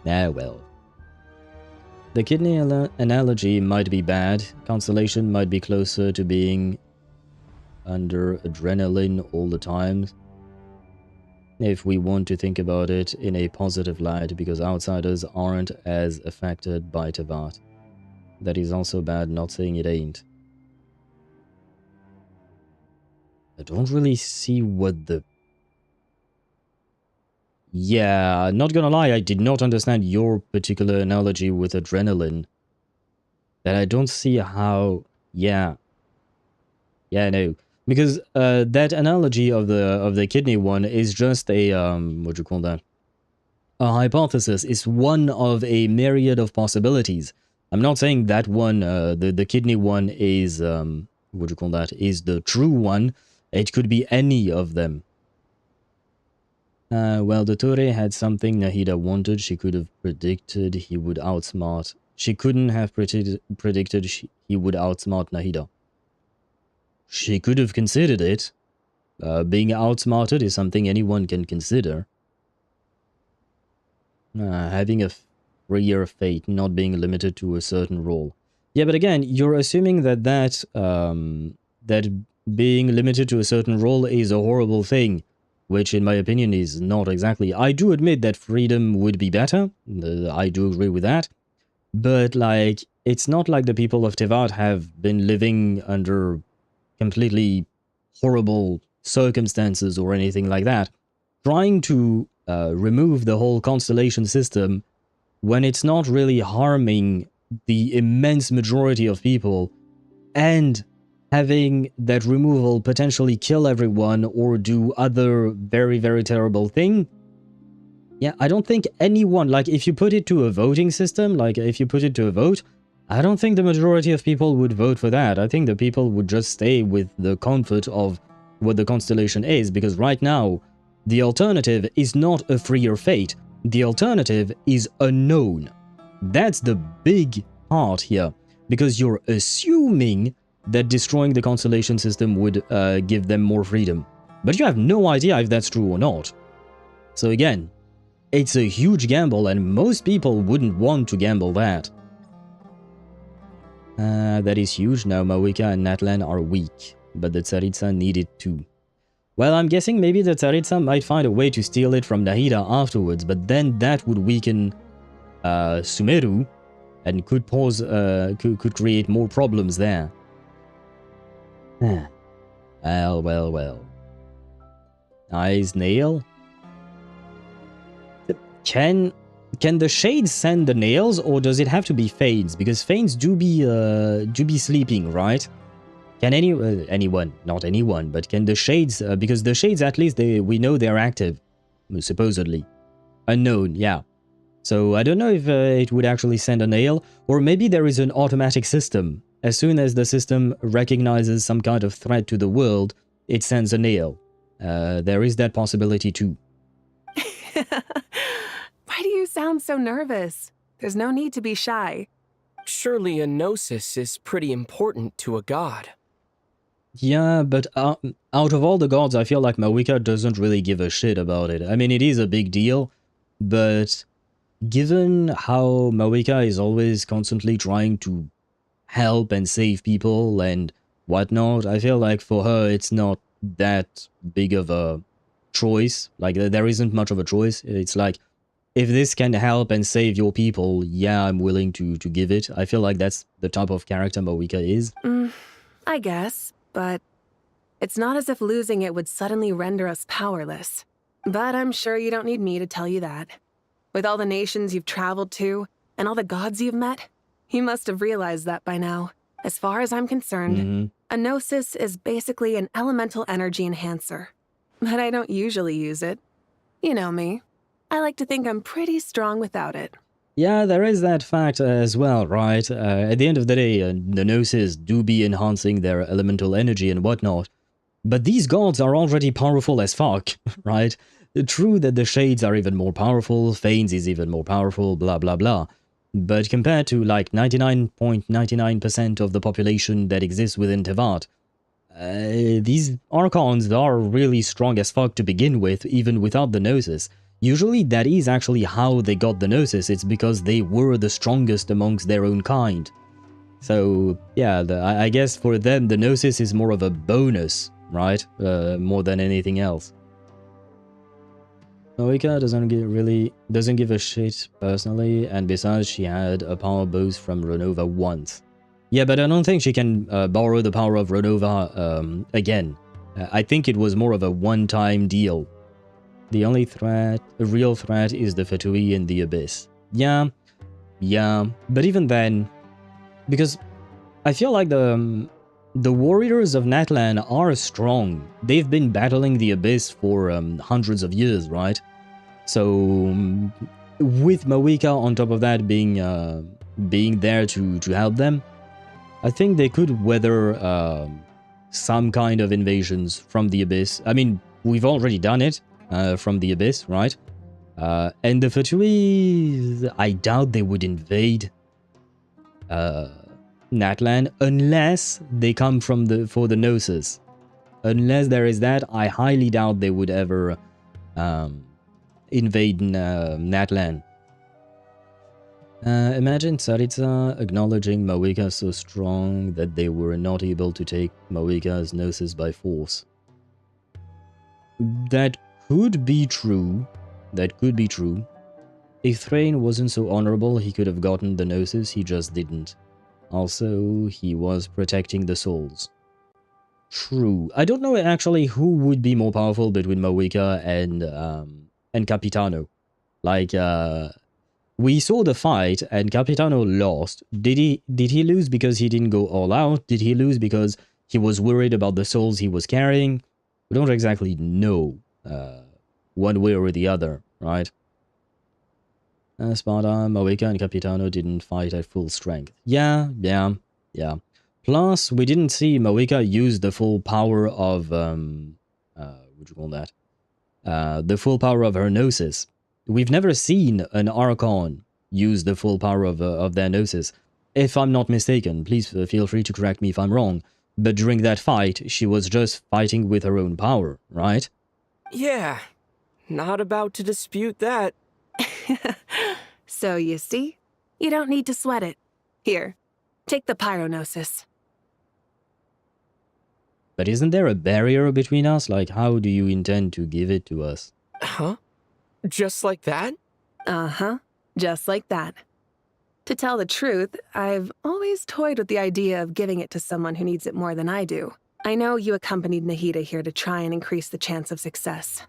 The kidney analogy might be bad. Constellation might be closer to being under adrenaline all the time, if we want to think about it in a positive light, because outsiders aren't as affected by Teyvat. That is also bad, not saying it ain't. I don't really see what the... Yeah, not gonna lie, I did not understand your particular analogy with adrenaline. That I don't see how... Yeah, no. Because that analogy of the kidney one is just a, what do you call that? A hypothesis. It's one of a myriad of possibilities. I'm not saying that one, the kidney one is, what do you call that? Is the true one. It could be any of them. Well, Dottore had something Nahida wanted. She could have predicted he would outsmart. She couldn't have predicted he would outsmart Nahida. She could have considered it. Being outsmarted is something anyone can consider. Having a freer fate, not being limited to a certain role. Yeah, but again, you're assuming that that being limited to a certain role is a horrible thing, which in my opinion is not exactly. I do admit that freedom would be better. I do agree with that. But, like, it's not like the people of Teyvat have been living under completely horrible circumstances or anything like that. Trying to remove the whole constellation system when it's not really harming the immense majority of people, and having that removal potentially kill everyone or do other very, very terrible thing. Yeah, I don't think anyone, like, if you put it to a voting system, like, if you put it to a vote, I don't think the majority of people would vote for that. I think the people would just stay with the comfort of what the constellation is, because right now, the alternative is not a freer fate. The alternative is unknown. That's the big part here, because you're assuming that destroying the constellation system would give them more freedom. But you have no idea if that's true or not. So again, it's a huge gamble, and most people wouldn't want to gamble that. That is huge. Now Mawika and Natlan are weak, but the Tsaritsa need it too. Well, I'm guessing maybe the Tsaritsa might find a way to steal it from Nahida afterwards, but then that would weaken Sumeru and could cause could create more problems there. Well. Eyes nail. Can the shades send the nails, or does it have to be Fanes? Because Fanes do be sleeping, right? Can anyone, not anyone, but can the shades? Because the shades, at least we know they're active, supposedly. Unknown, yeah. So I don't know if it would actually send a nail, or maybe there is an automatic system. As soon as the system recognizes some kind of threat to the world, it sends a nail. There is that possibility too. Why do you sound so nervous? There's no need to be shy. Surely a gnosis is pretty important to a god. Yeah, but out of all the gods, I feel like Mawika doesn't really give a shit about it. I mean, it is a big deal, but given how Mawika is always constantly trying to help and save people and whatnot, I feel like for her it's not that big of a choice. Like, there isn't much of a choice. It's like, if this can help and save your people, yeah, I'm willing to give it. I feel like that's the type of character Mawika is. I guess, but it's not as if losing it would suddenly render us powerless. But I'm sure you don't need me to tell you that. With all the nations you've traveled to, and all the gods you've met, you must have realized that by now. As far as I'm concerned, a gnosis is basically an elemental energy enhancer. But I don't usually use it. You know me. I like to think I'm pretty strong without it. Yeah, there is that fact as well, right? At the end of the day, the gnosis do be enhancing their elemental energy and whatnot. But these gods are already powerful as fuck, right? True that the shades are even more powerful, Fanes is even more powerful, blah blah blah. But compared to like 99.99% of the population that exists within Teyvat, these Archons are really strong as fuck to begin with, even without the gnosis. Usually that is actually how they got the gnosis, it's because they were the strongest amongst their own kind. So yeah, I guess for them the gnosis is more of a bonus, right? More than anything else. Mawika doesn't give a shit personally, and besides she had a power boost from Renova once. Yeah, but I don't think she can borrow the power of Renova again. I think it was more of a one-time deal. The only threat, a real threat, is the Fatui in the Abyss. Yeah, but even then, because I feel like the warriors of Natlan are strong. They've been battling the Abyss for hundreds of years, right? So with Mawika on top of that being there to help them, I think they could weather some kind of invasions from the Abyss. I mean, we've already done it. From the Abyss, right? And the Fatui, I doubt they would invade Natlan unless they come from for the gnosis. Unless there is that, I highly doubt they would ever invade Natlan. Imagine Tsaritsa acknowledging Mawika so strong that they were not able to take Mawika's gnosis by force. That could be true. That could be true. If Thrain wasn't so honorable, he could have gotten the gnosis, he just didn't. Also, he was protecting the souls. True. I don't know actually who would be more powerful between Mawika and Capitano. Like, we saw the fight and Capitano lost. Did he lose because he didn't go all out? Did he lose because he was worried about the souls he was carrying? We don't exactly know. One way or the other, right? Sparta, Mawika and Capitano didn't fight at full strength. Yeah. Plus, we didn't see Mawika use the full power of, what do you call that? The full power of her gnosis. We've never seen an Archon use the full power of their gnosis. If I'm not mistaken, please feel free to correct me if I'm wrong, but during that fight, she was just fighting with her own power, right? Yeah, not about to dispute that. So you see, you don't need to sweat it. Here, Take the pyronosis. But isn't there a barrier between us? Like, how do you intend to give it to us? Huh? Just like that? Uh-huh. Just like that. To tell the truth, I've always toyed with the idea of giving it to someone who needs it more than I do. I know you accompanied Nahida here to try and increase the chance of success.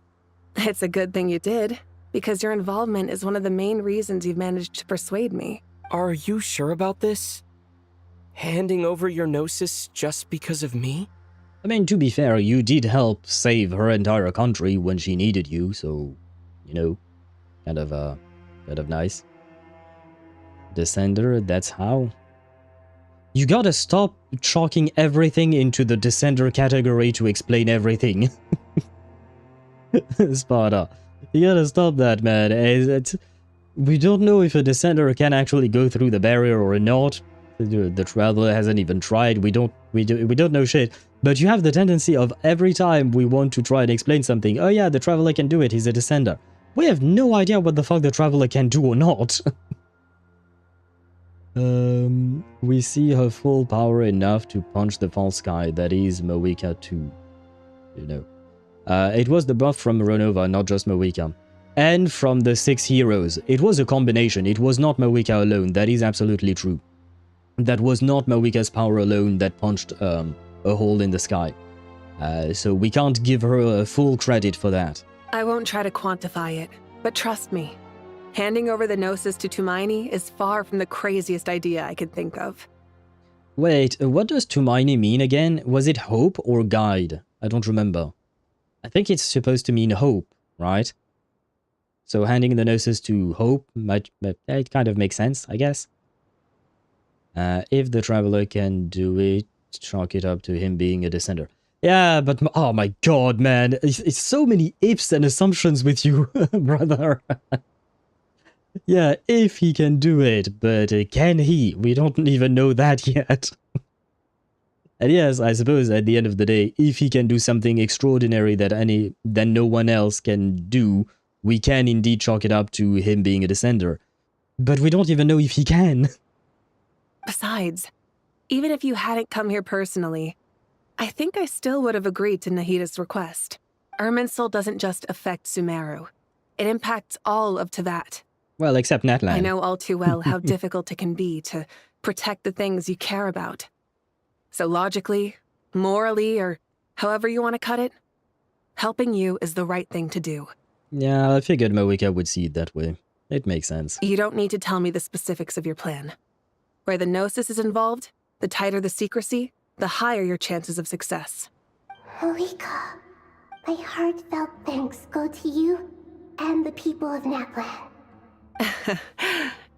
It's a good thing you did, because your involvement is one of the main reasons you've managed to persuade me. Are you sure about this? Handing over your Gnosis just because of me? I mean, to be fair, you did help save her entire country when she needed you, so, you know, kind of nice. Descender, that's how. You gotta stop chalking everything into the Descender category to explain everything. Sparta, you gotta stop that, man. We don't know if a Descender can actually go through the barrier or not. The Traveler hasn't even tried. We don't know shit. But you have the tendency of every time we want to try and explain something, oh yeah, the Traveler can do it, he's a Descender. We have no idea what the fuck the Traveler can do or not. We see her full power enough to punch the false sky, that is Moeka too. You know. It was the buff from Ronova, not just Moeka. And from the 6 heroes. It was a combination, it was not Moeka alone, that is absolutely true. That was not Moeka's power alone that punched a hole in the sky. So we can't give her full credit for that. I won't try to quantify it, but trust me. Handing over the Gnosis to Tumaini is far from the craziest idea I could think of. Wait, what does Tumaini mean again? Was it hope or guide? I don't remember. I think it's supposed to mean hope, right? So handing the Gnosis to hope, it kind of makes sense, I guess. If the Traveler can do it, chalk it up to him being a Descender. Yeah, but oh my god, man. It's so many ifs and assumptions with you, brother. Yeah, if he can do it, but can he? We don't even know that yet. And yes, I suppose at the end of the day, if he can do something extraordinary that no one else can do, we can indeed chalk it up to him being a Descender. But we don't even know if he can. Besides, even if you hadn't come here personally, I think I still would have agreed to Nahida's request. Irminsul doesn't just affect Sumeru. It impacts all of Teyvat. Well, except Natlan. I know all too well how difficult it can be to protect the things you care about. So logically, morally, or however you want to cut it, helping you is the right thing to do. Yeah, I figured Moeka would see it that way. It makes sense. You don't need to tell me the specifics of your plan. Where the Gnosis is involved, the tighter the secrecy, the higher your chances of success. Moeka, my heartfelt thanks go to you and the people of Natlan.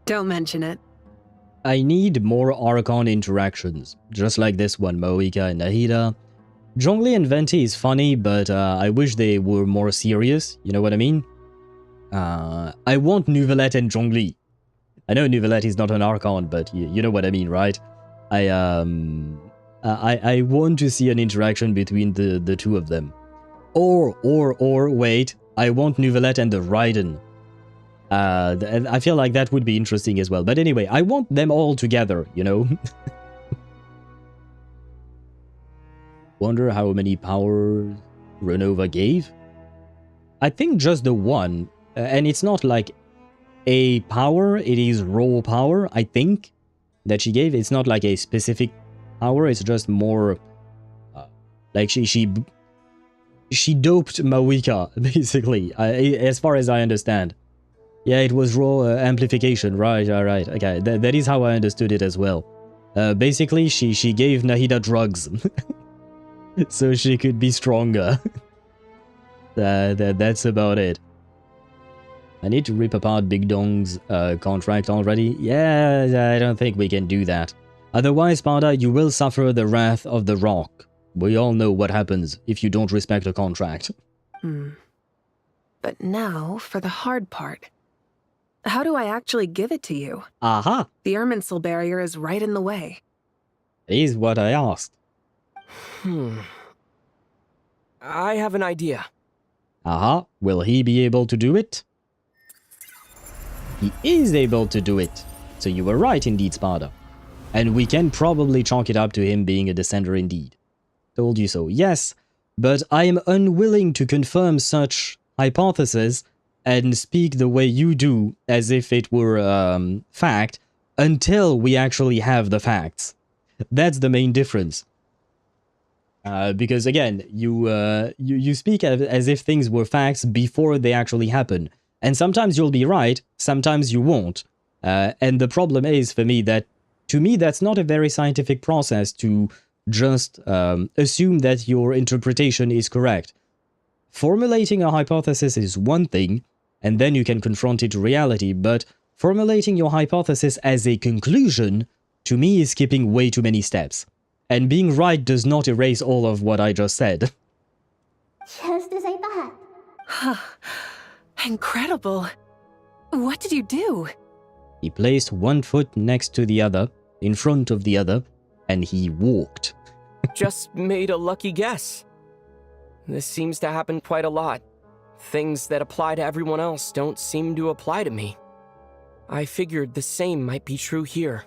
Don't mention it. I need more Archon interactions, just like this one, Moeka and Nahida. Zhongli and Venti is funny, but I wish they were more serious, you know what I mean? I want Neuvillette and Zhongli. I know Neuvillette is not an Archon, but you know what I mean, right? I want to see an interaction between the two of them. Or wait, I want Neuvillette and the Raiden. I feel like that would be interesting as well. But anyway, I want them all together, you know? Wonder how many powers Ronova gave? I think just the one. And it's not like a power, it is raw power, I think, that she gave. It's not like a specific power, it's just more... like she doped Moeka, basically, as far as I understand. Yeah, it was raw amplification, right, alright, okay, that is how I understood it as well. Basically, she gave Nahida drugs, so she could be stronger. That's about it. I need to rip apart Big Dong's contract already. Yeah, I don't think we can do that. Otherwise, Sparta, you will suffer the wrath of the Rock. We all know what happens if you don't respect a contract. But now, for the hard part. How do I actually give it to you? Aha! The Irminsul barrier is right in the way. It is what I asked. I have an idea. Aha, will he be able to do it? He is able to do it. So you were right indeed, Sparta. And we can probably chalk it up to him being a descender indeed. Told you so, yes, but I am unwilling to confirm such hypothesis and speak the way you do as if it were fact until we actually have the facts. That's the main difference. Because again, you speak as if things were facts before they actually happen. And sometimes you'll be right, sometimes you won't. And the problem is, for me, that to me that's not a very scientific process to just assume that your interpretation is correct. Formulating a hypothesis is one thing, and then you can confront it to reality, but formulating your hypothesis as a conclusion, to me, is skipping way too many steps. And being right does not erase all of what I just said. Just as I thought. Incredible. What did you do? He placed one foot next to the other, in front of the other, and he walked. Just made a lucky guess. This seems to happen quite a lot. Things that apply to everyone else don't seem to apply to me. I figured the same might be true here.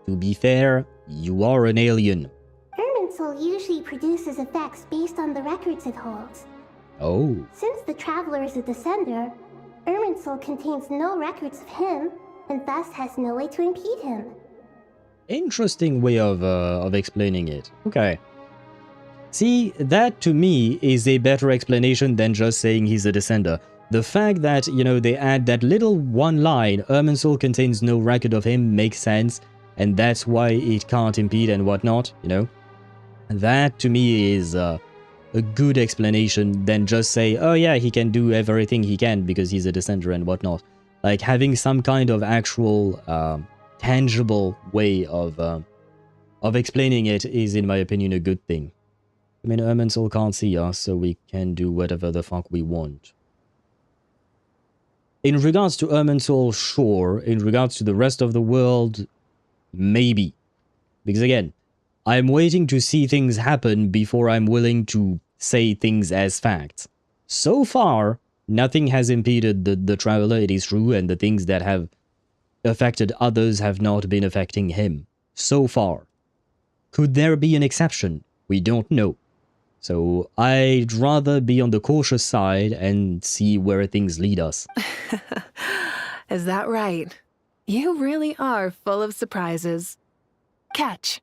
To be fair, you are an alien. Irminsul usually produces effects based on the records it holds. Oh. Since the Traveler is a descender, Irminsul contains no records of him, and thus has no way to impede him. Interesting way of explaining it. Okay. See, that to me is a better explanation than just saying he's a descender. The fact that, you know, they add that little one line, Irminsul contains no record of him, makes sense, and that's why it can't impede and whatnot, you know? That to me is a good explanation than just say, oh yeah, he can do everything he can because he's a descender and whatnot. Like having some kind of actual tangible way of explaining it is, in my opinion, a good thing. I mean, Irminsul can't see us, so we can do whatever the fuck we want. In regards to Irminsul, sure. In regards to the rest of the world, maybe. Because again, I'm waiting to see things happen before I'm willing to say things as facts. So far, nothing has impeded the Traveler, it is true, and the things that have affected others have not been affecting him. So far. Could there be an exception? We don't know. So I'd rather be on the cautious side and see where things lead us. Is that right? You really are full of surprises. Catch.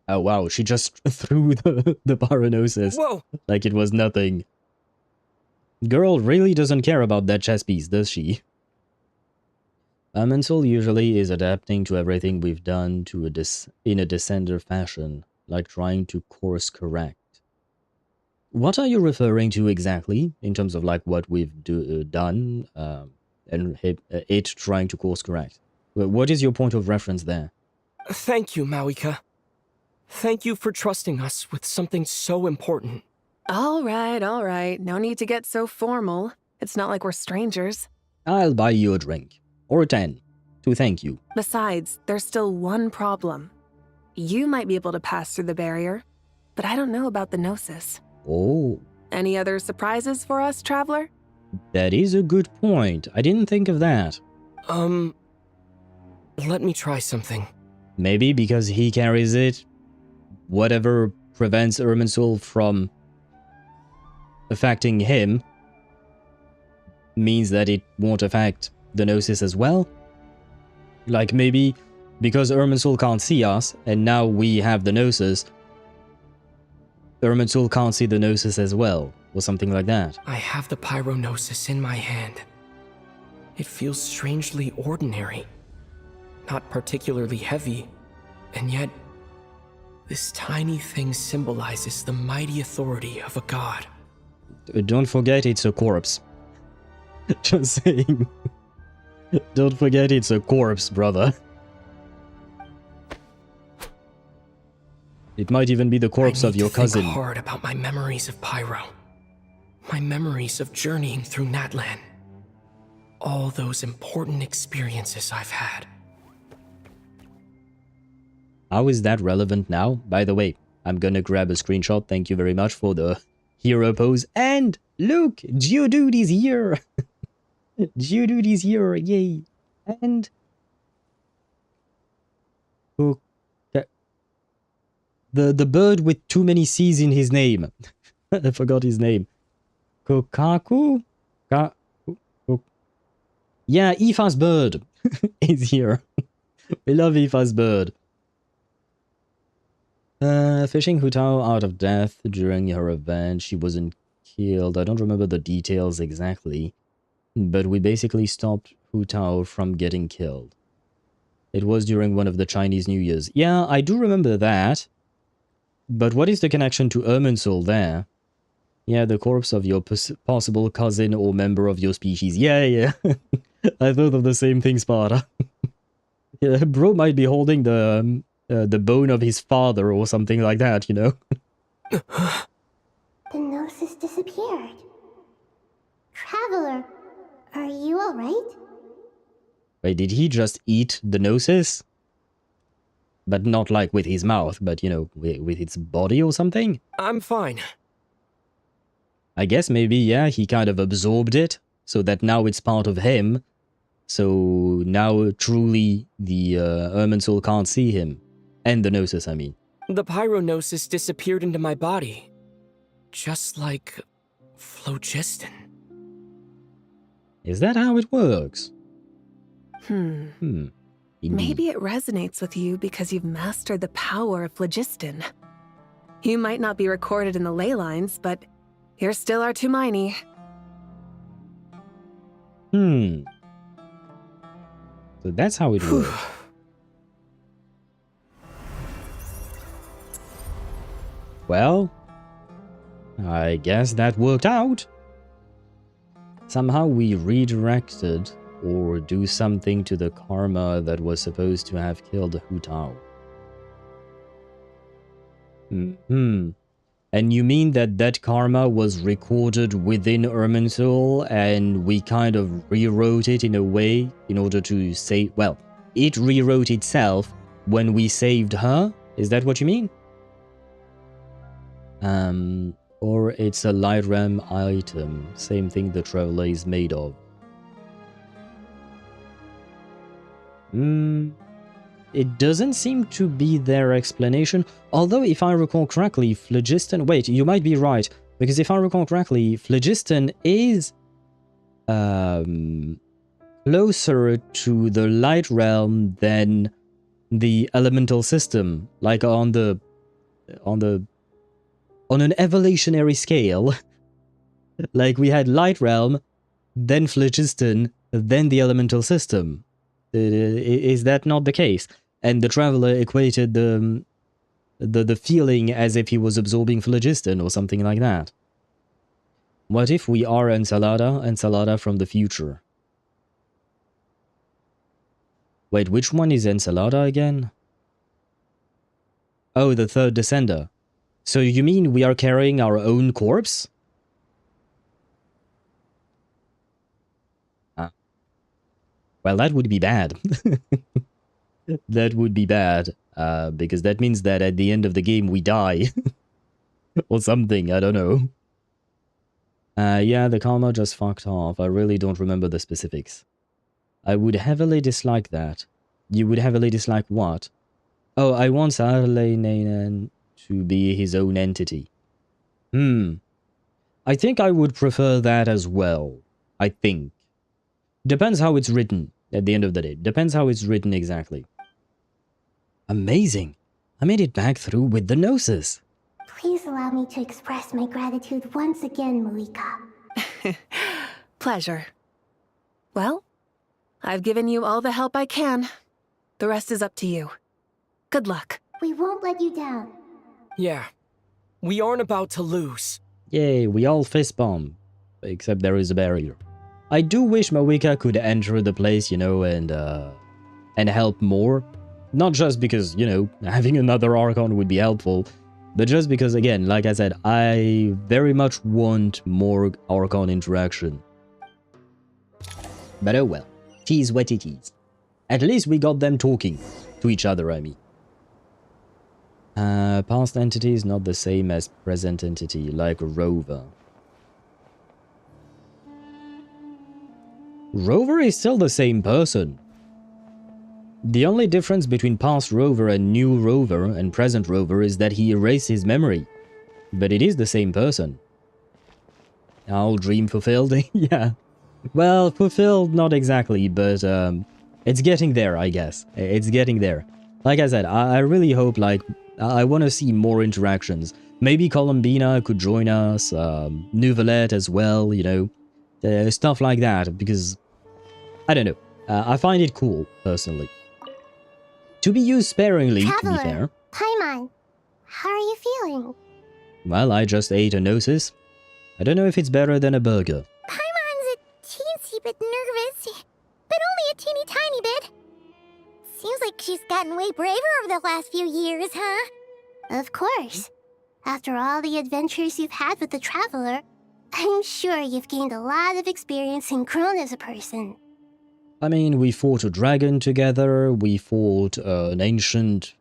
Oh wow, she just threw the Paranosis. Whoa! Like it was nothing. Girl really doesn't care about that chess piece, does she? Irminsul usually is adapting to everything we've done to in a descender fashion, like trying to course correct. What are you referring to exactly, in terms of like what we've done, and it trying to course correct? What is your point of reference there? Thank you, Mawika. Thank you for trusting us with something so important. All right. No need to get so formal. It's not like we're strangers. I'll buy you a drink. Or 10. To thank you. Besides, there's still one problem. You might be able to pass through the barrier, but I don't know about the Gnosis. Oh. Any other surprises for us, Traveler? That is a good point. I didn't think of that. Let me try something. Maybe because he carries it, whatever prevents Irminsul from affecting him means that it won't affect the Gnosis as well? Like maybe because Irminsul can't see us, and now we have the Gnosis, Irminsul can't see the Gnosis as well, or something like that. I have the Pyrognosis in my hand. It feels strangely ordinary, not particularly heavy, and yet this tiny thing symbolizes the mighty authority of a god. Don't forget it's a corpse. Just saying. Don't forget it's a corpse, brother. It might even be the corpse of your cousin. I think hard about my memories of Pyro. My memories of journeying through Natlan. All those important experiences I've had. How is that relevant now? By the way, I'm gonna grab a screenshot. Thank you very much for the hero pose. And look, Geodude is here. Geodude is here, yay. And The bird with too many C's in his name. I forgot his name. Kokaku? Yeah, Aoife's bird is here. We love Aoife's bird. Fishing Hu Tao out of death during her event. She wasn't killed. I don't remember the details exactly. But we basically stopped Hu Tao from getting killed. It was during one of the Chinese New Years. Yeah, I do remember that. But what is the connection to Irminsul there? Yeah, the corpse of your possible cousin or member of your species. Yeah. I thought of the same thing, Sparta. Yeah, bro might be holding the bone of his father or something like that, you know? The gnosis disappeared. Traveler, are you alright? Wait, did he just eat the gnosis? But not like with his mouth, but, you know, with its body or something? I'm fine. I guess maybe, yeah, he kind of absorbed it, so that now it's part of him. So now truly the Irminsul can't see him. And the gnosis, I mean. The pyrognosis disappeared into my body. Just like phlogiston. Is that how it works? Maybe it resonates with you because you've mastered the power of phlogiston. You might not be recorded in the ley lines, but you're still our Tumaini. So that's how it works. Well, I guess that worked out. Somehow we redirected or do something to the karma that was supposed to have killed Hu Tao. And you mean that karma was recorded within Irminsul and we kind of rewrote it in a way in order to say, well, it rewrote itself when we saved her? Is that what you mean? Or it's a light realm item, same thing the traveler is made of. It doesn't seem to be their explanation, although if I recall correctly, phlogiston... Wait, you might be right, because if I recall correctly, phlogiston is closer to the light realm than the elemental system, like on an evolutionary scale. Like we had light realm, then phlogiston, then the elemental system. Is that not the case? And the traveler equated the feeling as if he was absorbing phlogiston or something like that. What if we are Ensalada from the future? Wait, which one is Ensalada again? Oh, the third descender. So you mean we are carrying our own corpse? Well, that would be bad. That would be bad, because that means that at the end of the game we die. Or something, I don't know. Yeah, the karma just fucked off. I really don't remember the specifics. I would heavily dislike that. You would heavily dislike what? Oh, I want Sarleinen to be his own entity. I think I would prefer that as well. I think. Depends how it's written, at the end of the day. Depends how it's written exactly. Amazing! I made it back through with the gnosis. Please allow me to express my gratitude once again, Malika. Pleasure. Well, I've given you all the help I can. The rest is up to you. Good luck. We won't let you down. Yeah. We aren't about to lose. Yay, we all fist bomb. Except there is a barrier. I do wish Mawika could enter the place, you know, and help more. Not just because, you know, having another Archon would be helpful, but just because, again, like I said, I very much want more Archon interaction. But oh well, it is what it is. At least we got them talking to each other, I mean. Past entity is not the same as present entity, like Rover. Rover is still the same person. The only difference between past Rover and new Rover and present Rover is that he erased his memory. But it is the same person. Our dream fulfilled? Yeah. Well, fulfilled not exactly, but it's getting there, I guess. It's getting there. Like I said, I really hope, like, I want to see more interactions. Maybe Columbina could join us, Nouvellette as well, you know, stuff like that, because, I don't know, I find it cool, personally. To be used sparingly, Traveler, to be fair. Paimon, how are you feeling? Well, I just ate a Gnosis. I don't know if it's better than a burger. Paimon's a teensy bit nervous, but only a teeny tiny bit. Seems like she's gotten way braver over the last few years, huh? Of course. After all the adventures you've had with the Traveler, I'm sure you've gained a lot of experience and grown as a person. I mean, we fought a dragon together, we fought an ancient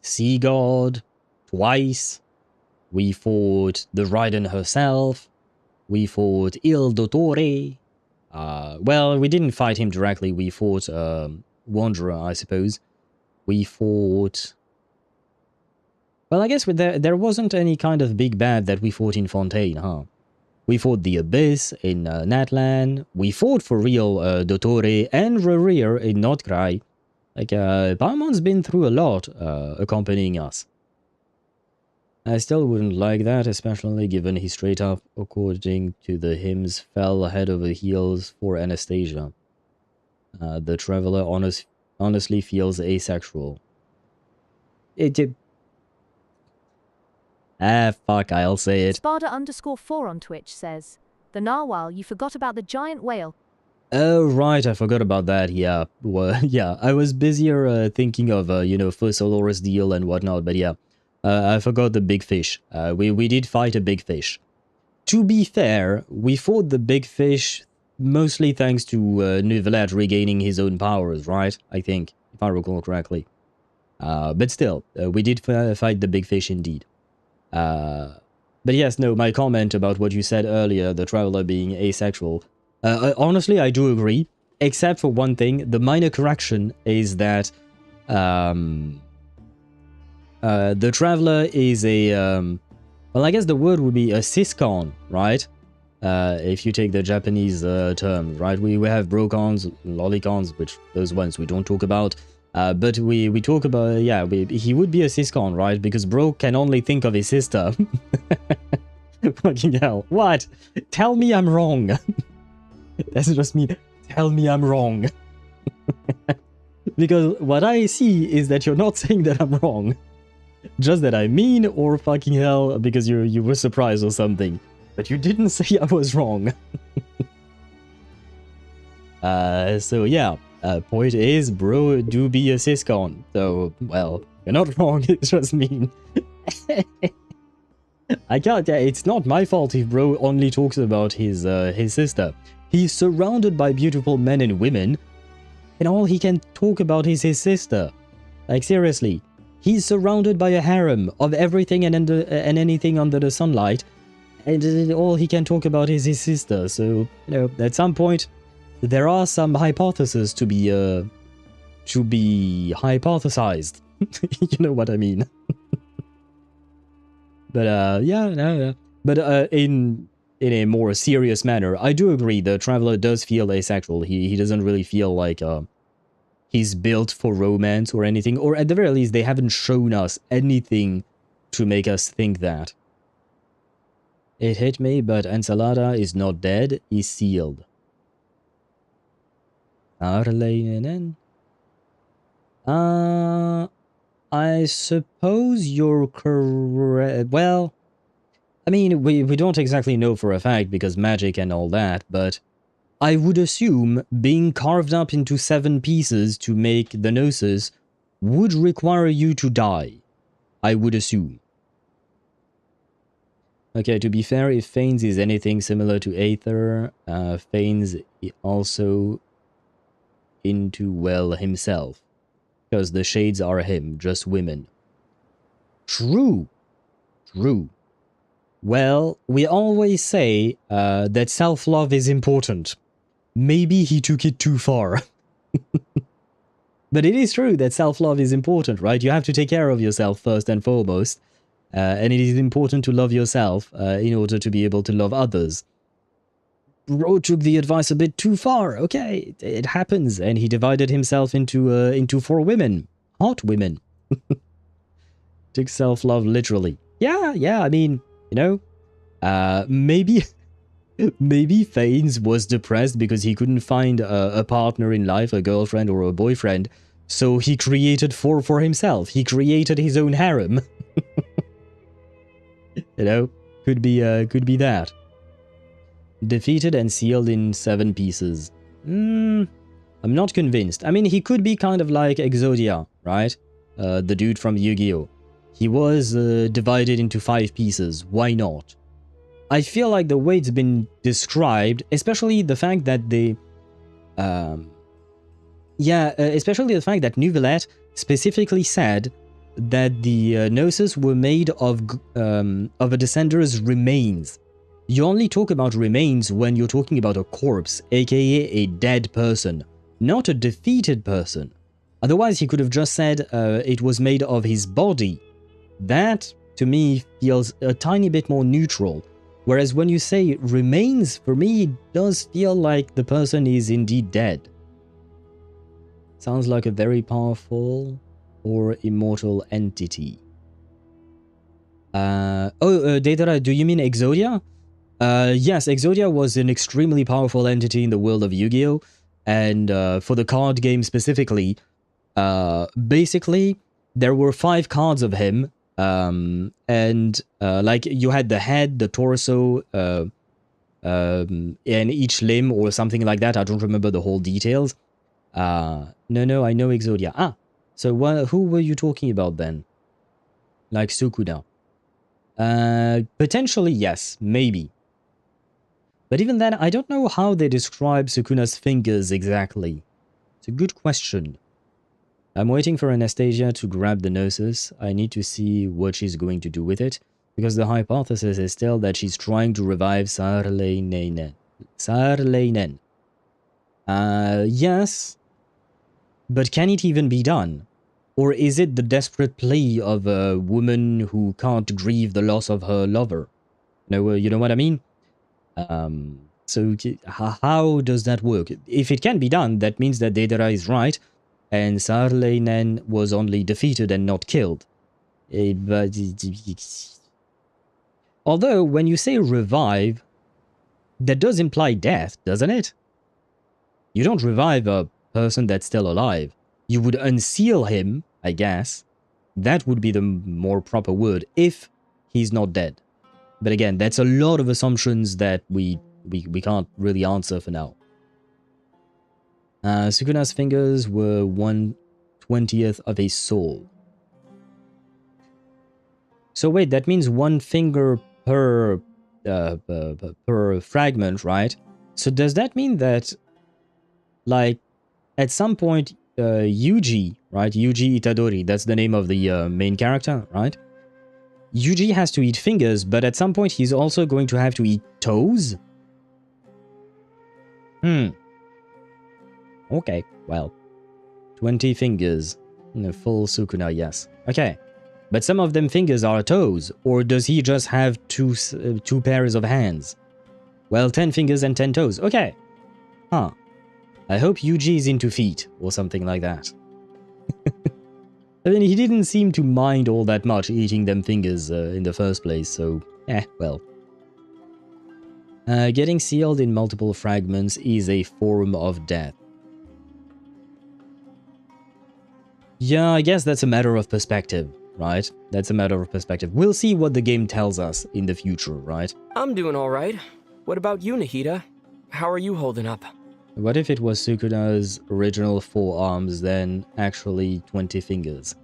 sea god twice, we fought the Raiden herself, we fought Il Dottore. Well, we didn't fight him directly, we fought Wanderer, I suppose. We fought... Well, I guess there wasn't any kind of big bad that we fought in Fontaine, huh? We fought the Abyss in Natlan. We fought for real Dottore and Rerir in Nod-Krai. Like, Paimon's been through a lot accompanying us. I still wouldn't like that, especially given he straight up, according to the hymns, fell head over heels for Anastasia. The Traveler honestly feels asexual. Fuck, I'll say it. Spada_4 on Twitch says, the narwhal, you forgot about the giant whale. Oh, right, I forgot about that, yeah. Well, yeah, I was busier thinking of, you know, Fursolorus deal and whatnot, but yeah. I forgot the big fish. We did fight a big fish. To be fair, we fought the big fish mostly thanks to Nouvellette regaining his own powers, right? I think, if I recall correctly. But still, we did fight the big fish indeed. But yes, no, my comment about what you said earlier, the Traveler being asexual, honestly, I do agree, except for one thing. The minor correction is that the Traveler is a, well, I guess the word would be a ciscon, right? If you take the Japanese term, right? We have brocons, lolicons, which those ones we don't talk about. But we talk about, yeah, he would be a ciscon, right? Because bro can only think of his sister. Fucking hell. What? Tell me I'm wrong. That's just me. Tell me I'm wrong. Because what I see is that you're not saying that I'm wrong. Just that I'm mean, or fucking hell, because you were surprised or something. But you didn't say I was wrong. So yeah. Point is, bro do be a ciscon. So, well, you're not wrong, it's just mean. I can't, it's not my fault if bro only talks about his sister. He's surrounded by beautiful men and women, and all he can talk about is his sister. Like, seriously. He's surrounded by a harem of everything and anything under the sunlight, and all he can talk about is his sister. So, you know, at some point, there are some hypotheses to be hypothesized. You know what I mean. But yeah, no. But in a more serious manner, I do agree the Traveler does feel asexual. He doesn't really feel like he's built for romance or anything, or at the very least they haven't shown us anything to make us think that. It hit me, but Ensalada is not dead, he's sealed. I suppose you're correct. Well, I mean, we don't exactly know for a fact because magic and all that, but I would assume being carved up into 7 pieces to make the Gnosis would require you to die. I would assume. Okay, to be fair, if Fanes is anything similar to Aether, Fanes also into, well, himself. Because the shades are him, just women. True. True. Well, we always say that self-love is important. Maybe he took it too far. But it is true that self-love is important, right? You have to take care of yourself first and foremost. And it is important to love yourself in order to be able to love others. Ro took the advice a bit too far. Okay, it happens. And he divided himself into 4 women. Hot women. Took self-love literally. Yeah, I mean, you know, maybe Thanes was depressed because he couldn't find a partner in life, a girlfriend or a boyfriend, so he created 4 for himself. He created his own harem. You know, could be that. Defeated and sealed in 7 pieces. I'm not convinced. I mean, he could be kind of like Exodia, right? The dude from Yu-Gi-Oh! He was divided into 5 pieces. Why not? I feel like the way it's been described, especially the fact that especially the fact that Neuvillette specifically said that the gnosis were made of a descender's remains. You only talk about remains when you're talking about a corpse, aka a dead person, not a defeated person. Otherwise, he could have just said it was made of his body. That, to me, feels a tiny bit more neutral. Whereas when you say remains, for me, it does feel like the person is indeed dead. Sounds like a very powerful or immortal entity. Deidara, do you mean Exodia? Yes, Exodia was an extremely powerful entity in the world of Yu-Gi-Oh! And for the card game specifically, basically, there were 5 cards of him. Like you had the head, the torso, and each limb or something like that. I don't remember the whole details. No, I know Exodia. Ah, so who were you talking about then? Like Sukuna? Potentially yes, maybe. But even then, I don't know how they describe Sukuna's fingers exactly. It's a good question. I'm waiting for Anastasia to grab the Gnosis. I need to see what she's going to do with it, because the hypothesis is still that she's trying to revive Sarleinen. Yes, but can it even be done? Or is it the desperate plea of a woman who can't grieve the loss of her lover? You know what I mean? So how does that work? If it can be done, that means that Deidara is right, and Sarleinen was only defeated and not killed. Although, when you say revive, that does imply death, doesn't it? You don't revive a person that's still alive. You would unseal him, I guess. That would be the more proper word, if he's not dead. But again, that's a lot of assumptions that we can't really answer for now. Sukuna's fingers were 1/20th of a soul. So wait, that means 1 finger per fragment, right? So does that mean that, like, at some point, Yuji, right? Yuji Itadori, that's the name of the main character, right? Yuji has to eat fingers, but at some point he's also going to have to eat toes? Okay, well. 20 fingers. Full Sukuna, yes. Okay. But some of them fingers are toes, or does he just have two pairs of hands? Well, 10 fingers and 10 toes. Okay. Huh. I hope Yuji is into feet, or something like that. I mean, he didn't seem to mind all that much eating them fingers in the first place, so well. Getting sealed in multiple fragments is a form of death. Yeah, I guess that's a matter of perspective, right? That's a matter of perspective. We'll see what the game tells us in the future, right? I'm doing alright. What about you, Nahida? How are you holding up? What if it was Sukuna's original 4 arms, then actually 20 fingers?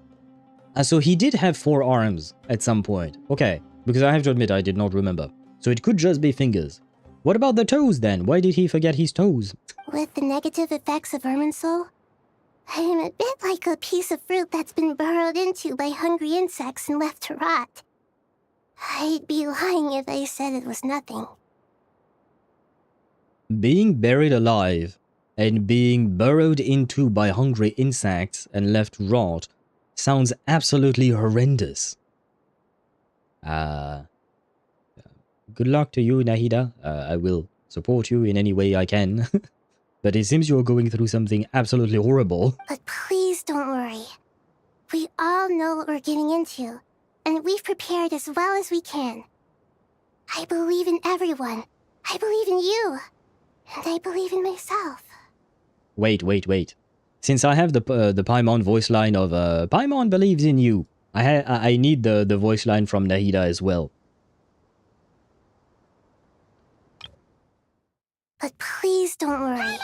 So he did have 4 arms at some point. Okay, because I have to admit I did not remember. So it could just be fingers. What about the toes then? Why did he forget his toes? With the negative effects of Irminsul, I am a bit like a piece of fruit that's been burrowed into by hungry insects and left to rot. I'd be lying if I said it was nothing. Being buried alive and being burrowed into by hungry insects and left to rot sounds absolutely horrendous. Good luck to you, Nahida. I will support you in any way I can. But it seems you're going through something absolutely horrible. But please don't worry. We all know what we're getting into, and we've prepared as well as we can. I believe in everyone. I believe in you. And I believe in myself. Wait. Since I have the Paimon voice line of Paimon believes in you, I need the voice line from Nahida as well. But please don't worry.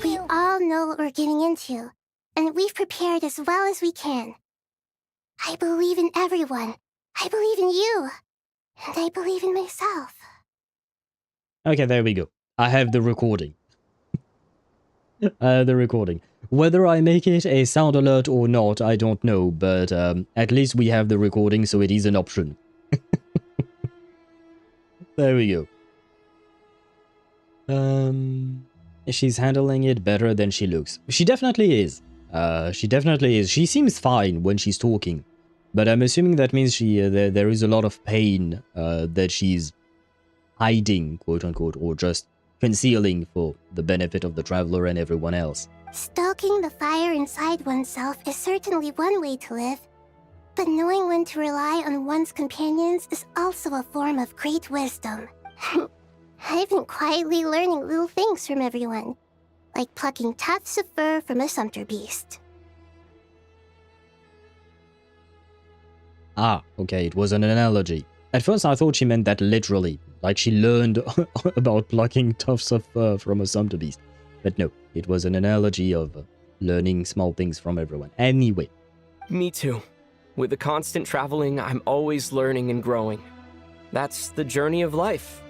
We all know what we're getting into, and we've prepared as well as we can. I believe in everyone. I believe in you. And I believe in myself. Okay, there we go. I have the recording. The recording. Whether I make it a sound alert or not, I don't know, but at least we have the recording, so it is an option. There we go. She's handling it better than she looks. She definitely is. She seems fine when she's talking, but I'm assuming that means there is a lot of pain that she's hiding, quote unquote, or just concealing for the benefit of the traveler and everyone else. Stoking the fire inside oneself is certainly one way to live, but knowing when to rely on one's companions is also a form of great wisdom. I've been quietly learning little things from everyone, like plucking tufts of fur from a sumpter beast. Ah, okay, it was an analogy. At first I thought she meant that literally, like she learned about plucking tufts of fur from a sumpter beast. But no, it was an analogy of learning small things from everyone. Anyway. Me too. With the constant traveling, I'm always learning and growing. That's the journey of life.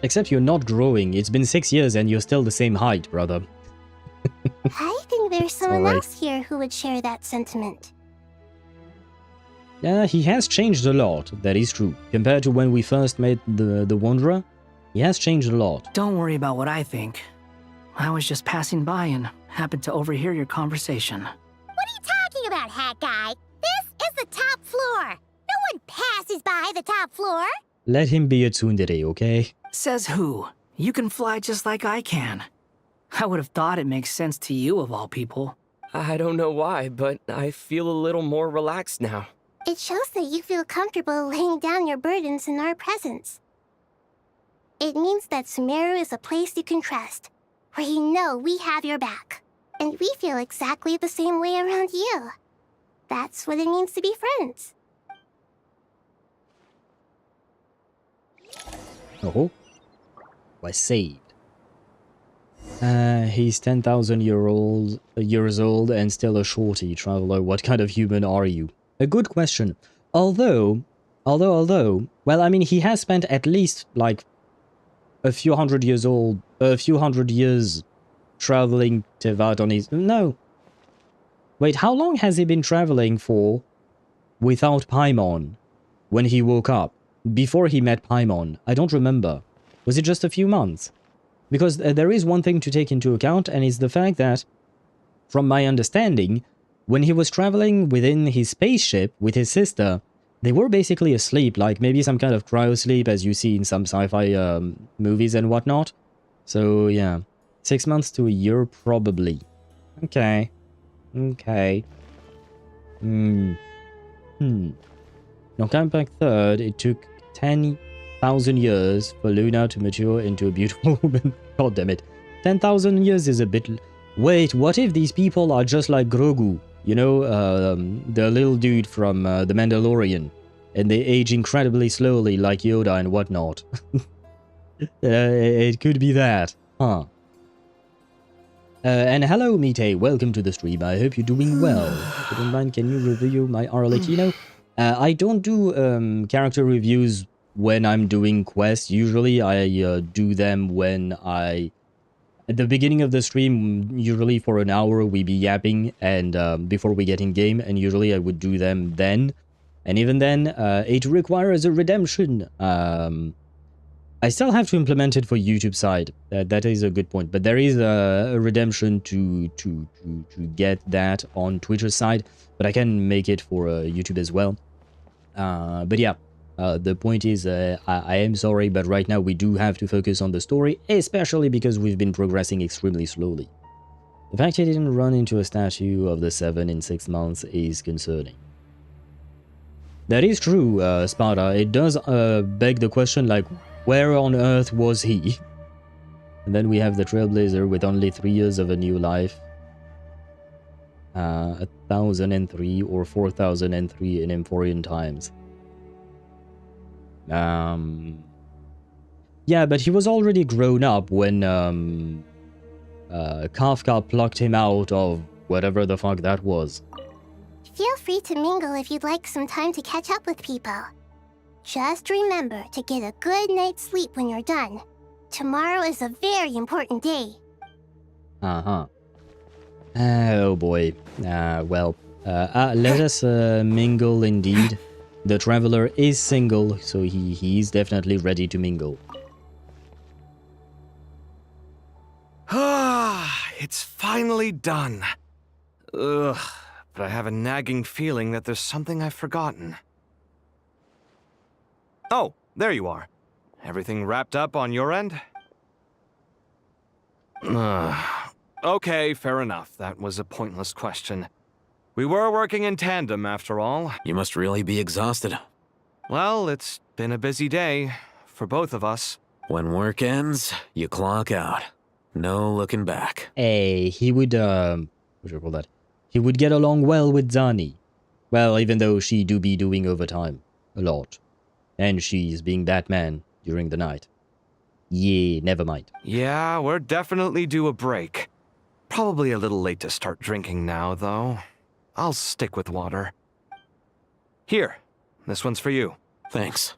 Except you're not growing. It's been 6 years and you're still the same height, brother. I think there's someone else here who would share that sentiment. He has changed a lot, that is true. Compared to when we first met the Wanderer, he has changed a lot. Don't worry about what I think. I was just passing by and happened to overhear your conversation. What are you talking about, Hat Guy? This is the top floor. No one passes by the top floor. Let him be a tsundere, okay? Says who? You can fly just like I can. I would have thought it makes sense to you of all people. I don't know why, but I feel a little more relaxed now. It shows that you feel comfortable laying down your burdens in our presence. It means that Sumeru is a place you can trust, where you know we have your back. And we feel exactly the same way around you. That's what it means to be friends. Oh, was saved. He's 10,000 years old and still a shorty, traveler. What kind of human are you? A good question. Although, well, I mean, he has spent at least like a few hundred years traveling Teyvat on his... No. Wait, how long has he been traveling for without Paimon when he woke up? Before he met Paimon? I don't remember. Was it just a few months? Because there is one thing to take into account, and it's the fact that, from my understanding, when he was traveling within his spaceship with his sister, they were basically asleep, like maybe some kind of cryosleep as you see in some sci-fi movies and whatnot. So yeah, 6 months to a year probably. Okay. On Impact 3rd, it took 10,000 years for Luna to mature into a beautiful woman. God damn it. 10,000 years is a bit... Wait, what if these people are just like Grogu? You know, the little dude from The Mandalorian. And they age incredibly slowly like Yoda and whatnot. It could be that. Huh. And hello, Mite. Welcome to the stream. I hope you're doing well. If you don't mind, can you review my Arlecchino? I don't do character reviews when I'm doing quests. Usually I do them when at the beginning of the stream, usually for an hour, we be yapping and before we get in game, and usually I would do them then. And even then, it requires a redemption. I still have to implement it for YouTube side. That is a good point. But there is a redemption to get that on Twitter side. But I can make it for YouTube as well. But yeah, the point is, I am sorry, but right now we do have to focus on the story, especially because we've been progressing extremely slowly. The fact he didn't run into a statue of the 7 in 6 months is concerning. That is true, Sparta. It does beg the question, like, where on earth was he? And then we have the Trailblazer with only 3 years of a new life. 1003 or 4003 in Emporian times. Yeah, but he was already grown up when Kafka plucked him out of whatever the fuck that was. Feel free to mingle if you'd like some time to catch up with people. Just remember to get a good night's sleep when you're done. Tomorrow is a very important day. Uh-huh. Oh boy. Well, let us mingle indeed. The traveler is single, so he's definitely ready to mingle. Ah, it's finally done. Ugh, but I have a nagging feeling that there's something I've forgotten. Oh, there you are. Everything wrapped up on your end? Okay, fair enough. That was a pointless question. We were working in tandem, after all. You must really be exhausted. Well, it's been a busy day for both of us. When work ends, you clock out. No looking back. Hey, he would, what do you call that? He would get along well with Zani. Well, even though she do be doing overtime. A lot. And she's being Batman during the night. Yeah, never mind. Yeah, we're definitely due a break. Probably a little late to start drinking now, though. I'll stick with water. Here, this one's for you. Thanks.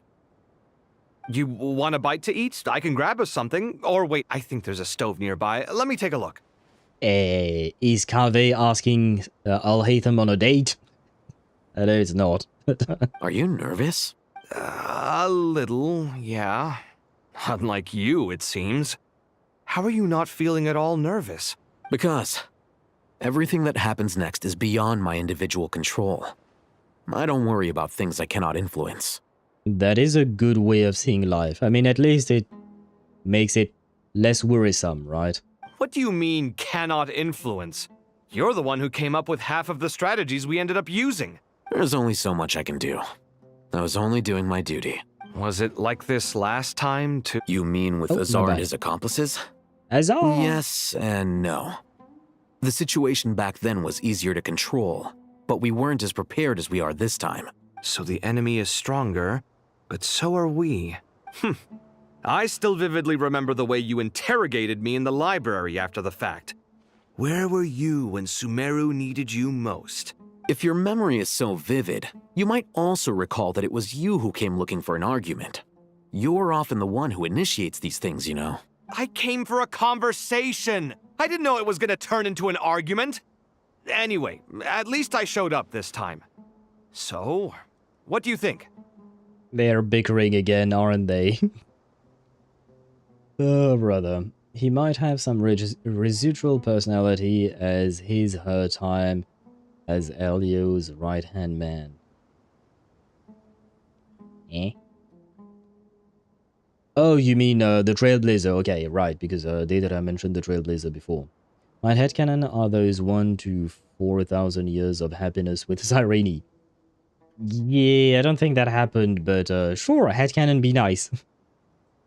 You want a bite to eat? I can grab us something. Or wait, I think there's a stove nearby. Let me take a look. Is Kaveh asking Al-Haytham on a date? No, it's not. Are you nervous? A little, yeah. Unlike you, it seems. How are you not feeling at all nervous? Because everything that happens next is beyond my individual control. I don't worry about things I cannot influence. That is a good way of seeing life. I mean, at least it makes it less worrisome, right? What do you mean, cannot influence? You're the one who came up with half of the strategies we ended up using. There's only so much I can do. I was only doing my duty. Was it like this last time, too? You mean with Azar and his accomplices? Azar? Yes and no. The situation back then was easier to control, but we weren't as prepared as we are this time. So the enemy is stronger, but so are we. I still vividly remember the way you interrogated me in the library after the fact. Where were you when Sumeru needed you most? If your memory is so vivid, you might also recall that it was you who came looking for an argument. You're often the one who initiates these things, you know. I came for a conversation! I didn't know it was gonna turn into an argument! Anyway, at least I showed up this time. So, what do you think? They're bickering again, aren't they? Oh, brother. He might have some residual personality as her time as Elio's right-hand man. Eh? Oh, you mean the Trailblazer. Okay, right, because Deidara mentioned the Trailblazer before. My headcanon are those 1 to 4,000 years of happiness with Cyrene. Yeah, I don't think that happened, but sure, headcanon be nice.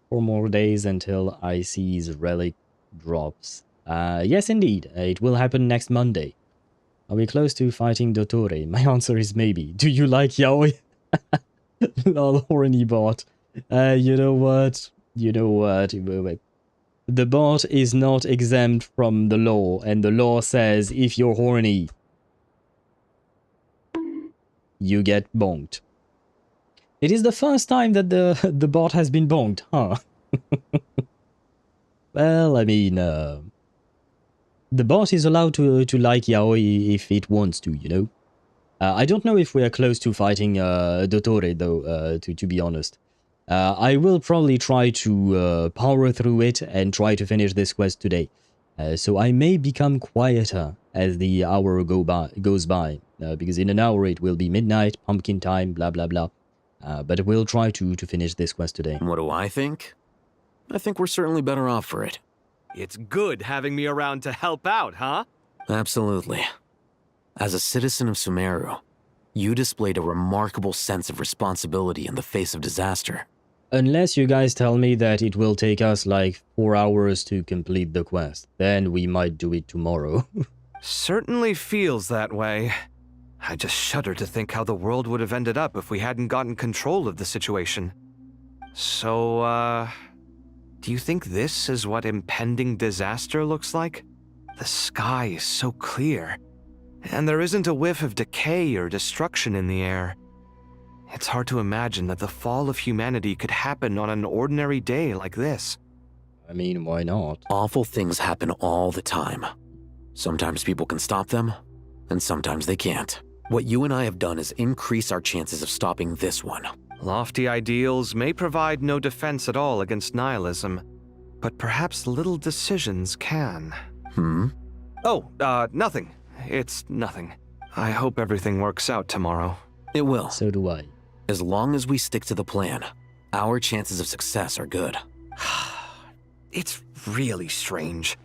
4 more days until IC's relic drops. Yes, indeed, it will happen next Monday. Are we close to fighting Dottore? My answer is maybe. Do you like yaoi? Lol, horny bot. You know what? Wait. The bot is not exempt from the law, and the law says if you're horny, you get bonked. It is the first time that the bot has been bonked, huh? Well, I mean, the bot is allowed to like yaoi if it wants to, you know? I don't know if we are close to fighting Dottore, though, to be honest. I will probably try to power through it and try to finish this quest today. So I may become quieter as the hour goes by, because in an hour it will be midnight, pumpkin time, blah blah blah. But we'll try to finish this quest today. What do I think? I think we're certainly better off for it. It's good having me around to help out, huh? Absolutely. As a citizen of Sumeru, you displayed a remarkable sense of responsibility in the face of disaster. Unless you guys tell me that it will take us like 4 hours to complete the quest, then we might do it tomorrow. Certainly feels that way. I just shudder to think how the world would have ended up if we hadn't gotten control of the situation. So, do you think this is what impending disaster looks like? The sky is so clear, and there isn't a whiff of decay or destruction in the air. It's hard to imagine that the fall of humanity could happen on an ordinary day like this. I mean, why not? Awful things happen all the time. Sometimes people can stop them, and sometimes they can't. What you and I have done is increase our chances of stopping this one. Lofty ideals may provide no defense at all against nihilism, but perhaps little decisions can. Oh, nothing. It's nothing. I hope everything works out tomorrow. It will. So do I. As long as we stick to the plan, our chances of success are good. It's really strange.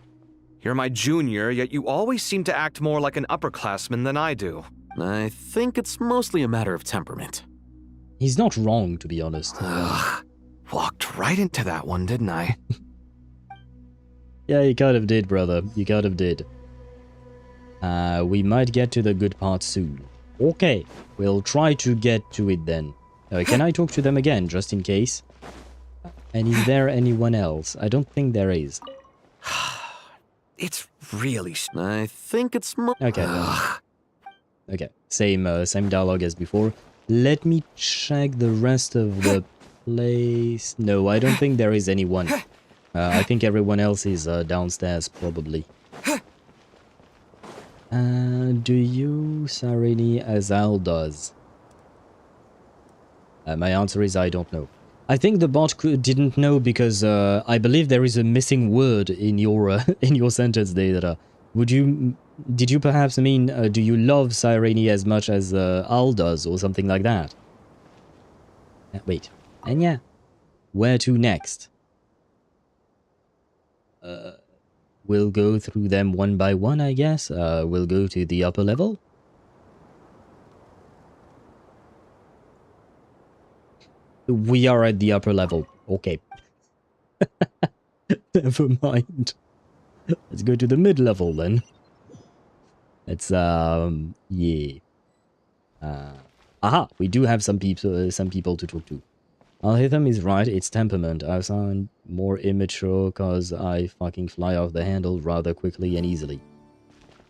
You're my junior, yet you always seem to act more like an upperclassman than I do. I think it's mostly a matter of temperament. He's not wrong, to be honest. Walked right into that one, didn't I? Yeah, you kind of did, brother. You kind of did. We might get to the good part soon. Okay, we'll try to get to it then. Can I talk to them again, just in case? And is there anyone else? I don't think there is. It's really... I think it's... Okay. Okay, same dialogue as before. Let me check the rest of the place. No, I don't think there is anyone. I think everyone else is downstairs, probably. Do you, Sarini, as Al does? My answer is I don't know. I think the bot didn't know because I believe there is a missing word in your sentence there. Did you perhaps mean do you love Sarini as much as Al does or something like that? Wait, and yeah, where to next? We'll go through them one by one, I guess. We'll go to the upper level. We are at the upper level. Okay. Never mind. Let's go to the mid-level then. Let's, yeah. Aha! We do have some people to talk to. Alhaitham is right, it's temperament. I sound more immature cause I fucking fly off the handle rather quickly and easily.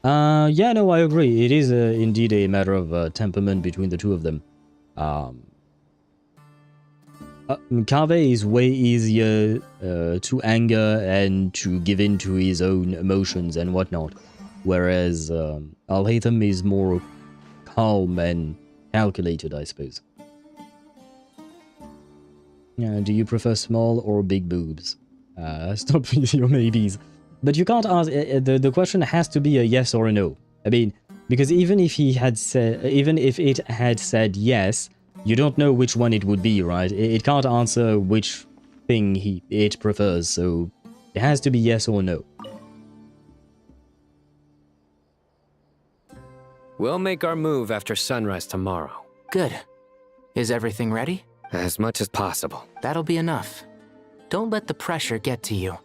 Yeah, no, I agree. It is indeed a matter of temperament between the two of them. Kaveh is way easier to anger and to give in to his own emotions and whatnot. Whereas Alhaitham is more calm and calculated, I suppose. Do you prefer small or big boobs? Stop with your maybes. But you can't ask. The question has to be a yes or a no. I mean, because even if it had said yes, you don't know which one it would be, right? It can't answer which thing it prefers. So it has to be yes or no. We'll make our move after sunrise tomorrow. Good. Is everything ready? As much as possible. That'll be enough. Don't let the pressure get to you.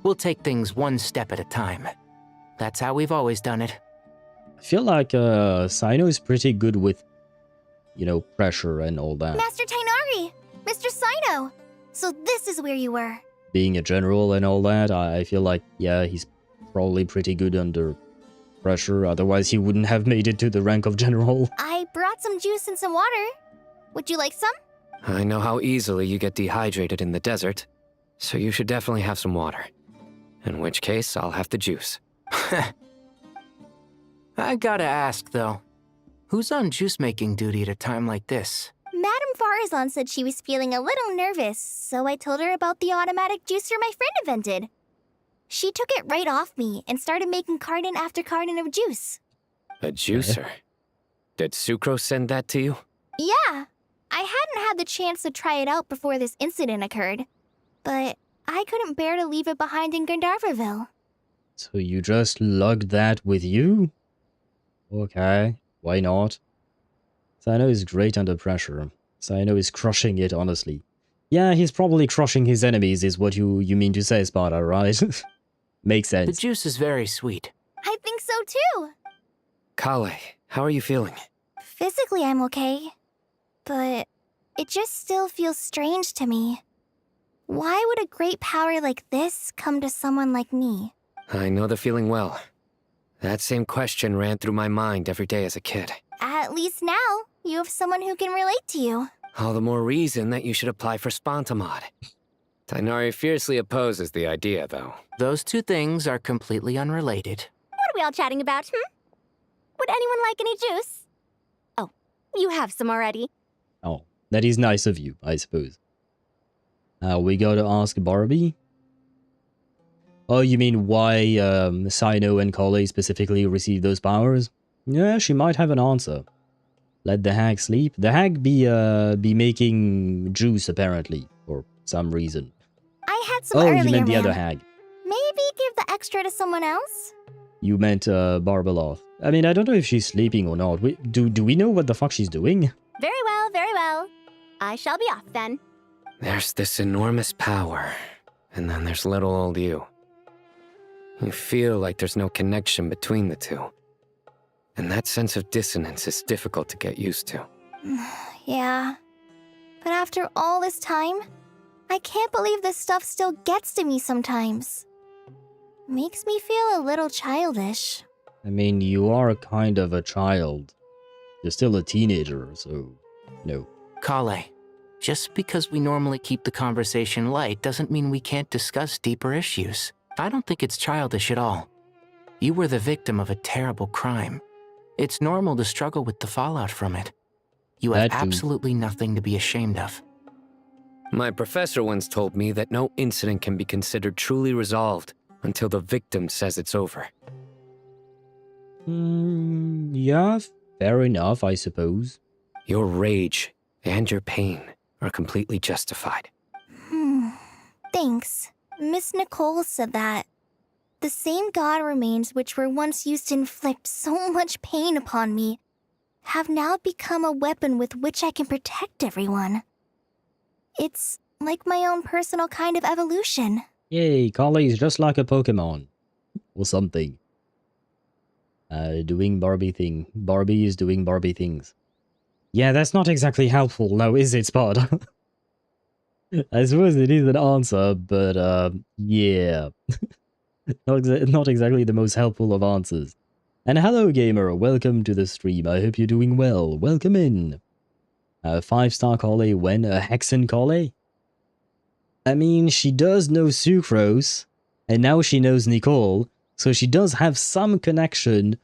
We'll take things one step at a time. That's how we've always done it. I feel like Sino is pretty good with, you know, pressure and all that. Master Tainari! Mr. Sino! So this is where you were. Being a general and all that, I feel like, yeah, he's probably pretty good under pressure. Otherwise, he wouldn't have made it to the rank of general. I brought some juice and some water. Would you like some? I know how easily you get dehydrated in the desert, so you should definitely have some water. In which case, I'll have the juice. I gotta ask, though. Who's on juice-making duty at a time like this? Madam Farazan said she was feeling a little nervous, so I told her about the automatic juicer my friend invented. She took it right off me and started making carton after carton of juice. A juicer? Did Sucrose send that to you? Yeah. I hadn't had the chance to try it out before this incident occurred, but I couldn't bear to leave it behind in Gandharvaville. So you just lugged that with you? Okay, why not? Cyno is great under pressure. Cyno is crushing it, honestly. Yeah, he's probably crushing his enemies, is what you mean to say, Sparta, right? Makes sense. The juice is very sweet. I think so too. Kale, how are you feeling? Physically, I'm okay. But it just still feels strange to me. Why would a great power like this come to someone like me? I know the feeling well. That same question ran through my mind every day as a kid. At least now, you have someone who can relate to you. All the more reason that you should apply for Spontamod. Tighnari fiercely opposes the idea, though. Those two things are completely unrelated. What are we all chatting about, Would anyone like any juice? Oh, you have some already. Oh, that is nice of you, I suppose. We go to ask Barbie. Oh, you mean why Cyno and Kale specifically receive those powers? Yeah, she might have an answer. Let the hag sleep. The hag be making juice, apparently, for some reason. I had some earlier, you meant the ma'am. other hag. Maybe give the extra to someone else? You meant Barbeloth. I mean, I don't know if she's sleeping or not. Do we know what the fuck she's doing? Very well, very well. I shall be off then. There's this enormous power, and then there's little old you. You feel like there's no connection between the two. And that sense of dissonance is difficult to get used to. Yeah. But after all this time, I can't believe this stuff still gets to me sometimes. Makes me feel a little childish. I mean, you are kind of a child. You're still a teenager, so, no. Kale, just because we normally keep the conversation light doesn't mean we can't discuss deeper issues. I don't think it's childish at all. You were the victim of a terrible crime. It's normal to struggle with the fallout from it. You have absolutely nothing to be ashamed of. My professor once told me that no incident can be considered truly resolved until the victim says it's over. Yeah, fair enough, I suppose. Your rage and your pain are completely justified. Thanks. Miss Nicole said that. The same god remains which were once used to inflict so much pain upon me have now become a weapon with which I can protect everyone. It's like my own personal kind of evolution. Yay, Kale's just like a Pokemon. Or something. Doing Barbie thing. Barbie is doing Barbie things. Yeah, that's not exactly helpful now, is it, Sparta? I suppose it is an answer, but, yeah. Not exactly the most helpful of answers. And hello, gamer. Welcome to the stream. I hope you're doing well. Welcome in. 5-star Kale when? A Hexen Kale? I mean, she does know Sucrose, and now she knows Nicole, so she does have some connection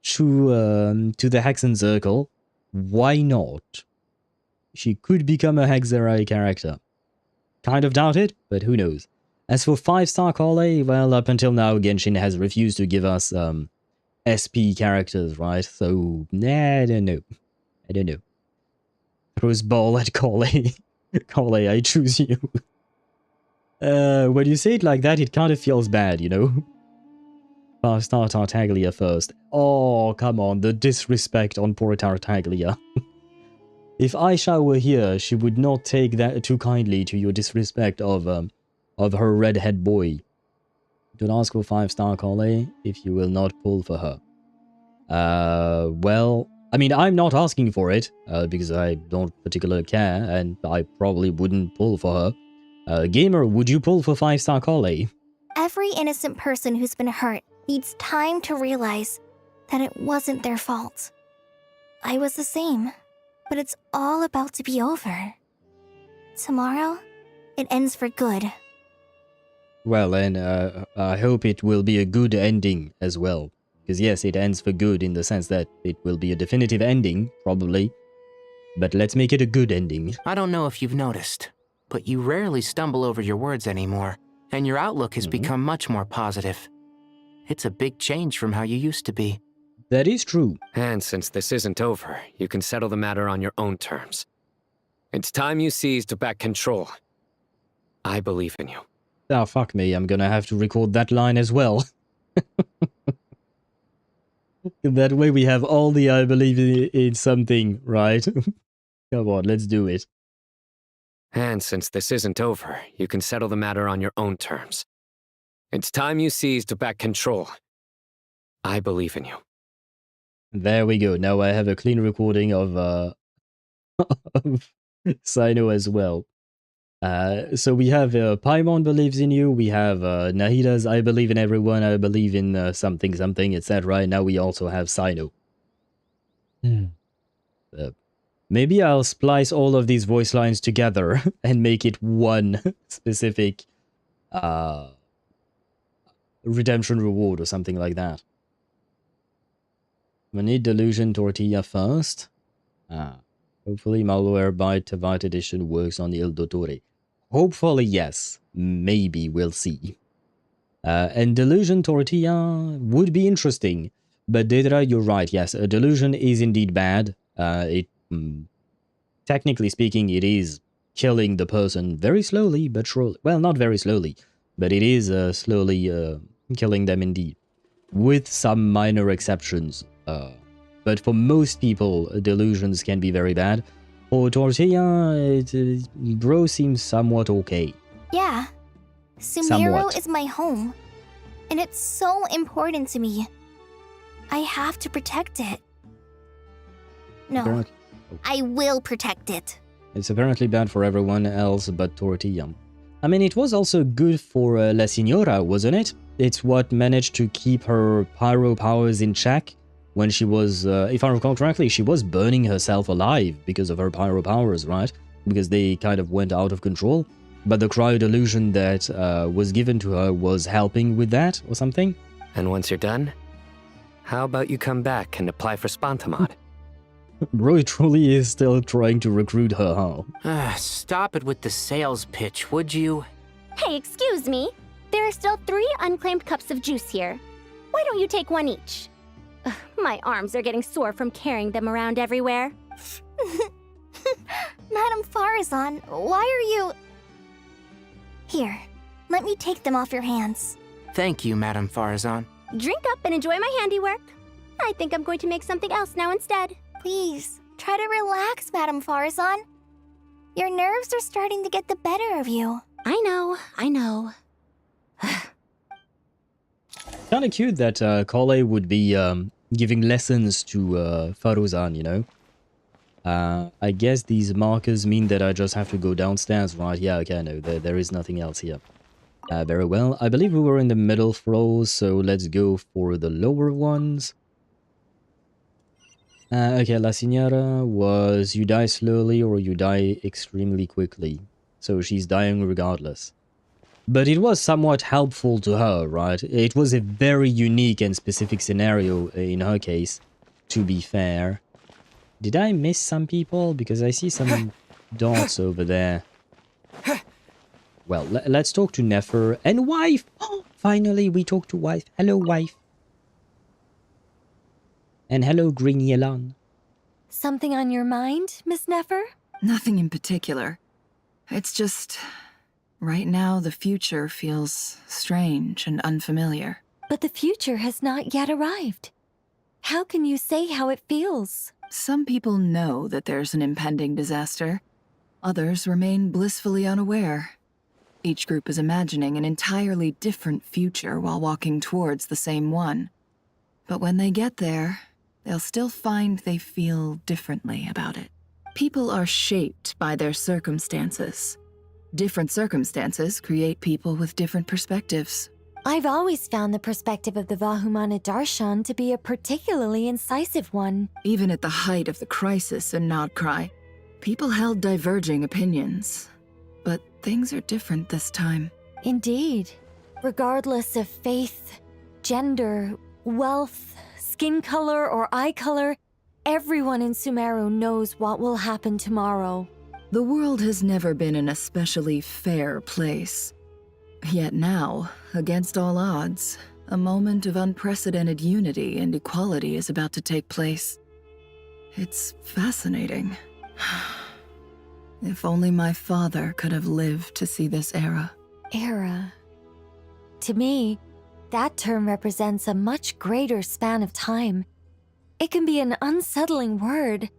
to the Hexen Circle. Why not? She could become a Hexerai character. Kind of doubt it, but who knows. As for 5-star Kale, well, up until now, Genshin has refused to give us SP characters, right? So, nah, I don't know. I don't know. Throws ball at Kale. Kale, I choose you. When you say it like that, it kind of feels bad, you know? 5-star Tartaglia first. Oh, come on, the disrespect on poor Tartaglia. If Aisha were here, she would not take that too kindly to your disrespect of her redhead boy. Don't ask for 5-star Kale if you will not pull for her. Well, I mean, I'm not asking for it, because I don't particularly care, and I probably wouldn't pull for her. Gamer, would you pull for 5-star Kale? Every innocent person who's been hurt needs time to realize that it wasn't their fault. I was the same, but it's all about to be over. Tomorrow, it ends for good. Well, and I hope it will be a good ending as well. Because yes, it ends for good in the sense that it will be a definitive ending, probably. But let's make it a good ending. I don't know if you've noticed, but you rarely stumble over your words anymore, and your outlook has become much more positive. It's a big change from how you used to be. That is true. And since this isn't over, you can settle the matter on your own terms. It's time you seized back control. I believe in you. Oh, fuck me, I'm gonna have to record that line as well. That way we have all the I believe in something, right? Come on, let's do it. And since this isn't over, you can settle the matter on your own terms. It's time you seized back control. I believe in you. There we go. Now I have a clean recording of of Sino as well. So we have Paimon believes in you. We have Nahida's I believe in everyone. I believe in something, etc. And now we also have Sino. Maybe I'll splice all of these voice lines together and make it one specific redemption reward or something like that. We need Delusion Tortilla first. Hopefully Malware by Teyvat edition works on Il Dottore. Hopefully yes. Maybe we'll see. And Delusion Tortilla would be interesting. But Dedra, you're right, yes. A Delusion is indeed bad. Technically speaking, it is killing the person very slowly, but surely. Well, not very slowly, but it is slowly killing them indeed. With some minor exceptions. But for most people, delusions can be very bad. For Tortilla, bro seems somewhat okay. Yeah. Sumeru is my home. And it's so important to me. I have to protect it. No. I will protect it. It's apparently bad for everyone else but Tortilla. I mean, it was also good for La Signora, wasn't it? It's what managed to keep her pyro powers in check. When she was, if I recall correctly, she was burning herself alive because of her pyro powers, right? Because they kind of went out of control. But the cryo delusion that was given to her was helping with that or something. And once you're done, how about you come back and apply for Spantamod? Bro truly is still trying to recruit her, huh? Stop it with the sales pitch, would you? Hey, excuse me. There are still 3 unclaimed cups of juice here. Why don't you take one each? My arms are getting sore from carrying them around everywhere. Madame Farazan, why are you... Here, let me take them off your hands. Thank you, Madame Farazan. Drink up and enjoy my handiwork. I think I'm going to make something else now instead. Please, try to relax, Madame Farazan. Your nerves are starting to get the better of you. I know. Kinda cute that Kole would be giving lessons to Faruzan, you know? I guess these markers mean that I just have to go downstairs, right? Yeah, okay, no, there is nothing else here. Very well. I believe we were in the middle floors, so let's go for the lower ones. Okay, La Signora was you die slowly or you die extremely quickly. So she's dying regardless. But it was somewhat helpful to her, right? It was a very unique and specific scenario in her case, to be fair. Did I miss some people? Because I see some dots over there. Well, let's talk to Nefer and wife. Oh, finally, we talk to wife. Hello, wife. And hello, Green Yelan. Something on your mind, Miss Nefer? Nothing in particular. It's just... right now, the future feels strange and unfamiliar. But the future has not yet arrived. How can you say how it feels? Some people know that there's an impending disaster. Others remain blissfully unaware. Each group is imagining an entirely different future while walking towards the same one. But when they get there, they'll still find they feel differently about it. People are shaped by their circumstances. Different circumstances create people with different perspectives. I've always found the perspective of the Vahumana Darshan to be a particularly incisive one. Even at the height of the crisis in Nod-Krai, people held diverging opinions. But things are different this time. Indeed. Regardless of faith, gender, wealth, skin color, or eye color, Everyone in Sumeru knows what will happen tomorrow. The world has never been an especially fair place. Yet now, against all odds, a moment of unprecedented unity and equality is about to take place. It's fascinating. If only my father could have lived to see this era. Era. To me, that term represents a much greater span of time. It can be an unsettling word.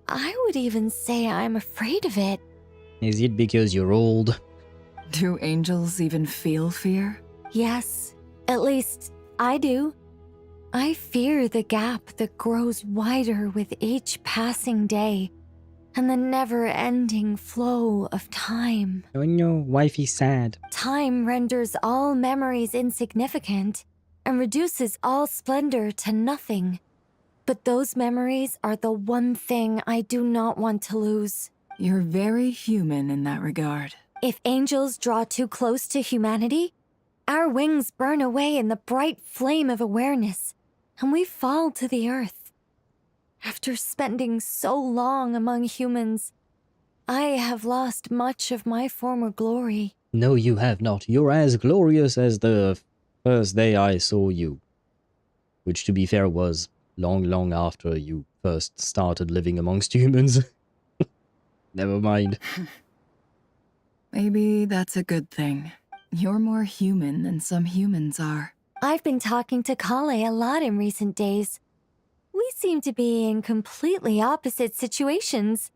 I would even say I'm afraid of it. Is it because you're old? Do angels even feel fear? Yes, at least I do. I fear the gap that grows wider with each passing day, and the never-ending flow of time. Oh no, wifey's sad. Time renders all memories insignificant, and reduces all splendor to nothing. But those memories are the one thing I do not want to lose. You're very human in that regard. If angels draw too close to humanity, our wings burn away in the bright flame of awareness, and we fall to the earth. After spending so long among humans, I have lost much of my former glory. No, you have not. You're as glorious as the first day I saw you. Which, to be fair, was long after you first started living amongst humans. Never mind. Maybe that's a good thing. You're more human than some humans are. I've been talking to Kale a lot in recent days. We seem to be in completely opposite situations.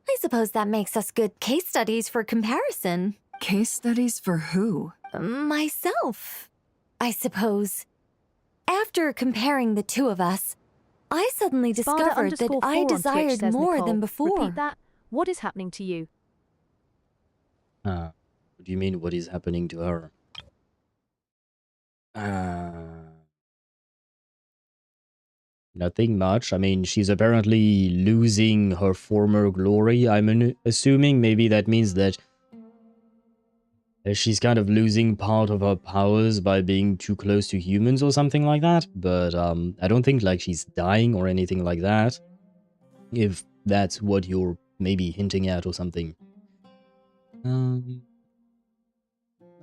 I suppose that makes us good case studies for comparison. Case studies for who? Myself, I suppose. After comparing the two of us, I suddenly discovered that I desired more than before. Repeat that. What is happening to you? What do you mean, what is happening to her? Nothing much. I mean, she's apparently losing her former glory. I'm assuming maybe that means that she's kind of losing part of her powers by being too close to humans or something like that. But I don't think like she's dying or anything like that. If that's what you're maybe hinting at or something.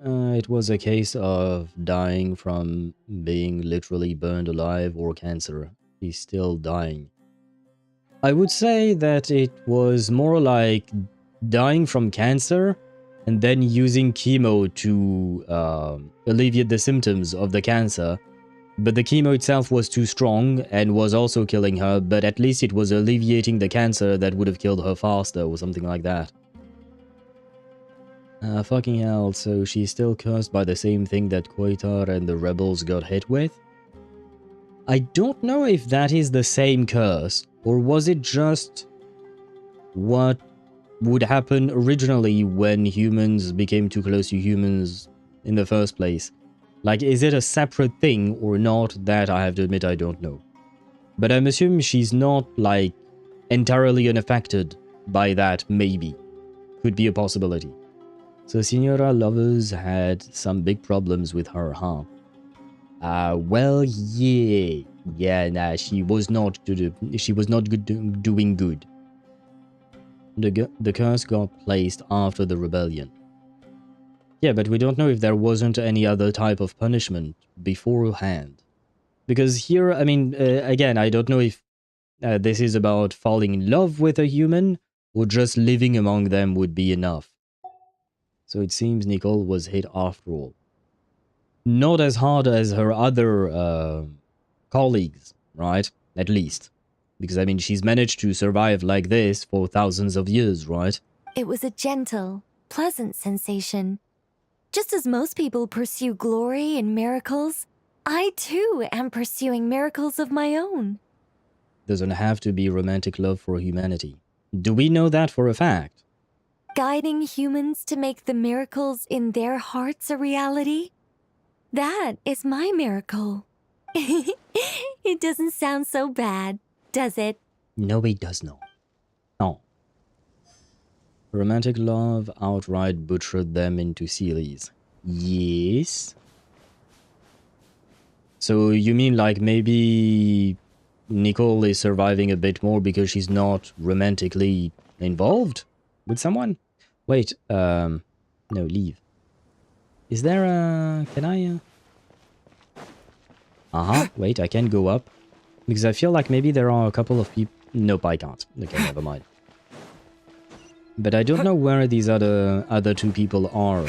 It was a case of dying from being literally burned alive or cancer. He's still dying. I would say that it was more like dying from cancer and then using chemo to alleviate the symptoms of the cancer. But the chemo itself was too strong and was also killing her, but at least it was alleviating the cancer that would have killed her faster or something like that. Fucking hell, so she's still cursed by the same thing that Koitar and the rebels got hit with? I don't know if that is the same curse, or was it just what would happen originally when humans became too close to humans in the first place. Like, is it a separate thing or not? That I have to admit I don't know. But I'm assuming she's not, like, entirely unaffected by that, maybe. Could be a possibility. So Signora Lovers had some big problems with her, huh? Well, yeah. Yeah, nah, she was not good, doing good. The curse got placed after the rebellion. Yeah, but we don't know if there wasn't any other type of punishment beforehand. Because here, I mean, again, I don't know if this is about falling in love with a human, or just living among them would be enough. So it seems Nicole was hit after all. Not as hard as her other colleagues, right? At least. Because, I mean, she's managed to survive like this for thousands of years, right? It was a gentle, pleasant sensation. Just as most people pursue glory and miracles, I too am pursuing miracles of my own. Doesn't have to be romantic love for humanity. Do we know that for a fact? Guiding humans to make the miracles in their hearts a reality? That is my miracle. It doesn't sound so bad, does it? No, it does not. No. Romantic love outright butchered them into sillies. Yes. So you mean like maybe Nicole is surviving a bit more because she's not romantically involved with someone. Wait, no, leave. Is there a... Can I... Wait, I can go up. Because I feel like maybe there are a couple of people... Nope, I can't. Okay, never mind. But I don't know where these other two people are.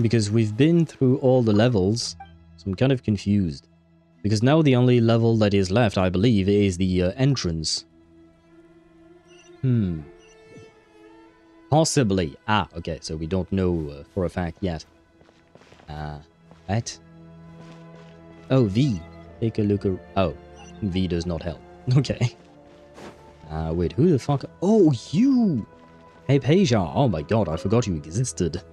Because we've been through all the levels, so I'm kind of confused. Because now the only level that is left, I believe, is the entrance. Possibly. Ah, okay, so we don't know for a fact yet. What? Oh, V. Take a look. Oh, V does not help. Okay. Wait, who the fuck? Oh, you! Hey, Peja. Oh my god, I forgot you existed.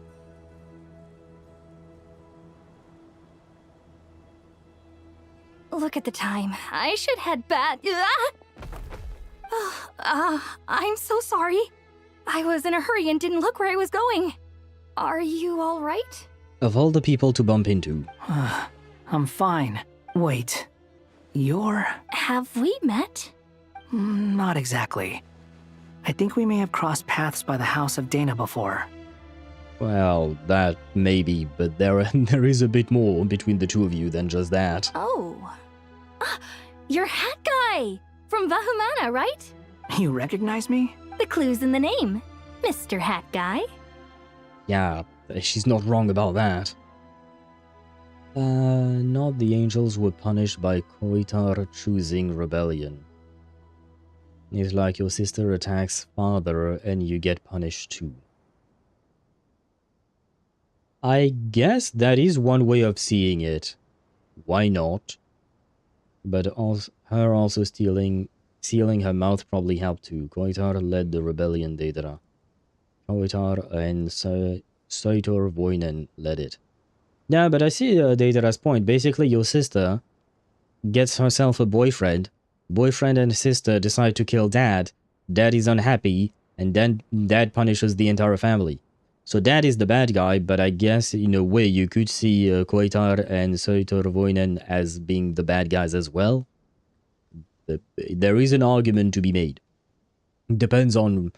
Look at the time. I should head back. I'm so sorry. I was in a hurry and didn't look where I was going. Are you all right? Of all the people to bump into. I'm fine. Wait. You're... Have we met? Not exactly. I think we may have crossed paths by the house of Dana before. Well, that maybe, but there is a bit more between the two of you than just that. Oh. You're Hat Guy! From Vahumana, right? You recognize me? The clue's in the name. Mr. Hat Guy. Yeah, she's not wrong about that. Not the angels were punished by Koitar choosing rebellion. It's like your sister attacks father and you get punished too. I guess that is one way of seeing it. Why not? But also, her also sealing her mouth probably helped too. Koitar led the rebellion Daedra. Koitar and Soitor Voinen led it. Yeah, but I see Daedra's point. Basically, your sister gets herself a boyfriend. Boyfriend and sister decide to kill dad. Dad is unhappy, and then dad punishes the entire family. So dad is the bad guy, but I guess in a way you could see Koitar and Soitor Voinen as being the bad guys as well. There is an argument to be made. Depends on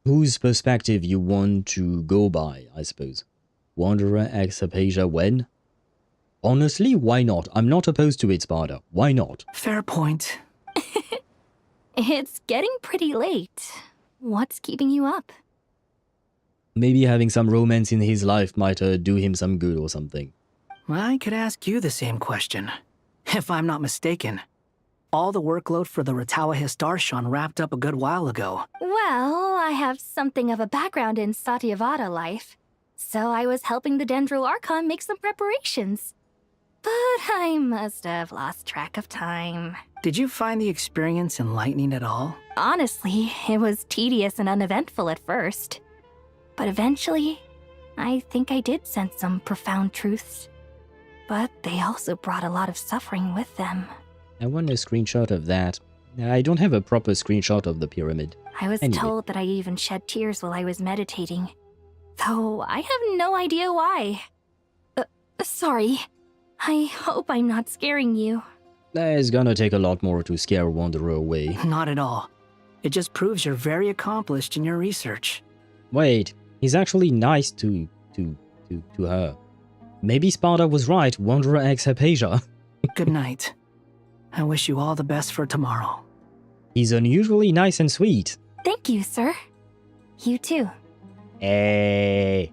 whose perspective you want to go by, I suppose. Wanderer X Apasia when? Honestly, why not? I'm not opposed to it, Sparta. Why not? Fair point. It's getting pretty late. What's keeping you up? Maybe having some romance in his life might do him some good or something. I could ask you the same question. If I'm not mistaken, all the workload for the Ratawa Histarshan wrapped up a good while ago. Well, I have something of a background in Satyavada life, so I was helping the Dendro Archon make some preparations. But I must have lost track of time. Did you find the experience enlightening at all? Honestly, it was tedious and uneventful at first. But eventually, I think I did sense some profound truths. But they also brought a lot of suffering with them. I want a screenshot of that. I don't have a proper screenshot of the pyramid. I was told that I even shed tears while I was meditating. Though I have no idea why. Sorry. I hope I'm not scaring you. It's gonna take a lot more to scare Wanderer away. Not at all. It just proves you're very accomplished in your research. Wait, he's actually nice to her. Maybe Sparta was right, Wanderer X Hypatia. Good night. I wish you all the best for tomorrow. He's unusually nice and sweet. Thank you, sir. You too. Hey.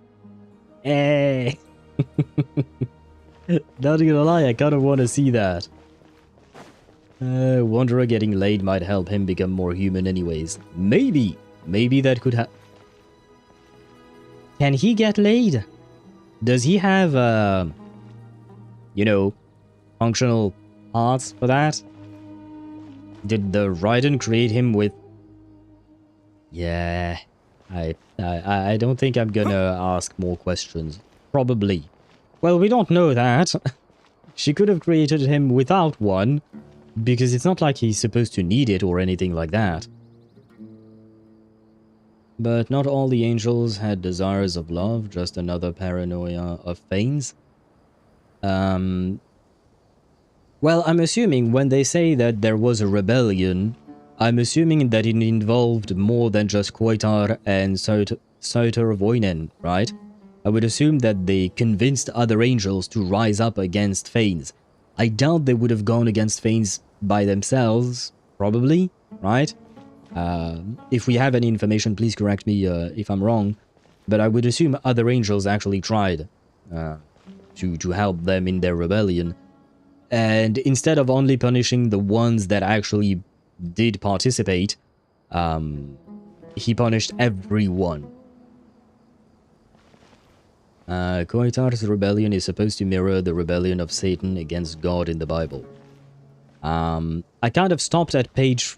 Not gonna lie, I kind of want to see that. Wanderer getting laid might help him become more human anyways. Maybe that could happen. Can he get laid? Does he have, functional parts for that? Did the Raiden create him with... Yeah, I don't think I'm gonna ask more questions. Probably. Well, we don't know that. She could have created him without one, because it's not like he's supposed to need it or anything like that. But not all the angels had desires of love, just another paranoia of Thanes. Well, I'm assuming when they say that there was a rebellion, I'm assuming that it involved more than just Koitar and Sotervoinen, right? I would assume that they convinced other angels to rise up against Fanes. I doubt they would have gone against Fanes by themselves, probably, right? If we have any information, please correct me if I'm wrong, but I would assume other angels actually tried to help them in their rebellion. And instead of only punishing the ones that actually did participate, he punished everyone. Koitar's rebellion is supposed to mirror the rebellion of Satan against God in the Bible. I kind of stopped at page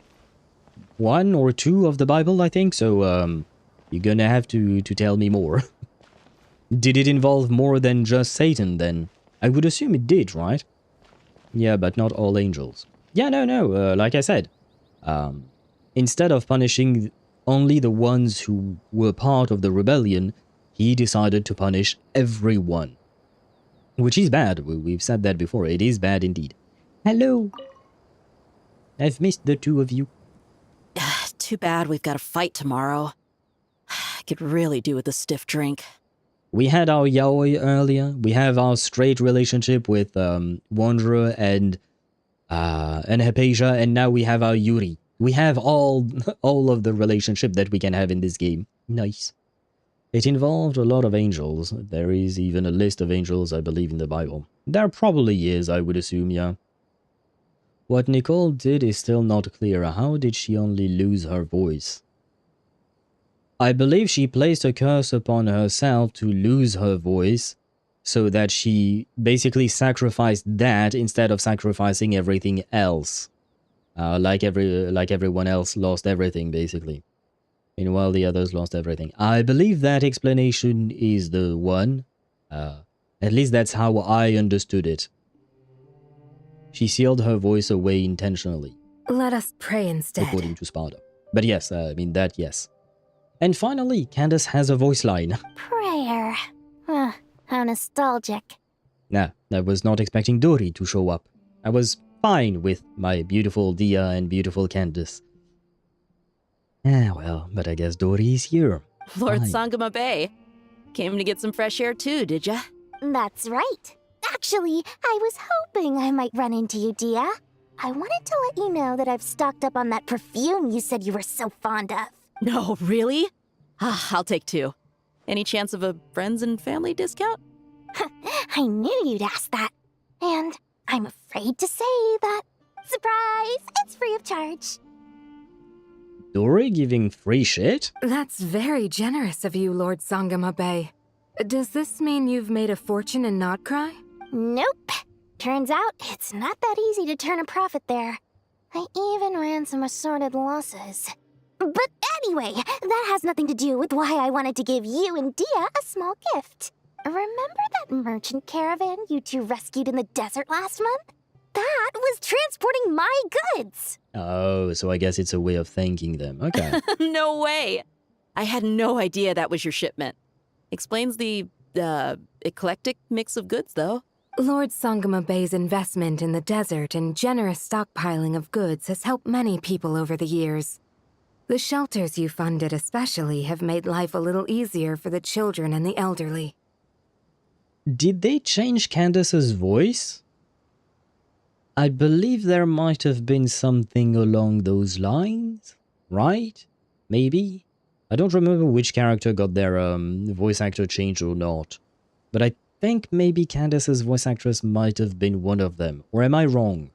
1 or 2 of the Bible, I think, so you're gonna have to tell me more. Did it involve more than just Satan, then? I would assume it did, right? Yeah, but not all angels. Yeah, no, like I said. Instead of punishing only the ones who were part of the rebellion, he decided to punish everyone. Which is bad, we've said that before, it is bad indeed. Hello! I've missed the two of you. Too bad we've got a fight tomorrow. I could really do with a stiff drink. We had our yaoi earlier. We have our straight relationship with Wanderer and Hypatia, and now we have our Yuri. We have all of the relationship that we can have in this game. Nice. It involved a lot of angels. There is even a list of angels, I believe, in the Bible. There probably is, I would assume, yeah. What Nicole did is still not clear. How did she only lose her voice? I believe she placed a curse upon herself to lose her voice, so that she basically sacrificed that instead of sacrificing everything else. Like everyone else lost everything, basically. Meanwhile, the others lost everything. I believe that explanation is the one. At least that's how I understood it. She sealed her voice away intentionally. Let us pray instead. According to Sparta. But yes, I mean that, yes. And finally, Candace has a voice line. Prayer. How nostalgic. Nah, I was not expecting Dori to show up. I was fine with my beautiful Dia and beautiful Candace. Well, but I guess Dori is here. Lord Fine. Sangama Bay. Came to get some fresh air too, did ya? That's right. Actually, I was hoping I might run into you, Dia. I wanted to let you know that I've stocked up on that perfume you said you were so fond of. No, really? I'll take 2. Any chance of a friends and family discount? I knew you'd ask that. And I'm afraid to say that. Surprise! It's free of charge. Dori giving free shit? That's very generous of you, Lord Sangama Bay. Does this mean you've made a fortune in Nod-Krai? Nope. Turns out it's not that easy to turn a profit there. I even ran some assorted losses. But anyway, that has nothing to do with why I wanted to give you and Dia a small gift. Remember that merchant caravan you two rescued in the desert last month? That was transporting my goods! Oh, so I guess it's a way of thanking them. Okay. No way! I had no idea that was your shipment. Explains the, eclectic mix of goods, though. Lord Sangama Bay's investment in the desert and generous stockpiling of goods has helped many people over the years. The shelters you funded especially have made life a little easier for the children and the elderly. Did they change Candace's voice? I believe there might have been something along those lines, right? Maybe? I don't remember which character got their voice actor changed or not, but I think maybe Candace's voice actress might have been one of them, or am I wrong?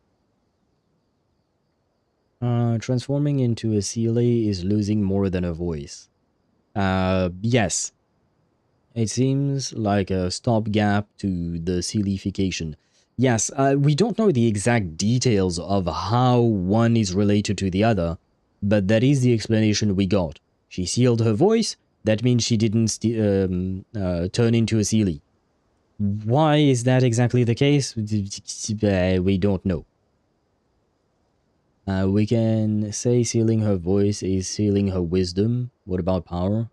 Transforming into a Seelie is losing more than a voice. Yes. It seems like a stopgap to the Sealification. Yes, we don't know the exact details of how one is related to the other, but that is the explanation we got. She sealed her voice, that means she didn't turn into a Seelie. Why is that exactly the case? We don't know. We can say sealing her voice is sealing her wisdom. What about power?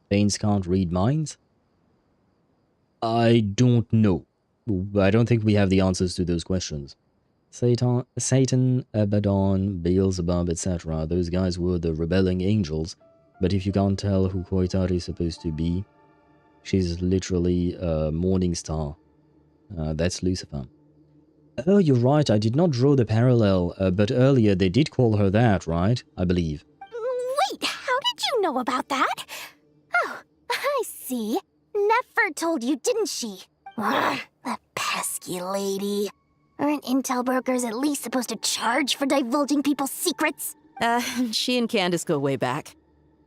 Thanes can't read minds? I don't know. I don't think we have the answers to those questions. Satan, Abaddon, Beelzebub, etc. Those guys were the rebelling angels. But if you can't tell who Koitari is supposed to be, she's literally a morning star. That's Lucifer. Oh, you're right, I did not draw the parallel, but earlier they did call her that, right? I believe. Wait, how did you know about that? Oh, I see. Nefer told you, didn't she? Ugh, that pesky lady. Aren't intel brokers at least supposed to charge for divulging people's secrets? She and Candace go way back.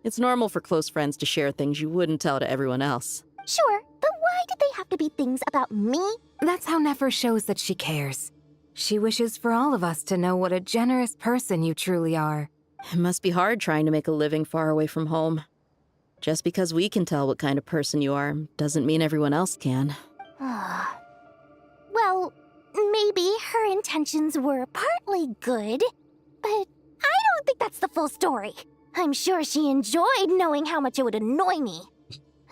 It's normal for close friends to share things you wouldn't tell to everyone else. Sure, but why did they have to be things about me? That's how Nefer shows that she cares. She wishes for all of us to know what a generous person you truly are. It must be hard trying to make a living far away from home. Just because we can tell what kind of person you are doesn't mean everyone else can. Well, maybe her intentions were partly good, but I don't think that's the full story. I'm sure she enjoyed knowing how much it would annoy me.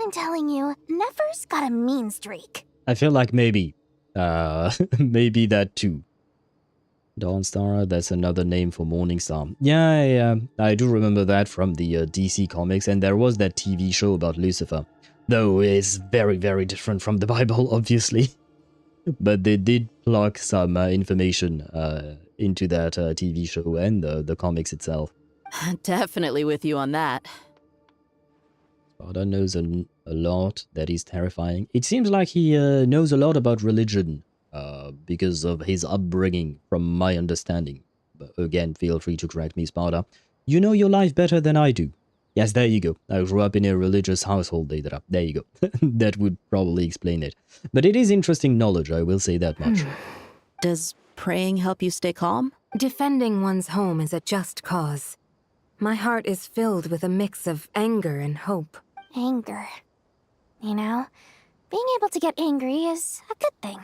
I'm telling you, Nefer's got a mean streak. I feel like maybe. Maybe that too. Dawnstar, that's another name for Morningstar. Yeah, I do remember that from the DC comics, and there was that TV show about Lucifer. Though it's very, very different from the Bible, obviously. But they did plug some information into that TV show and the comics itself. Definitely with you on that. Sparta knows a lot that is terrifying. It seems like he knows a lot about religion because of his upbringing, from my understanding. But again, feel free to correct me, Sparta. You know your life better than I do. Yes, there you go. I grew up in a religious household, Deidara. There you go. That would probably explain it. But it is interesting knowledge, I will say that much. Does praying help you stay calm? Defending one's home is a just cause. My heart is filled with a mix of anger and hope. Anger. You know, being able to get angry is a good thing.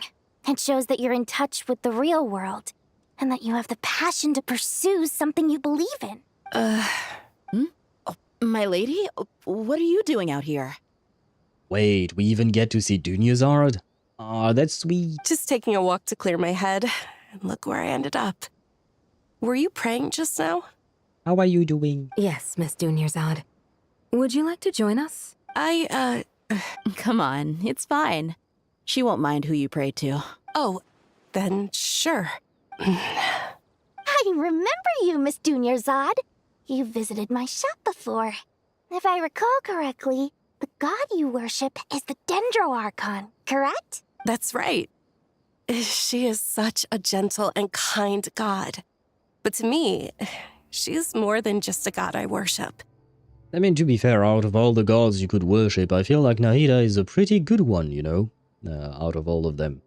It shows that you're in touch with the real world, and that you have the passion to pursue something you believe in. Oh, my lady? What are you doing out here? Wait, we even get to see Dunyazard? Aw, that's sweet. Just taking a walk to clear my head, and look where I ended up. Were you praying just now? How are you doing? Yes, Miss Dunyazad. Would you like to join us? Come on, it's fine. She won't mind who you pray to. Oh, then sure. I remember you, Miss Dunyazad. You visited my shop before. If I recall correctly, the god you worship is the Dendro Archon, correct? That's right. She is such a gentle and kind god. But to me, she's more than just a god I worship. I mean, to be fair, out of all the gods you could worship, I feel like Nahida is a pretty good one, you know? Out of all of them.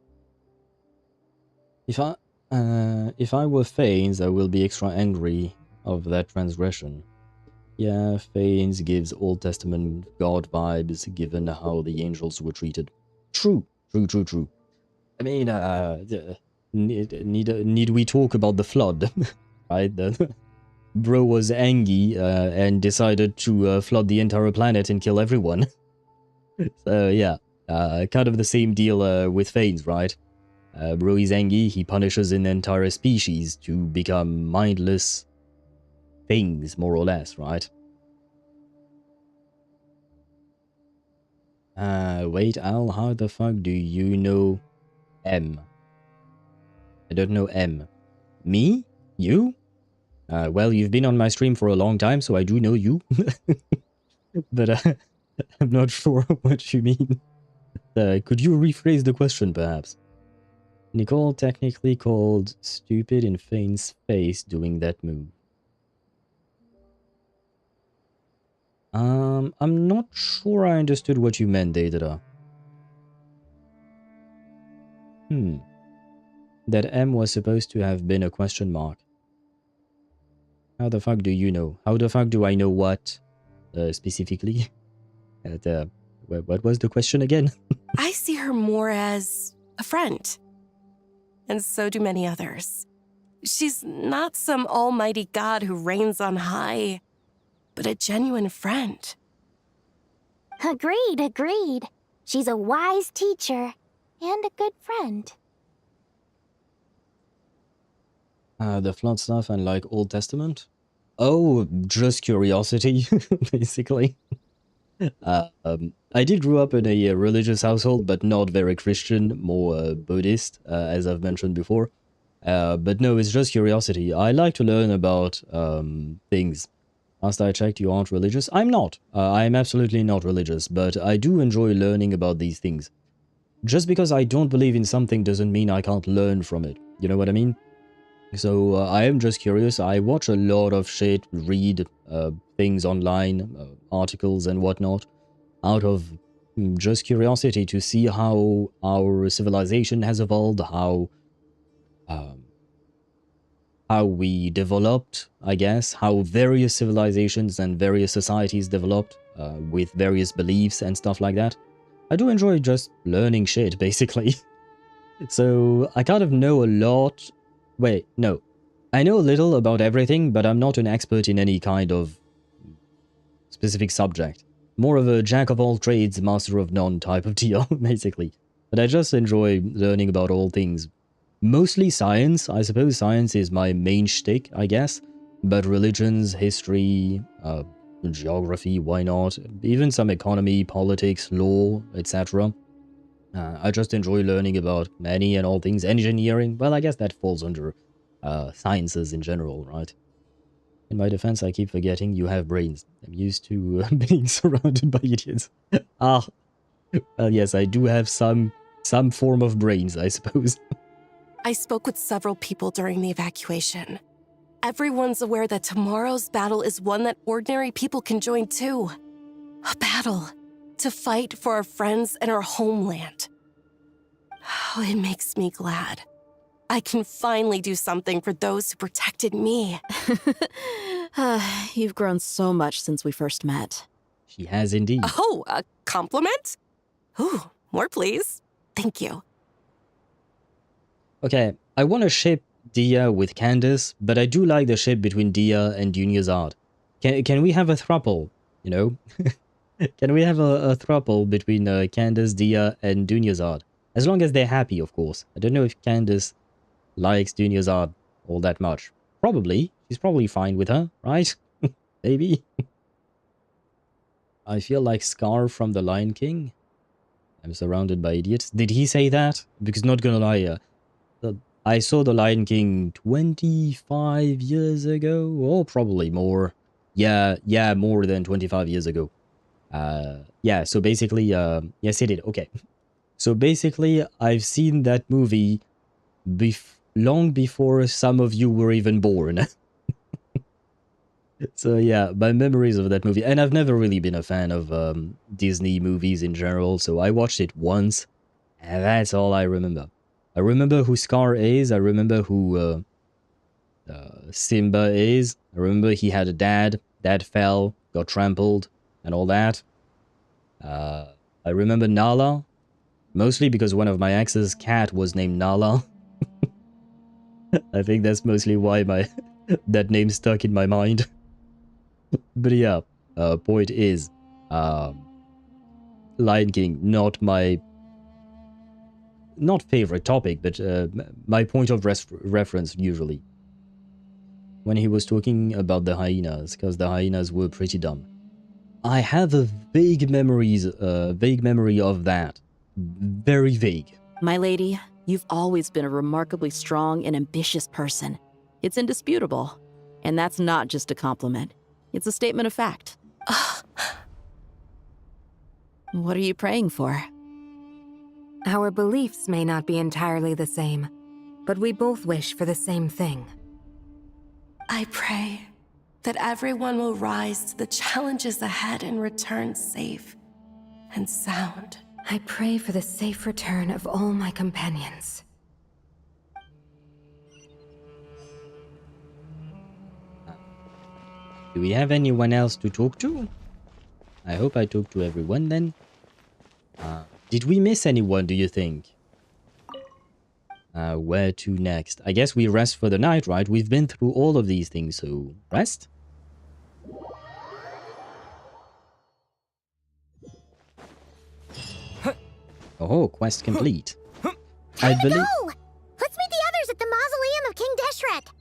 If I were Fanes, I will be extra angry of that transgression. Yeah, Fanes gives Old Testament God vibes, given how the angels were treated. True. I mean, need we talk about the flood, right? Bro was angry and decided to flood the entire planet and kill everyone. So yeah, kind of the same deal with Fanes, right? Bro is angry, he punishes an entire species to become mindless things, more or less, right? Wait, Al, how the fuck do you know M? I don't know M. Me? You? Well, you've been on my stream for a long time, so I do know you. But I'm not sure what you mean. Could you rephrase the question, perhaps? Nicole technically called stupid in Fane's face doing that move. I'm not sure I understood what you meant, Deidara. That M was supposed to have been a question mark. How the fuck do you know? How the fuck do I know what, specifically? What was the question again? I see her more as a friend. And so do many others. She's not some almighty god who reigns on high, but a genuine friend. Agreed. She's a wise teacher and a good friend. The flood stuff and like Old Testament? Oh, just curiosity, basically. I did grow up in a religious household, but not very Christian, more Buddhist, as I've mentioned before. But no, it's just curiosity. I like to learn about things. Last I checked, you aren't religious? I'm not. I'm absolutely not religious, but I do enjoy learning about these things. Just because I don't believe in something doesn't mean I can't learn from it. You know what I mean? So I am just curious. I watch a lot of shit, read things online, articles and whatnot, out of just curiosity to see how our civilization has evolved, how we developed, I guess, how various civilizations and various societies developed with various beliefs and stuff like that. I do enjoy just learning shit, basically. So I kind of know a lot. Wait, no. I know a little about everything, but I'm not an expert in any kind of specific subject. More of a jack of all trades, master of none type of deal, basically. But I just enjoy learning about all things. Mostly science. I suppose science is my main shtick, I guess. But religions, history, geography, why not? Even some economy, politics, law, etc. I just enjoy learning about many and all things. Engineering, well, I guess that falls under sciences in general, right? In my defense, I keep forgetting you have brains. I'm used to being surrounded by idiots. Well, yes, I do have some form of brains, I suppose. I spoke with several people during the evacuation. Everyone's aware that tomorrow's battle is one that ordinary people can join too. A battle to fight for our friends and our homeland. Oh, it makes me glad. I can finally do something for those who protected me. You've grown so much since we first met. She has indeed. Oh, a compliment? Ooh, more please. Thank you. Okay, I want to ship Dia with Candace, but I do like the ship between Dia and Dunyarzad. Can we have a throuple, you know? Can we have a throuple between Candace, Dia, and Dunyarzad? As long as they're happy, of course. I don't know if Candace likes Dunyarzad all that much. Probably. She's probably fine with her, right? Maybe. I feel like Scar from The Lion King. I'm surrounded by idiots. Did he say that? Because not gonna lie, I saw The Lion King 25 years ago, or probably more. Yeah, more than 25 years ago. Yeah, so basically, yes, he did. Okay. So basically, I've seen that movie long before some of you were even born. So yeah, my memories of that movie. And I've never really been a fan of Disney movies in general, so I watched it once, and that's all I remember. I remember who Scar is, I remember who Simba is, I remember he had a dad fell, got trampled, and all that. I remember Nala, mostly because one of my ex's cat was named Nala. I think that's mostly why that name stuck in my mind. But yeah, point is, Lion King, not favorite topic, but my point of reference usually. When he was talking about the hyenas, because the hyenas were pretty dumb. I have a vague memory of that. Very vague. My lady, you've always been a remarkably strong and ambitious person. It's indisputable. And that's not just a compliment. It's a statement of fact. What are you praying for? Our beliefs may not be entirely the same, but we both wish for the same thing. I pray that everyone will rise to the challenges ahead and return safe and sound. I pray for the safe return of all my companions. Do we have anyone else to talk to? I hope I talked to everyone then. Did we miss anyone, do you think? Where to next? I guess we rest for the night, right? We've been through all of these things, so rest? Oh, quest complete. Time to go! Let's meet the others at the mausoleum of King Deshret.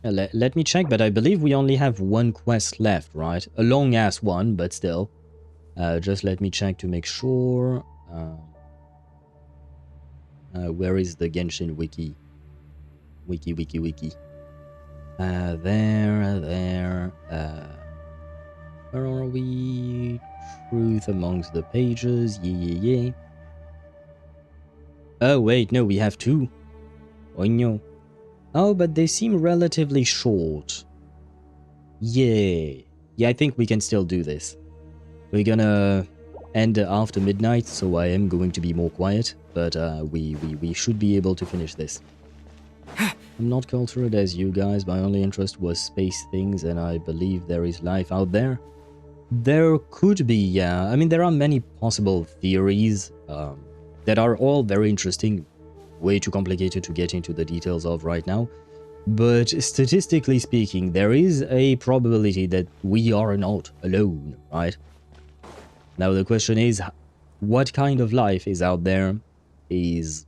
Let me check, but I believe we only have one quest left, right? A long-ass one, but still. Just let me check to make sure. Where is the Genshin wiki? Wiki. There. Where are we? Truth amongst the pages. Yeah. Oh, wait, no, we have two. Oh, no. Oh, but they seem relatively short. Yeah, I think we can still do this. We're gonna end after midnight, so I am going to be more quiet, but we should be able to finish this. I'm not cultured as you guys, my only interest was space things, and I believe there is life out there. There could be, yeah. I mean, there are many possible theories that are all very interesting. Way too complicated to get into the details of right now. But statistically speaking, there is a probability that we are not alone, right? Now the question is, what kind of life is out there is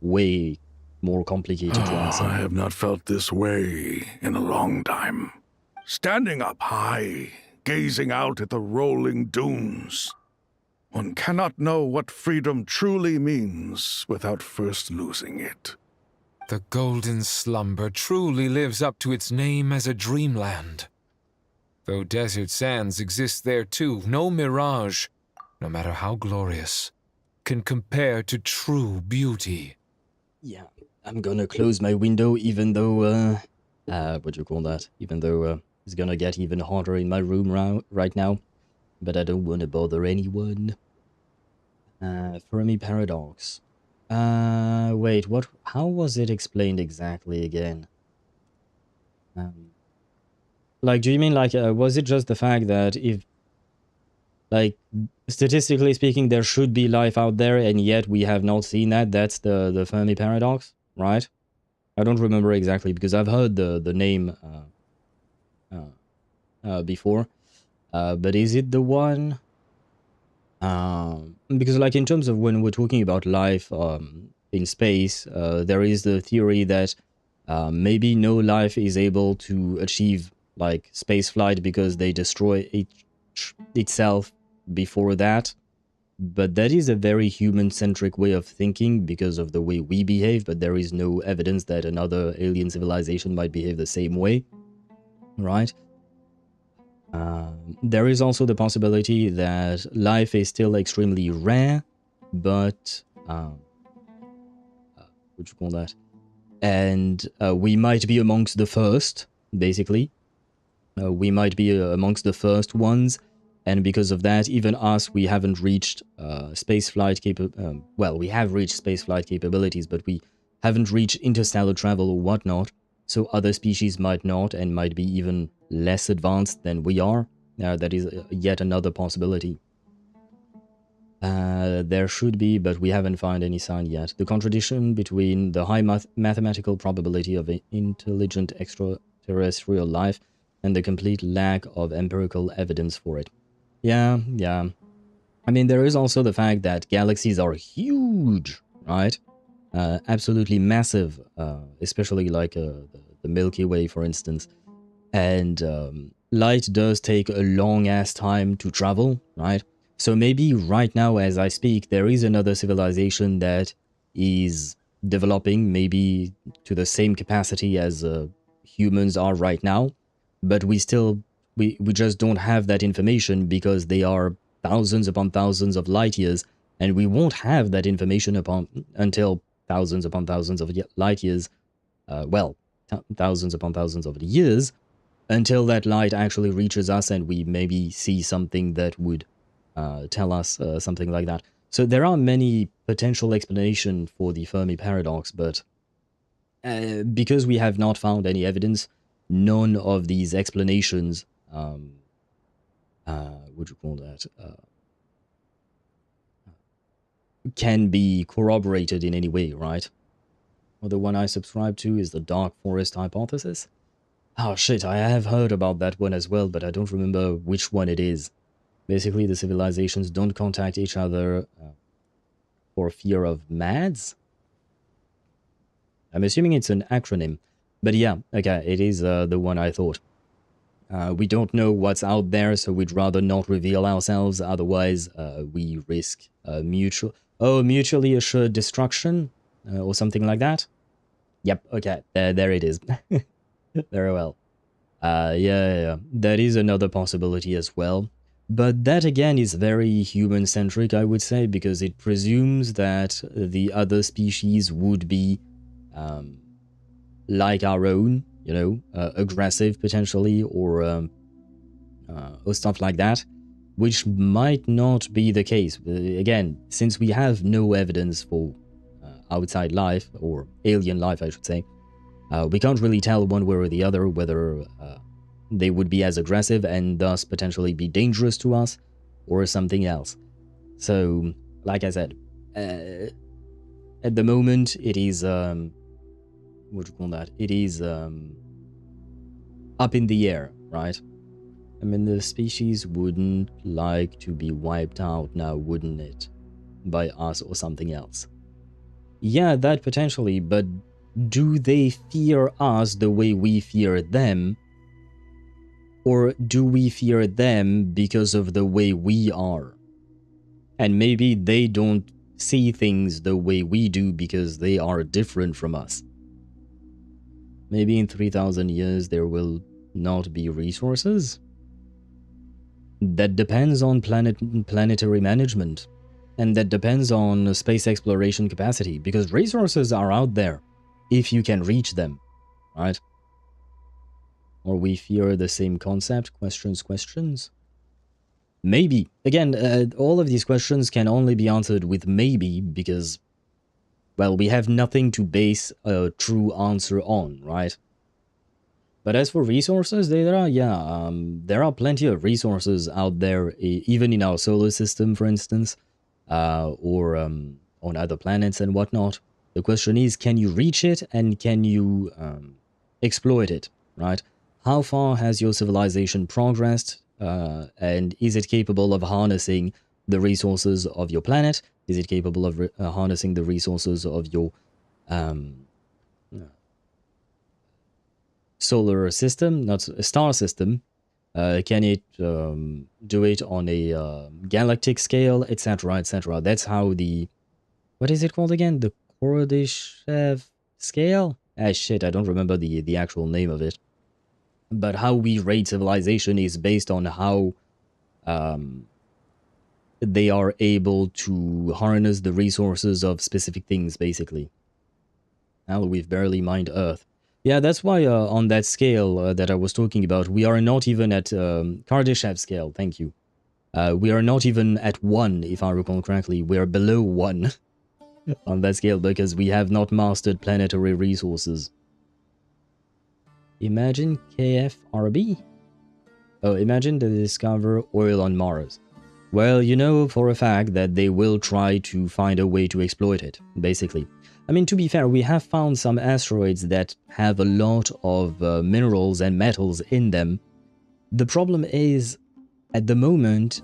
way more complicated to answer. I have not felt this way in a long time. Standing up high, gazing out at the rolling dunes. One cannot know what freedom truly means without first losing it. The golden slumber truly lives up to its name as a dreamland. Though desert sands exist there too, no mirage, no matter how glorious, can compare to true beauty. Yeah, I'm gonna close my window even though, what do you call that? Even though it's gonna get even hotter in my room right now. But I don't want to bother anyone. Fermi paradox. Wait, what? How was it explained exactly again? Like, do you mean like, was it just the fact that if, like, statistically speaking, there should be life out there, and yet we have not seen that? That's the Fermi paradox, right? I don't remember exactly because I've heard the name before. But is it the one? Because like in terms of when we're talking about life in space, there is the theory that maybe no life is able to achieve like space flight because they destroy itself before that. But that is a very human-centric way of thinking because of the way we behave, but there is no evidence that another alien civilization might behave the same way, right? There is also the possibility that life is still extremely rare, but what you call that? And we might be amongst the first, basically. We might be amongst the first ones, and because of that, even us, we haven't reached spaceflight well, we have reached spaceflight capabilities, but we haven't reached interstellar travel or whatnot. So other species might not, and might be even less advanced than we are. That is yet another possibility. There should be, but we haven't found any sign yet. The contradiction between the high mathematical probability of intelligent extraterrestrial life and the complete lack of empirical evidence for it. Yeah. I mean, there is also the fact that galaxies are huge, right? Absolutely massive, especially like the Milky Way, for instance. And light does take a long-ass time to travel, right? So maybe right now, as I speak, there is another civilization that is developing, maybe to the same capacity as humans are right now. But we just don't have that information because they are thousands upon thousands of light years. And we won't have that information until thousands upon thousands of light years, thousands upon thousands of years, until that light actually reaches us and we maybe see something that would tell us something like that. So there are many potential explanations for the Fermi paradox, but because we have not found any evidence, none of these explanations, what do you call that, can be corroborated in any way, right? Well, the one I subscribe to is the Dark Forest hypothesis. Oh shit, I have heard about that one as well, but I don't remember which one it is. Basically, the civilizations don't contact each other for fear of mads? I'm assuming it's an acronym. But yeah, okay, it is the one I thought. We don't know what's out there, so we'd rather not reveal ourselves, otherwise we risk mutually assured destruction, or something like that. Yep, okay, there it is. Very well. Yeah, that is another possibility as well. But that again is very human-centric, I would say, because it presumes that the other species would be like our own, you know, aggressive potentially, or stuff like that, which might not be the case. Again, since we have no evidence for outside life, or alien life, I should say, we can't really tell one way or the other whether they would be as aggressive and thus potentially be dangerous to us, or something else. So, like I said, at the moment it is, what do you call that? It is up in the air, right? I mean, the species wouldn't like to be wiped out now, wouldn't it? By us or something else. Yeah, that potentially, but do they fear us the way we fear them? Or do we fear them because of the way we are? And maybe they don't see things the way we do because they are different from us. Maybe in 3,000 years there will not be resources? That depends on planetary management. And that depends on space exploration capacity, because resources are out there if you can reach them, right? Or we fear the same concept? Questions? Maybe. Again, all of these questions can only be answered with maybe, because, well, we have nothing to base a true answer on, right? But as for resources, there are plenty of resources out there, even in our solar system, for instance, or on other planets and whatnot. The question is, can you reach it and can you exploit it, right? How far has your civilization progressed, and is it capable of harnessing the resources of your planet? Is it capable of harnessing the resources of your solar system, not a star system? Can it do it on a galactic scale, etc., etc.? That's how the... what is it called again? The Kordyshev scale? Ah, shit, I don't remember the actual name of it. But how we rate civilization is based on how they are able to harness the resources of specific things, basically. Well, we've barely mined Earth. Yeah, that's why on that scale that I was talking about, we are not even at Kardashev scale, thank you. We are not even at 1, if I recall correctly. We are below 1 on that scale because we have not mastered planetary resources. Imagine KFRB? Oh, imagine they discover oil on Mars. Well, you know for a fact that they will try to find a way to exploit it, basically. I mean, to be fair, we have found some asteroids that have a lot of minerals and metals in them. The problem is, at the moment,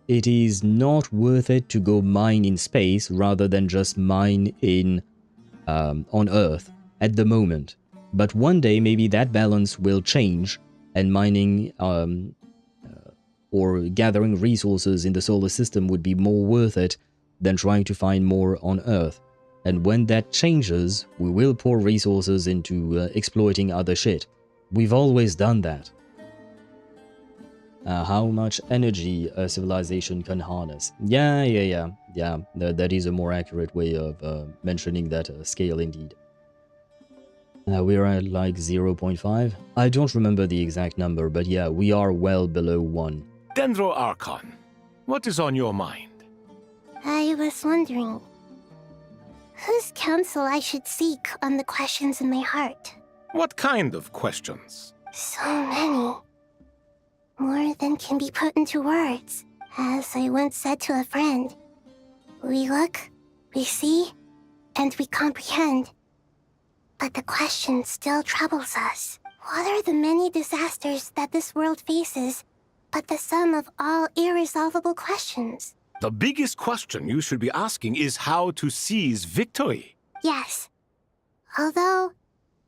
it is not worth it to go mine in space rather than just mine in on Earth at the moment. But one day, maybe that balance will change, and mining or gathering resources in the solar system would be more worth it than trying to find more on Earth. And when that changes, we will pour resources into exploiting other shit. We've always done that. How much energy a civilization can harness. Yeah. That is a more accurate way of mentioning that scale indeed. We're at like 0.5. I don't remember the exact number, but yeah, we are well below 1. Dendro Archon, what is on your mind? I was wondering whose counsel I should seek on the questions in my heart. What kind of questions? So many. More than can be put into words. As I once said to a friend, we look, we see, and we comprehend. But the question still troubles us. What are the many disasters that this world faces, but the sum of all irresolvable questions? The biggest question you should be asking is how to seize victory. Yes. Although,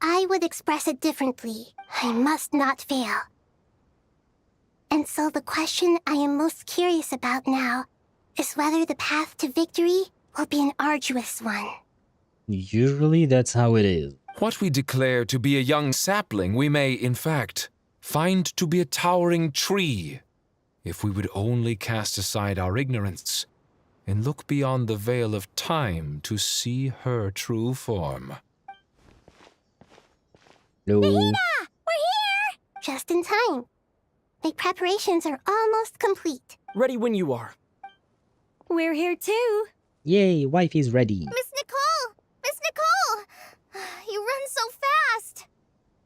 I would express it differently. I must not fail. And so the question I am most curious about now is whether the path to victory will be an arduous one. Usually that's how it is. What we declare to be a young sapling, we may, in fact, find to be a towering tree, if we would only cast aside our ignorance and look beyond the veil of time to see her true form. No. Nahida! We're here! Just in time. My preparations are almost complete. Ready when you are. We're here too. Yay, wife is ready. Miss Nicole! Miss Nicole! You run so fast!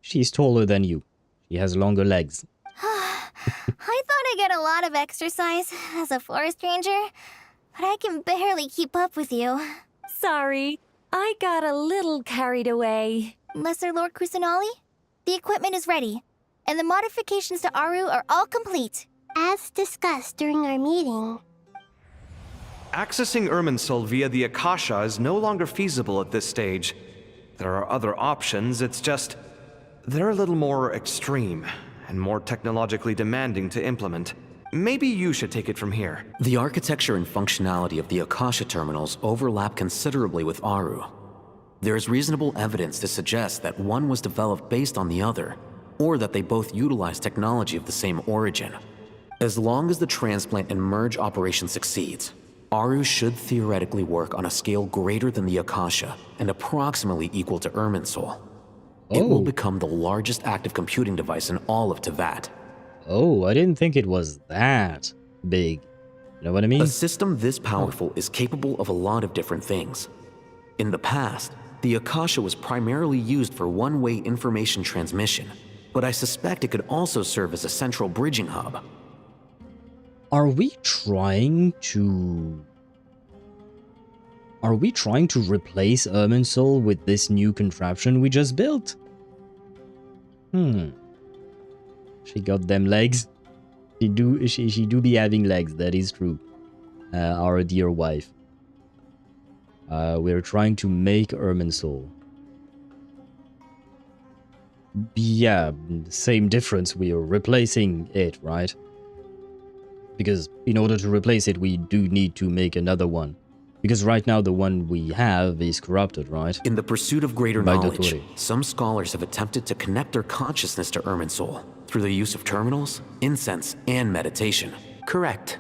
She's taller than you. She has longer legs. I thought I'd get a lot of exercise as a forest ranger, but I can barely keep up with you. Sorry, I got a little carried away. Lesser Lord Kusanali, the equipment is ready, and the modifications to Aru are all complete. As discussed during our meeting. Accessing Irminsul via the Akasha is no longer feasible at this stage. There are other options, it's just... they're a little more extreme, and more technologically demanding to implement. Maybe you should take it from here. The architecture and functionality of the Akasha terminals overlap considerably with Aru. There is reasonable evidence to suggest that one was developed based on the other, or that they both utilize technology of the same origin. As long as the transplant and merge operation succeeds, Aru should theoretically work on a scale greater than the Akasha and approximately equal to Irminsul. It will become the largest active computing device in all of Teyvat. Oh, I didn't think it was that big. You know what I mean? A system this powerful is capable of a lot of different things. In the past, the Akasha was primarily used for one-way information transmission, but I suspect it could also serve as a central bridging hub. Are we trying to replace Irminsul with this new contraption we just built? She got them legs. She do be having legs, that is true. Our dear wife. We're trying to make Irminsul. Yeah, same difference, we are replacing it, right? Because in order to replace it, we do need to make another one. Because right now the one we have is corrupted, right? In the pursuit of greater By knowledge, Dotori. some scholars have attempted to connect their consciousness to Irminsul through the use of terminals, incense, and meditation. Correct.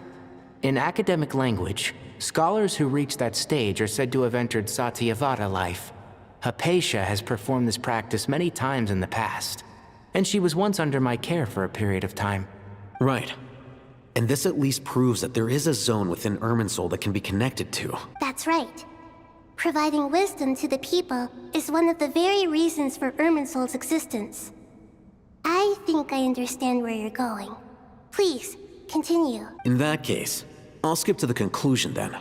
In academic language, scholars who reach that stage are said to have entered Satyavata life. Hypatia has performed this practice many times in the past, and she was once under my care for a period of time. Right. And this at least proves that there is a zone within Irminsul that can be connected to. That's right. Providing wisdom to the people is one of the very reasons for Irminsul's existence. I think I understand where you're going. Please, continue. In that case, I'll skip to the conclusion then.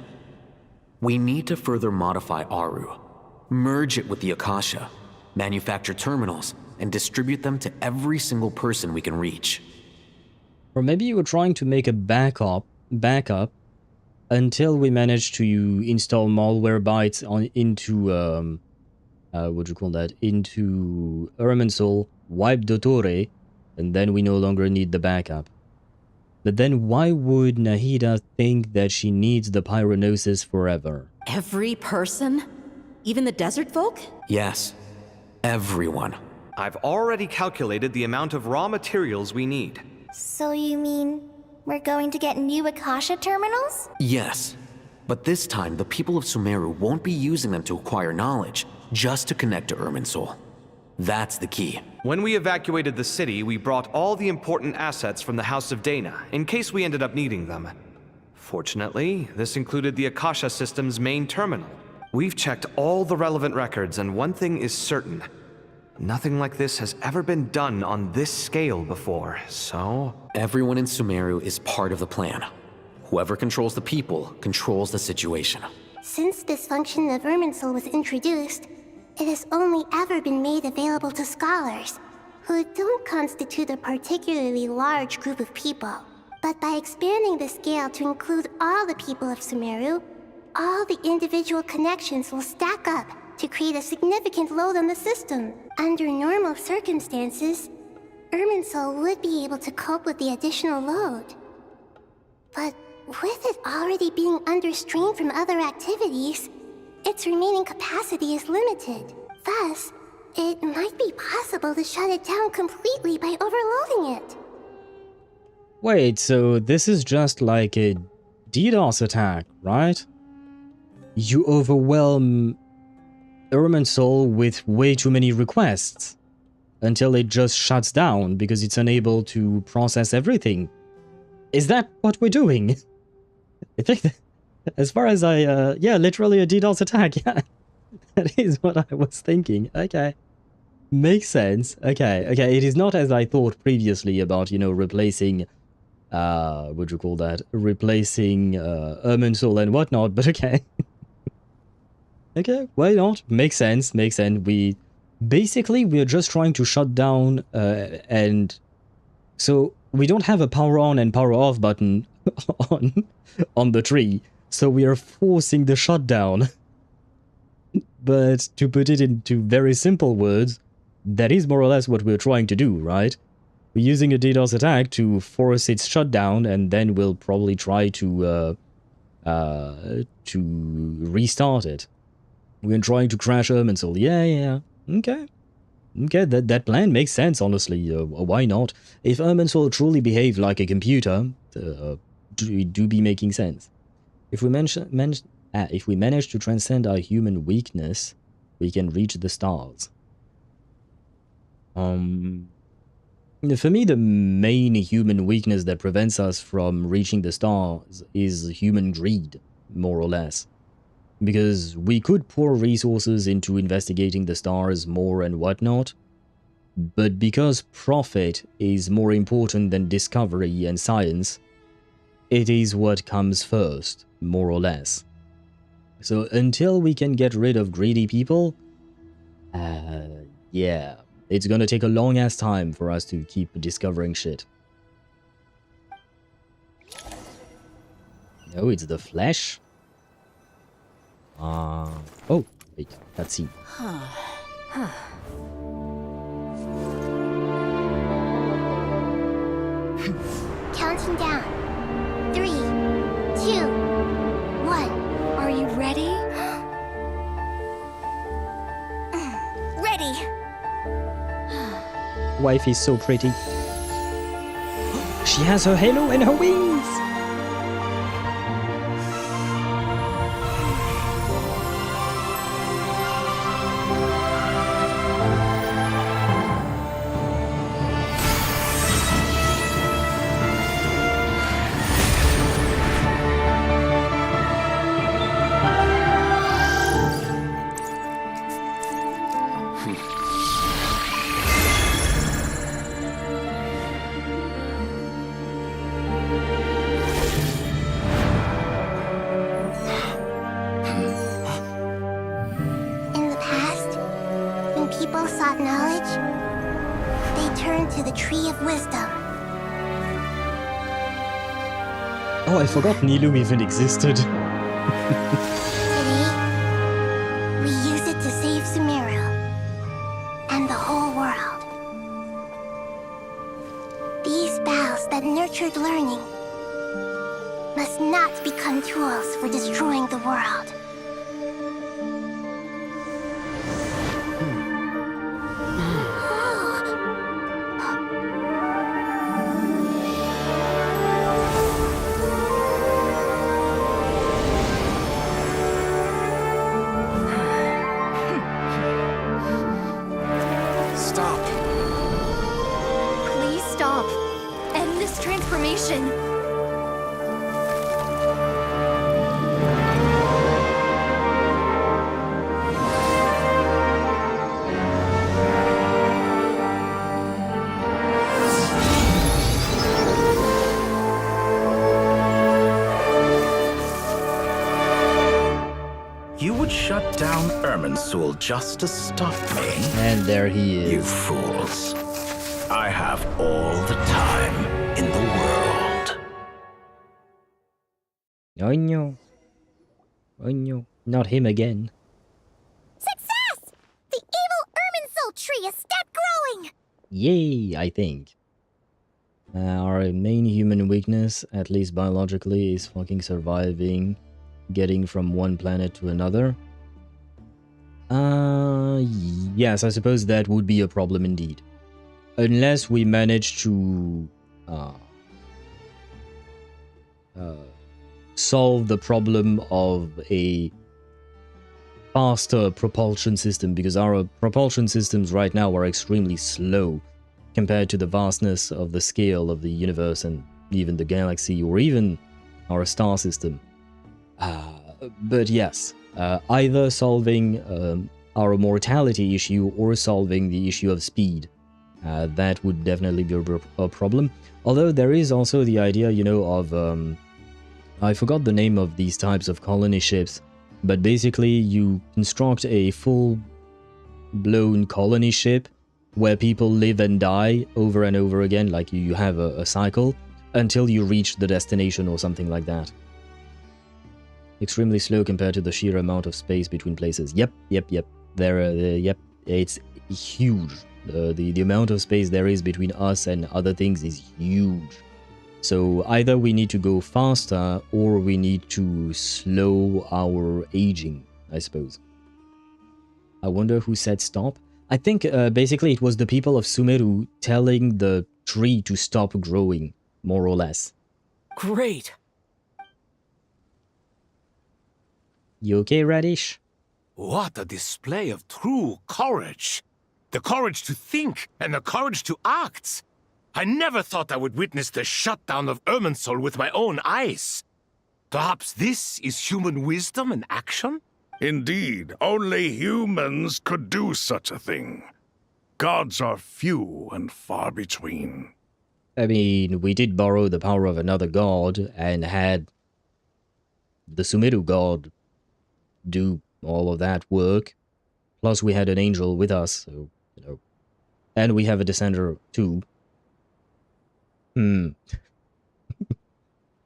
We need to further modify Aru, merge it with the Akasha, manufacture terminals, and distribute them to every single person we can reach. Or maybe you were trying to make a backup until we manage to install Malwarebytes into into Irminsul, wipe Dottore, and then we no longer need the backup. But then why would Nahida think that she needs the Pyranosis forever? Every person? Even the desert folk? Yes, everyone. I've already calculated the amount of raw materials we need. So you mean we're going to get new Akasha terminals? Yes, but this time the people of Sumeru won't be using them to acquire knowledge, just to connect to Irminsul. That's the key. When we evacuated the city, we brought all the important assets from the House of Dana, in case we ended up needing them. Fortunately, this included the Akasha system's main terminal. We've checked all the relevant records, and one thing is certain. Nothing like this has ever been done on this scale before, so... Everyone in Sumeru is part of the plan. Whoever controls the people controls the situation. Since this function of Irminsul was introduced, it has only ever been made available to scholars, who don't constitute a particularly large group of people. But by expanding the scale to include all the people of Sumeru, all the individual connections will stack up to create a significant load on the system. Under normal circumstances, Irminsul would be able to cope with the additional load. But with it already being under strain from other activities, its remaining capacity is limited. Thus, it might be possible to shut it down completely by overloading it. Wait, so this is just like a DDoS attack, right? You overwhelm Irminsul with way too many requests until it just shuts down because it's unable to process everything. Is that what we're doing? I think that, as far as yeah, literally a DDoS attack, yeah. That is what I was thinking. Okay. Makes sense. Okay, it is not as I thought previously about, you know, replacing, what'd you call that? Replacing, Irminsul and whatnot, but okay. Okay, why not? Makes sense. We're just trying to shut down, and so we don't have a power on and power off button on the tree, so we are forcing the shutdown. But to put it into very simple words, that is more or less what we're trying to do, right? We're using a DDoS attack to force its shutdown, and then we'll probably try to restart it. We're trying to crash Irminsul. Yeah. Okay, that plan makes sense, honestly. Why not? If Irminsul truly behaved like a computer, do be making sense. If we manage to transcend our human weakness, we can reach the stars. For me, the main human weakness that prevents us from reaching the stars is human greed, more or less. Because we could pour resources into investigating the stars more and whatnot, but because profit is more important than discovery and science, it is what comes first, more or less. So until we can get rid of greedy people, yeah, it's gonna take a long-ass time for us to keep discovering shit. No, it's the flesh. Oh, wait, let's see. Counting down. 3, 2, 1. Are you ready? Ready. Wife is so pretty. She has her halo and her wings! Oh, I forgot Nilum even existed. Today, we use it to save Sumeru and the whole world. These boughs that nurtured learning must not become tools for destroying the world. Irminsul just to stop me. And there he is. You fools. I have all the time in the world. Oh no. Oh no. Not him again. Success! curious. Stop growing! Yay, I think. Our main human weakness, at least biologically, is fucking surviving, getting from one planet to another. Yes, I suppose that would be a problem indeed. Unless we manage to solve the problem of a faster propulsion system, because our propulsion systems right now are extremely slow compared to the vastness of the scale of the universe and even the galaxy or even our star system. But yes, either solving our mortality issue or solving the issue of speed, that would definitely be a problem. Although there is also the idea, you know, of I forgot the name of these types of colony ships, but basically you construct a full-blown colony ship where people live and die over and over again, like you have a cycle, until you reach the destination or something like that. Extremely slow compared to the sheer amount of space between places. Yep. Yep, it's huge. The amount of space there is between us and other things is huge. So either we need to go faster or we need to slow our aging, I suppose. I wonder who said stop. I think basically it was the people of Sumeru telling the tree to stop growing, more or less. Great! You okay, Radish? What a display of true courage! The courage to think and the courage to act! I never thought I would witness the shutdown of Irminsul with my own eyes. Perhaps this is human wisdom in action? Indeed, only humans could do such a thing. Gods are few and far between. I mean, we did borrow the power of another god and had the Sumeru god do all of that work. Plus we had an angel with us, so, you know. And we have a descender too.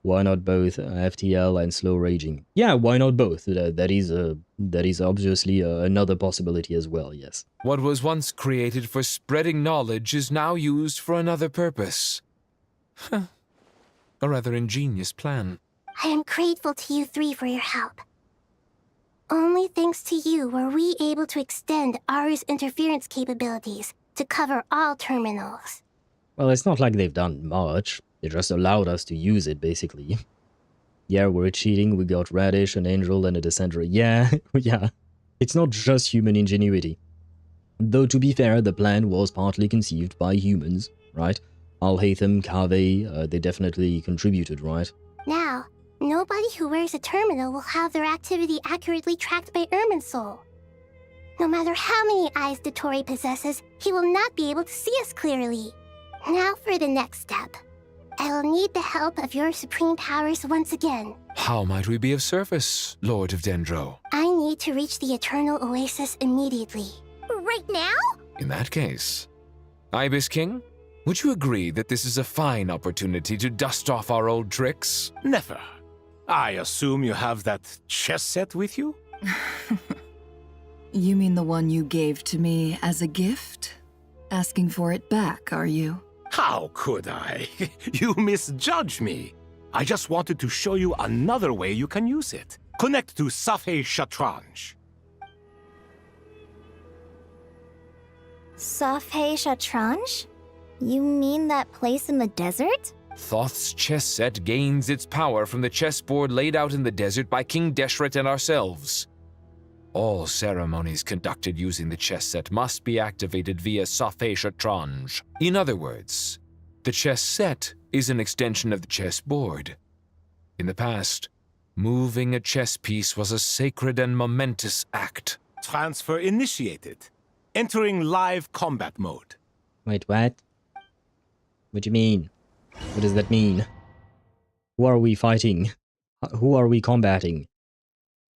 Why not both FTL and slow raging? Yeah, why not both? That is obviously another possibility as well, yes. What was once created for spreading knowledge is now used for another purpose. A rather ingenious plan. I am grateful to you three for your help. Only thanks to you were we able to extend Aru's interference capabilities to cover all terminals. Well, it's not like they've done much. They just allowed us to use it, basically. Yeah, we're cheating. We got Radish, an angel, and a descender. Yeah, yeah. It's not just human ingenuity. Though, to be fair, the plan was partly conceived by humans, right? Al-Haytham, Kaveh, they definitely contributed, right? Now, nobody who wears a terminal will have their activity accurately tracked by Irminsul. No matter how many eyes Dotori possesses, he will not be able to see us clearly. Now for the next step. I will need the help of your supreme powers once again. How might we be of service, Lord of Dendro? I need to reach the Eternal Oasis immediately. Right now? In that case, Ibis King, would you agree that this is a fine opportunity to dust off our old tricks? Never. I assume you have that chess set with you? You mean the one you gave to me as a gift? Asking for it back, are you? How could I? You misjudge me. I just wanted to show you another way you can use it. Connect to Safhe Shatranj. Safhe Shatranj? You mean that place in the desert? Thoth's chess set gains its power from the chessboard laid out in the desert by King Deshret and ourselves. All ceremonies conducted using the chess set must be activated via Safhe Shatranj. In other words, the chess set is an extension of the chessboard. In the past, moving a chess piece was a sacred and momentous act. Transfer initiated. Entering live combat mode. Wait, what? What do you mean? What does that mean? Who are we fighting? Who are we combating?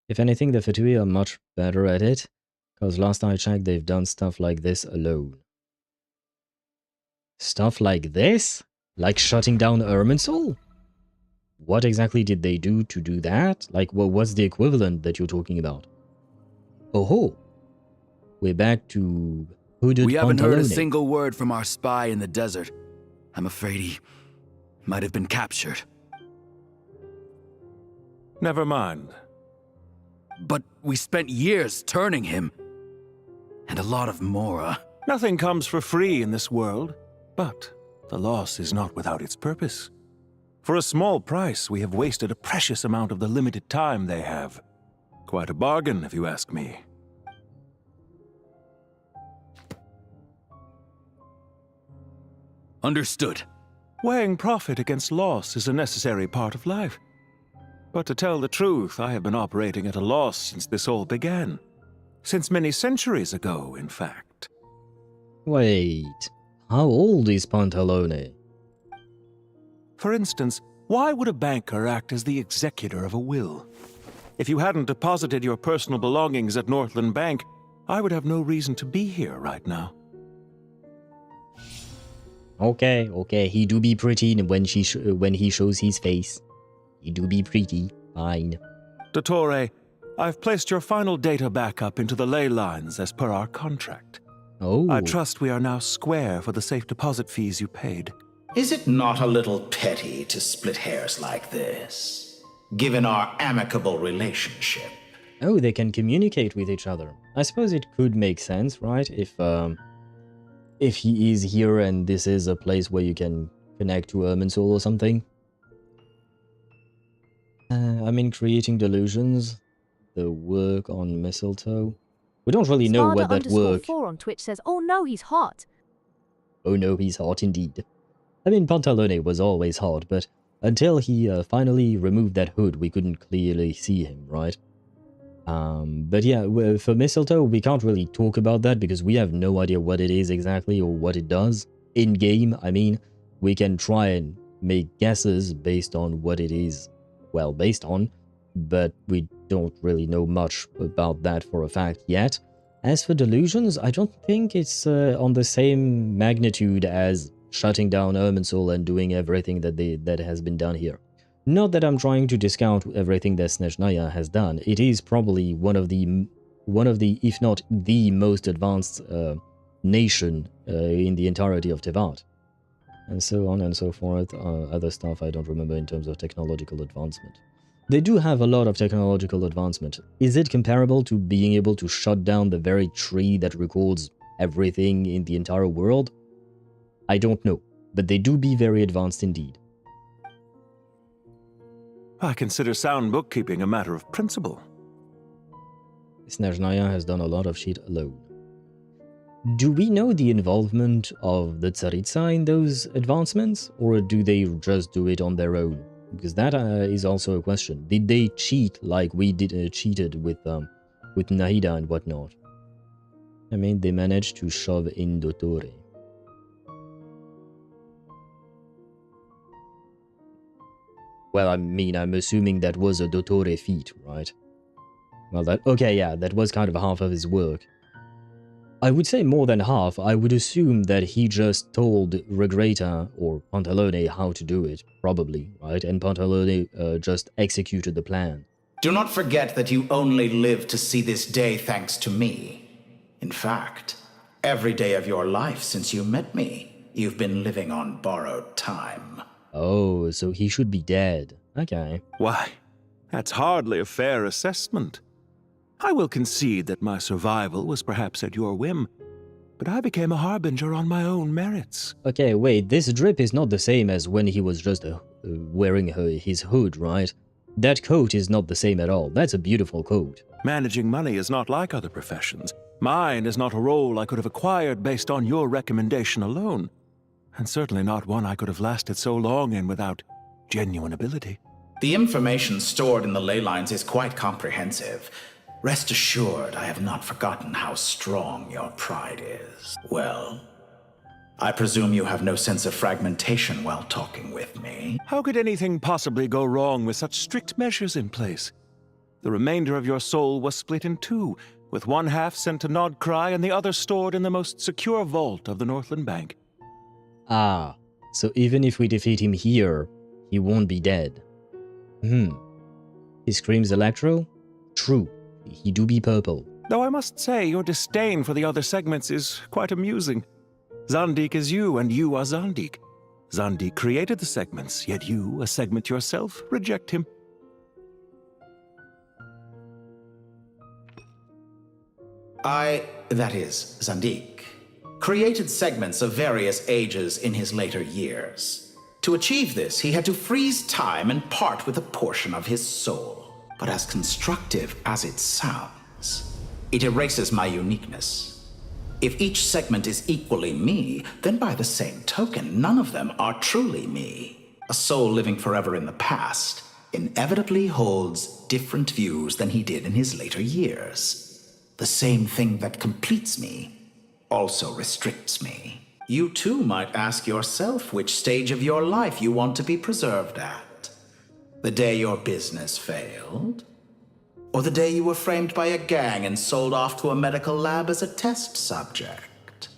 If anything, the Fatui are much better at it, because last I checked they've done stuff like this alone. Stuff like this? Like shutting down Irminsul? What exactly did they do to do that? Like, well, what's the equivalent that you're talking about? Oh ho! We're back to hooded We haven't heard a Pantalone. single word from our spy in the desert. I'm afraid he might have been captured. Never mind. But we spent years turning him. And a lot of Mora. Nothing comes for free in this world, but the loss is not without its purpose. For a small price, we have wasted a precious amount of the limited time they have. Quite a bargain, if you ask me. Understood. Weighing profit against loss is a necessary part of life. But to tell the truth, I have been operating at a loss since this all began. Since many centuries ago, in fact. Wait, how old is Pantalone? For instance, why would a banker act as the executor of a will? If you hadn't deposited your personal belongings at Northland Bank, I would have no reason to be here right now. Okay, he do be pretty when he shows his face. He do be pretty, fine. Dottore, I've placed your final data backup into the ley lines as per our contract. Oh. I trust we are now square for the safe deposit fees you paid. Is it not a little petty to split hairs like this, given our amicable relationship? Oh, they can communicate with each other. I suppose it could make sense, right? If he is here and this is a place where you can connect to Irminsul or something. I mean, creating delusions, the work on mistletoe. We don't really know where that work. Spada_4 on Twitch says, "Oh no, he's hot." Oh no, he's hot indeed. I mean, Pantalone was always hot, but until he finally removed that hood, we couldn't clearly see him, right? But yeah, for mistletoe, we can't really talk about that because we have no idea what it is exactly or what it does. In-game, I mean, we can try and make guesses based on what it is, well, based on, but we don't really know much about that for a fact yet. As for delusions, I don't think it's on the same magnitude as shutting down Irminsul and doing everything that has been done here. Not that I'm trying to discount everything that Snezhnaya has done. It is probably one of the, if not the most advanced nation in the entirety of Teyvat. And so on and so forth. Other stuff I don't remember in terms of technological advancement. They do have a lot of technological advancement. Is it comparable to being able to shut down the very tree that records everything in the entire world? I don't know, but they do be very advanced indeed. I consider sound bookkeeping a matter of principle. Snezhnaya has done a lot of shit alone. Do we know the involvement of the Tsaritsa in those advancements, or do they just do it on their own? Because that is also a question. Did they cheat like we did cheated with Nahida and whatnot? I mean, they managed to shove in Dottore. Well, I mean, I'm assuming that was a Dottore feat, right? Well, that was kind of half of his work. I would say more than half. I would assume that he just told Regreta or Pantalone how to do it, probably, right? And Pantalone just executed the plan. Do not forget that you only live to see this day thanks to me. In fact, every day of your life since you met me, you've been living on borrowed time. Oh, so he should be dead. Okay. Why, that's hardly a fair assessment. I will concede that my survival was perhaps at your whim, but I became a harbinger on my own merits. Okay, wait, this drip is not the same as when he was just wearing his hood, right? That coat is not the same at all. That's a beautiful coat. Managing money is not like other professions. Mine is not a role I could have acquired based on your recommendation alone, and certainly not one I could have lasted so long in without genuine ability. The information stored in the ley lines is quite comprehensive. Rest assured, I have not forgotten how strong your pride is. Well, I presume you have no sense of fragmentation while talking with me. How could anything possibly go wrong with such strict measures in place? The remainder of your soul was split in two, with one half sent to Nod-Krai and the other stored in the most secure vault of the Northland Bank. Ah, so even if we defeat him here, he won't be dead. He screams Electro? True. He do be purple. Though I must say, your disdain for the other segments is quite amusing. Zandik is you, and you are Zandik. Zandik created the segments, yet you, a segment yourself, reject him. That is, Zandik, created segments of various ages in his later years. To achieve this, he had to freeze time and part with a portion of his soul. But as constructive as it sounds, it erases my uniqueness. If each segment is equally me, then by the same token, none of them are truly me. A soul living forever in the past inevitably holds different views than he did in his later years. The same thing that completes me also restricts me. You too might ask yourself which stage of your life you want to be preserved at. The day your business failed? Or the day you were framed by a gang and sold off to a medical lab as a test subject?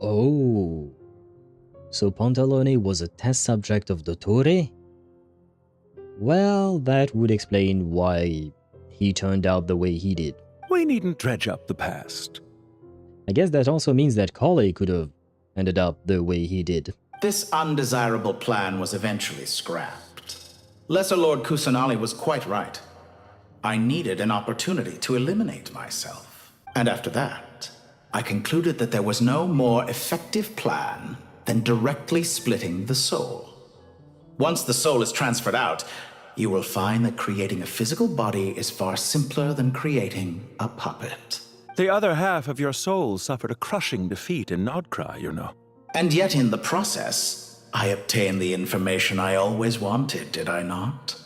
Oh. So Pantalone was a test subject of the Torre? Well, that would explain why he turned out the way he did. We needn't dredge up the past. I guess that also means that Kale could have ended up the way he did. This undesirable plan was eventually scrapped. Lesser Lord Kusanali was quite right. I needed an opportunity to eliminate myself. And after that, I concluded that there was no more effective plan than directly splitting the soul. Once the soul is transferred out, you will find that creating a physical body is far simpler than creating a puppet. The other half of your soul suffered a crushing defeat in Nod-Krai, you know. And yet in the process, I obtained the information I always wanted, did I not?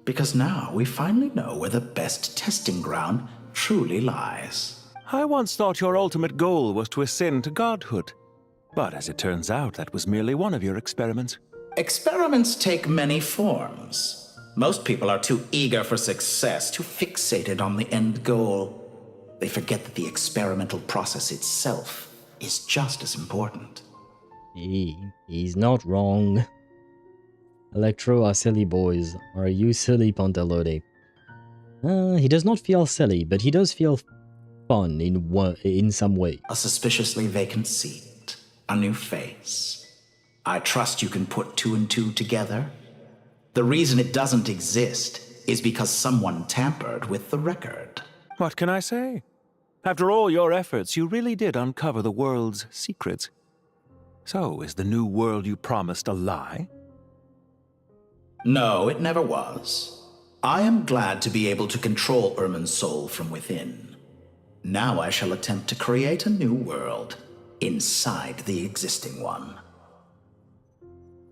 Because now we finally know where the best testing ground truly lies. I once thought your ultimate goal was to ascend to godhood. But as it turns out, that was merely one of your experiments. Experiments take many forms. Most people are too eager for success, too fixated on the end goal. They forget that the experimental process itself is just as important. He's not wrong. Electro are silly boys. Are you silly, Pantalone? He does not feel silly, but he does feel fun in some way. A suspiciously vacant seat. A new face. I trust you can put two and two together. The reason it doesn't exist is because someone tampered with the record. What can I say? After all your efforts, you really did uncover the world's secrets. So, is the new world you promised a lie? No, it never was. I am glad to be able to control Irminsul from within. Now I shall attempt to create a new world inside the existing one.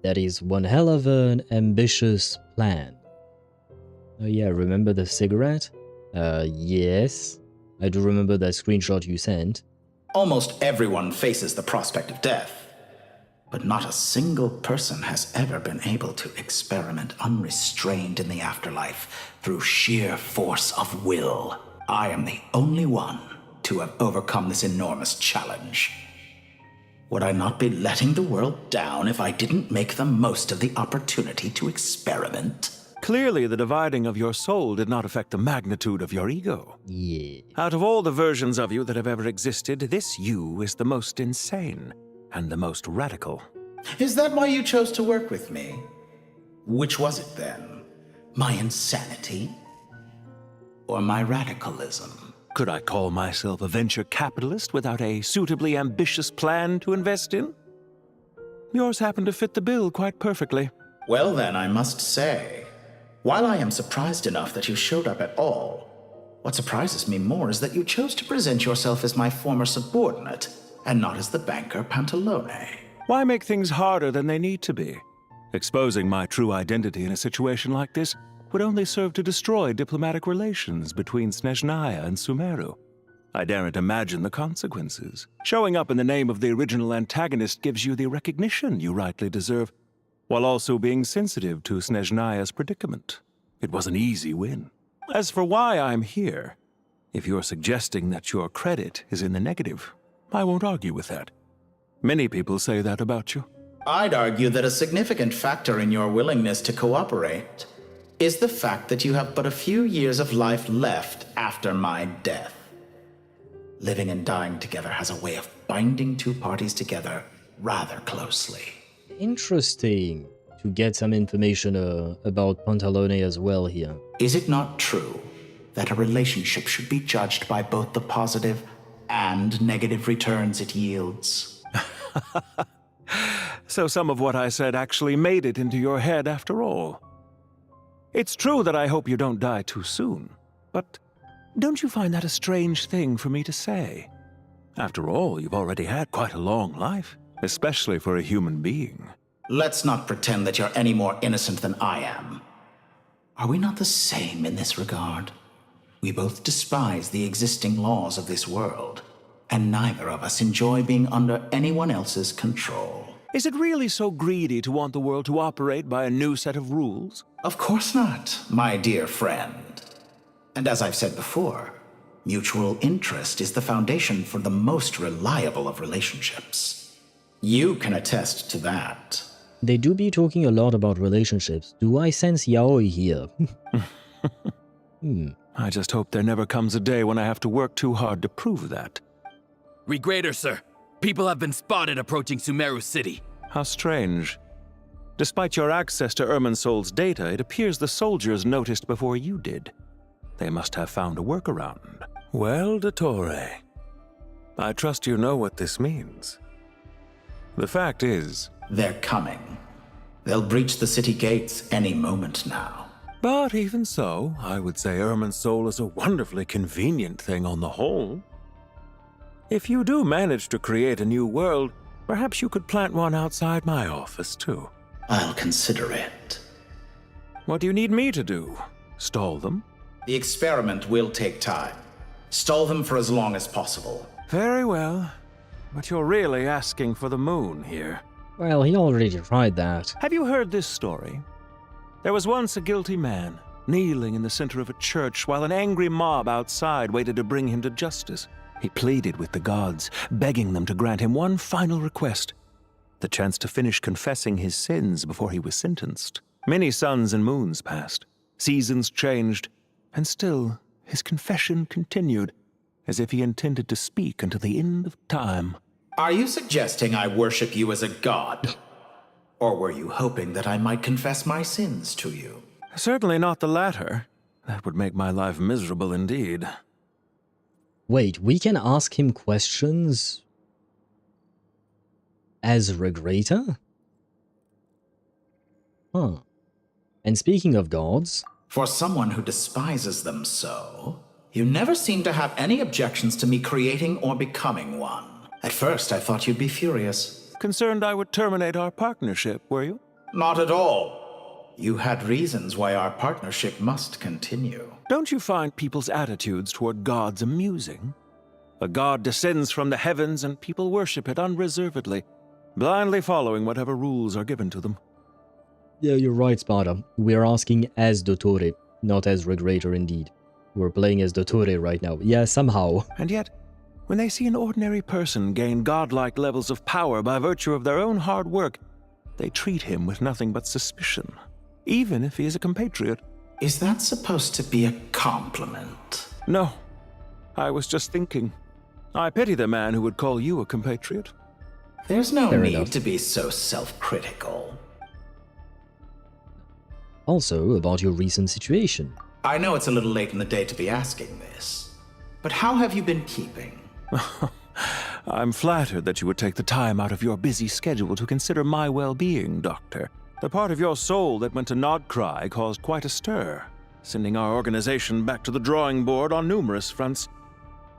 That is one hell of an ambitious plan. Oh yeah, remember the cigarette? Yes. I do remember that screenshot you sent. Almost everyone faces the prospect of death. But not a single person has ever been able to experiment unrestrained in the afterlife through sheer force of will. I am the only one to have overcome this enormous challenge. Would I not be letting the world down if I didn't make the most of the opportunity to experiment? Clearly, the dividing of your soul did not affect the magnitude of your ego. Yeah. Out of all the versions of you that have ever existed, this you is the most insane and the most radical. Is that why you chose to work with me? Which was it then? My insanity? Or my radicalism? Could I call myself a venture capitalist without a suitably ambitious plan to invest in? Yours happened to fit the bill quite perfectly. Well then, I must say, while I am surprised enough that you showed up at all, what surprises me more is that you chose to present yourself as my former subordinate, and not as the banker Pantalone. Why make things harder than they need to be? Exposing my true identity in a situation like this would only serve to destroy diplomatic relations between Snezhnaya and Sumeru. I daren't imagine the consequences. Showing up in the name of the original antagonist gives you the recognition you rightly deserve, while also being sensitive to Snezhnaya's predicament. It was an easy win. As for why I'm here, if you're suggesting that your credit is in the negative, I won't argue with that. Many people say that about you. I'd argue that a significant factor in your willingness to cooperate is the fact that you have but a few years of life left after my death. Living and dying together has a way of binding two parties together rather closely. Interesting to get some information about Pantalone as well here. Is it not true that a relationship should be judged by both the positive and negative returns it yields? So some of what I said actually made it into your head after all. It's true that I hope you don't die too soon, but don't you find that a strange thing for me to say? After all, you've already had quite a long life, especially for a human being. Let's not pretend that you're any more innocent than I am. Are we not the same in this regard? We both despise the existing laws of this world, and neither of us enjoy being under anyone else's control. Is it really so greedy to want the world to operate by a new set of rules? Of course not, my dear friend. And as I've said before, mutual interest is the foundation for the most reliable of relationships. You can attest to that. They do be talking a lot about relationships. Do I sense yaoi here? I just hope there never comes a day when I have to work too hard to prove that. Regrader, sir. People have been spotted approaching Sumeru City. How strange. Despite your access to Irminsul's data, it appears the soldiers noticed before you did. They must have found a workaround. Well, Dottore, I trust you know what this means. The fact is... They're coming. They'll breach the city gates any moment now. But even so, I would say Irminsul is a wonderfully convenient thing on the whole. If you do manage to create a new world, perhaps you could plant one outside my office, too. I'll consider it. What do you need me to do? Stall them? The experiment will take time. Stall them for as long as possible. Very well. But you're really asking for the moon here. Well, he already tried that. Have you heard this story? There was once a guilty man, kneeling in the center of a church while an angry mob outside waited to bring him to justice. He pleaded with the gods, begging them to grant him one final request, the chance to finish confessing his sins before he was sentenced. Many suns and moons passed, seasons changed, and still his confession continued, as if he intended to speak until the end of time. Are you suggesting I worship you as a god? Or were you hoping that I might confess my sins to you? Certainly not the latter. That would make my life miserable indeed. Wait, we can ask him questions as Regrator? Huh. And speaking of gods... For someone who despises them so, you never seem to have any objections to me creating or becoming one. At first, I thought you'd be furious. Concerned I would terminate our partnership, were you? Not at all. You had reasons why our partnership must continue. Don't you find people's attitudes toward gods amusing? A god descends from the heavens and people worship it unreservedly, blindly following whatever rules are given to them. Yeah, you're right, Sparta. We're asking as Dottore, not as Regrator indeed. We're playing as Dottore right now. Yeah, somehow. And yet, when they see an ordinary person gain godlike levels of power by virtue of their own hard work, they treat him with nothing but suspicion, even if he is a compatriot. Is that supposed to be a compliment? No. I was just thinking. I pity the man who would call you a compatriot. There's no need to be so self-critical. Also, about your recent situation. I know it's a little late in the day to be asking this, but how have you been keeping? I'm flattered that you would take the time out of your busy schedule to consider my well-being, Doctor. The part of your soul that went to Nod-Krai caused quite a stir, sending our organization back to the drawing board on numerous fronts.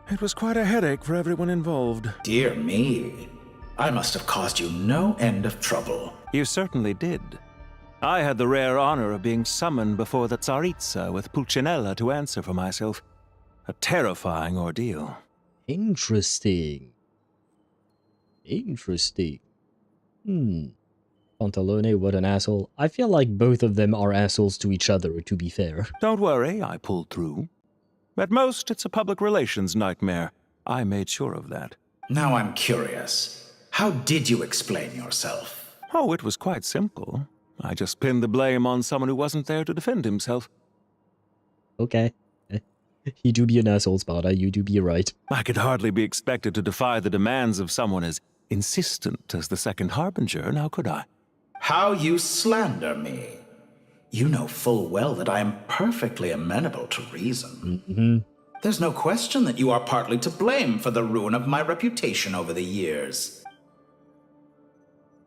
It was quite a headache for everyone involved. Dear me, I must have caused you no end of trouble. You certainly did. I had the rare honor of being summoned before the Tsaritsa with Pulcinella to answer for myself. A terrifying ordeal. Interesting. Interesting. Pantalone, what an asshole. I feel like both of them are assholes to each other, to be fair. Don't worry, I pulled through. At most, it's a public relations nightmare. I made sure of that. Now I'm curious. How did you explain yourself? Oh, it was quite simple. I just pinned the blame on someone who wasn't there to defend himself. Okay. You do be an asshole, Sparta. You do be right. I could hardly be expected to defy the demands of someone as insistent as the Second Harbinger, now could I? How you slander me. You know full well that I am perfectly amenable to reason. There's no question that you are partly to blame for the ruin of my reputation over the years.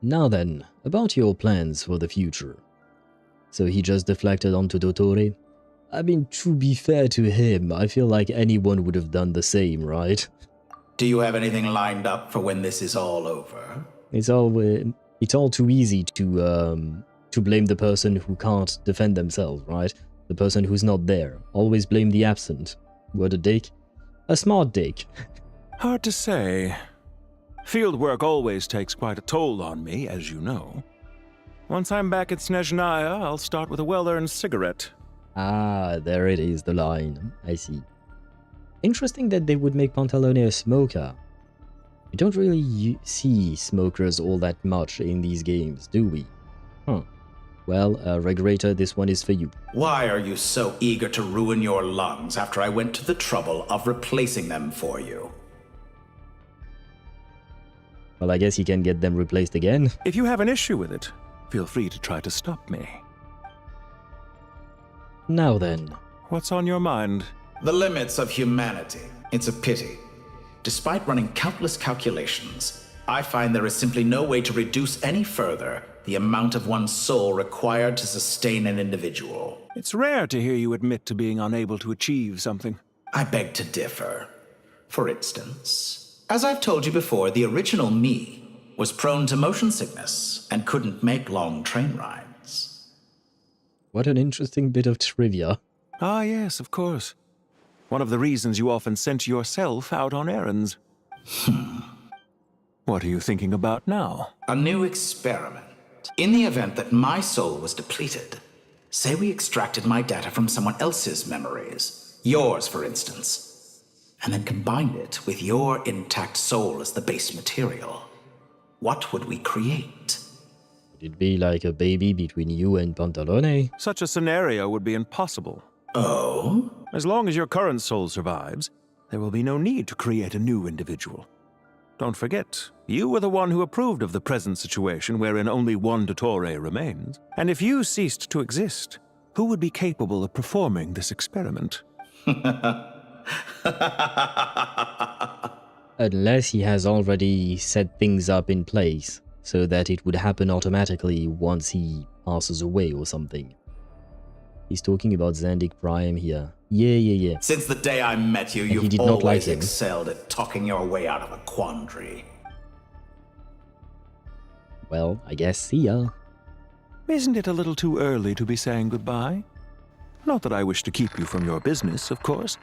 Now then, about your plans for the future. So he just deflected onto Dottore? I mean, to be fair to him, I feel like anyone would have done the same, right? Do you have anything lined up for when this is all over? It's all too easy to blame the person who can't defend themselves, right? The person who's not there. Always blame the absent. What a dick. A smart dick. Hard to say. Field work always takes quite a toll on me, as you know. Once I'm back at Snezhnaya, I'll start with a well-earned cigarette. Ah, there it is, the line. I see. Interesting that they would make Pantalone a smoker. We don't really see smokers all that much in these games, do we? Huh. Well, Regulator, this one is for you. Why are you so eager to ruin your lungs after I went to the trouble of replacing them for you? Well, I guess you can get them replaced again. If you have an issue with it, feel free to try to stop me. Now then. What's on your mind? The limits of humanity. It's a pity. Despite running countless calculations, I find there is simply no way to reduce any further the amount of one's soul required to sustain an individual. It's rare to hear you admit to being unable to achieve something. I beg to differ. For instance, as I've told you before, the original me was prone to motion sickness and couldn't make long train rides. What an interesting bit of trivia. Ah, yes, of course. One of the reasons you often sent yourself out on errands. What are you thinking about now? A new experiment. In the event that my soul was depleted, say we extracted my data from someone else's memories, yours for instance, and then combined it with your intact soul as the base material, what would we create? Would it be like a baby between you and Pantalone? Such a scenario would be impossible. Oh? As long as your current soul survives, there will be no need to create a new individual. Don't forget, you were the one who approved of the present situation wherein only one Dottore remains. And if you ceased to exist, who would be capable of performing this experiment? Unless he has already set things up in place, so that it would happen automatically once he passes away or something. He's talking about Zandik Prime here. Yeah. Since the day I met you, you've always excelled at talking your way out of a quandary. Well, I guess see ya. Isn't it a little too early to be saying goodbye? Not that I wish to keep you from your business, of course.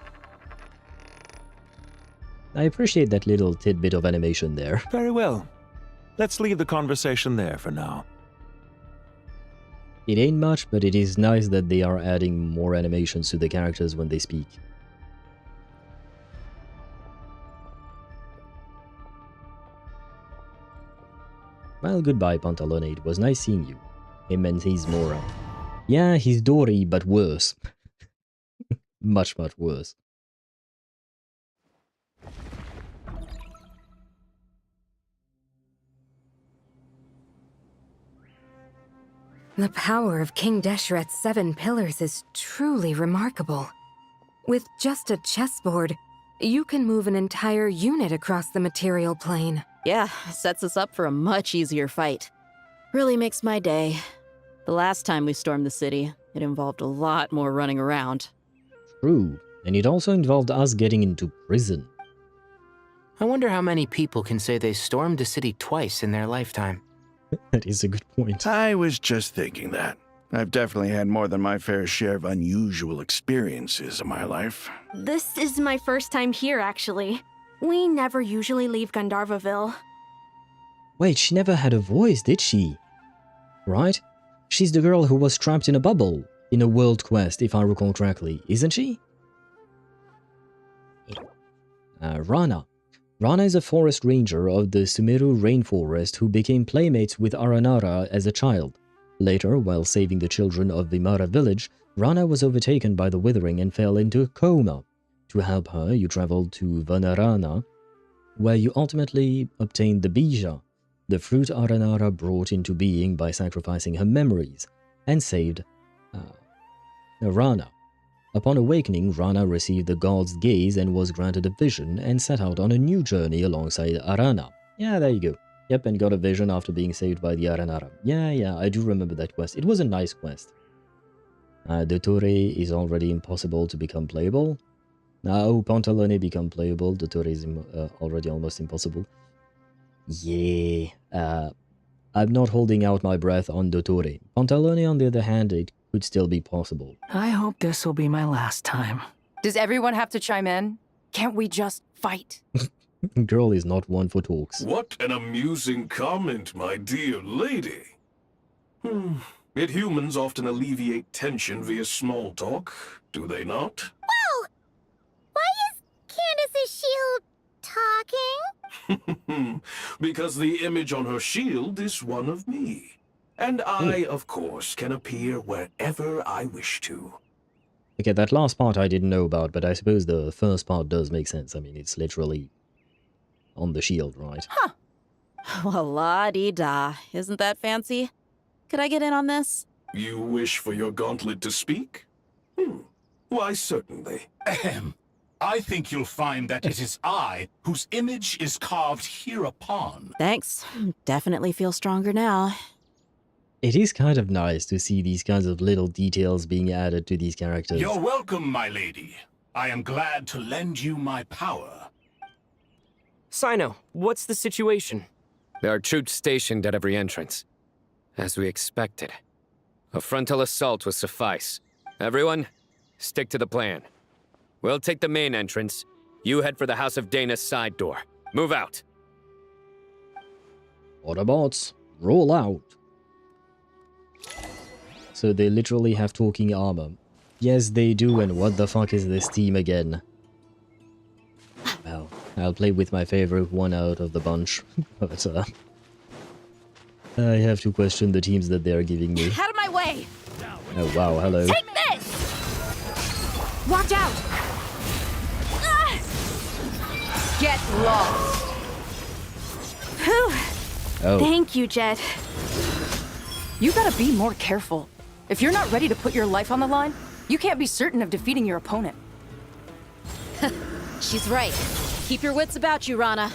I appreciate that little tidbit of animation there. Very well. Let's leave the conversation there for now. It ain't much, but it is nice that they are adding more animations to the characters when they speak. Well, goodbye, Pantalone. It was nice seeing you. Him and his Mora. Yeah, he's Dory, but worse. much worse. The power of King Deshret's 7 pillars is truly remarkable. With just a chessboard, you can move an entire unit across the material plane. Yeah, sets us up for a much easier fight. Really makes my day. The last time we stormed the city, it involved a lot more running around. True, and it also involved us getting into prison. I wonder how many people can say they stormed a city twice in their lifetime. That is a good point. I was just thinking that. I've definitely had more than my fair share of unusual experiences in my life. This is my first time here, actually. We never usually leave Gandharvaville. Wait, she never had a voice, did she? Right? She's the girl who was trapped in a bubble in a world quest, if I recall correctly, isn't she? Rana. Rana is a forest ranger of the Sumeru rainforest who became playmates with Aranara as a child. Later, while saving the children of Vimara village, Rana was overtaken by the Withering and fell into a coma. To help her, you traveled to Vanarana, where you ultimately obtained the Bija, the fruit Aranara brought into being by sacrificing her memories, and saved Rana. Upon awakening, Rana received the god's gaze and was granted a vision and set out on a new journey alongside Arana. Yeah, there you go. Yep, and got a vision after being saved by the Aranara. Yeah, I do remember that quest. It was a nice quest. Dottore is already impossible to become playable. Now Pantalone become playable. Dottore is already almost impossible. Yeah, I'm not holding out my breath on Dottore. Pantalone, on the other hand, it could still be possible. I hope this will be my last time. Does everyone have to chime in? Can't we just fight? Girl is not one for talks. What an amusing comment, my dear lady. Yet humans often alleviate tension via small talk, do they not? Whoa! Why is Candace's shield talking? Because the image on her shield is one of me. And I, of course, can appear wherever I wish to. Okay, that last part I didn't know about, but I suppose the first part does make sense. I mean, it's literally on the shield, right? Huh. Well, la-dee-da. Isn't that fancy? Could I get in on this? You wish for your gauntlet to speak? Why, certainly. Ahem. I think you'll find that it is I whose image is carved hereupon. Thanks. Definitely feel stronger now. It is kind of nice to see these kinds of little details being added to these characters. You're welcome, my lady. I am glad to lend you my power. Sino, what's the situation? There are troops stationed at every entrance. As we expected. A frontal assault will suffice. Everyone, stick to the plan. We'll take the main entrance. You head for the House of Dana's side door. Move out. Autobots, roll out. So they literally have talking armor. Yes, they do, and what the fuck is this team again? Well, I'll play with my favorite one out of the bunch. But, I have to question the teams that they are giving me. Out of my way! Oh wow, hello. Take this! Watch out! Get lost! Whew. Oh. Thank you, Jet. You gotta be more careful. If you're not ready to put your life on the line, you can't be certain of defeating your opponent. She's right. Keep your wits about you, Rana.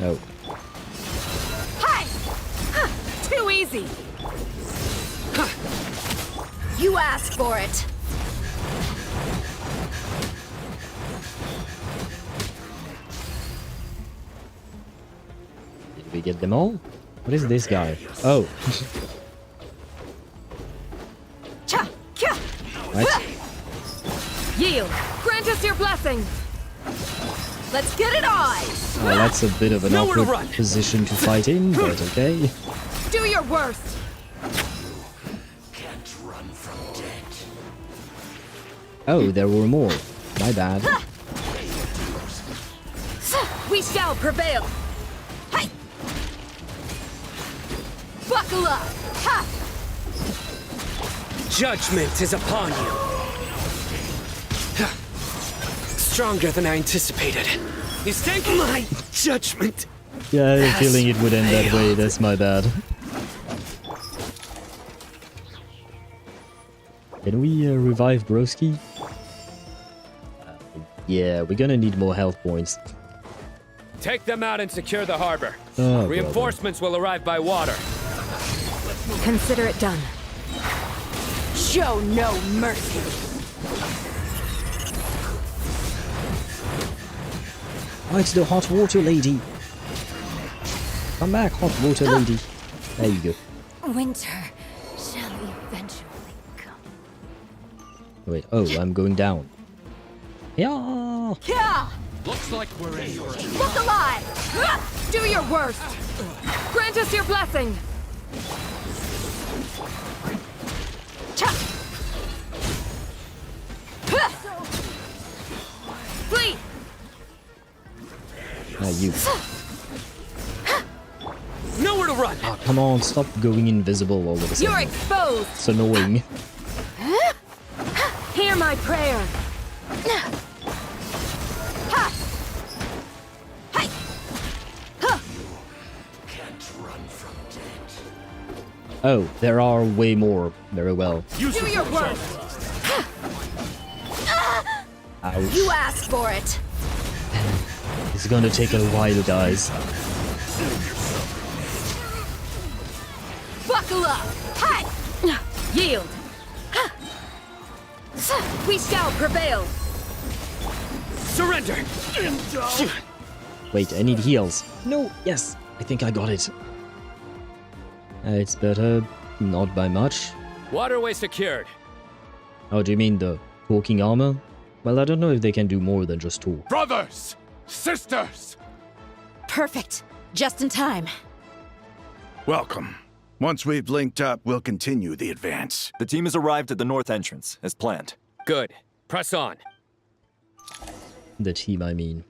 Oh. Hi! Too easy! You asked for it. Did we get them all? What is this guy? Oh. What? Yield! Grant us your blessing! Let's get it on! Oh, that's a bit of an awkward position to fight in, but okay. Do your worst! Can't run from death. Oh, there were more. My bad. We shall prevail! Hi! Buckle up! Ha! Judgment is upon you. Stronger than I anticipated. Is taking my judgment. Yeah, I had a feeling it would end that way. That's my bad. Can we revive Broski? Yeah, we're gonna need more health points. Take them out and secure the harbor. Oh, Reinforcements will arrive by water. Consider it done. Show no mercy. Oh, it's the hot water lady. Come back, hot water lady. There you go. Winter shall eventually come. Wait, oh, I'm going down. Yeah. Yeah! Looks like we're in for it. Look alive! Do your worst! Grant us your blessing! Flee! You. to run! Oh, come on, stop going invisible all of a sudden. You're exposed! It's annoying. Hear my prayer! Oh, there are way more. Very well. Do your work! Ouch. You asked for it! It's gonna take a while, guys. Buckle up! Hi! Yield! We shall prevail! Surrender! Wait, I need heals. No, yes, I think I got it. It's better, not by much. Waterway secured. Oh, do you mean the talking armor? Well, I don't know if they can do more than just talk. Brothers! Sisters! Perfect. Just in time. Welcome. Once we've linked up, we'll continue the advance. The team has arrived at the north entrance, as planned. Good. Press on. The team, I mean.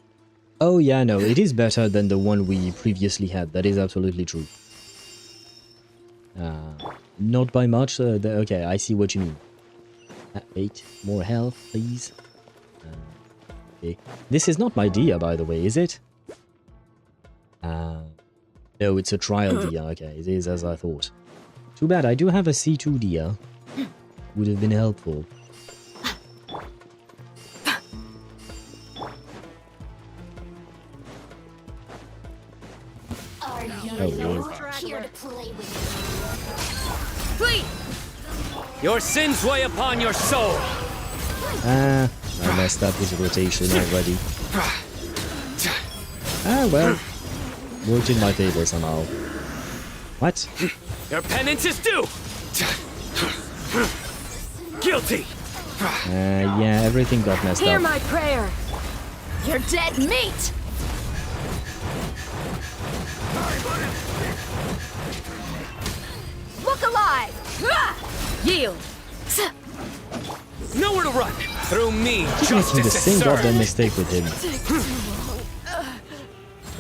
Oh yeah, no, it is better than the one we previously had. That is absolutely true. Not by much. Okay, I see what you mean. 8 more health, please. Okay. This is not my dia, by the way, is it? No, it's a trial dia. Okay, it is as I thought. Too bad, I do have a C2 dia. Would have been helpful. Oh, Lord. Here to play with Flee! Your sins weigh upon your soul! I messed up his rotation already. Well. Worked in my favor somehow. What? Your penance is due! Guilty! Yeah, everything got messed Hear up. my prayer! You're dead meat! Look alive! Yield! Nowhere to run! Through me, Keep making the same served. goddamn mistake with him.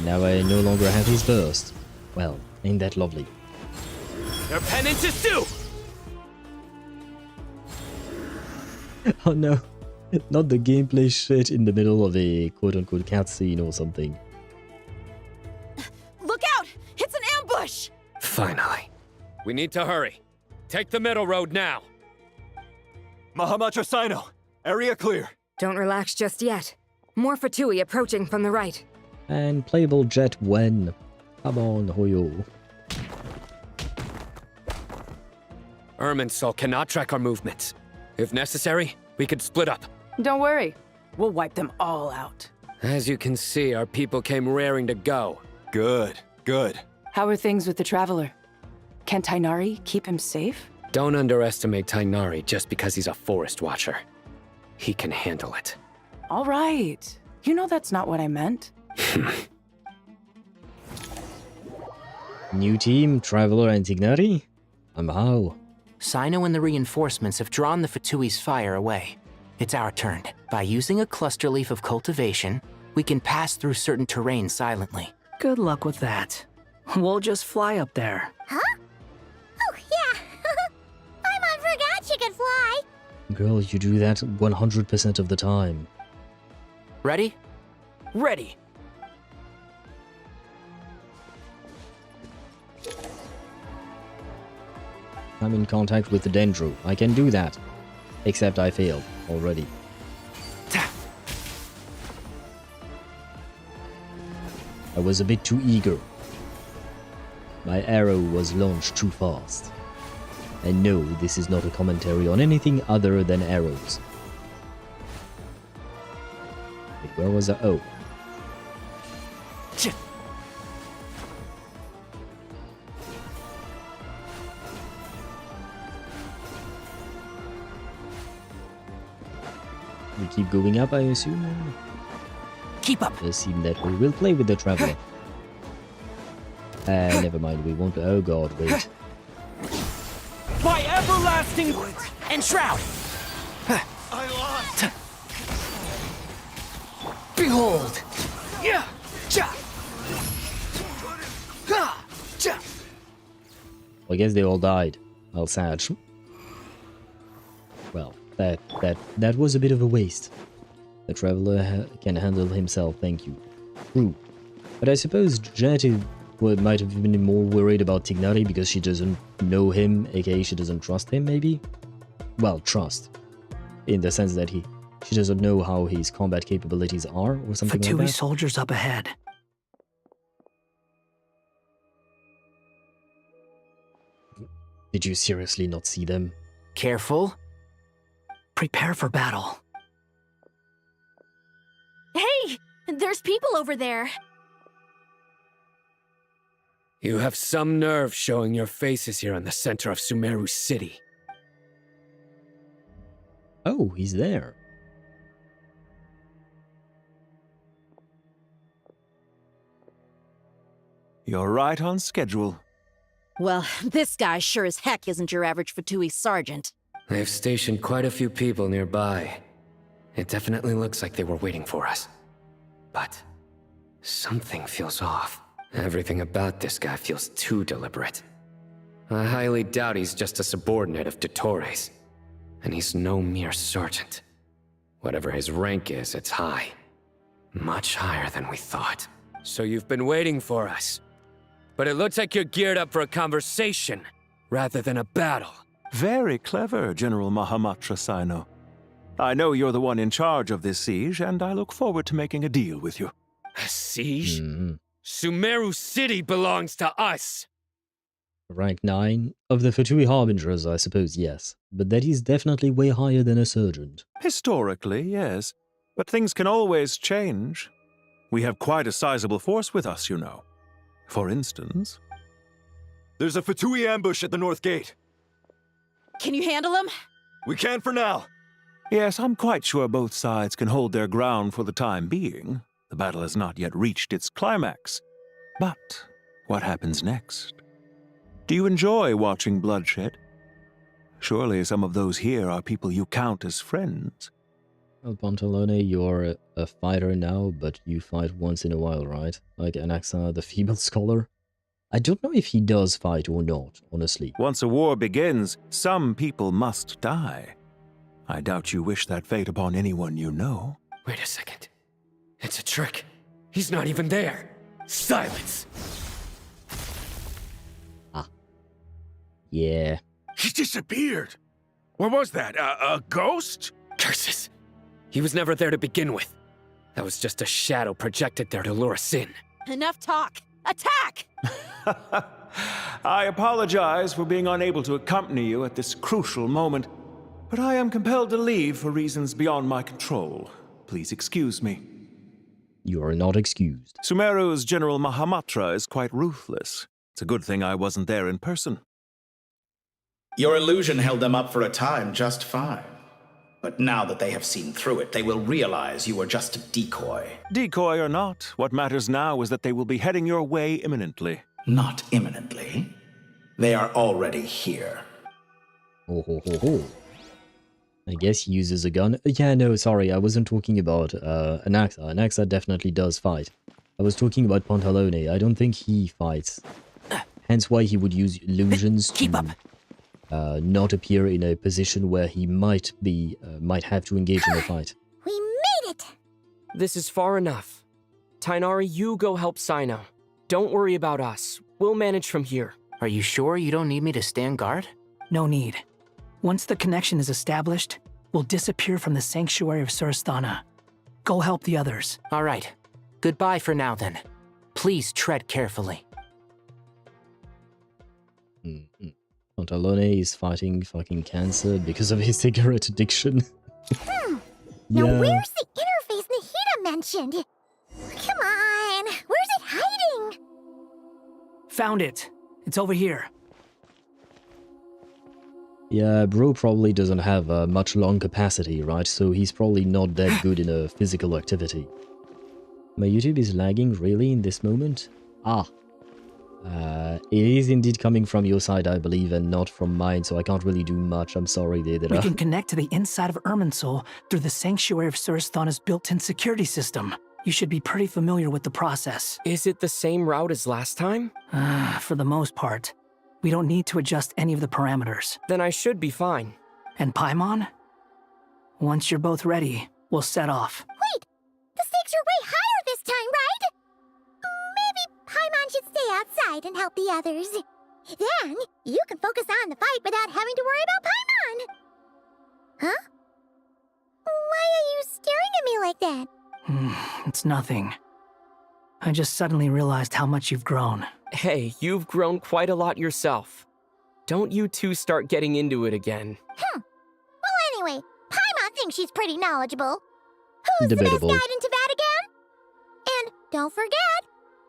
Now I no longer have his burst. Well, ain't that lovely? Your penance is due! Oh no, not the gameplay shit in the middle of a quote-unquote cutscene or something. Look out! It's an ambush! Finally. We need to hurry. Take the middle road now. Mahamacha Sino, area clear. Don't relax just yet. More Fatui approaching from the right. And playable jet when? Come on, Hoyo. Irminsul cannot track our movements. If necessary, we could split up. Don't worry. We'll wipe them all out. As you can see, our people came raring to go. Good, good. How are things with the Traveler? Can Tainari keep him safe? Don't underestimate Tainari just because he's a forest watcher. He can handle it. All right. You know that's not what I meant. New team, Traveler and Tignari? How? Sino and the reinforcements have drawn the Fatui's fire away. It's our turn. By using a cluster leaf of cultivation, we can pass through certain terrain silently. Good luck with that. We'll just fly up there. Huh? Oh, yeah. Paimon forgot she could fly. Girl, you do that 100% of the time. Ready? Ready. I'm in contact with the Dendro. I can do that. Except I failed already. I was a bit too eager. My arrow was launched too fast. And no, this is not a commentary on anything other than arrows. Wait, where was I? Oh. We keep going up, I assume? Keep up. I assume that we will play with the Traveler. Never mind, we won't. Oh god, wait. By everlasting enshroud! I lost. Behold! Yeah! Ja! Ha! Ja! I guess they all died. Well, sad. Well, that was a bit of a waste. The traveler can handle himself, thank you. True. But I suppose Janette might have been more worried about Tignari because she doesn't know him, aka she doesn't trust him, maybe? Well, trust. In the sense that she doesn't know how his combat capabilities are, or something like that. Fatui soldiers up ahead. Did you seriously not see them? Careful. Prepare for battle. Hey! There's people over there! You have some nerve showing your faces here in the center of Sumeru City. Oh, he's there. You're right on schedule. Well, this guy sure as heck isn't your average Fatui sergeant. They've stationed quite a few people nearby. It definitely looks like they were waiting for us. But something feels off. Everything about this guy feels too deliberate. I highly doubt he's just a subordinate of Dottores. And he's no mere sergeant. Whatever his rank is, it's high. Much higher than we thought. So you've been waiting for us. But it looks like you're geared up for a conversation, rather than a battle. Very clever, General Mahamatra Sino. I know you're the one in charge of this siege, and I look forward to making a deal with you. A siege? Sumeru City belongs to us! Rank 9? Of the Fatui Harbingers, I suppose, yes. But that is definitely way higher than a sergeant. Historically, yes. But things can always change. We have quite a sizable force with us, you know. For instance... There's a Fatui ambush at the north gate. Can you handle him? We can for now. Yes, I'm quite sure both sides can hold their ground for the time being. The battle has not yet reached its climax. But what happens next? Do you enjoy watching bloodshed? Surely some of those here are people you count as friends. Well, Pantalone, you're a fighter now, but you fight once in a while, right? Like Anaxa, the Feeble Scholar? I don't know if he does fight or not, honestly. Once a war begins, some people must die. I doubt you wish that fate upon anyone you know. Wait a second. It's a trick. He's not even there. Silence! Ah. Yeah. He disappeared. What was that? A ghost? Curses! He was never there to begin with. That was just a shadow projected there to lure us in. Enough talk! Attack! I apologize for being unable to accompany you at this crucial moment, but I am compelled to leave for reasons beyond my control. Please excuse me. You are not excused. Sumeru's General Mahamatra is quite ruthless. It's a good thing I wasn't there in person. Your illusion held them up for a time just fine. But now that they have seen through it, they will realize you were just a decoy. Decoy or not, what matters now is that they will be heading your way imminently. Not imminently. They are already here. Ho ho ho ho. I guess he uses a gun. Yeah, no, sorry, I wasn't talking about Anaxa. Anaxa definitely does fight. I was talking about Pantalone. I don't think he fights. Hence why he would use illusions to not appear in a position where he might have to engage in a fight. We made it! This is far enough. Tainari, you go help Sino. Don't worry about us. We'll manage from here. Are you sure you don't need me to stand guard? No need. Once the connection is established, we'll disappear from the sanctuary of Surasthana. Go help the others. All right. Goodbye for now, then. Please tread carefully. Pantalone is fighting fucking cancer because of his cigarette addiction. Now where's the interface Nahida mentioned? Come on, where's it hiding? Found it. It's over here. Yeah, bro probably doesn't have much lung capacity, right? So he's probably not that good in a physical activity. My YouTube is lagging really in this moment? It is indeed coming from your side, I believe, and not from mine, so I can't really do much. I'm sorry, Deidara. We can connect to the inside of Irminsul through the sanctuary of Surasthana's built-in security system. You should be pretty familiar with the process. Is it the same route as last time? For the most part. We don't need to adjust any of the parameters. Then I should be fine. And Paimon? Once you're both ready, we'll set off. Wait! The stakes are way higher this time, right? Maybe Paimon should stay outside and help the others. Then, you can focus on the fight without having to worry about Paimon. Huh? Why are you staring at me like that? It's nothing. I just suddenly realized how much you've grown. Hey, you've grown quite a lot yourself. Don't you two start getting into it again. Well, anyway, Paimon thinks she's pretty knowledgeable. Who's Debatable. the best guide in Teyvat again? And don't forget,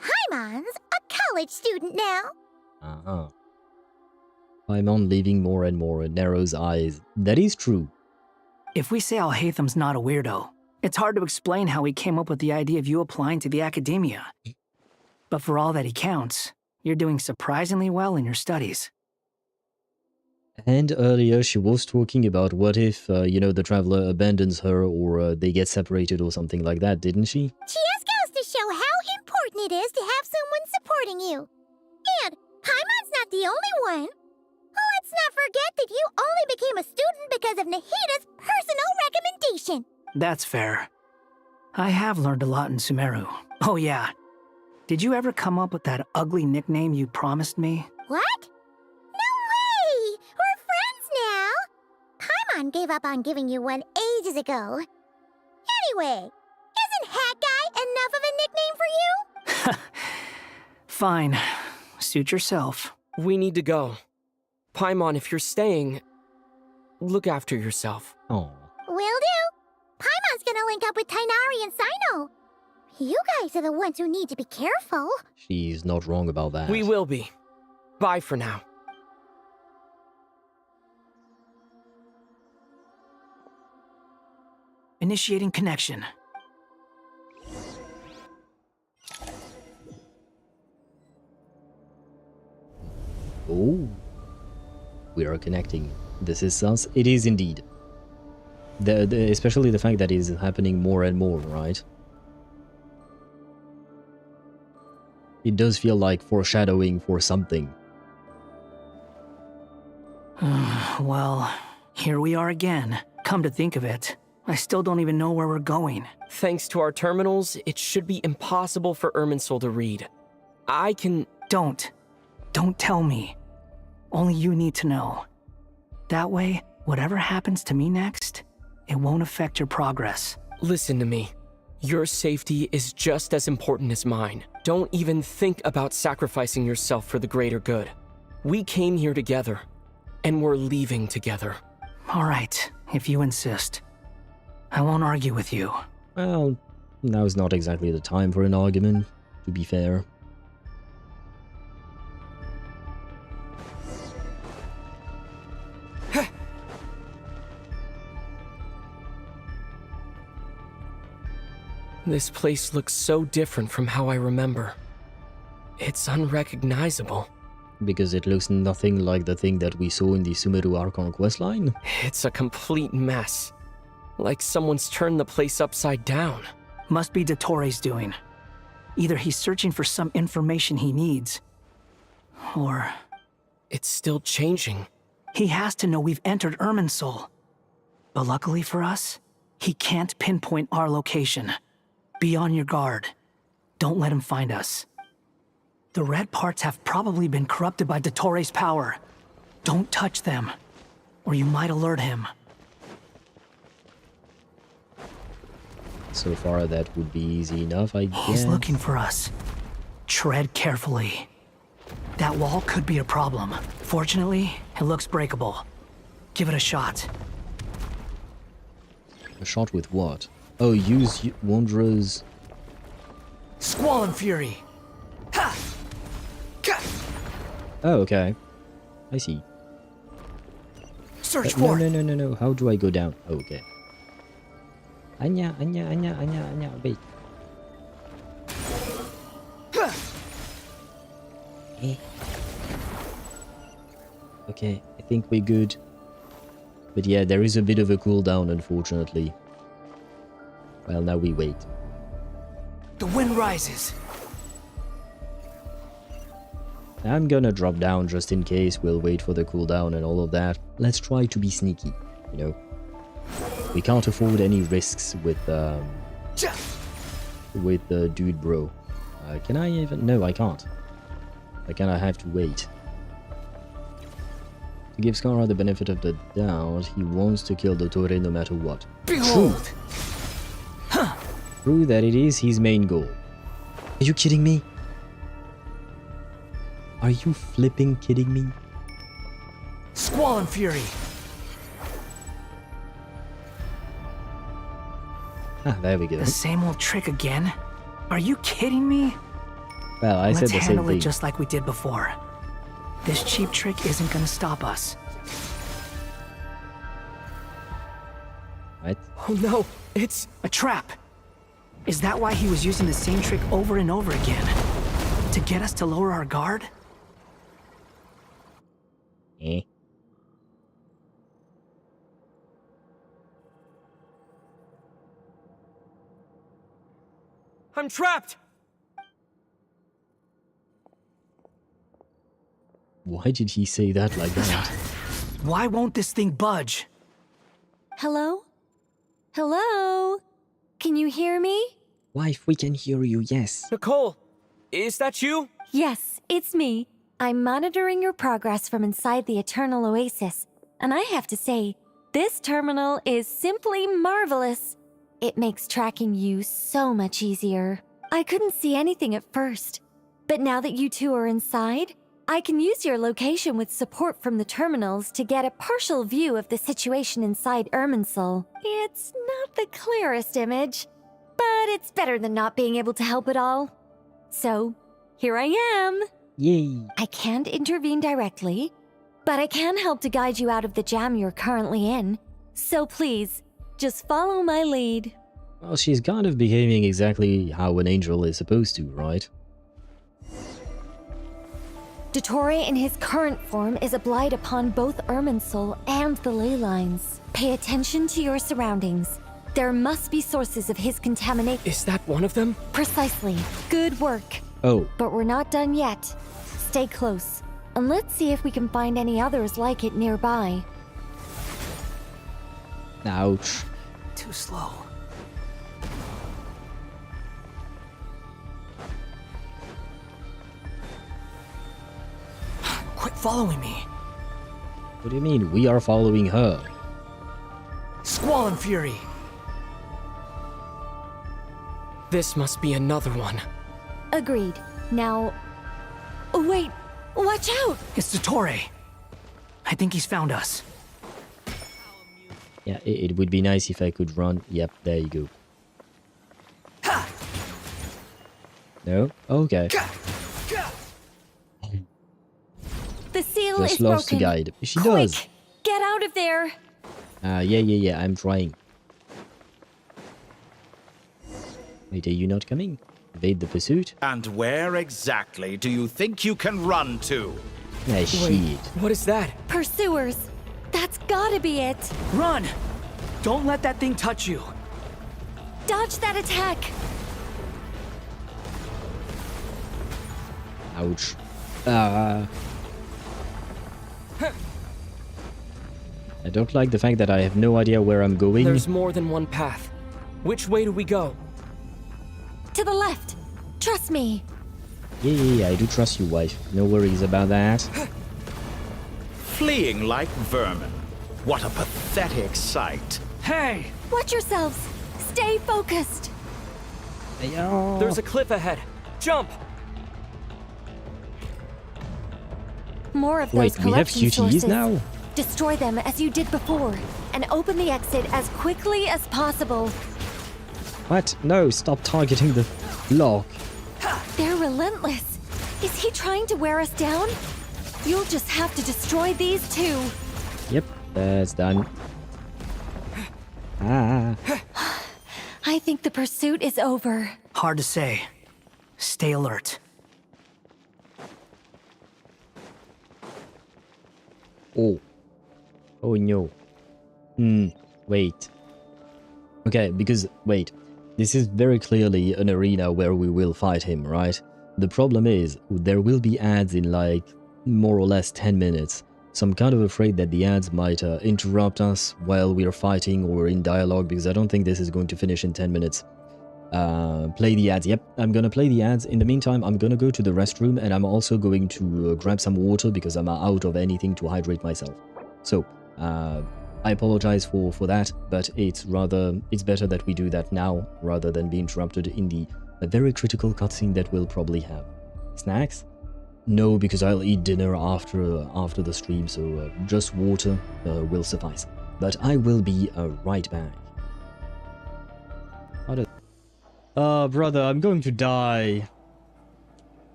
Paimon's a college student now. Uh-huh. Paimon leaving more and more narrows eyes. That is true. If we say Alhaitham's not a weirdo, it's hard to explain how he came up with the idea of you applying to the academia. But for all that he counts, you're doing surprisingly well in your studies. And earlier she was talking about what if, the traveler abandons her or they get separated or something like that, didn't she? She just goes to show how important it is to have someone supporting you. And Paimon's not the only one. Let's not forget that you only became a student because of Nahida's personal recommendation. That's fair. I have learned a lot in Sumeru. Oh yeah. Did you ever come up with that ugly nickname you promised me? What? No way! We're friends now! Paimon gave up on giving you one ages ago. Anyway, isn't Hat Guy enough of a nickname for you? Fine. Suit yourself. We need to go. Paimon, if you're staying, look after yourself. Oh. Will do. Paimon's gonna link up with Tighnari and Cyno. You guys are the ones who need to be careful. She's not wrong about that. We will be. Bye for now. Initiating connection. Oh. We are connecting. This is us. It is indeed. Especially the fact that it is happening more and more, right? It does feel like foreshadowing for something. Well, here we are again. Come to think of it, I still don't even know where we're going. Thanks to our terminals, it should be impossible for Irminsul to read. I can... Don't tell me. Only you need to know. That way, whatever happens to me next, it won't affect your progress. Listen to me. Your safety is just as important as mine. Don't even think about sacrificing yourself for the greater good. We came here together, and we're leaving together. All right, if you insist. I won't argue with you. Well, now's not exactly the time for an argument, to be fair. This place looks so different from how I remember. It's unrecognizable. Because it looks nothing like the thing that we saw in the Sumeru Archon Quest line? It's a complete mess. Like someone's turned the place upside down. Must be Dottoro's doing. Either he's searching for some information he needs, or... It's still changing. He has to know we've entered Irminsul. But luckily for us, he can't pinpoint our location. Be on your guard. Don't let him find us. The red parts have probably been corrupted by Dottoro's power. Don't touch them, or you might alert him. So far, that would be easy enough, I guess. He's looking for us. Tread carefully. That wall could be a problem. Fortunately, it looks breakable. Give it a shot. A shot with what? Oh, use Wanderer's... Squall and Fury! Ha! Oh, okay. I see. Search for it! No. How do I go down? Oh, okay. Anya, wait. Okay, I think we're good. But yeah, there is a bit of a cooldown, unfortunately. Well, now we wait. The wind rises. I'm gonna drop down just in case. We'll wait for the cooldown and all of that. Let's try to be sneaky, you know. We can't afford any risks with the dude bro. Can I even? No, I can't. I kinda have to wait. To give Skara the benefit of the doubt, he wants to kill Dottore no matter what. Behold! True. True that it is his main goal. Are you kidding me? Are you flipping kidding me? Squall and Fury! Ah, there we go. The same old trick again? Are you kidding me? Well, I said the same thing. Let's handle it just like we did before. This cheap trick isn't gonna stop us. What? Oh no, it's a trap! Is that why he was using the same trick over and over again? To get us to lower our guard? Eh? I'm trapped! Why did he say that like that? Why won't this thing budge? Hello? Hello? Can you hear me? Wife, we can hear you, yes. Nicole, is that you? Yes, it's me. I'm monitoring your progress from inside the Eternal Oasis, and I have to say, this terminal is simply marvelous. It makes tracking you so much easier. I couldn't see anything at first, but now that you two are inside, I can use your location with support from the terminals to get a partial view of the situation inside Irminsul. It's not the clearest image, but it's better than not being able to help at all. So, here I am. Yay. I can't intervene directly, but I can help to guide you out of the jam you're currently in. So please, just follow my lead. Well, she's kind of behaving exactly how an angel is supposed to, right? Dottore in his current form is a blight upon both Irminsul and the ley lines. Pay attention to your surroundings. There must be sources of his contamination. Is that one of them? Precisely. Good work. Oh. But we're not done yet. Stay close, and let's see if we can find any others like it nearby. Ouch. Too slow. Quit following me. What do you mean? We are following her. Squall and Fury! This must be another one. Agreed. Now... Wait! Watch out! It's Dottore. I think he's found us. Yeah, it would be nice if I could run. Yep, there you go. Ha! No? Okay. The seal Just is lost broken. the guide. She Quick! does. Get out of there! Yeah, I'm trying. Wait, are you not coming? Evade the pursuit? And where exactly do you think you can run to? Ah, shit. What is that? Pursuers! That's gotta be it! Run! Don't let that thing touch you! Dodge that attack! Ouch. I don't like the fact that I have no idea where I'm going. There's more than one path. Which way do we go? To the left! Trust me! Yeah, I do trust you, wife. No worries about that. Fleeing like vermin. What a pathetic sight. Hey! Watch yourselves! Stay focused! There's a cliff ahead. Jump! More of Wait, those we have corruption QTEs sources. now? Destroy them as you did before, and open the exit as quickly as possible. What? No, stop targeting the lock. They're relentless. Is he trying to wear us down? You'll just have to destroy these two. Yep, that's done. Ah. I think the pursuit is over. Hard to say. Stay alert. Oh. Oh no. Wait. Okay, because, wait. This is very clearly an arena where we will fight him, right? The problem is, there will be ads in like more or less 10 minutes. So I'm kind of afraid that the ads might interrupt us while we are fighting or in dialogue, because I don't think this is going to finish in 10 minutes. Play the ads. Yep, I'm gonna play the ads. In the meantime, I'm gonna go to the restroom, and I'm also going to grab some water because I'm out of anything to hydrate myself. So, I apologize for that, but it's better that we do that now rather than be interrupted in the very critical cutscene that we'll probably have. Snacks? No, because I'll eat dinner after the stream, so just water will suffice. But I will be right back. Brother, I'm going to die.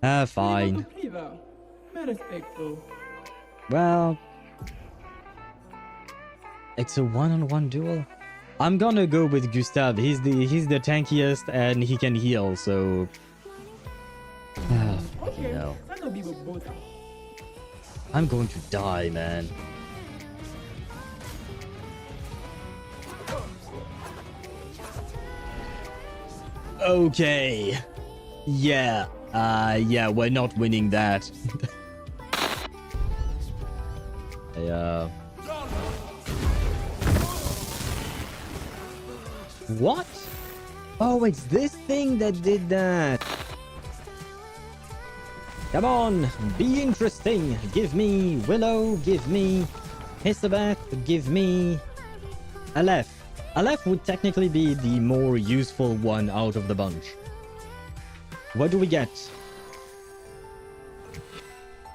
Fine. Well, it's a one-on-one duel. I'm gonna go with Gustav. He's the tankiest and he can heal, so no. I'm going to die, man. Okay. Yeah. Yeah, we're not winning that. What? Oh, it's this thing that did that. Come on, be interesting. Give me Willow, give me Hisabeth, give me Aleph. Aleph would technically be the more useful one out of the bunch. What do we get?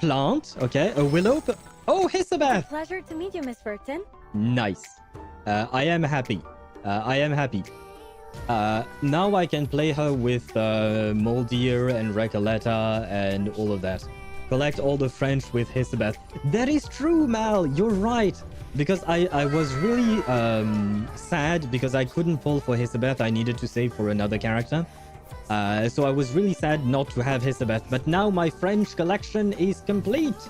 Plant, okay, a Willow. Oh, Hisabeth! Pleasure to meet you, Miss Burton. Nice. I am happy. I am happy. Now I can play her with Moldier and Recoleta and all of that. Collect all the French with Hisabeth. That is true, Mal. You're right. Because I was really sad because I couldn't pull for Hisabeth. I needed to save for another character. So I was really sad not to have Hisabeth. But now my French collection is complete.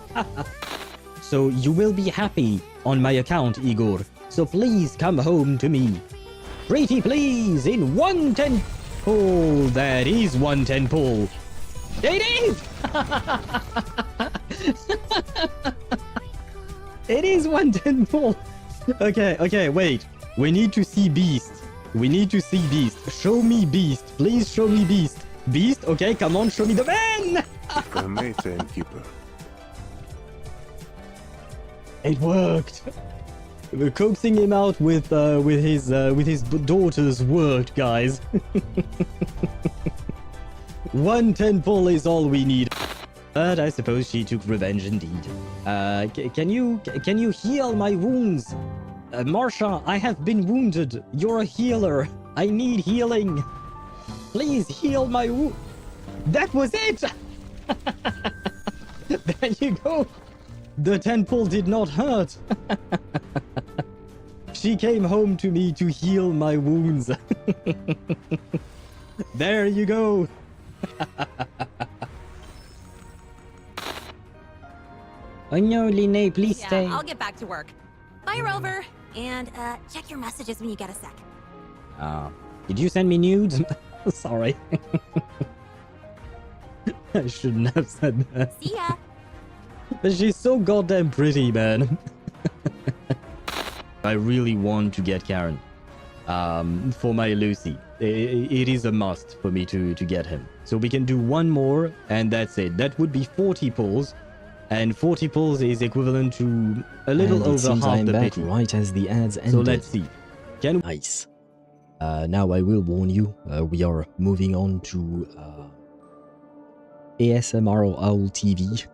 So you will be happy on my account, Igor. So please come home to me. Pretty please, in 110 pull. That is 110 pull. It is! It is 110 pull. Okay, wait. We need to see Beast. We need to see Beast. Show me Beast. Please show me Beast. Beast, okay, come on, show me the man! It worked. Coaxing him out with his daughters worked, guys. 110 pull is all we need. But I suppose she took revenge indeed. Can you heal my wounds? Marsha, I have been wounded. You're a healer. I need healing. Please heal my wound. That was it! There you go. The 10 pull did not hurt. She came home to me to heal my wounds. There you go. Oh no, Linné, please stay. I'll get back to work. Bye, Rover. And check your messages when you get a sec. Did you send me nudes? Sorry. I shouldn't have said that. See ya. But she's so goddamn pretty, man. I really want to get Karen. For my Lucy. It is a must for me to get him. So we can do one more, and that's it. That would be 40 pulls. And 40 pulls is equivalent to a little over half the pity. Right as the ads ended. So let's see. Nice. Now I will warn you, we are moving on to ASMR Owl TV.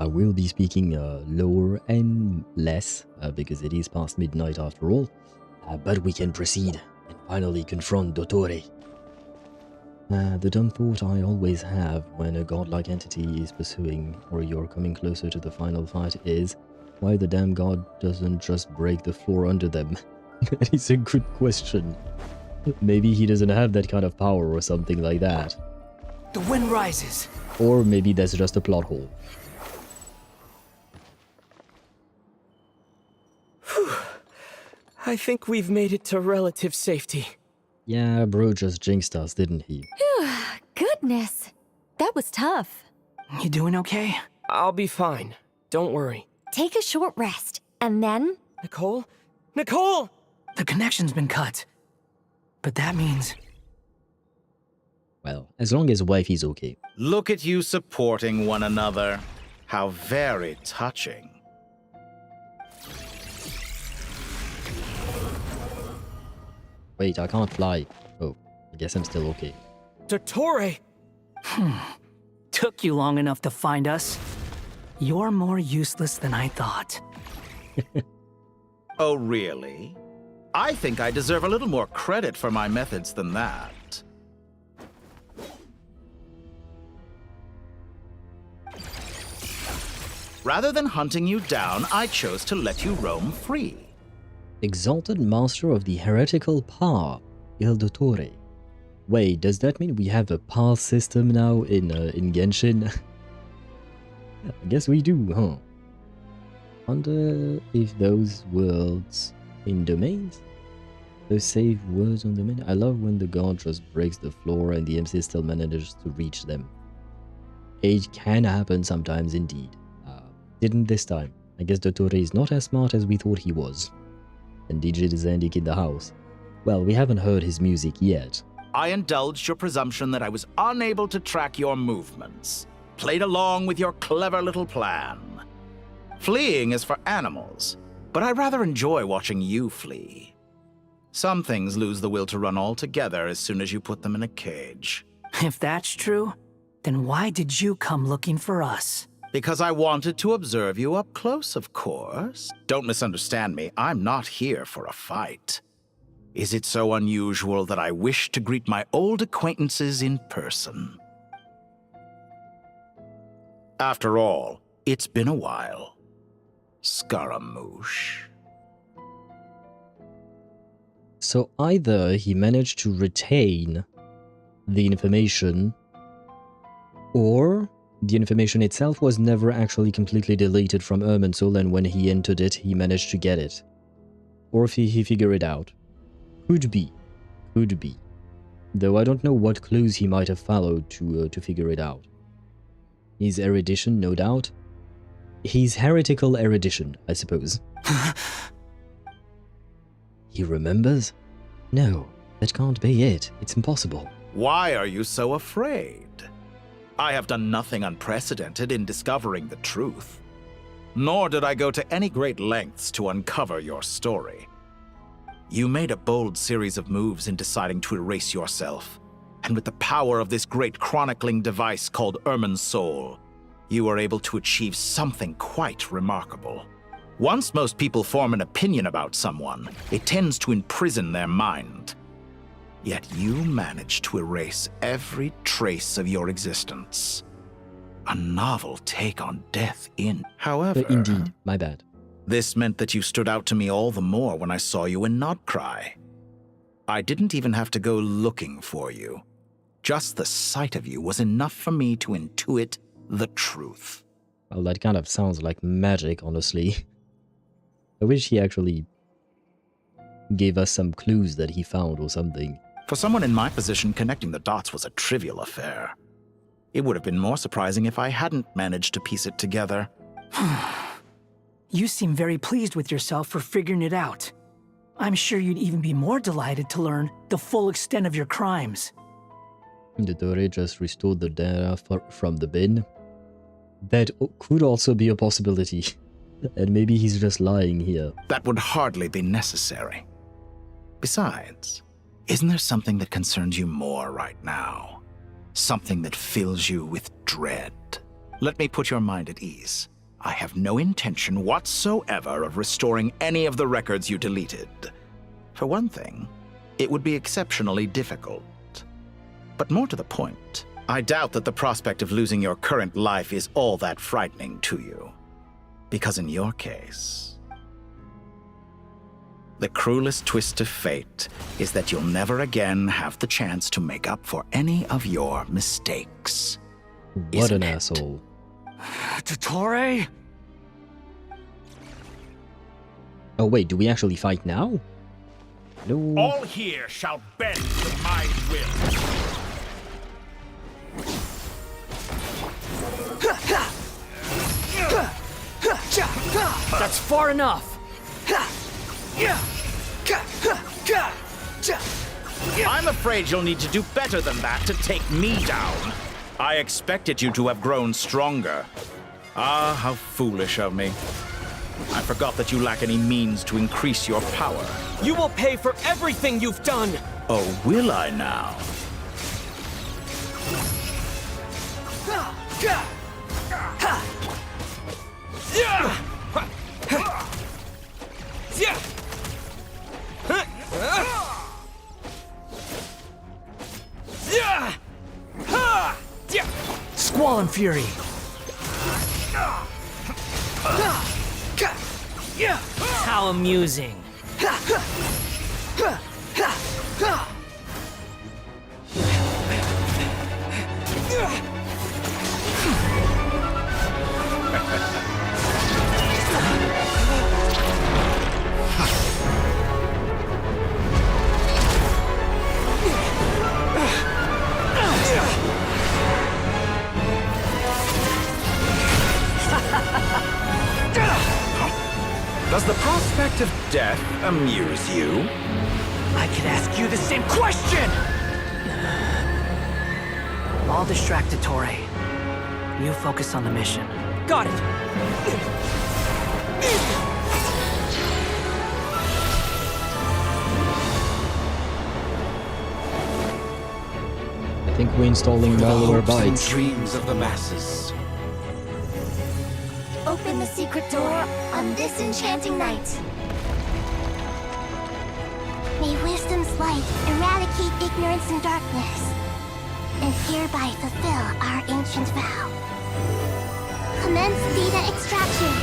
I will be speaking lower and less, because it is past midnight after all. But we can proceed and finally confront Dottore. The dumb thought I always have when a godlike entity is pursuing or you're coming closer to the final fight is why the damn god doesn't just break the floor under them. That is a good question. Maybe he doesn't have that kind of power or something like that. The wind rises. Or maybe that's just a plot hole. I think we've made it to relative safety. Yeah, bro just jinxed us, didn't he? Goodness. That was tough. You doing okay? I'll be fine. Don't worry. Take a short rest, and then... Nicole? Nicole! The connection's been cut. But that means... Well, as long as wifey's okay. Look at you supporting one another. How very touching. Wait, I can't fly. Oh, I guess I'm still okay. Dottore! Took you long enough to find us. You're more useless than I thought. Oh, really? I think I deserve a little more credit for my methods than that. Rather than hunting you down, I chose to let you roam free. Exalted Master of the Heretical Power, Il Dottore. Wait, does that mean we have a path system now in Genshin? I guess we do, huh? Wonder if those words in domains? Those saved words on domain? I love when the god just breaks the floor and the MC still manages to reach them. It can happen sometimes indeed. Didn't this time. I guess Dottore is not as smart as we thought he was. And DJ Zandik in the house. Well, we haven't heard his music yet. I indulged your presumption that I was unable to track your movements. Played along with your clever little plan. Fleeing is for animals, but I rather enjoy watching you flee. Some things lose the will to run altogether as soon as you put them in a cage. If that's true, then why did you come looking for us? Because I wanted to observe you up close, of course. Don't misunderstand me, I'm not here for a fight. Is it so unusual that I wish to greet my old acquaintances in person? After all, it's been a while. Scaramouche. So either he managed to retain the information, or the information itself was never actually completely deleted from Irminsul, and when he entered it, he managed to get it. Or if he figured it out. Could be. Could be. Though I don't know what clues he might have followed to figure it out. His erudition, no doubt. His heretical erudition, I suppose. He remembers? No, that can't be it. It's impossible. Why are you so afraid? I have done nothing unprecedented in discovering the truth. Nor did I go to any great lengths to uncover your story. You made a bold series of moves in deciding to erase yourself, and with the power of this great chronicling device called Irminsul, you were able to achieve something quite remarkable. Once most people form an opinion about someone, it tends to imprison their mind. Yet you managed to erase every trace of your existence. A novel take on death However, indeed, my bad. This meant that you stood out to me all the more when I saw you in Nod-Krai. I didn't even have to go looking for you. Just the sight of you was enough for me to intuit the truth. Well, that kind of sounds like magic, honestly. I wish he actually gave us some clues that he found or something. For someone in my position, connecting the dots was a trivial affair. It would have been more surprising if I hadn't managed to piece it together. You seem very pleased with yourself for figuring it out. I'm sure you'd even be more delighted to learn the full extent of your crimes. Dottore just restored the data from the bin. That could also be a possibility. And maybe he's just lying here. That would hardly be necessary. Besides, isn't there something that concerns you more right now? Something that fills you with dread? Let me put your mind at ease. I have no intention whatsoever of restoring any of the records you deleted. For one thing, it would be exceptionally difficult. But more to the point, I doubt that the prospect of losing your current life is all that frightening to you. Because in your case, the cruelest twist of fate is that you'll never again have the chance to make up for any of your mistakes. What an asshole. Dottore? Oh wait, do we actually fight now? No. All here shall bend to my will. That's far enough! I'm afraid you'll need to do better than that to take me down. I expected you to have grown stronger. Ah, how foolish of me. I forgot that you lack any means to increase your power. You will pay for everything you've done! Oh, will I now? Squall and Fury. How amusing. Does the prospect of death amuse you? I could ask you the same question! I'll distract Ettore. You focus on the mission. Got it! I think we're installing malware bytes. Dreams of the masses. Open the secret door on this enchanting night. May wisdom's light eradicate ignorance and darkness, and hereby fulfill our ancient vow. Commence data extraction.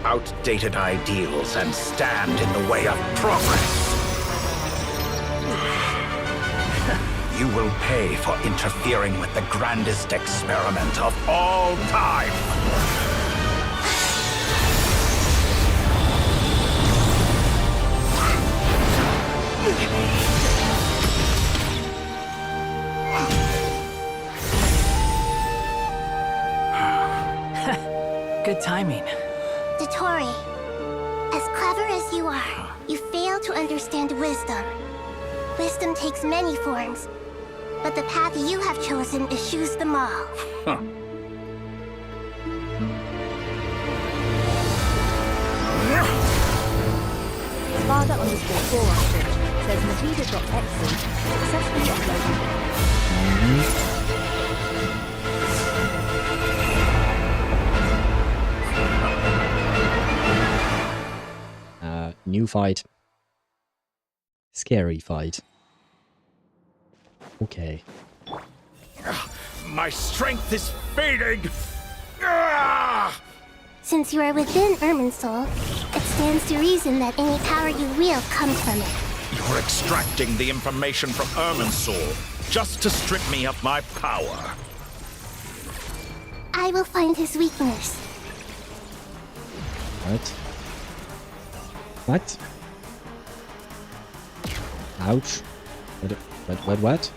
Outdated ideals and stand in the way of progress. You will pay for interfering with the grandest experiment of all time. Good timing. Ettore, as clever as you are, you fail to understand wisdom. Wisdom takes many forms, but the path you have chosen eschews them all. Father_4 says Navida.exe successfully uploaded. New fight. Scary fight. Okay. My strength is fading! Since you are within Irminsul, it stands to reason that any power you wield comes from it. You're extracting the information from Irminsul just to strip me of my power. I will find his weakness. What? What? Ouch. What?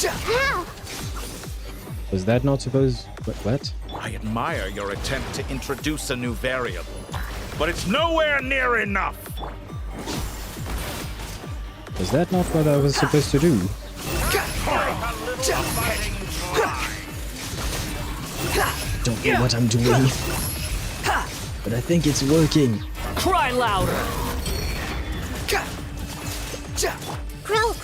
How? Was that not supposed... What? I admire your attempt to introduce a new variable, but it's nowhere near enough. Was that not what I was supposed to do? Don't know what I'm doing, but I think it's working. Cry louder! Grow.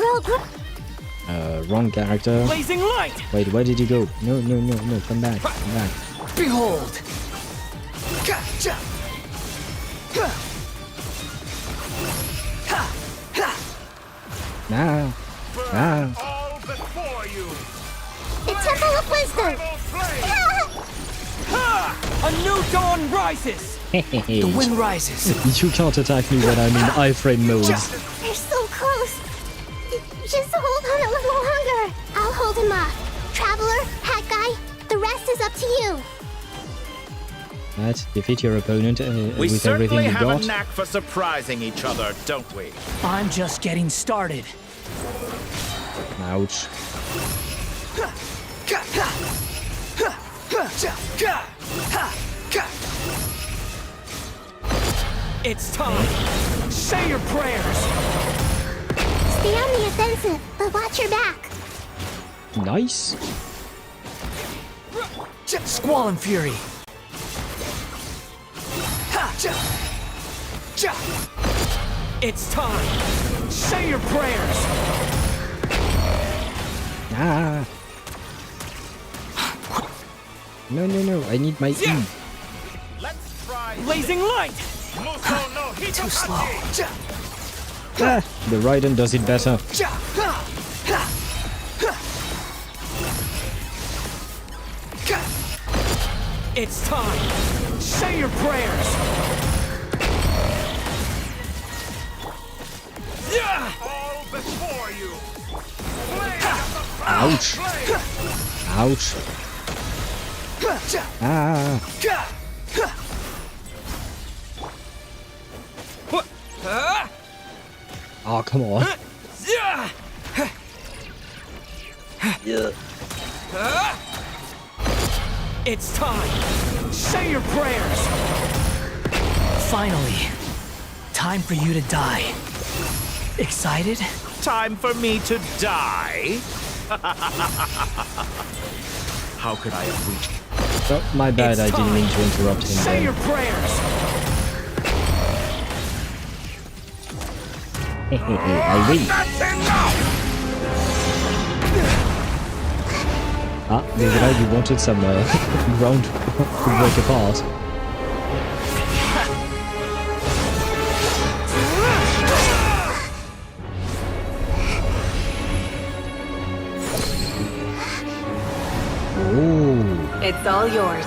Wrong character. Blazing light! Wait, where did you go? No, come back. Behold! Nah. Ah. All before you. The Temple of Wisdom! A new dawn rises! The wind rises. You can't attack me when I'm in iframe mode. They're so close. Just hold on a little longer. I'll hold him off. Traveler, Hat Guy, the rest is up to you. Right, defeat your opponent We with everything certainly you have got. a knack for surprising each other, don't we? I'm just getting started. Ouch. It's time. Say your prayers. Stay on the offensive, but watch your back. Nice. Squall and Fury. It's time. Say your prayers. Ah. No. I need my E. Let's try. Blazing light. Too slow. Ah, the Raiden does it better. It's time. Say your prayers. All before you. Ouch. Ouch. Ah. Oh, come on. It's time. Say your prayers. Finally. Time for you to die. Excited? Time for me to die? How could I have reached? Oh, my bad, I didn't mean to interrupt him Say there. your prayers. I win. Ah, Teyvat, you wanted some ground to break apart. Ooh. It's all yours.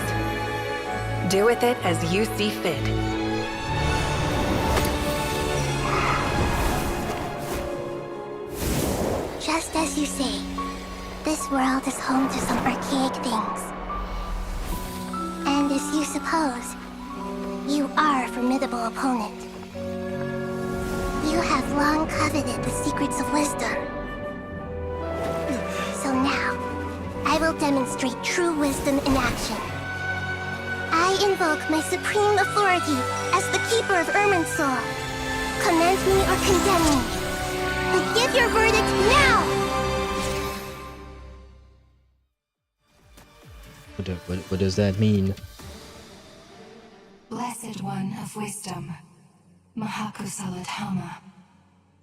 Do with it as you see fit. Just as you say, this world is home to some archaic things. And as you suppose, you are a formidable opponent. You have long coveted the secrets of wisdom. So now, I will demonstrate true wisdom in action. I invoke my supreme authority as the keeper of Irminsul. Commend me or condemn me. But give your verdict now! What does that mean? Blessed One of Wisdom, Mahakusaladhama,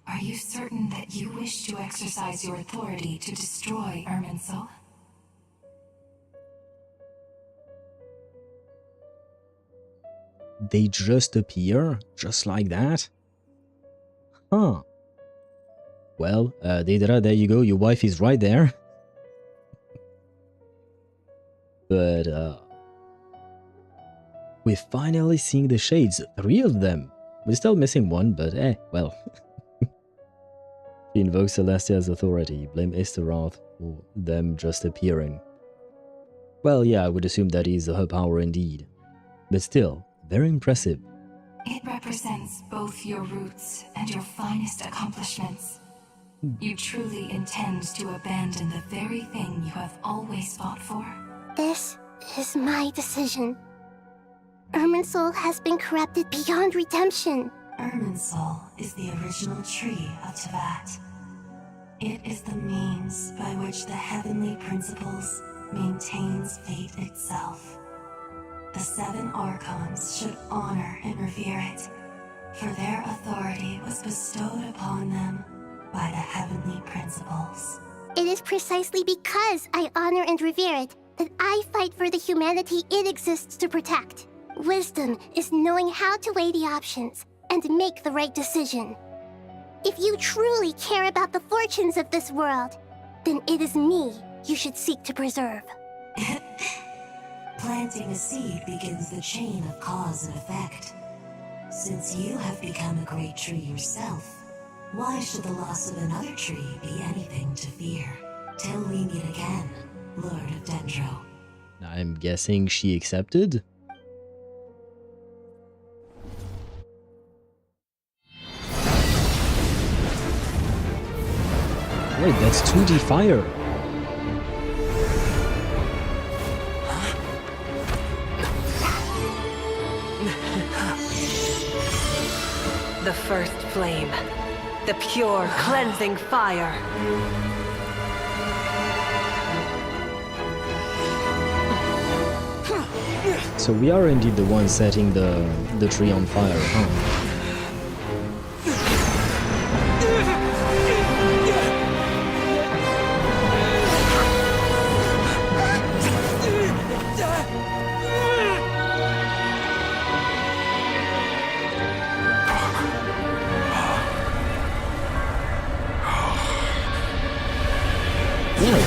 are you certain that you wish to exercise your authority to destroy Irminsul? They just appear, just like that? Huh. Well, Teyvat, there you go, your wife is right there. But, we're finally seeing the shades, 3 of them. We're still missing one, but well. She invokes Celestia's authority, blame Istaroth for them just appearing. Well, yeah, I would assume that is her power indeed. But still, very impressive. It represents both your roots and your finest accomplishments. You truly intend to abandon the very thing you have always fought for? This is my decision. Irminsul has been corrupted beyond redemption. Irminsul is the original tree of Teyvat. It is the means by which the heavenly principles maintains fate itself. The 7 Archons should honor and revere it, for their authority was bestowed upon them by the heavenly principles. It is precisely because I honor and revere it that I fight for the humanity it exists to protect. Wisdom is knowing how to weigh the options and make the right decision. If you truly care about the fortunes of this world, then it is me you should seek to preserve. Planting a seed begins the chain of cause and effect. Since you have become a great tree yourself, why should the loss of another tree be anything to fear? Till we meet again, Lord of Dendro. I'm guessing she accepted? Wait, that's 2D fire. The first flame. The pure, cleansing fire. So we are indeed the ones setting the tree on fire, huh?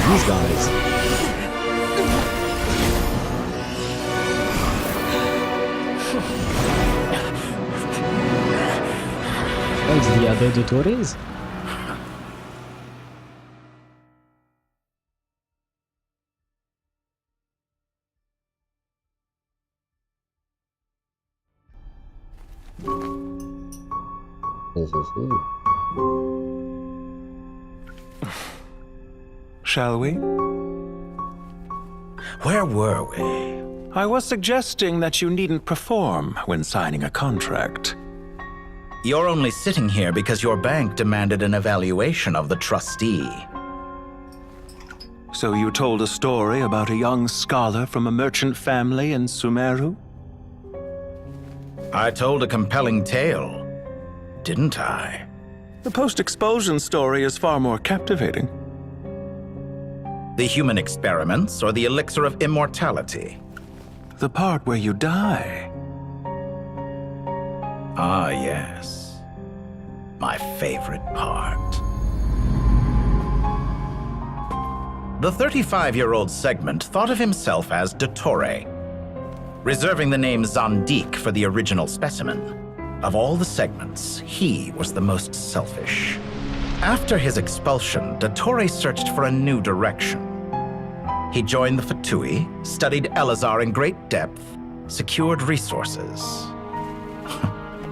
These guys. Oh, it's the other Dottores? Oh, ho, ho. Shall we? Where were we? I was suggesting that you needn't perform when signing a contract. You're only sitting here because your bank demanded an evaluation of the trustee. So you told a story about a young scholar from a merchant family in Sumeru? I told a compelling tale, didn't I? The post-expulsion story is far more captivating. The human experiments or the elixir of immortality? The part where you die. Ah, yes. My favorite part. The 35-year-old Segment thought of himself as Dottore, reserving the name Zandik for the original specimen. Of all the segments, he was the most selfish. After his expulsion, Dottore searched for a new direction. He joined the Fatui, studied Elazar in great depth, secured resources.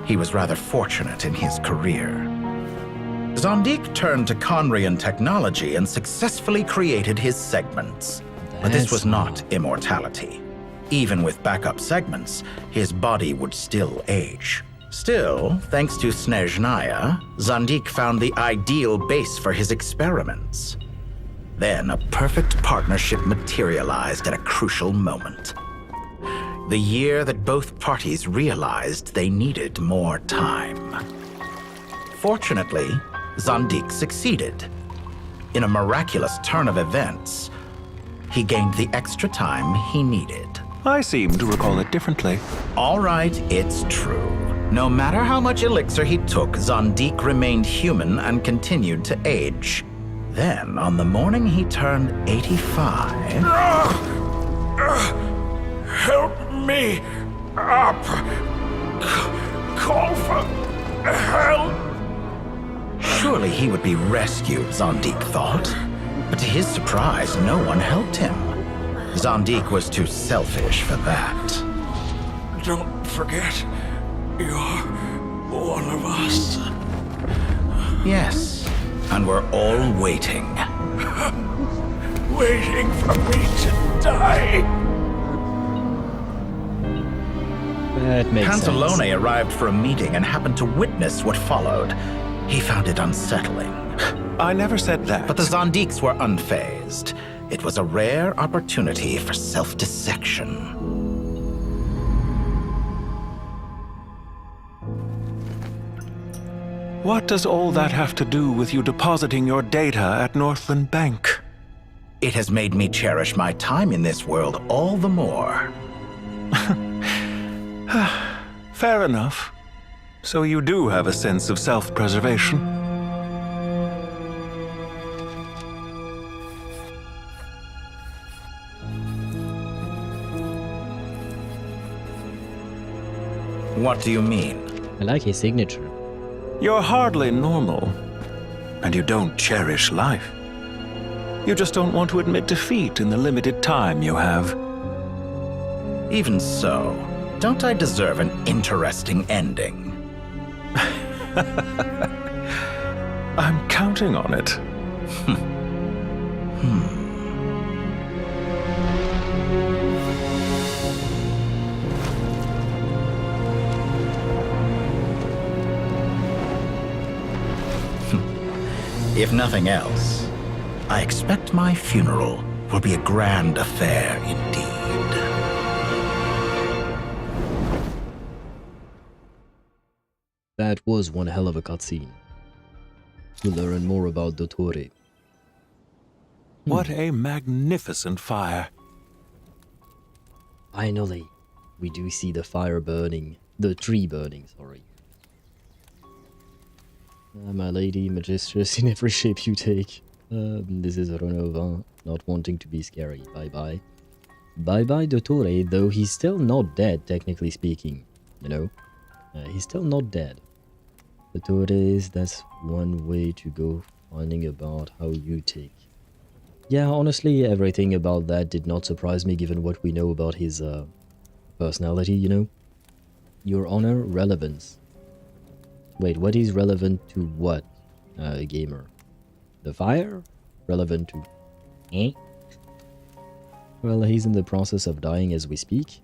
He was rather fortunate in his career. Zandik turned to Conrian technology and successfully created his segments. But this was not immortality. Even with backup segments, his body would still age. Still, thanks to Snezhnaya, Zandik found the ideal base for his experiments. Then a perfect partnership materialized at a crucial moment. The year that both parties realized they needed more time. Fortunately, Zandik succeeded. In a miraculous turn of events, he gained the extra time he needed. I seem to recall it differently. All right, it's true. No matter how much elixir he took, Zandik remained human and continued to age. Then, on the morning he turned 85... Help me up! Call for help! Surely he would be rescued, Zandik thought. But to his surprise, no one helped him. Zandik was too selfish for that. Don't forget, you're one of us. Yes, and we're all waiting. Waiting for me to die. That makes Pantalone sense. arrived for a meeting and happened to witness what followed. He found it unsettling. I never said that. But the Zandiks were unfazed. It was a rare opportunity for self-dissection. What does all that have to do with you depositing your data at Northland Bank? It has made me cherish my time in this world all the more. Fair enough. So you do have a sense of self-preservation? What do you mean? I like his signature. You're hardly normal, and you don't cherish life. You just don't want to admit defeat in the limited time you have. Even so, don't I deserve an interesting ending? I'm counting on it. If nothing else, I expect my funeral will be a grand affair indeed. That was one hell of a cutscene. To learn more about Dottore. What a magnificent fire. Finally, we do see the fire burning. The tree burning, sorry. My lady, magistress in every shape you take. This is Renova, not wanting to be scary. Bye-bye. Bye-bye, Dottore, though he's still not dead, technically speaking. You know? He's still not dead. Dottore, that's one way to go, finding about how you take. Yeah, honestly, everything about that did not surprise me, given what we know about his personality, you know? Your honor, relevance. Wait, what is relevant to what, gamer? The fire? Relevant to... Eh? Well, he's in the process of dying as we speak.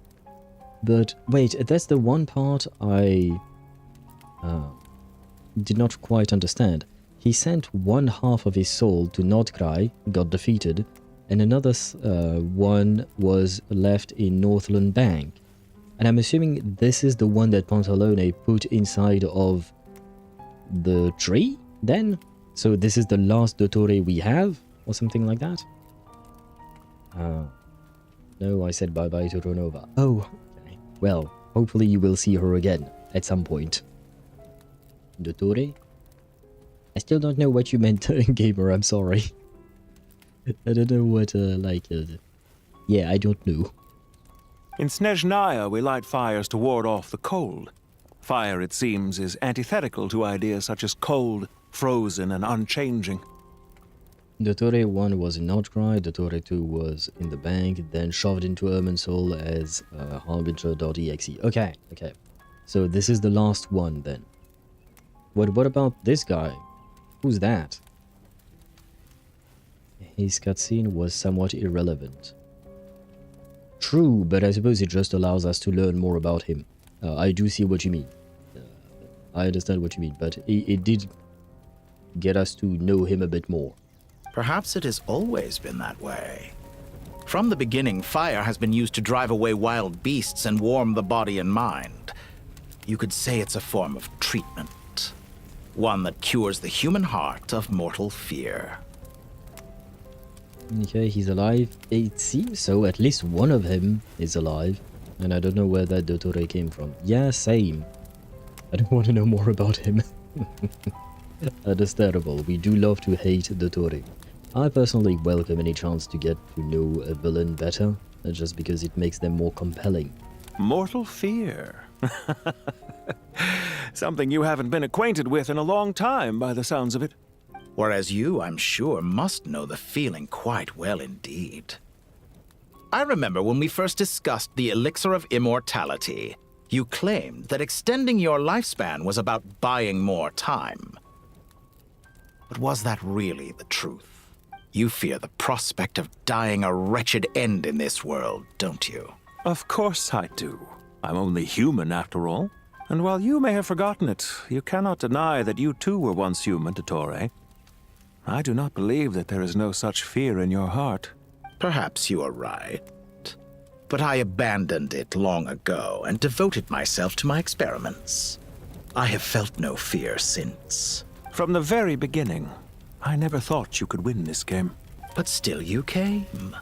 But, wait, that's the one part I... did not quite understand. He sent one half of his soul to Nod-Krai, got defeated, and another one was left in Northland Bank. And I'm assuming this is the one that Pantalone put inside of the tree, then? So this is the last Dottore we have? Or something like that? No, I said bye-bye to Renova. Oh, okay. Well, hopefully you will see her again at some point. Dottore? I still don't know what you meant, gamer, I'm sorry. I don't know what, yeah, I don't know. In Snezhnaya, we light fires to ward off the cold. Fire, it seems, is antithetical to ideas such as cold, frozen, and unchanging. Dottore 1 was in Nod-Krai, Dottore 2 was in the bank, then shoved into Irminsul as Harbinger.exe. Okay. So this is the last one, then. What about this guy? Who's that? His cutscene was somewhat irrelevant. True, but I suppose it just allows us to learn more about him. I do see what you mean. I understand what you mean, but it did get us to know him a bit more. Perhaps it has always been that way. From the beginning, fire has been used to drive away wild beasts and warm the body and mind. You could say it's a form of treatment. One that cures the human heart of mortal fear. Okay, he's alive. It seems so. At least one of him is alive. And I don't know where that Dottore came from. Yeah, same. I don't want to know more about him. That is terrible. We do love to hate Dottore. I personally welcome any chance to get to know a villain better, just because it makes them more compelling. Mortal fear. Something you haven't been acquainted with in a long time, by the sounds of it. Whereas you, I'm sure, must know the feeling quite well indeed. I remember when we first discussed the elixir of immortality, you claimed that extending your lifespan was about buying more time. But was that really the truth? You fear the prospect of dying a wretched end in this world, don't you? Of course I do. I'm only human, after all. And while you may have forgotten it, you cannot deny that you too were once human, Dottore. I do not believe that there is no such fear in your heart. Perhaps you are right. But I abandoned it long ago and devoted myself to my experiments. I have felt no fear since. From the very beginning, I never thought you could win this game. But still you came,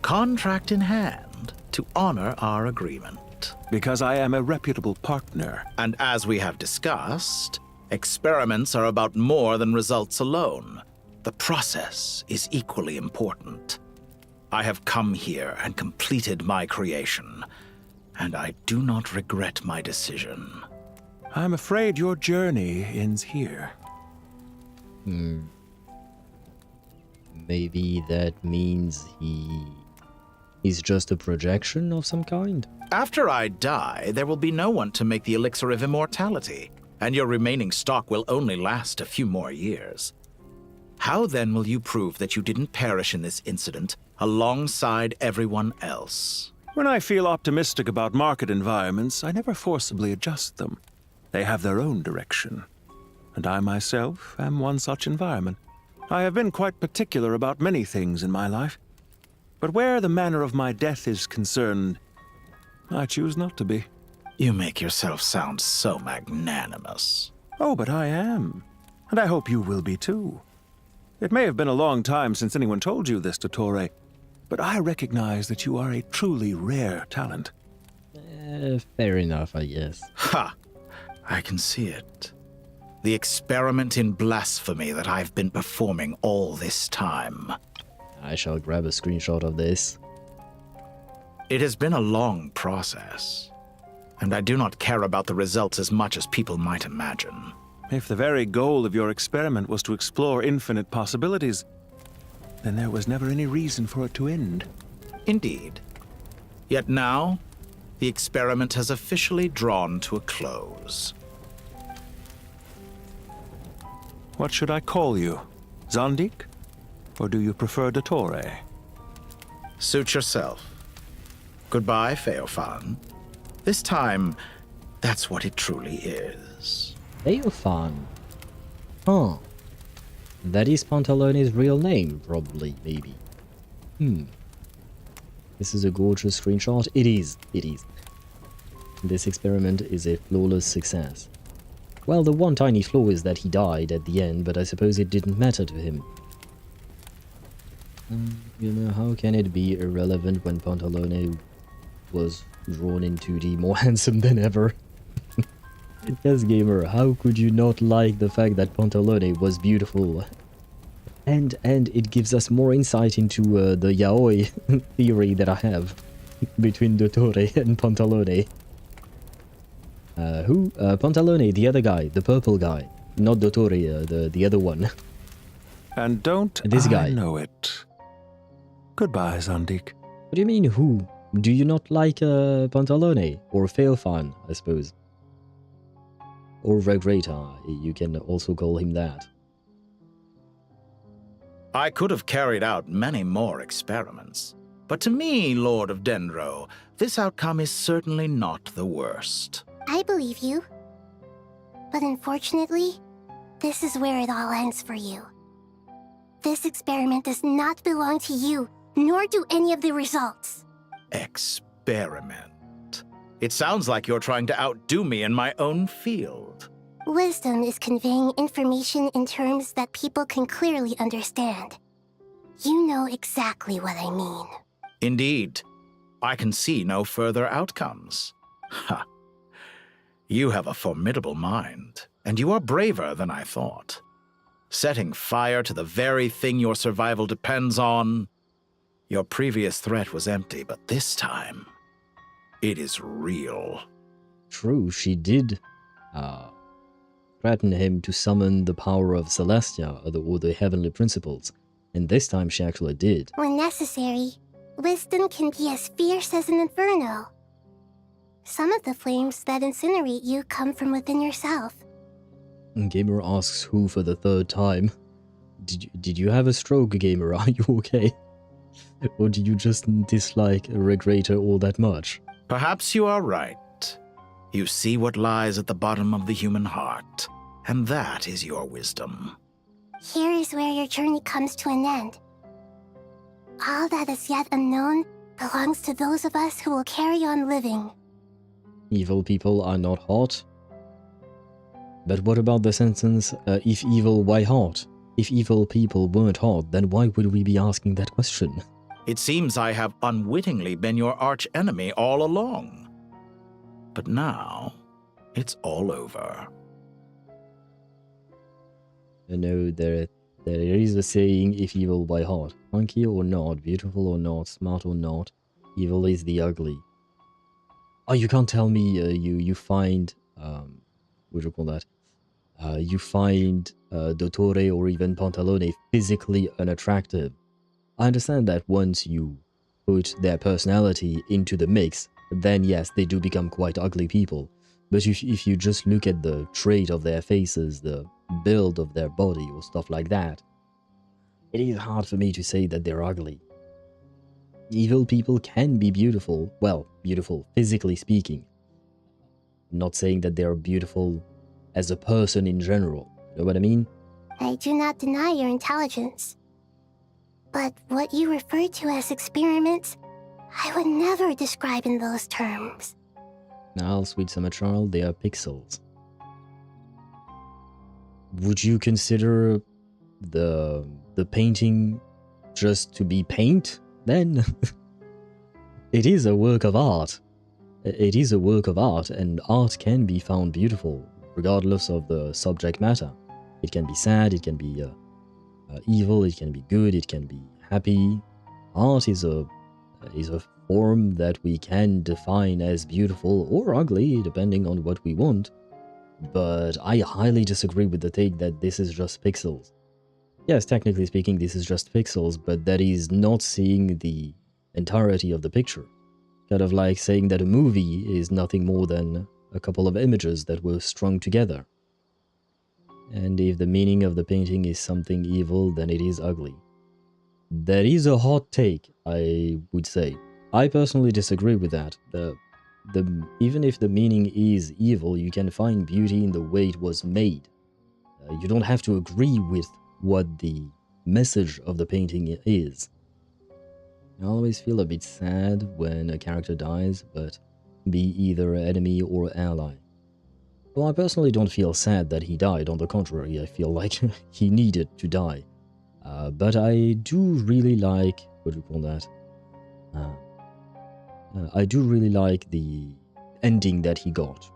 contract in hand, to honor our agreement. Because I am a reputable partner. And as we have discussed, experiments are about more than results alone. The process is equally important. I have come here and completed my creation, and I do not regret my decision. I'm afraid your journey ends here. Maybe that means he's just a projection of some kind? After I die, there will be no one to make the elixir of immortality, and your remaining stock will only last a few more years. How then will you prove that you didn't perish in this incident alongside everyone else? When I feel optimistic about market environments, I never forcibly adjust them. They have their own direction. And I myself am one such environment. I have been quite particular about many things in my life. But where the manner of my death is concerned, I choose not to be. You make yourself sound so magnanimous. Oh, but I am. And I hope you will be too. It may have been a long time since anyone told you this, Dottore, but I recognize that you are a truly rare talent. Fair enough, I guess. Ha! I can see it. The experiment in blasphemy that I've been performing all this time. I shall grab a screenshot of this. It has been a long process, and I do not care about the results as much as people might imagine. If the very goal of your experiment was to explore infinite possibilities, then there was never any reason for it to end. Indeed. Yet now, the experiment has officially drawn to a close. What should I call you? Zandik? Or do you prefer Dottore? Suit yourself. Goodbye, Feofan. This time, that's what it truly is. Feofan? Huh. That is Pantalone's real name, probably, maybe. This is a gorgeous screenshot. It is. This experiment is a flawless success. Well, the one tiny flaw is that he died at the end, but I suppose it didn't matter to him. You know, how can it be irrelevant when Pantalone was drawn in 2D more handsome than ever? Yes, gamer, how could you not like the fact that Pantalone was beautiful? And it gives us more insight into the yaoi theory that I have between Dottore and Pantalone. Pantalone, the other guy, the purple guy. Not Dottore, the other one. And don't this I guy. know it. Goodbye, Zandik. What do you mean, who? Do you not like Pantalone? Or Feofan, I suppose? Or Regreta, you can also call him that. I could have carried out many more experiments, but to me, Lord of Dendro, this outcome is certainly not the worst. I believe you. But unfortunately, this is where it all ends for you. This experiment does not belong to you, nor do any of the results. Experiment. It sounds like you're trying to outdo me in my own field. Wisdom is conveying information in terms that people can clearly understand. You know exactly what I mean. Indeed. I can see no further outcomes. Ha. You have a formidable mind, and you are braver than I thought. Setting fire to the very thing your survival depends on. Your previous threat was empty, but this time, it is real. True, she did threaten him to summon the power of Celestia, or the heavenly principles, and this time she actually did. When necessary, wisdom can be as fierce as an inferno. Some of the flames that incinerate you come from within yourself. Gamer asks who for the third time. Did you have a stroke, Gamer? Are you okay? Or do you just dislike Regreta all that much? Perhaps you are right. You see what lies at the bottom of the human heart, and that is your wisdom. Here is where your journey comes to an end. All that is yet unknown belongs to those of us who will carry on living. Evil people are not hot? But what about the sentence, if evil, why hot? If evil people weren't hot, then why would we be asking that question? It seems I have unwittingly been your arch-enemy all along. But now, it's all over. No, there is a saying, if evil, why hot? Funky or not, beautiful or not, smart or not, evil is the ugly. Oh, you can't tell me you find what do you call that? You find Dottore or even Pantalone physically unattractive. I understand that once you put their personality into the mix, then yes, they do become quite ugly people. But if you just look at the trait of their faces, the build of their body or stuff like that, it is hard for me to say that they're ugly. Evil people can be beautiful, well, beautiful physically speaking. I'm not saying that they're beautiful as a person in general, you know what I mean? I do not deny your intelligence. But what you refer to as experiments, I would never describe in those terms. Now, sweet summer child, they are pixels. Would you consider the painting just to be paint, then? It is a work of art. It is a work of art, and art can be found beautiful, regardless of the subject matter. It can be sad, it can be evil, it can be good, it can be happy. Art is a form that we can define as beautiful or ugly, depending on what we want. But I highly disagree with the take that this is just pixels. Yes, technically speaking, this is just pixels, but that is not seeing the entirety of the picture. Kind of like saying that a movie is nothing more than a couple of images that were strung together. And if the meaning of the painting is something evil, then it is ugly. That is a hot take, I would say. I personally disagree with that. Even if the meaning is evil, you can find beauty in the way it was made. You don't have to agree with what the message of the painting is. I always feel a bit sad when a character dies, but be either enemy or ally. Well, I personally don't feel sad that he died. On the contrary, I feel like he needed to die. But I do really like, what do you call that? I do really like the ending that he got.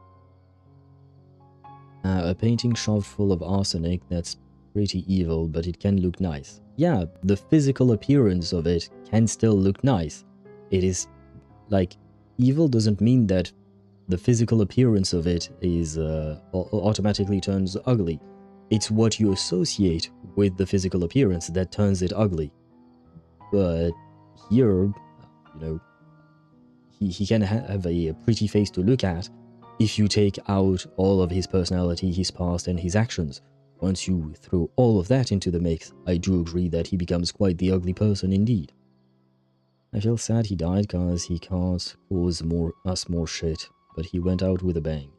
A painting shoved full of arsenic, that's pretty evil, but it can look nice. Yeah, the physical appearance of it can still look nice. It is, like, evil doesn't mean that the physical appearance of it is automatically turns ugly. It's what you associate with the physical appearance that turns it ugly. But here, you know, he can have a pretty face to look at if you take out all of his personality, his past, and his actions. Once you throw all of that into the mix, I do agree that he becomes quite the ugly person indeed. I feel sad he died cause he can't cause us more shit, but he went out with a bang.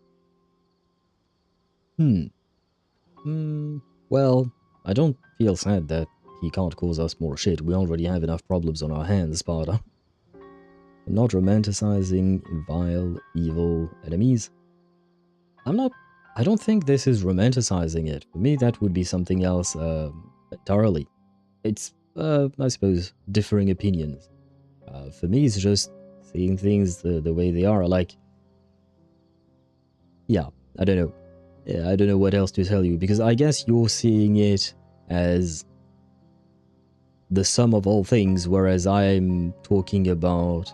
Well, I don't feel sad that he can't cause us more shit. We already have enough problems on our hands, Sparta. I'm not romanticizing vile, evil enemies. I don't think this is romanticizing it. For me, that would be something else entirely. It's, I suppose, differing opinions. For me, it's just seeing things the way they are. Like, yeah, I don't know. Yeah, I don't know what else to tell you, because I guess you're seeing it as the sum of all things, whereas I'm talking about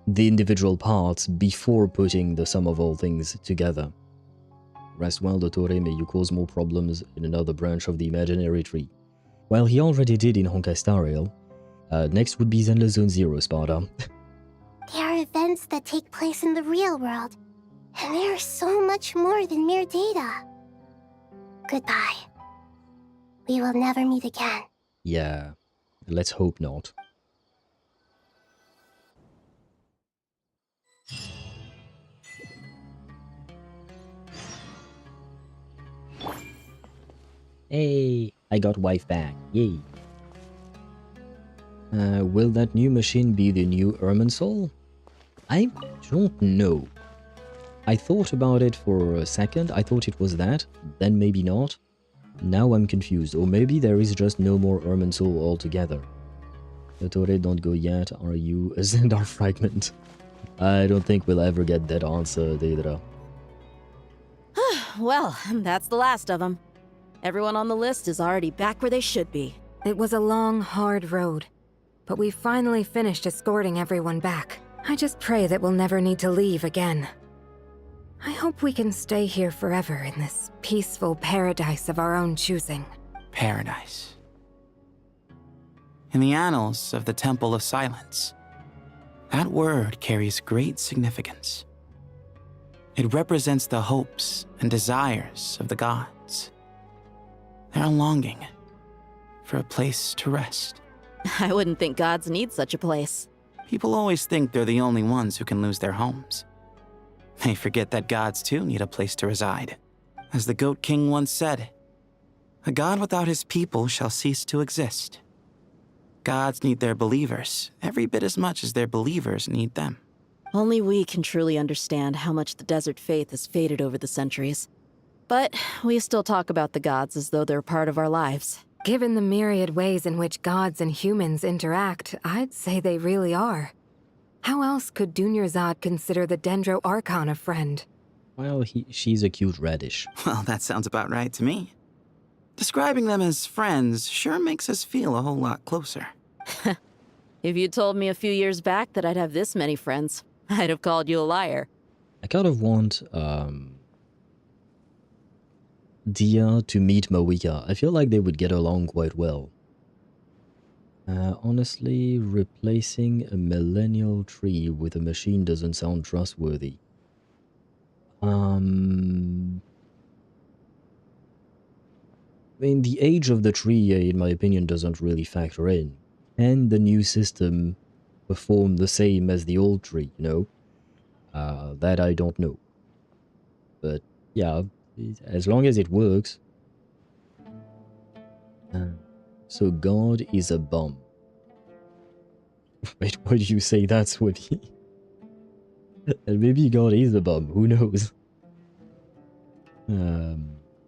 the individual parts before putting the sum of all things together. Rest well, Dottore, may you cause more problems in another branch of the imaginary tree. Well, he already did in Honkai Star Rail. Next would be Zenless Zone Zero, Sparta. There are events that take place in the real world, and they are so much more than mere data. Goodbye. We will never meet again. Yeah, let's hope not. Hey, I got wife back. Yay. Will that new machine be the new Irminsul? I don't know. I thought about it for a second. I thought it was that, then maybe not. Now I'm confused, or maybe there is just no more Irminsul altogether. Dottore, don't go yet. Are you a Zendar fragment? I don't think we'll ever get that answer, Deidre. Well, that's the last of them. Everyone on the list is already back where they should be. It was a long, hard road, but we finally finished escorting everyone back. I just pray that we'll never need to leave again. I hope we can stay here forever in this peaceful paradise of our own choosing. Paradise. In the annals of the Temple of Silence, that word carries great significance. It represents the hopes and desires of the gods. Their longing for a place to rest. I wouldn't think gods need such a place. People always think they're the only ones who can lose their homes. They forget that gods too need a place to reside. As the Goat King once said, "A god without his people shall cease to exist." Gods need their believers every bit as much as their believers need them. Only we can truly understand how much the desert faith has faded over the centuries. But we still talk about the gods as though they're part of our lives. Given the myriad ways in which gods and humans interact, I'd say they really are. How else could Dunyarzad consider the Dendro Archon a friend? Well, she's a cute radish. Well, that sounds about right to me. Describing them as friends sure makes us feel a whole lot closer. If you told me a few years back that I'd have this many friends, I'd have called you a liar. I kind of want Dia to meet Mawika. I feel like they would get along quite well. Honestly, replacing a millennial tree with a machine doesn't sound trustworthy. I mean, the age of the tree, in my opinion, doesn't really factor in. And the new system perform the same as the old tree, you know? That I don't know. But, yeah, as long as it works. So God is a bum. Wait, why did you say that, Swippy? And maybe God is a bum, who knows?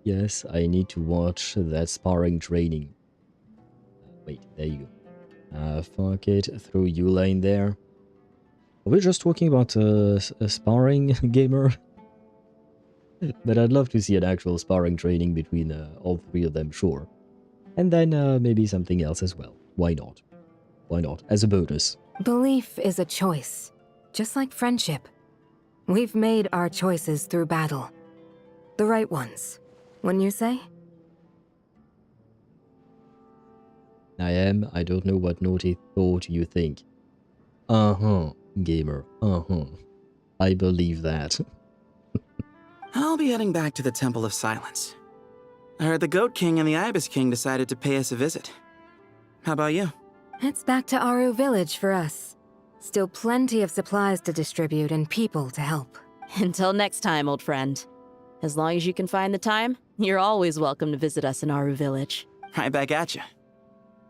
Yes, I need to watch that sparring training. Wait, there you go. Fuck it, throw Eula in there. Are we just talking about a sparring gamer? But I'd love to see an actual sparring training between all three of them, sure. And then maybe something else as well. Why not? Why not? As a bonus. Belief is a choice, just like friendship. We've made our choices through battle. The right ones, wouldn't you say? I don't know what naughty thought you think. Gamer. I believe that. I'll be heading back to the Temple of Silence. I heard the Goat King and the Ibis King decided to pay us a visit. How about you? It's back to Aru Village for us. Still plenty of supplies to distribute and people to help. Until next time, old friend. As long as you can find the time, you're always welcome to visit us in Aru Village. Right back at you.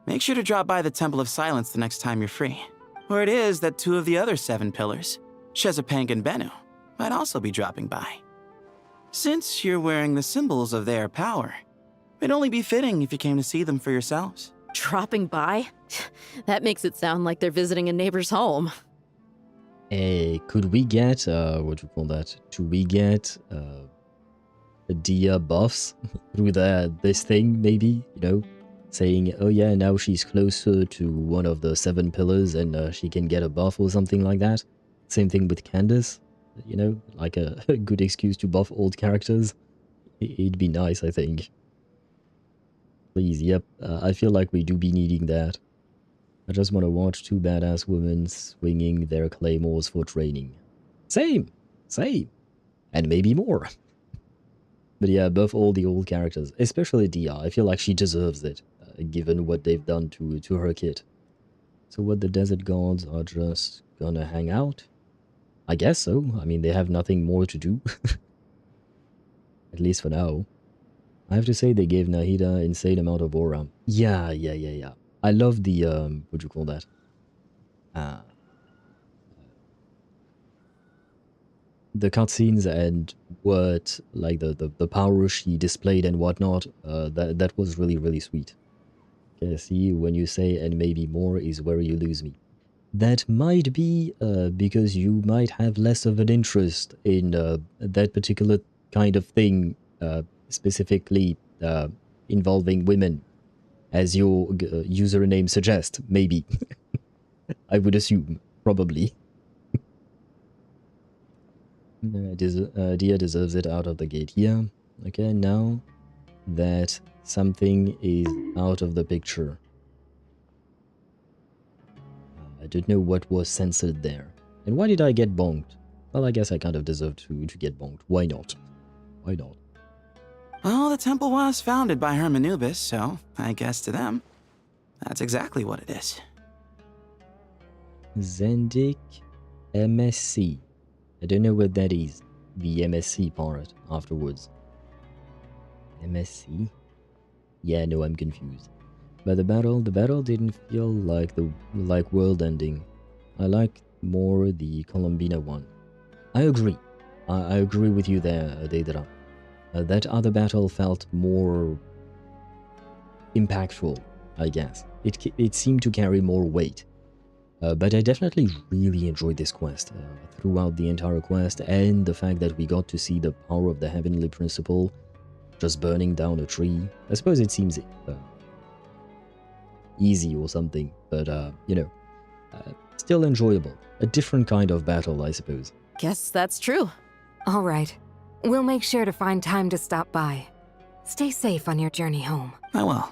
Make sure to drop by the Temple of Silence the next time you're free. Where it is that two of the other 7 pillars, Shezapang and Bennu, might also be dropping by. Since you're wearing the symbols of their power, it'd only be fitting if you came to see them for yourselves. Dropping by? That makes it sound like they're visiting a neighbor's home. Could we get, what do you call that? Should we get, Dia buffs through this thing, maybe? You know? Saying, oh yeah, now she's closer to one of the 7 pillars and she can get a buff or something like that. Same thing with Candace. You know, like a good excuse to buff old characters. It'd be nice, I think. Please, yep. I feel like we do be needing that. I just want to watch 2 badass women swinging their claymores for training. Same. And maybe more. But yeah, buff all the old characters. Especially Dia. I feel like she deserves it, given what they've done to her kit. So what, the desert gods are just gonna hang out? I guess so. I mean, they have nothing more to do. At least for now. I have to say they gave Nahida insane amount of aura. Yeah. I love the, what do you call that? The cutscenes and what, like the power she displayed and whatnot, that was really, really sweet. Okay, see, when you say and maybe more is where you lose me. That might be because you might have less of an interest in that particular kind of thing, specifically involving women, as your username suggests, maybe. I would assume, probably. Dia deserves it out of the gate here. Okay, now that something is out of the picture. I don't know what was censored there. And why did I get bonked? Well, I guess I kind of deserve to get bonked. Why not? Why not? Well, the temple was founded by Hermanubis, so I guess to them, that's exactly what it is. Zendik MSC. I don't know what that is. The MSC part afterwards. MSC? Yeah, no, I'm confused. But the battle didn't feel like world ending. I like more the Columbina one. I agree. I agree with you there, Deidara. That other battle felt more impactful, I guess. It seemed to carry more weight. But I definitely really enjoyed this quest throughout the entire quest, and the fact that we got to see the power of the Heavenly Principle just burning down a tree. I suppose it seems easy or something, but you know, still enjoyable. A different kind of battle, I suppose. Guess that's true. All right. We'll make sure to find time to stop by. Stay safe on your journey home. I will.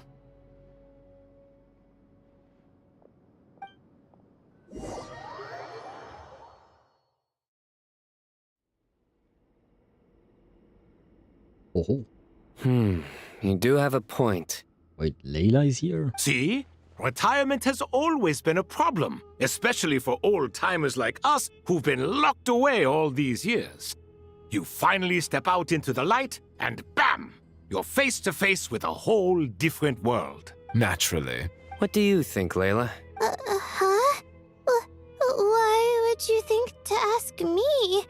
Oh. You do have a point. Wait, Layla is here? See? Retirement has always been a problem, especially for old-timers like us who've been locked away all these years. You finally step out into the light, and bam! You're face to face with a whole different world. Naturally. What do you think, Layla? Huh? Why would you think to ask me?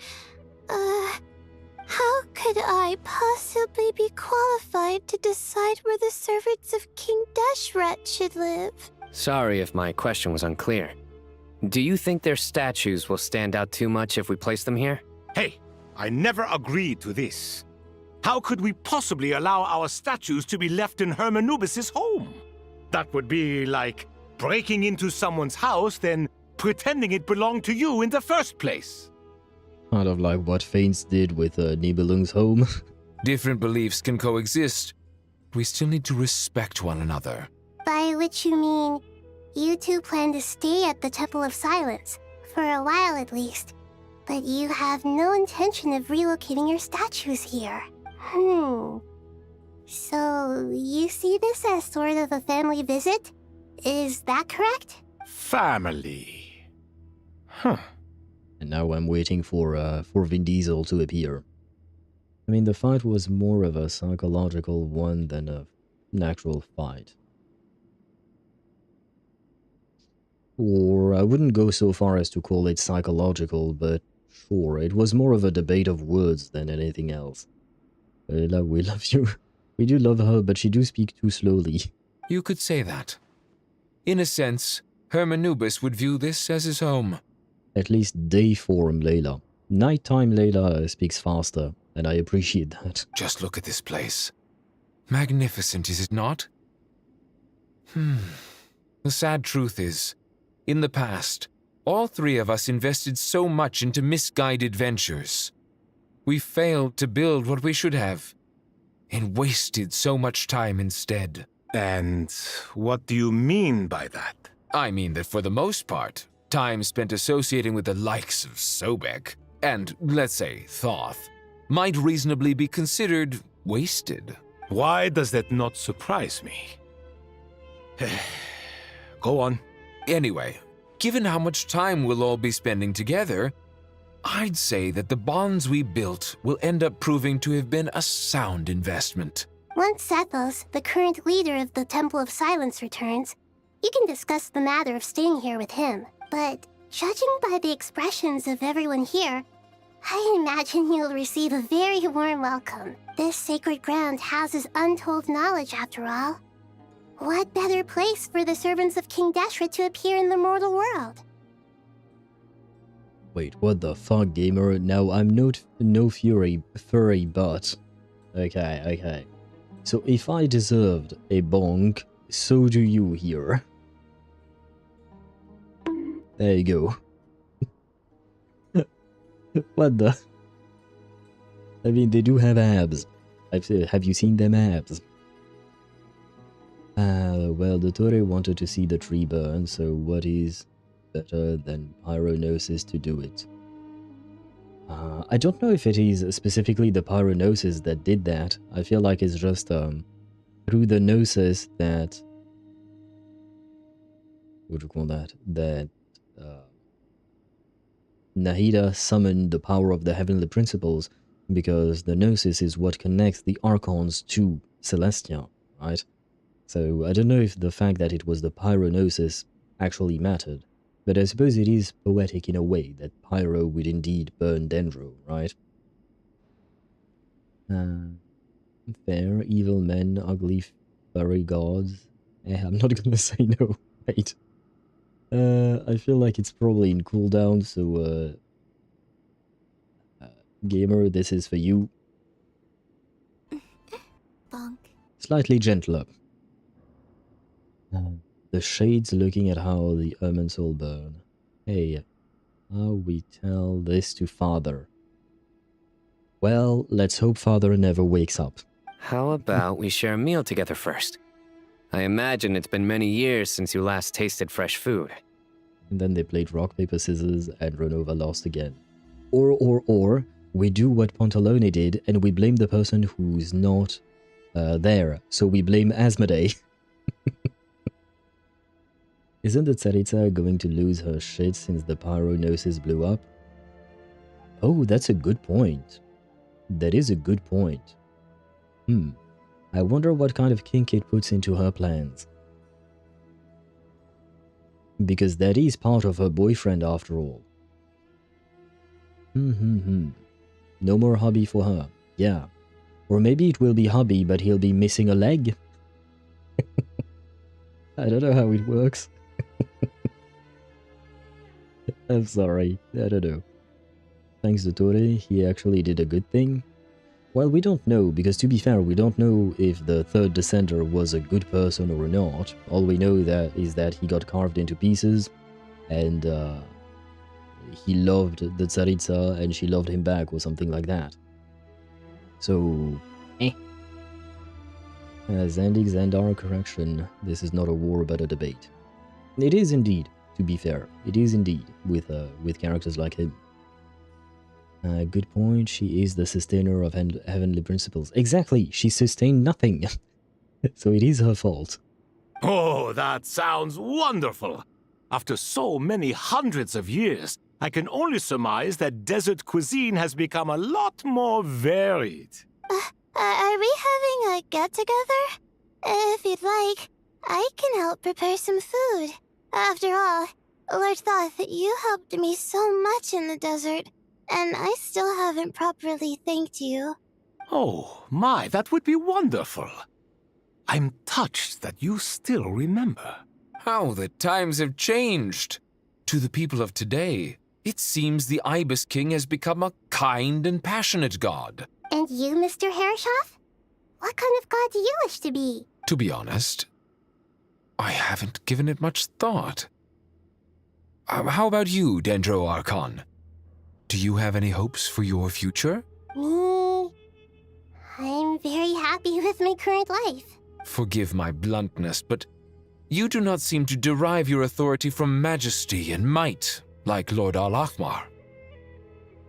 How could I possibly be qualified to decide where the servants of King Deshret should live? Sorry if my question was unclear. Do you think their statues will stand out too much if we place them here? Hey, I never agreed to this. How could we possibly allow our statues to be left in Hermanubis' home? That would be like breaking into someone's house, then pretending it belonged to you in the first place. Kind of like what Faints did with Nibelung's home. Different beliefs can coexist. We still need to respect one another. By which you mean, you two plan to stay at the Temple of Silence, for a while at least. But you have no intention of relocating your statues here. So, you see this as sort of a family visit? Is that correct? Family. Huh. And now I'm waiting for Vin Diesel to appear. I mean, the fight was more of a psychological one than an actual fight. Or I wouldn't go so far as to call it psychological, but sure, it was more of a debate of words than anything else. We love you. We do love her, but she do speak too slowly. You could say that. In a sense, Hermanubis would view this as his home. At least day form Layla. Nighttime Layla speaks faster, and I appreciate that. Just look at this place. Magnificent, is it not? The sad truth is, in the past, all three of us invested so much into misguided ventures. We failed to build what we should have, and wasted so much time instead. And what do you mean by that? I mean that for the most part, time spent associating with the likes of Sobek, and, let's say, Thoth, might reasonably be considered wasted. Why does that not surprise me? Go on. Anyway, given how much time we'll all be spending together, I'd say that the bonds we built will end up proving to have been a sound investment. Once Sethos, the current leader of the Temple of Silence, returns, you can discuss the matter of staying here with him. But judging by the expressions of everyone here, I imagine you'll receive a very warm welcome. This sacred ground houses untold knowledge, after all. What better place for the servants of King Deshret to appear in the mortal world? Wait, what the fuck, gamer? No, I'm no furry, but... Okay. So if I deserved a bonk, so do you here. There you go. What the? I mean, they do have abs. Have you seen them abs? Well, the Tore wanted to see the tree burn, so what is better than pyronosis to do it? I don't know if it is specifically the pyronosis that did that. I feel like it's just through the gnosis that... what do you call that? That Nahida summoned the power of the heavenly principles, because the gnosis is what connects the archons to Celestia, right? So I don't know if the fact that it was the pyronosis actually mattered, but I suppose it is poetic in a way that pyro would indeed burn Dendro, right? Fair, evil men, ugly, furry gods. I'm not gonna say no. Wait. I feel like it's probably in cooldown, so gamer, this is for you. Bonk. Slightly gentler. The shades looking at how the Irminsul burn. Hey, how we tell this to Father? Well, let's hope Father never wakes up. How about we share a meal together first? I imagine it's been many years since you last tasted fresh food. And then they played rock, paper, scissors, and Renova lost again. Or, we do what Pantalone did, and we blame the person who's not there. So we blame Asmodee. Isn't the Tsaritsa going to lose her shit since the pyronosis blew up? Oh, that's a good point. That is a good point. I wonder what kind of kink it puts into her plans. Because that is part of her boyfriend after all. No more hubby for her. Yeah. Or maybe it will be hubby, but he'll be missing a leg? I don't know how it works. I'm sorry, I don't know. Thanks to Tore, he actually did a good thing. Well, we don't know, because to be fair, we don't know if the third descender was a good person or not. All we know is that he got carved into pieces, and he loved the Tsaritsa, and she loved him back, or something like that. So, Zandig Zandar correction. This is not a war, but a debate. It is indeed, to be fair. It is indeed, with characters like him. Good point. She is the sustainer of heavenly principles. Exactly. She sustained nothing. So it is her fault. Oh, that sounds wonderful. After so many hundreds of years, I can only surmise that desert cuisine has become a lot more varied. Are we having a get-together? If you'd like, I can help prepare some food. After all, Lord Thoth, you helped me so much in the desert. And I still haven't properly thanked you. Oh, my, that would be wonderful. I'm touched that you still remember. How the times have changed. To the people of today, it seems the Ibis King has become a kind and passionate god. And you, Mr. Herreshoff? What kind of god do you wish to be? To be honest, I haven't given it much thought. How about you, Dendro Archon? Do you have any hopes for your future? Me? I'm very happy with my current life. Forgive my bluntness, but you do not seem to derive your authority from majesty and might, like Lord Al-Ahmar.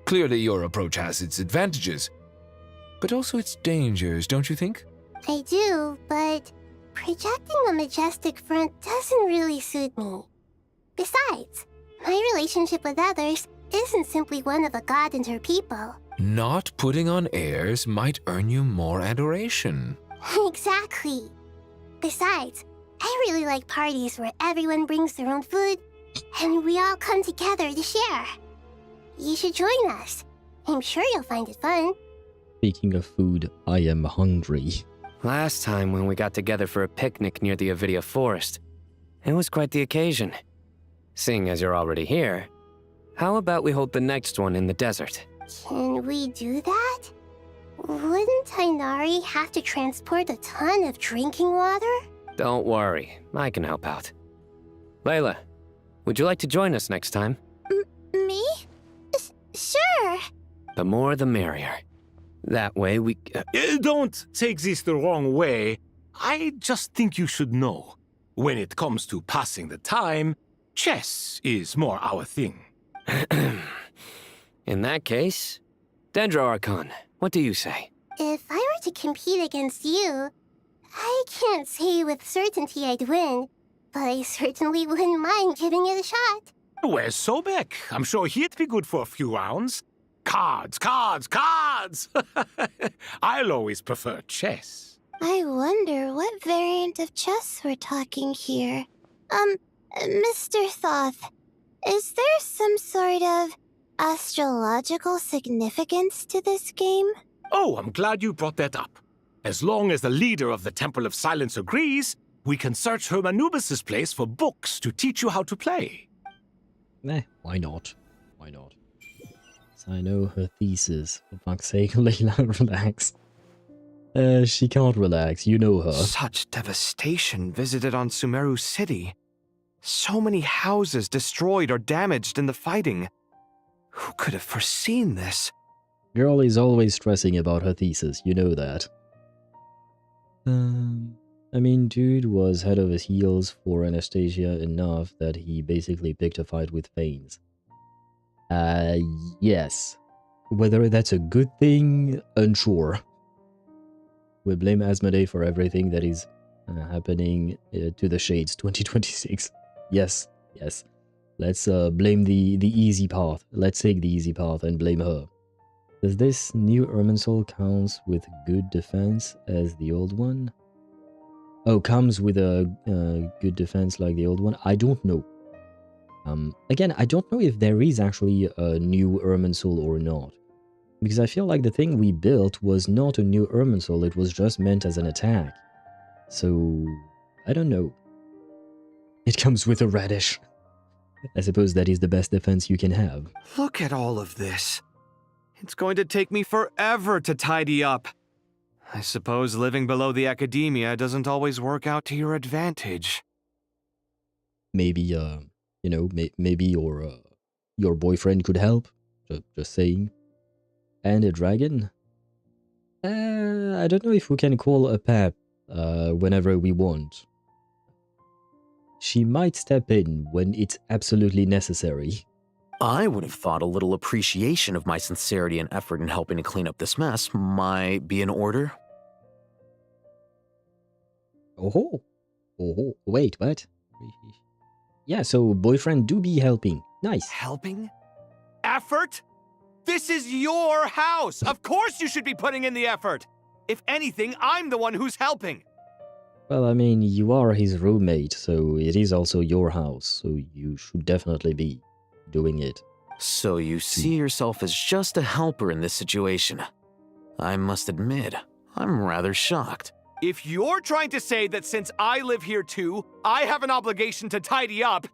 Clearly your approach has its advantages, but also its dangers, don't you think? I do, but projecting a majestic front doesn't really suit me. Besides, my relationship with others isn't simply one of a god and her people. Not putting on airs might earn you more adoration. Exactly. Besides, I really like parties where everyone brings their own food and we all come together to share. You should join us. I'm sure you'll find it fun. Speaking of food, I am hungry. Last time when we got together for a picnic near the Avidia Forest, it was quite the occasion. Seeing as you're already here, how about we hold the next one in the desert? Can we do that? Wouldn't Tainari have to transport a ton of drinking water? Don't worry, I can help out. Layla, would you like to join us next time? Me? Sure. The more the merrier. That way we... Don't take this the wrong way. I just think you should know. When it comes to passing the time, chess is more our thing. In that case, Dendro Archon, what do you say? If I were to compete against you, I can't say with certainty I'd win, but I certainly wouldn't mind giving it a shot. Where's Sobek? I'm sure he'd be good for a few rounds. Cards, cards, cards! I'll always prefer chess. I wonder what variant of chess we're talking here. Mr. Thoth, is there some sort of astrological significance to this game? Oh, I'm glad you brought that up. As long as the leader of the Temple of Silence agrees, we can search Hermanubis' place for books to teach you how to play. Why not? Why not? So I know her thesis. For fuck's sake, Layla, relax. She can't relax, you know her. Such devastation visited on Sumeru City. So many houses destroyed or damaged in the fighting. Who could have foreseen this? Girl is always stressing about her thesis, you know that. I mean, dude was head over heels for Anastasia enough that he basically picked a fight with Fanes. Yes. Whether that's a good thing, unsure. We blame Asmodee for everything that is happening to the Shades 2026. Yes, yes. Let's blame the easy path. Let's take the easy path and blame her. Does this new Irminsul counts with good defense as the old one? Oh, comes with a good defense like the old one? I don't know. Again, I don't know if there is actually a new Irminsul or not. Because I feel like the thing we built was not a new Irminsul, it was just meant as an attack. So, I don't know. It comes with a radish. I suppose that is the best defense you can have. Look at all of this. It's going to take me forever to tidy up. I suppose living below the academia doesn't always work out to your advantage. Maybe, you know, maybe your boyfriend could help. Just saying. And a dragon? I don't know if we can call a pep whenever we want. She might step in when it's absolutely necessary. I would have thought a little appreciation of my sincerity and effort in helping to clean up this mess might be in order. Oh, wait, what? Yeah, so boyfriend do be helping. Nice. Helping? Effort? This is your house! Of course you should be putting in the effort! If anything, I'm the one who's helping! Well, I mean, you are his roommate, so it is also your house, so you should definitely be doing it. So you see yourself as just a helper in this situation. I must admit, I'm rather shocked. If you're trying to say that since I live here too, I have an obligation to tidy up,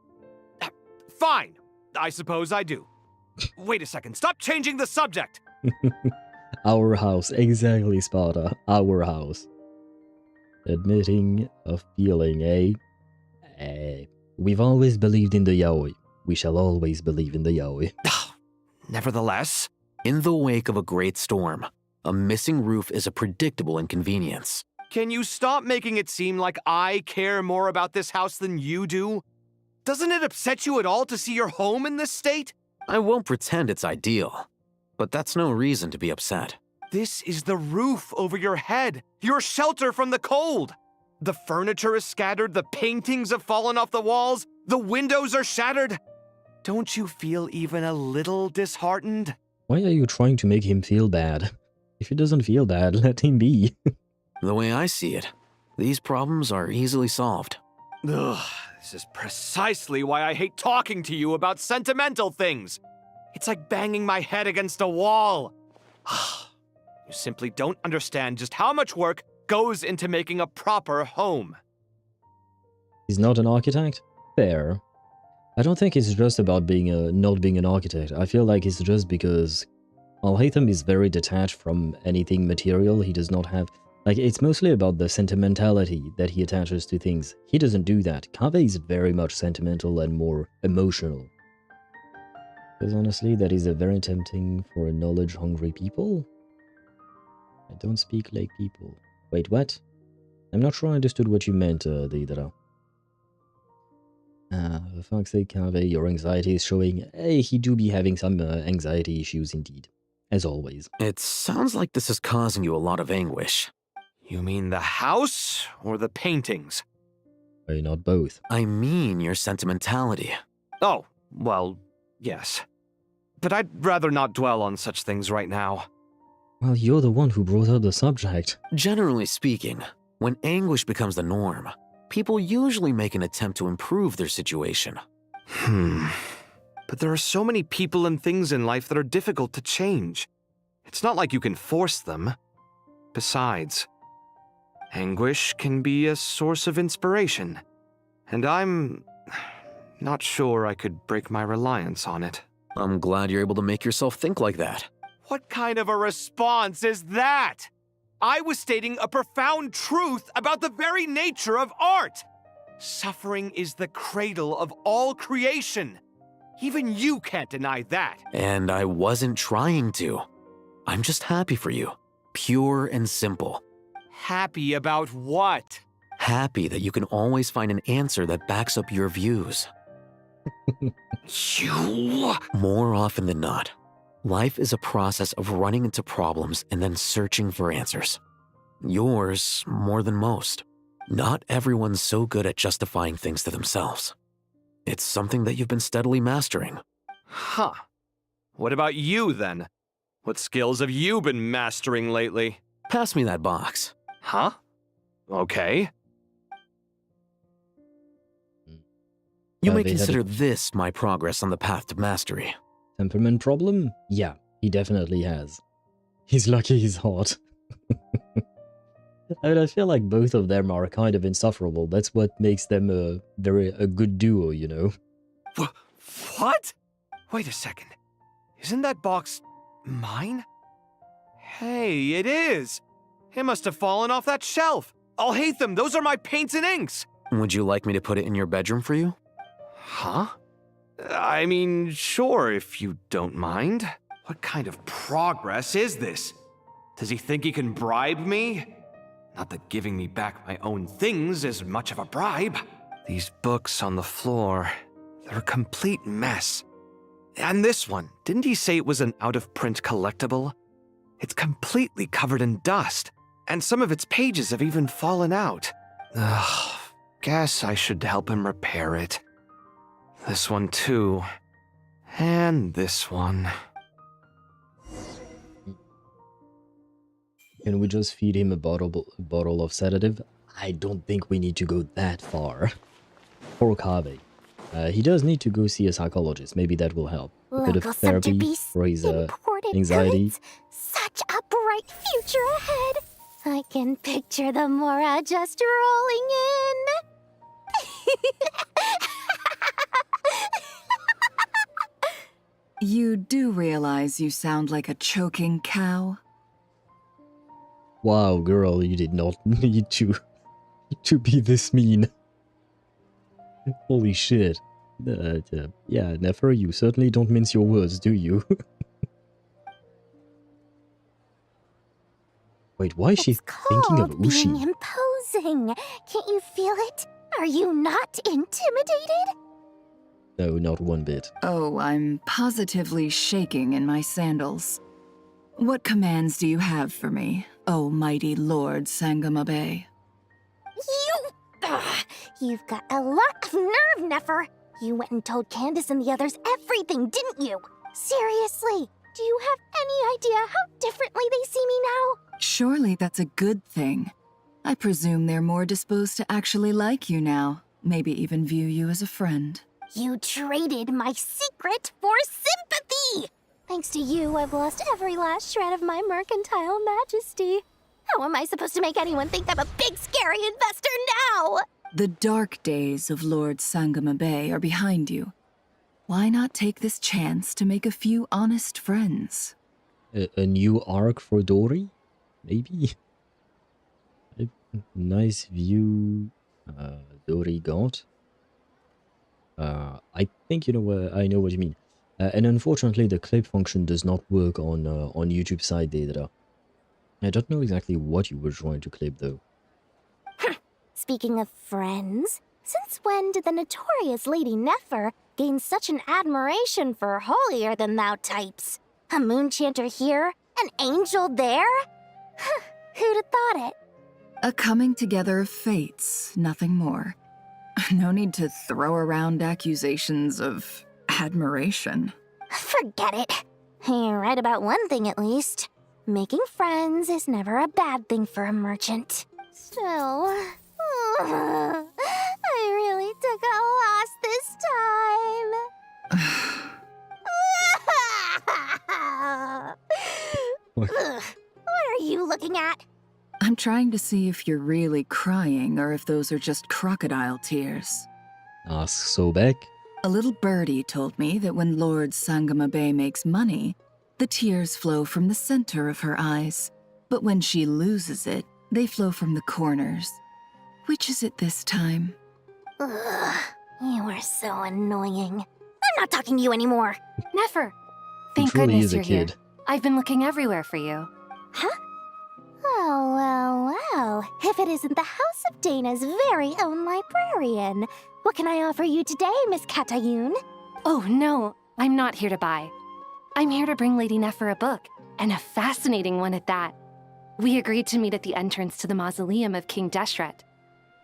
fine, I suppose I do. Wait a second, stop changing the subject! Our house, exactly, Sparta, our house. Admitting a feeling, eh? We've always believed in the yaoi. We shall always believe in the yaoi. Nevertheless, in the wake of a great storm, a missing roof is a predictable inconvenience. can you stop making it seem like I care more about this house than you do? Doesn't it upset you at all to see your home in this state? I won't pretend it's ideal, but that's no reason to be upset. This is the roof over your head, your shelter from the cold. The furniture is scattered, the paintings have fallen off the walls, the windows are shattered. Don't you feel even a little disheartened? Why are you trying to make him feel bad? If he doesn't feel bad, let him be. The way I see it, these problems are easily solved. Ugh, this is precisely why I hate talking to you about sentimental things. It's like banging my head against a wall. You simply don't understand just how much work goes into making a proper home. He's not an architect? Fair. I don't think it's just about not being an architect. I feel like it's just because Al-Haytham is very detached from anything material. He does not have... Like, it's mostly about the sentimentality that he attaches to things. He doesn't do that. Kaveh is very much sentimental and more emotional. Because honestly, that is a very tempting for knowledge-hungry people. I don't speak like people. Wait, what? I'm not sure I understood what you meant, Deidara. For fuck's sake, Harvey, your anxiety is showing. Hey, he do be having some anxiety issues indeed. As always. It sounds like this is causing you a lot of anguish. You mean the house or the paintings? Why not both? I mean your sentimentality. Oh, well, yes. But I'd rather not dwell on such things right now. Well, you're the one who brought up the subject. Generally speaking, when anguish becomes the norm, people usually make an attempt to improve their situation. But there are so many people and things in life that are difficult to change. It's not like you can force them. Besides, anguish can be a source of inspiration, and I'm not sure I could break my reliance on it. I'm glad you're able to make yourself think like that. What kind of a response is that? I was stating a profound truth about the very nature of art. Suffering is the cradle of all creation. Even you can't deny that. And I wasn't trying to. I'm just happy for you. Pure and simple. Happy about what? Happy that you can always find an answer that backs up your views. You? More often than not, life is a process of running into problems and then searching for answers. Yours more than most. Not everyone's so good at justifying things to themselves. It's something that you've been steadily mastering. Huh. What about you, then? What skills have you been mastering lately? Pass me that box. Huh? Okay. You may consider this my progress on the path to mastery. Temperament problem? Yeah, he definitely has. He's lucky he's hot. I mean, I feel like both of them are kind of insufferable. That's what makes them a good duo, you know? What? Wait a second. Isn't that box mine? Hey, it is! It must have fallen off that shelf. I'll hate them. Those are my paints and inks. Would you like me to put it in your bedroom for you? Huh? I mean, sure, if you don't mind. What kind of progress is this? Does he think he can bribe me? Not that giving me back my own things is much of a bribe. These books on the floor, they're a complete mess. And this one, didn't he say it was an out-of-print collectible? It's completely covered in dust, and some of its pages have even fallen out. Ugh, guess I should help him repair it. This one too. And this one. Can we just feed him a bottle of sedative? I don't think we need to go that far. Poor Kabe. He does need to go see a psychologist. Maybe that will help. A bit of therapy for his anxiety. Goods. Such a bright future ahead. I can picture the Mora just rolling in. You do realize you sound like a choking cow? Wow, girl, you did not need to be this mean. Holy shit. Yeah, Nefer, you certainly don't mince your words, do you? Wait, why is she thinking of Ushi? Being imposing. Can't you feel it? Are you not intimidated? No, not one bit. Oh, I'm positively shaking in my sandals. What commands do you have for me, oh mighty Lord Sangamabe? You've got a lot of nerve, Nefer. You went and told Candace and the others everything, didn't you? Seriously, do you have any idea how differently they see me now? Surely that's a good thing. I presume they're more disposed to actually like you now, maybe even view you as a friend. You traded my secret for sympathy! Thanks to you, I've lost every last shred of my mercantile majesty. How am I supposed to make anyone think I'm a big, scary investor now? The dark days of Lord Sangamabe are behind you. Why not take this chance to make a few honest friends? A new arc for Dori? Maybe? A nice view Dori got. I think you know what I know what you mean. And unfortunately, the clip function does not work on YouTube side data. I don't know exactly what you were trying to clip, though. Speaking of friends, since when did the notorious Lady Nefer gain such an admiration for holier-than-thou types? A moon chanter here, an angel there? Who'd have thought it? A coming together of fates, nothing more. No need to throw around accusations of admiration. Forget it. You're right about one thing at least. Making friends is never a bad thing for a merchant. Still, I really took a loss this time. What are you looking at? I'm trying to see if you're really crying or if those are just crocodile tears. Ask Sobek. A little birdie told me that when Lord Sangama Bay makes money, the tears flow from the center of her eyes. But when she loses it, they flow from the corners. Which is it this time? Ugh, you are so annoying. I'm not talking to you anymore. Nefer! Thank goodness you're here. I've been looking everywhere for you. Huh? Well. If it isn't the House of Dana's very own librarian. What can I offer you today, Miss Katayun? Oh, no. I'm not here to buy. I'm here to bring Lady Nefer a book, and a fascinating one at that. We agreed to meet at the entrance to the mausoleum of King Deshret.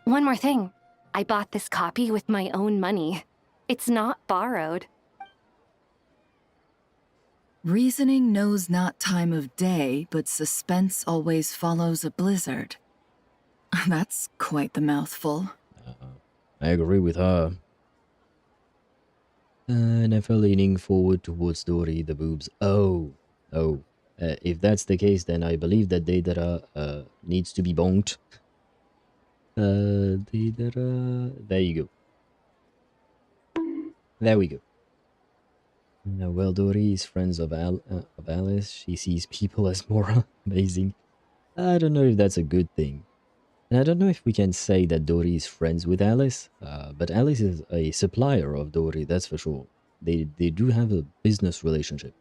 One more thing. I bought this copy with my own money. It's not borrowed. Reasoning knows not time of day, but suspense always follows a blizzard. That's quite the mouthful. I agree with her. Nefer leaning forward towards Dory, the boobs. Oh. If that's the case, then I believe that Deidara needs to be bonked. Deidara... There you go. There we go. Well, Dory is friends of Alice. She sees people as more amazing. I don't know if that's a good thing. And I don't know if we can say that Dory is friends with Alice, but Alice is a supplier of Dory, that's for sure. They do have a business relationship.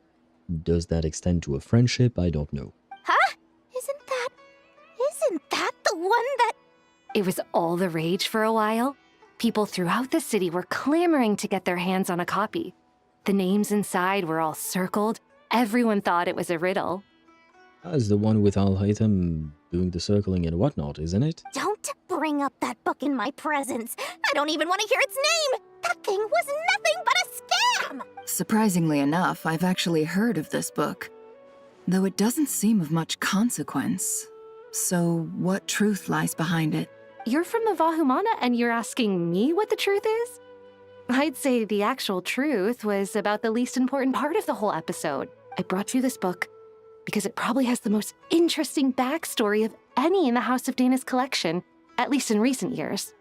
Does that extend to a friendship? I don't know. Huh? Isn't that the one that... It was all the rage for a while. People throughout the city were clamoring to get their hands on a copy. The names inside were all circled. Everyone thought it was a riddle. That's the one with Al-Haytham doing the circling and whatnot, isn't it? Don't bring up that book in my presence. I don't even want to hear its name. That thing was nothing but a scam. Surprisingly enough, I've actually heard of this book, though it doesn't seem of much consequence. So what truth lies behind it? You're from the Vahumana and you're asking me what the truth is? I'd say the actual truth was about the least important part of the whole episode. I brought you this book because it probably has the most interesting backstory of any in the House of Dana's collection, at least in recent years.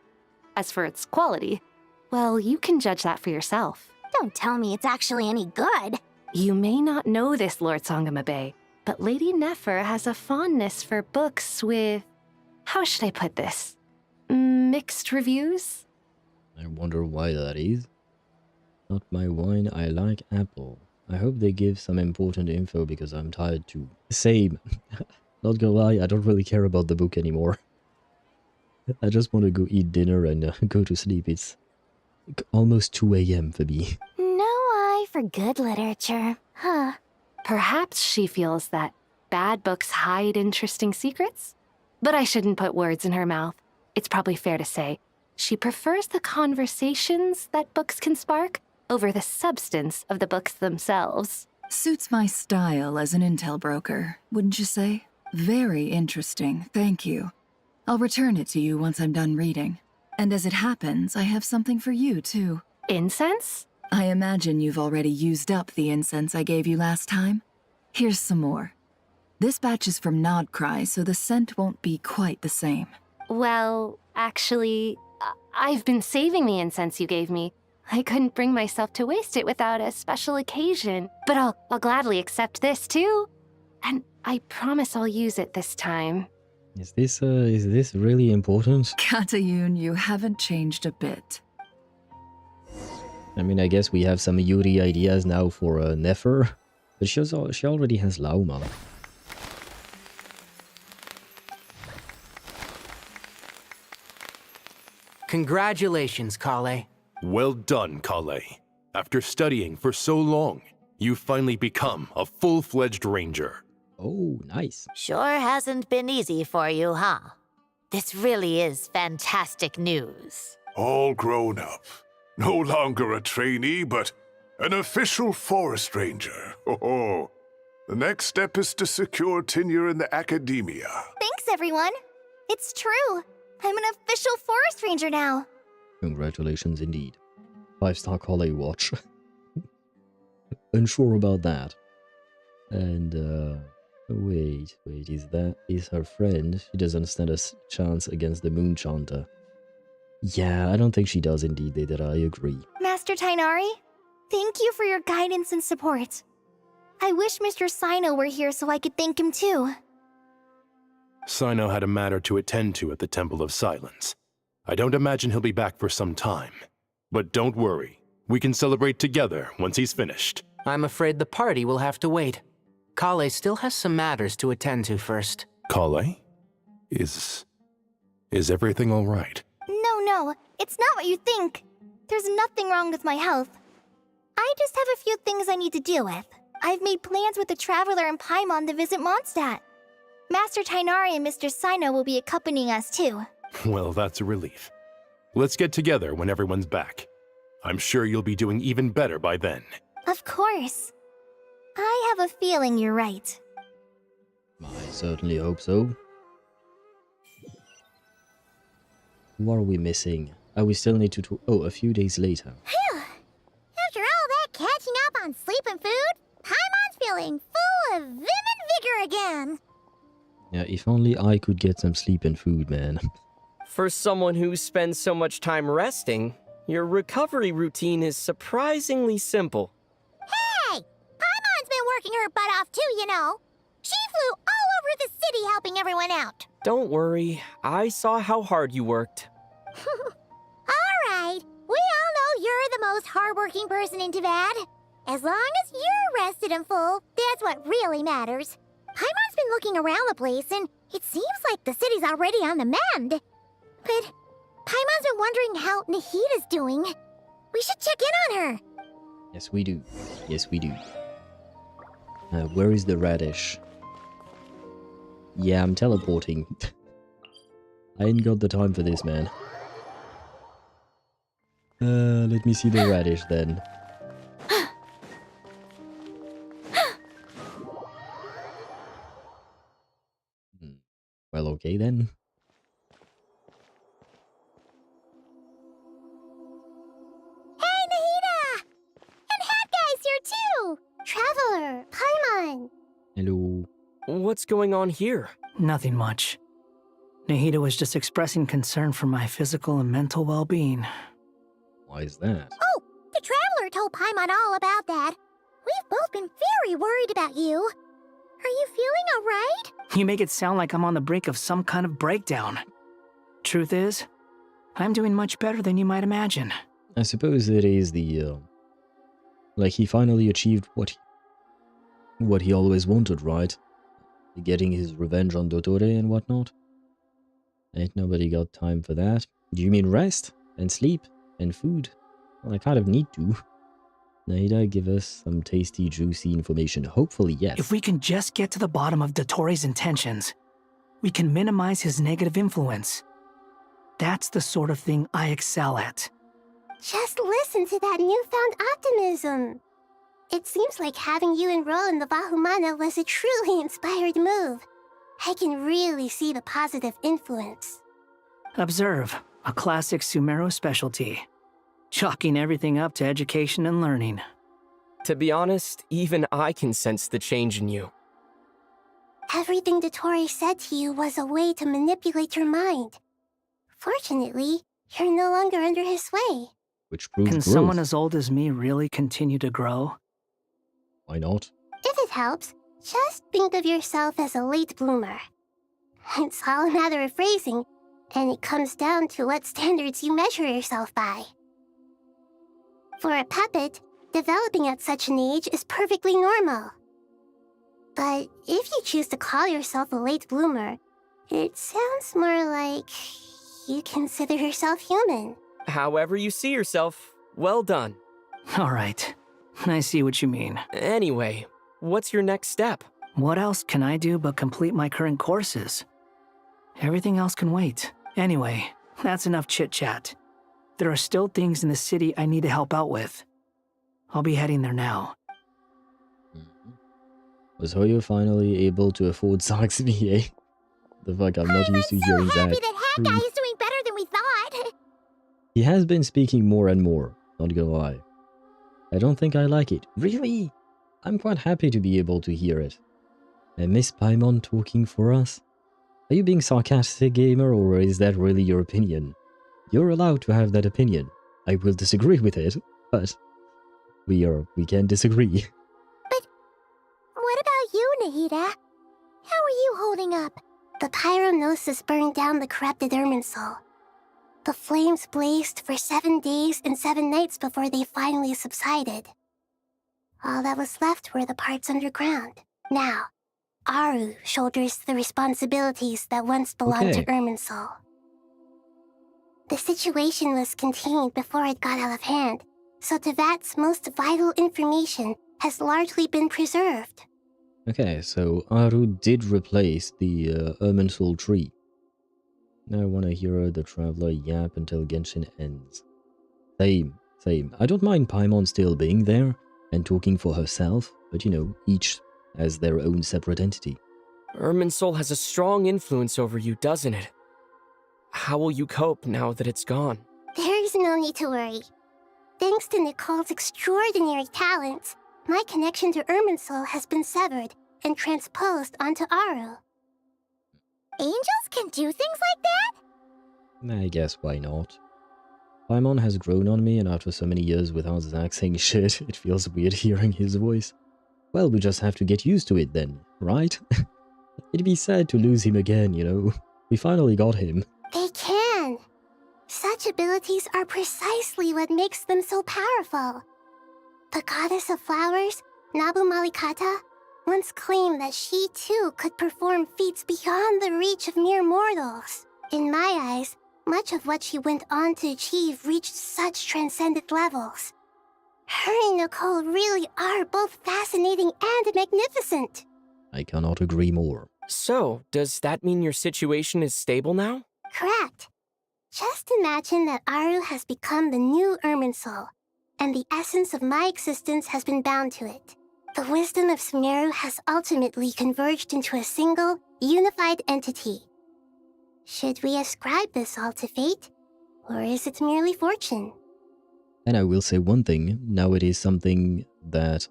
As for its quality, well, you can judge that for yourself. Don't tell me it's actually any good. You may not know this, Lord Sangama Bay, but Lady Nefer has a fondness for books with... how should I put this? Mixed reviews? I wonder why that is. Not my wine, I like apple. I hope they give some important info because I'm tired too. Same. Not gonna lie, I don't really care about the book anymore. I just want to go eat dinner and go to sleep. It's almost 2 a.m. for me. No eye for good literature, huh? Perhaps she feels that bad books hide interesting secrets? But I shouldn't put words in her mouth. It's probably fair to say she prefers the conversations that books can spark over the substance of the books themselves. Suits my style as an intel broker, wouldn't you say? Very interesting, thank you. I'll return it to you once I'm done reading. And as it happens, I have something for you, too. Incense? I imagine you've already used up the incense I gave you last time. Here's some more. This batch is from Nod-Krai, so the scent won't be quite the same. Well, actually, I've been saving the incense you gave me. I couldn't bring myself to waste it without a special occasion. But I'll gladly accept this, too. And I promise I'll use it this time. Is this really important? Katayun, you haven't changed a bit. I mean, I guess we have some Yuri ideas now for Nefer, but she already has Lauma. Congratulations, Kale. Well done, Kale. After studying for so long, you've finally become a full-fledged ranger. Oh, nice. Sure hasn't been easy for you, huh? This really is fantastic news. All grown up. No longer a trainee, but an official forest ranger. Oh, the next step is to secure tenure in the academia. Thanks, everyone. It's true. I'm an official forest ranger now. Congratulations indeed. 5-star Kale watch. Unsure about that. And, wait, is her friend? She doesn't stand a chance against the Moon Chanter. Yeah, I don't think she does indeed, I agree. Master Tainari, thank you for your guidance and support. I wish Mr. Sino were here so I could thank him too. Sino had a matter to attend to at the Temple of Silence. I don't imagine he'll be back for some time. But don't worry, we can celebrate together once he's finished. I'm afraid the party will have to wait. Kale still has some matters to attend to first. Kale? Is everything all right? No, it's not what you think. There's nothing wrong with my health. I just have a few things I need to deal with. I've made plans with the Traveler and Paimon to visit Mondstadt. Master Tainari and Mr. Sino will be accompanying us too. Well, that's a relief. Let's get together when everyone's back. I'm sure you'll be doing even better by then. Of course. I have a feeling you're right. I certainly hope so. What are we missing? Oh, we still need to a few days later. Phew! After all that catching up on sleep and food, Paimon's feeling full of vim and vigor again. Yeah, if only I could get some sleep and food, man. For someone who spends so much time resting, your recovery routine is surprisingly simple. Hey! Paimon's been working her butt off too, you know. She flew all over the city helping everyone out. Don't worry, I saw how hard you worked. Alright, we all know you're the most hardworking person in Teyvat. As long as you're rested and full, that's what really matters. Paimon's been looking around the place, and it seems like the city's already on the mend. But Paimon's been wondering how Nahida's doing. We should check in on her. Yes, we do. Yes, we do. Where is the radish? Yeah, I'm teleporting. I ain't got the time for this, man. Let me see the radish then. Well, okay then. Hey, Nahida! And Hat Guy's here too! Traveler, Paimon. Hello. What's going on here? Nothing much. Nahida was just expressing concern for my physical and mental well-being. Why is that? Oh, the Traveler told Paimon all about that. We've both been very worried about you. Are you feeling alright? You make it sound like I'm on the brink of some kind of breakdown. Truth is, I'm doing much better than you might imagine. I suppose it is the, like he finally achieved what he always wanted, right? Getting his revenge on Dottore and whatnot. Ain't nobody got time for that. Do you mean rest? And sleep? And food? Well, I kind of need to. Nahida, give us some tasty, juicy information. Hopefully, yes. If we can just get to the bottom of Dottore's intentions, we can minimize his negative influence. That's the sort of thing I excel at. Just listen to that newfound optimism. It seems like having you enroll in the Vahumana was a truly inspired move. I can really see the positive influence. Observe, a classic Sumeru specialty. Chalking everything up to education and learning. To be honest, even I can sense the change in you. Everything Dottore said to you was a way to manipulate your mind. Fortunately, you're no longer under his sway. Which proves Can growth. someone as old as me really continue to grow? Why not? If it helps, just think of yourself as a late bloomer. It's all a matter of phrasing, and it comes down to what standards you measure yourself by. For a puppet, developing at such an age is perfectly normal. But if you choose to call yourself a late bloomer, it sounds more like You consider yourself human. However you see yourself, well done. All right. I see what you mean. Anyway, what's your next step? What else can I do but complete my current courses? Everything else can wait. Anyway, that's enough chit-chat. There are still things in the city I need to help out with. I'll be heading there now. Was Hoyo finally able to afford Zack's VA? The fuck, I'm not used to hearing Zack. I'm happy that Hat Guy is doing better than we thought. He has been speaking more and more, not gonna lie. I don't think I like it. Really? I'm quite happy to be able to hear it. I miss Paimon talking for us. Are you being sarcastic, gamer, or is that really your opinion? You're allowed to have that opinion. I will disagree with it, but we can disagree. But what about you, Nahida? How are you holding up? The pyronosis burned down the corrupted Irminsul. The flames blazed for 7 days and 7 nights before they finally subsided. All that was left were the parts underground. Now, Aru shoulders the responsibilities that once belonged to Irminsul. The situation was contained before it got out of hand, so Teyvat's most vital information has largely been preserved. Okay, so Aru did replace the Irminsul tree. Now I want to hear the Traveler yap until Genshin ends. Same. I don't mind Paimon still being there and talking for herself, but you know, each has their own separate entity. Irminsul has a strong influence over you, doesn't it? How will you cope now that it's gone? There's no need to worry. Thanks to Nicole's extraordinary talents, my connection to Irminsul has been severed and transposed onto Aru. Angels can do things like that? I guess why not? Paimon has grown on me, and after so many years without Zack saying shit, it feels weird hearing his voice. Well, we just have to get used to it then, right? It'd be sad to lose him again, you know? We finally got him. They can. Such abilities are precisely what makes them so powerful. The goddess of flowers, Nabu Malikata, once claimed that she too could perform feats beyond the reach of mere mortals. In my eyes, much of what she went on to achieve reached such transcendent levels. Her and Nicole really are both fascinating and magnificent. I cannot agree more. So, does that mean your situation is stable now? Correct. Just imagine that Aru has become the new Irminsul, and the essence of my existence has been bound to it. The wisdom of Sumeru has ultimately converged into a single, unified entity. Should we ascribe this all to fate, or is it merely fortune? And I will say one thing, now it is something that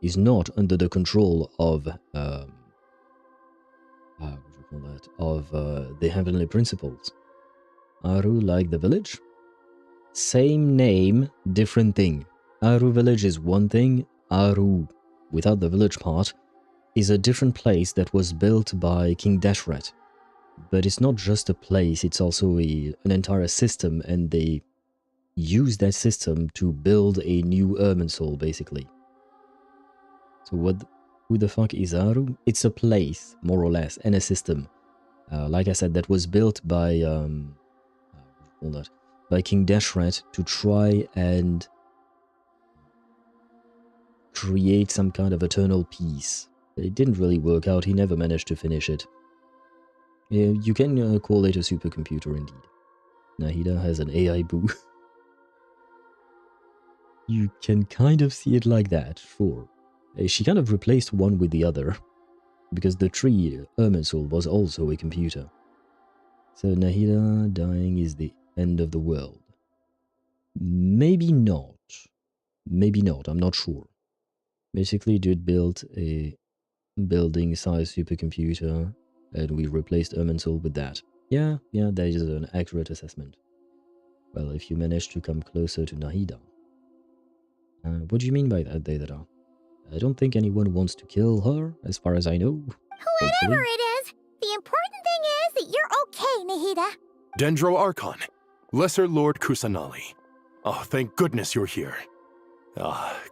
is not under the control of, the Heavenly Principles. Aru like the village? Same name, different thing. Aru village is one thing, Aru, without the village part, is a different place that was built by King Deshret. But it's not just a place, it's also an entire system, and they use that system to build a new Irminsul, basically. So who the fuck is Aru? It's a place, more or less, and a system. Like I said, that was built by King Deshret to try and create some kind of eternal peace. It didn't really work out, he never managed to finish it. You can call it a supercomputer indeed. Nahida has an AI boo. You can kind of see it like that, sure. She kind of replaced one with the other, because the tree, Irminsul, was also a computer. So Nahida dying is the end of the world. Maybe not. Maybe not, I'm not sure. Basically, dude built a building-sized supercomputer, and we replaced Irminsul with that. Yeah, that is an accurate assessment. Well, if you manage to come closer to Nahida. What do you mean by that, Deidara? I don't think anyone wants to kill her, as far as I know. Whatever it is, the important thing is that you're okay, Nahida. Dendro Archon, Lesser Lord Kusanali. Oh, thank goodness you're here.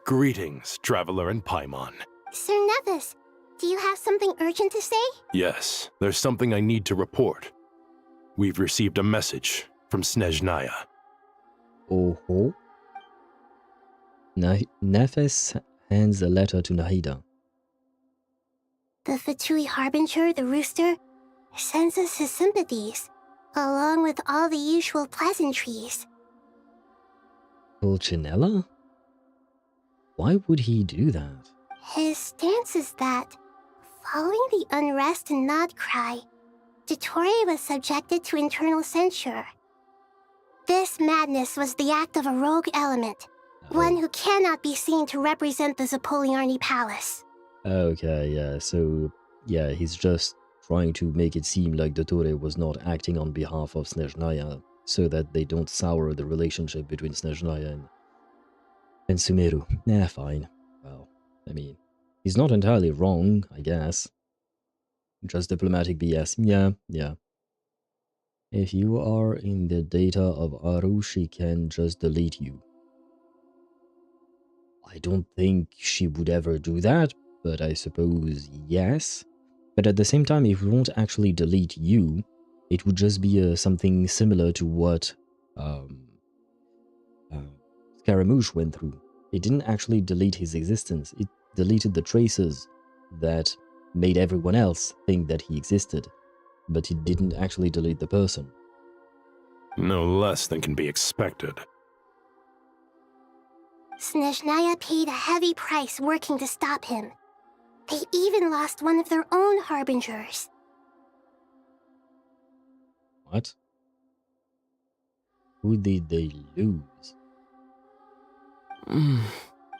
Greetings, Traveler and Paimon. Sir Nevis, do you have something urgent to say? Yes, there's something I need to report. We've received a message from Snezhnaya. Oh. Nefes hands a letter to Nahida. The Fatui Harbinger, the rooster, sends us his sympathies, along with all the usual pleasantries. Pulcinella? Why would he do that? His stance is that, following the unrest in Nod-Krai, Dottore was subjected to internal censure. This madness was the act of a rogue element, one who cannot be seen to represent the Zapoliarni Palace. Okay, yeah, so, yeah, he's just trying to make it seem like Dottore was not acting on behalf of Snezhnaya, so that they don't sour the relationship between Snezhnaya and Sumeru. Nah, fine. Well, I mean, he's not entirely wrong, I guess. Just diplomatic BS. Yeah. If you are in the data of Aru, she can just delete you. I don't think she would ever do that, but I suppose yes. But at the same time, if we won't actually delete you, it would just be something similar to what Scaramouche went through. It didn't actually delete his existence. It deleted the traces that made everyone else think that he existed, but it didn't actually delete the person. No less than can be expected. Snezhnaya paid a heavy price working to stop him. They even lost one of their own harbingers. What? Who did they lose? The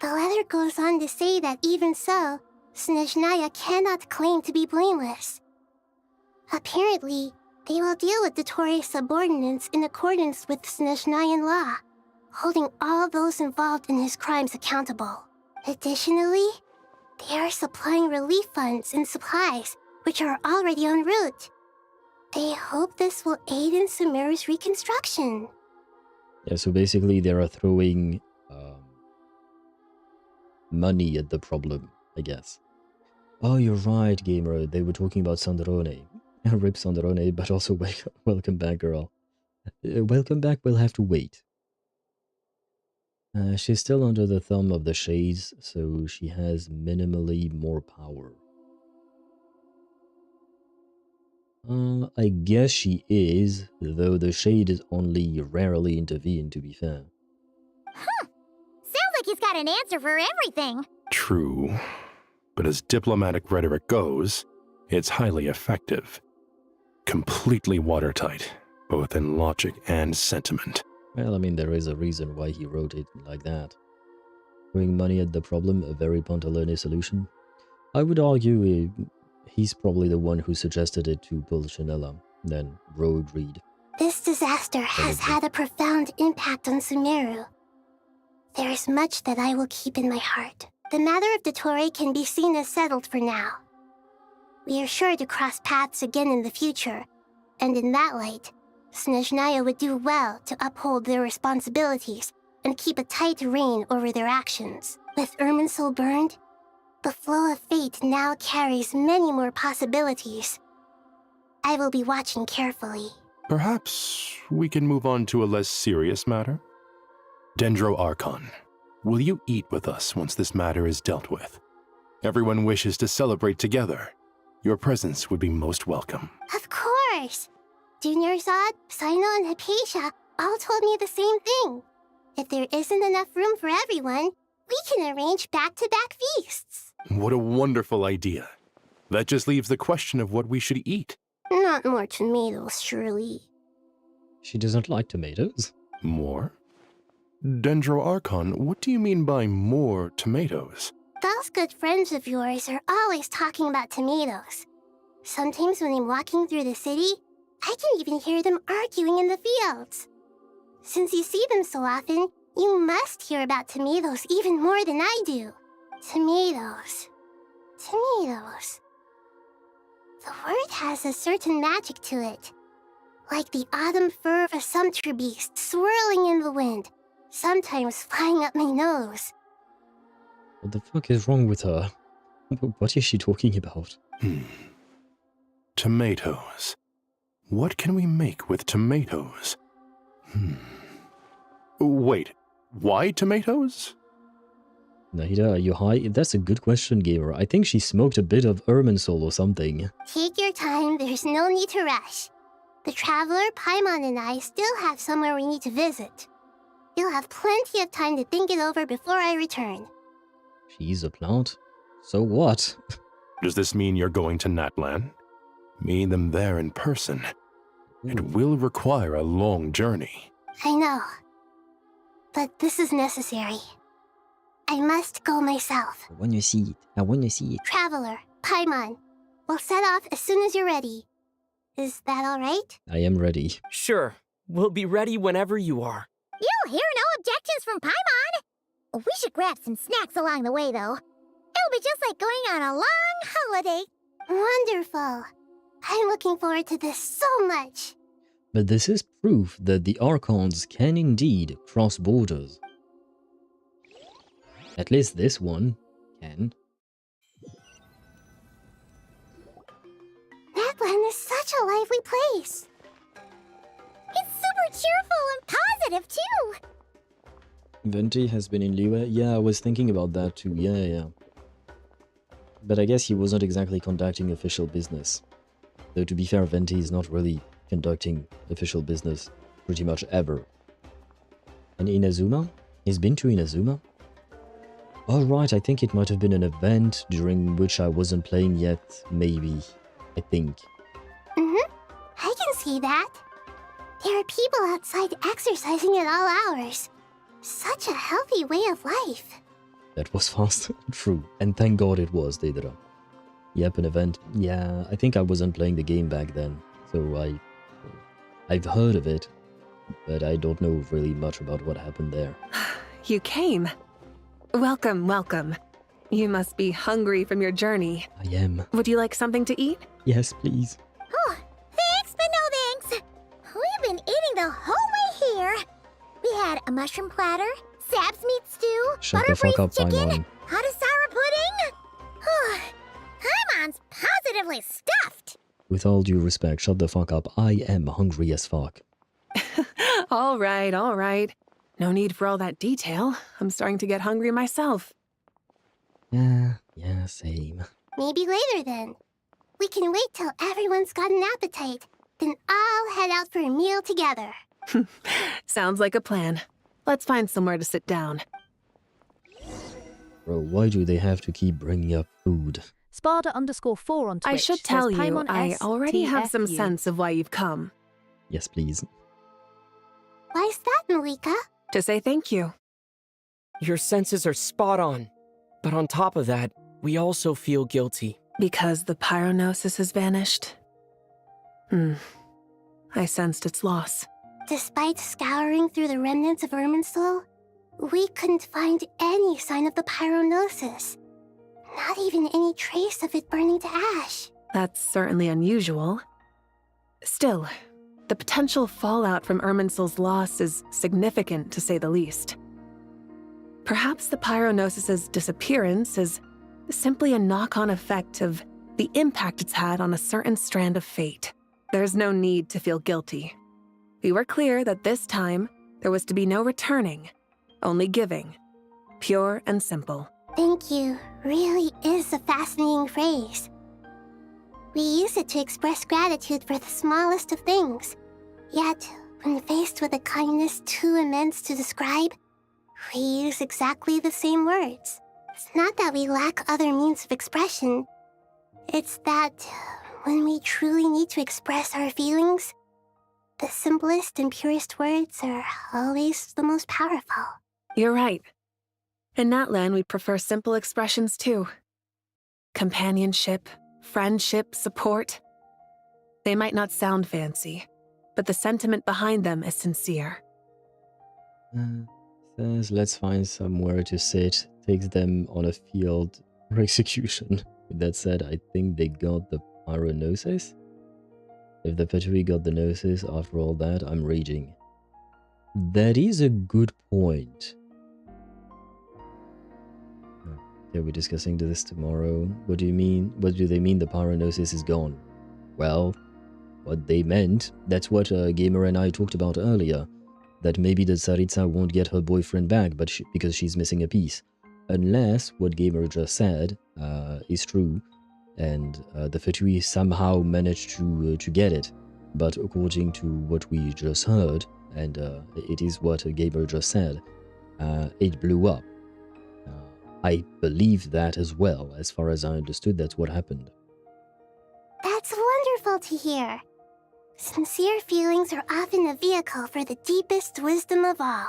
letter goes on to say that even so, Snezhnaya cannot claim to be blameless. Apparently, they will deal with Dottore's subordinates in accordance with Snezhnayan law, holding all those involved in his crimes accountable. Additionally, they are supplying relief funds and supplies, which are already en route. They hope this will aid in Sumeru's reconstruction. Yeah, so basically they are throwing money at the problem, I guess. Oh, you're right, gamer. They were talking about Sanderone. Rip Sanderone, but also welcome back, girl. Welcome back, we'll have to wait. She's still under the thumb of the Shades, so she has minimally more power. I guess she is, though the Shade is only rarely intervene, to be fair. Sounds like he's got an answer for everything. True. But as diplomatic rhetoric goes, it's highly effective. Completely watertight, both in logic and sentiment. Well, I mean, there is a reason why he wrote it like that. Throwing money at the problem, a very Pontalone solution. I would argue he's probably the one who suggested it to Pulcinella, then Road Reed. This disaster has had a profound impact on Sumeru. There is much that I will keep in my heart. The matter of Dottore can be seen as settled for now. We are sure to cross paths again in the future, and in that light, Snezhnaya would do well to uphold their responsibilities and keep a tight rein over their actions. With Irminsul burned, the flow of fate now carries many more possibilities. I will be watching carefully. Perhaps we can move on to a less serious matter? Dendro Archon, will you eat with us once this matter is dealt with? Everyone wishes to celebrate together. Your presence would be most welcome. Of course! Junior Zod, Sino, and Hypatia all told me the same thing. If there isn't enough room for everyone, we can arrange back-to-back feasts. What a wonderful idea. That just leaves the question of what we should eat. Not more tomatoes, surely. She doesn't like tomatoes. More? Dendro Archon, what do you mean by more tomatoes? Those good friends of yours are always talking about tomatoes. Sometimes when I'm walking through the city, I can even hear them arguing in the fields. Since you see them so often, you must hear about tomatoes even more than I do. Tomatoes. Tomatoes. The word has a certain magic to it. Like the autumn fur of a sumpter beast swirling in the wind, sometimes flying up my nose. What the fuck is wrong with her? What is she talking about? Tomatoes. What can we make with tomatoes? Wait, why tomatoes? Nahida, are you high? That's a good question, gamer. I think she smoked a bit of Irminsul or something. Take your time, there's no need to rush. The Traveler, Paimon, and I still have somewhere we need to visit. You'll have plenty of time to think it over before I return. She's a plant. So what? Does this mean you're going to Natlan? Meet them there in person. It will require a long journey. I know. But this is necessary. I must go myself. I want to see it. I want to see it. Traveler, Paimon, we'll set off as soon as you're ready. Is that alright? I am ready. Sure. We'll be ready whenever you are. You'll hear no objections from Paimon! We should grab some snacks along the way, though. It'll be just like going on a long holiday. Wonderful. I'm looking forward to this so much. But this is proof that the Archons can indeed cross borders. At least this one can. Natlan is such a lively place. It's super cheerful and positive, too. Venti has been in Liyue. Yeah, I was thinking about that too. Yeah. But I guess he wasn't exactly conducting official business. Though to be fair, Venti is not really conducting official business pretty much ever. And Inazuma? He's been to Inazuma? Oh right, I think it might have been an event during which I wasn't playing yet, maybe. I think. I can see that. There are people outside exercising at all hours. Such a healthy way of life. That was fast. True. And thank God it was, Deidara. Yep, an event. Yeah, I think I wasn't playing the game back then. So I've heard of it, but I don't know really much about what happened there. You came. Welcome, welcome. You must be hungry from your journey. I am. Would you like something to eat? Yes, please. Oh, thanks, but no thanks. We've been eating the whole way here. We had a mushroom platter, Sab's meat stew, Shut the fuck up, chicken, Paimon. Hadasara pudding. Paimon's positively stuffed. With all due respect, shut the fuck up. I am hungry as fuck. All right, all right. No need for all that detail. I'm starting to get hungry myself. Yeah, same. Maybe later then. We can wait till everyone's got an appetite. Then I'll head out for a meal together. Sounds like a plan. Let's find somewhere to sit down. Bro, why do they have to keep bringing up food? Sparda_4 on Twitch. I should tell says you, Paimon I already have some STFU. sense of why you've come. Yes, please. Why's that, Malika? To say thank you. Your senses are spot on. But on top of that, we also feel guilty. Because the pyronosis has vanished? I sensed its loss. Despite scouring through the remnants of Irminsul, we couldn't find any sign of the pyronosis. Not even any trace of it burning to ash. That's certainly unusual. Still, the potential fallout from Irminsul's loss is significant, to say the least. Perhaps the pyronosis's disappearance is simply a knock-on effect of the impact it's had on a certain strand of fate. There's no need to feel guilty. We were clear that this time, there was to be no returning, only giving. Pure and simple. Thank you really is a fascinating phrase. We use it to express gratitude for the smallest of things. Yet, when faced with a kindness too immense to describe, we use exactly the same words. It's not that we lack other means of expression. It's that when we truly need to express our feelings, the simplest and purest words are always the most powerful. You're right. In Natlan, we prefer simple expressions too. Companionship, friendship, support. They might not sound fancy, but the sentiment behind them is sincere. Says, let's find somewhere to sit. Takes them on a field for execution. With that said, I think they got the pyronosis. If the Fatui got the gnosis after all that, I'm raging. That is a good point. Okay, we're discussing this tomorrow. What do you mean? What do they mean the pyronosis is gone? Well, what they meant, that's what Gamer and I talked about earlier, that maybe the Tsaritsa won't get her boyfriend back because she's missing a piece. Unless what Gamer just said is true, and the Fatui somehow managed to get it. But according to what we just heard, and it is what Gamer just said, it blew up. I believe that as well. As far as I understood, that's what happened. That's wonderful to hear. Sincere feelings are often a vehicle for the deepest wisdom of all.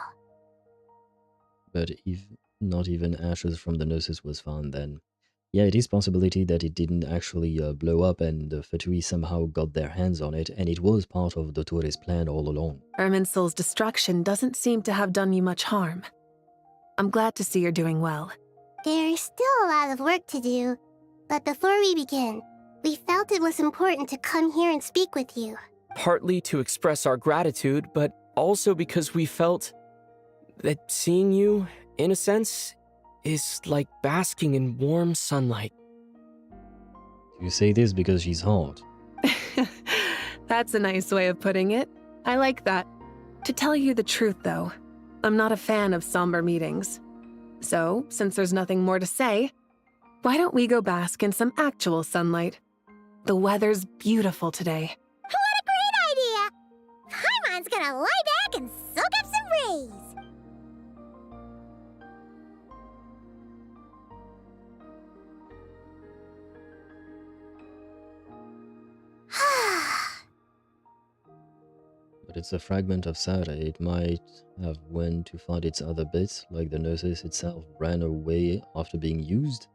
But if not even ashes from the Gnosis was found, then yeah, it is possibility that it didn't actually blow up and the Fatui somehow got their hands on it, and it was part of Dottore plan all along. Irminsul's destruction doesn't seem to have done you much harm. I'm glad to see you're doing well. There's still a lot of work to do, but before we begin, we felt it was important to come here and speak with you. Partly to express our gratitude, but also because we felt that seeing you, in a sense, is like basking in warm sunlight. You say this because she's hot. That's a nice way of putting it. I like that. To tell you the truth, though, I'm not a fan of somber meetings. So, since there's nothing more to say, why don't we go bask in some actual sunlight? The weather's beautiful today. What a great idea! Paimon's gonna lie back and soak up some rays! But it's a fragment of Sarah. It might have went to find its other bits, like the Gnosis itself ran away after being used.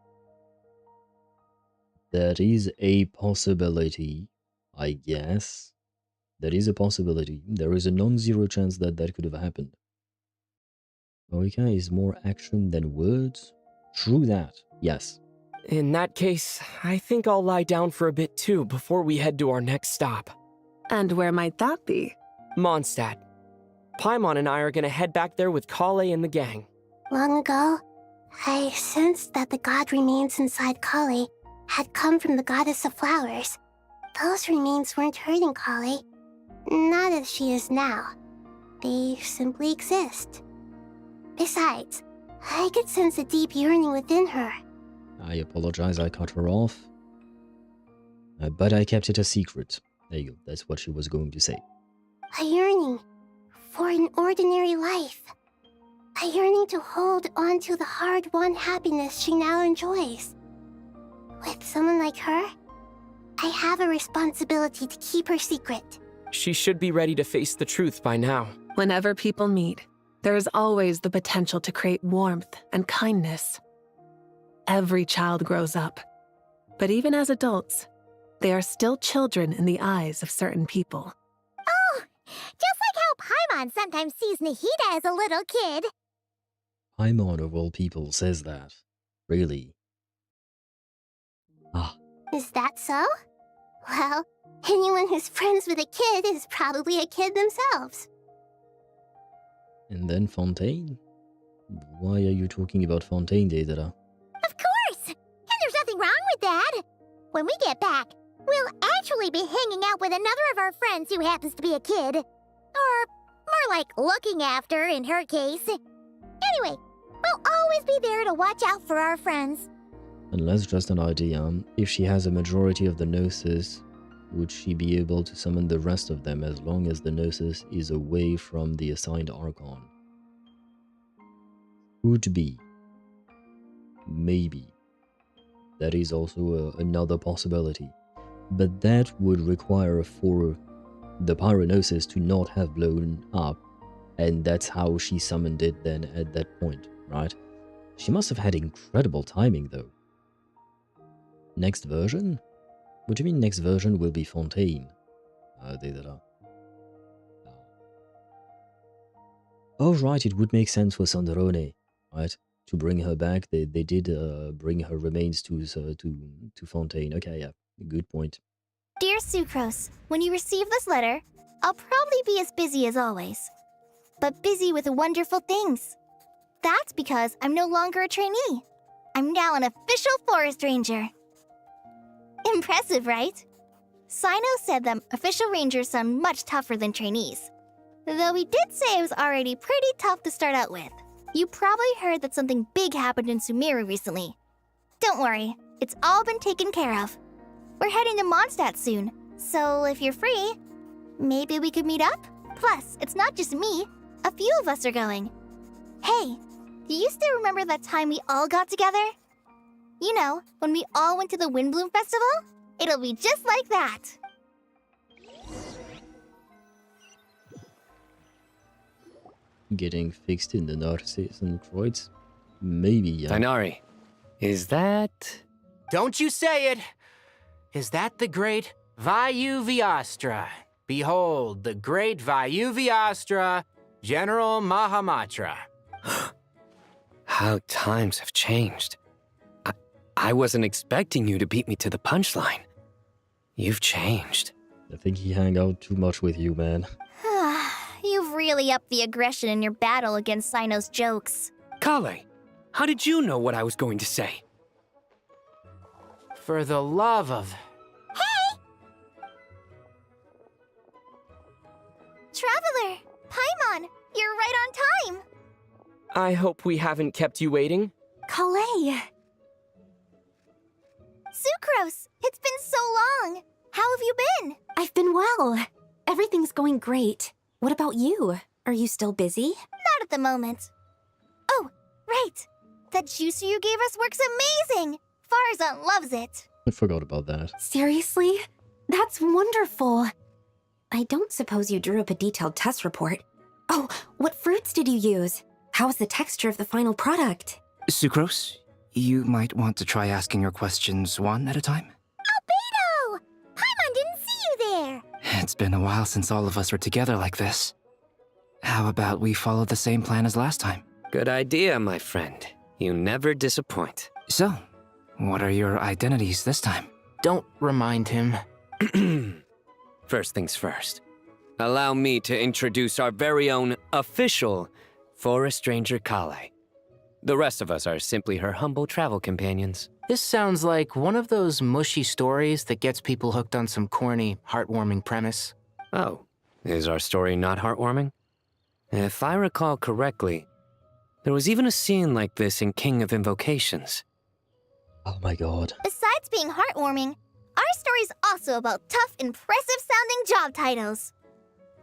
That is a possibility, I guess. That is a possibility. There is a non-zero chance that that could have happened. Marika is more action than words? True that, yes. In that case, I think I'll lie down for a bit too before we head to our next stop. And where might that be? Mondstadt. Paimon and I are gonna head back there with Kale and the gang. Long ago, I sensed that the god remains inside Kale had come from the goddess of flowers. Those remains weren't hurting Kale, not as she is now. They simply exist. Besides, I could sense a deep yearning within her. I apologize I cut her off. But I kept it a secret. There you go, that's what she was going to say. A yearning for an ordinary life. A yearning to hold on to the hard-won happiness she now enjoys. With someone like her, I have a responsibility to keep her secret. She should be ready to face the truth by now. Whenever people meet, there is always the potential to create warmth and kindness. Every child grows up, but even as adults, they are still children in the eyes of certain people. Oh, just like how Paimon sometimes sees Nahida as a little kid. Paimon of all people says that. Really? Ah. Is that so? Well, anyone who's friends with a kid is probably a kid themselves. And then Fontaine? Why are you talking about Fontaine, Deidara? Of course! And there's nothing wrong with that. When we get back, we'll actually be hanging out with another of our friends who happens to be a kid. Or more like looking after, in her case. Anyway, we'll always be there to watch out for our friends. Unless just an idea, if she has a majority of the Gnosis, would she be able to summon the rest of them as long as the Gnosis is away from the assigned Archon? Could be. Maybe. That is also another possibility. But that would require for the Pyrognosis to not have blown up, and that's how she summoned it then at that point, right? She must have had incredible timing though. Next version? What do you mean next version will be Fontaine? Oh right, it would make sense for Sanderone, right? To bring her back, they did bring her remains to Fontaine. Okay, yeah, good point. Dear Sucrose, when you receive this letter, I'll probably be as busy as always. But busy with wonderful things. That's because I'm no longer a trainee. I'm now an official forest ranger. Impressive, right? Sino said that official rangers sound much tougher than trainees. Though he did say it was already pretty tough to start out with. You probably heard that something big happened in Sumeru recently. Don't worry, it's all been taken care of. We're heading to Mondstadt soon, so if you're free, maybe we could meet up? Plus, it's not just me. A few of us are going. Hey, do you still remember that time we all got together? You know, when we all went to the Windbloom Festival? It'll be just like that. Getting fixed in the narcissism droids? Maybe, yeah. Tighnari, is that... Don't you say it! Is that the great Vayu-Vyastra? Behold, the great Vayu-Vyastra, General Mahamatra. How times have changed. I wasn't expecting you to beat me to the punchline. You've changed. I think he hung out too much with you, man. You've really upped the aggression in your battle against Sino's jokes. Kale, how did you know what I was going to say? For the love of... Hey! Traveler! Paimon! You're right on time! I hope we haven't kept you waiting. Kalei! Sucrose! It's been so long! How have you been? I've been well. Everything's going great. What about you? Are you still busy? Not at the moment. Oh, right! That juicer you gave us works amazing! Farzan loves it! I forgot about that. Seriously? That's wonderful. I don't suppose you drew up a detailed test report. Oh, what fruits did you use? How's the texture of the final product? Sucrose, you might want to try asking your questions one at a time. Albedo! Paimon didn't see you there! It's been a while since all of us were together like this. How about we follow the same plan as last time? Good idea, my friend. You never disappoint. So, what are your identities this time? Don't remind him. First things first. Allow me to introduce our very own official Forest Ranger Kale. The rest of us are simply her humble travel companions. This sounds like one of those mushy stories that gets people hooked on some corny, heartwarming premise. Oh, is our story not heartwarming? If I recall correctly, there was even a scene like this in King of Invocations. Oh my god. Besides being heartwarming, our story's also about tough, impressive-sounding job titles.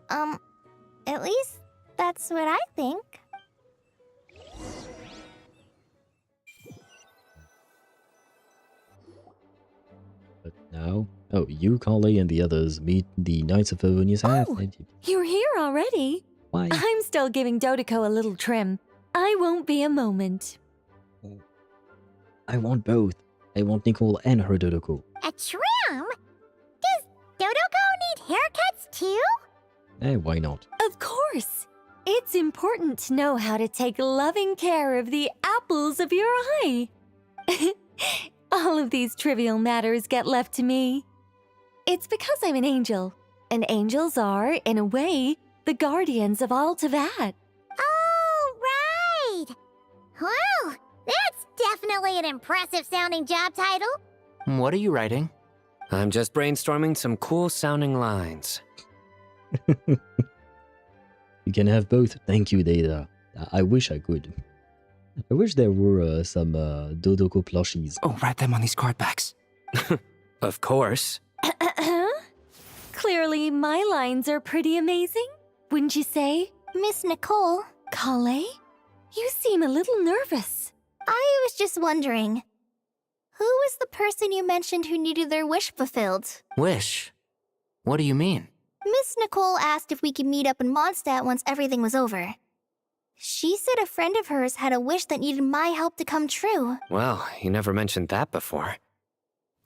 At least that's what I think. But now, oh, you, Kale, and the others meet the Knights of Favonius Half. You're here already? Why? I'm still giving Dodoco a little trim. I won't be a moment. I want both. I want Nicole and her Dodoco. A trim? Does Dodoco need haircuts too? Why not? Of course. It's important to know how to take loving care of the apples of your eye. All of these trivial matters get left to me. It's because I'm an angel, and angels are, in a way, the guardians of all Teyvat. Oh, right! Well, that's definitely an impressive-sounding job title. What are you writing? I'm just brainstorming some cool-sounding lines. You can have both. Thank you, Data. I wish I could. I wish there were some Dodoco plushies. Oh, write them on these card backs. Of course. Clearly, my lines are pretty amazing, wouldn't you say? Miss Nicole. Kale? You seem a little nervous. I was just wondering, who was the person you mentioned who needed their wish fulfilled? Wish? What do you mean? Miss Nicole asked if we could meet up in Mondstadt once everything was over. She said a friend of hers had a wish that needed my help to come true. Well, you never mentioned that before.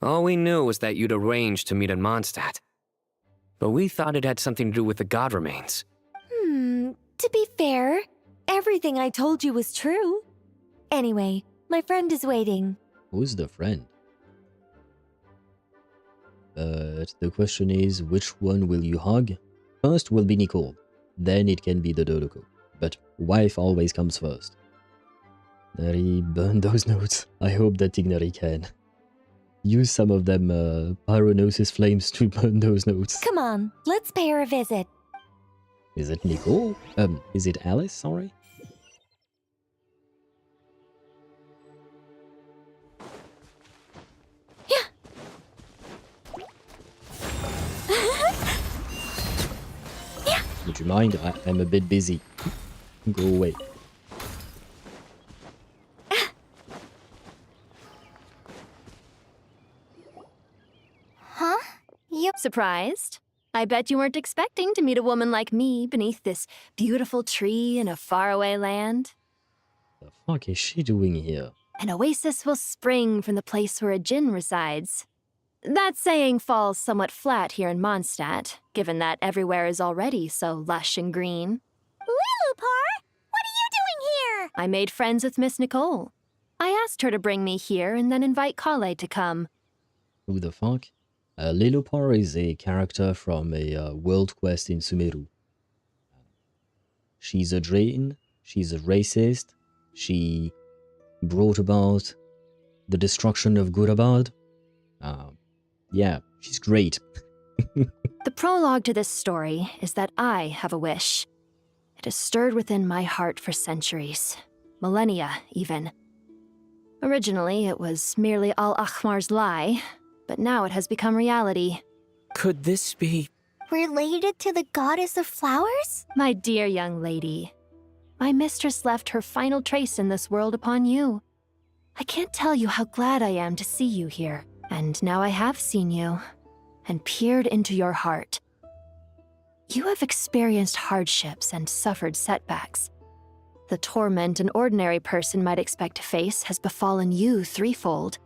All we knew was that you'd arranged to meet in Mondstadt. But we thought it had something to do with the god remains. To be fair, everything I told you was true. Anyway, my friend is waiting. Who's the friend? But the question is, which one will you hug? First will be Nicole, then it can be the Dodoco. But wife always comes first. Nari, burn those notes. I hope that Tignari can. Use some of them pyronosis flames to burn those notes. Come on, let's pay her a visit. Is it Nicole? Is it Alice? Sorry. Would you mind? I'm a bit busy. Go away. Huh? You surprised? I bet you weren't expecting to meet a woman like me beneath this beautiful tree in a faraway land. The fuck is she doing here? An oasis will spring from the place where a djinn resides. That saying falls somewhat flat here in Mondstadt, given that everywhere is already so lush and green. Lilupar, what are you doing here? I made friends with Miss Nicole. I asked her to bring me here and then invite Kale to come. Who the fuck? Lilupar is a character from a world quest in Sumeru. She's a Drain, she's a racist, she brought about the destruction of Gurabad. Yeah, she's great. The prologue to this story is that I have a wish. It has stirred within my heart for centuries, millennia even. Originally, it was merely Al-Ahmar's lie, but now it has become reality. Could this be... Related to the goddess of flowers? My dear young lady, my mistress left her final trace in this world upon you. I can't tell you how glad I am to see you here. And now I have seen you, and peered into your heart. You have experienced hardships and suffered setbacks. The torment an ordinary person might expect to face has befallen you threefold.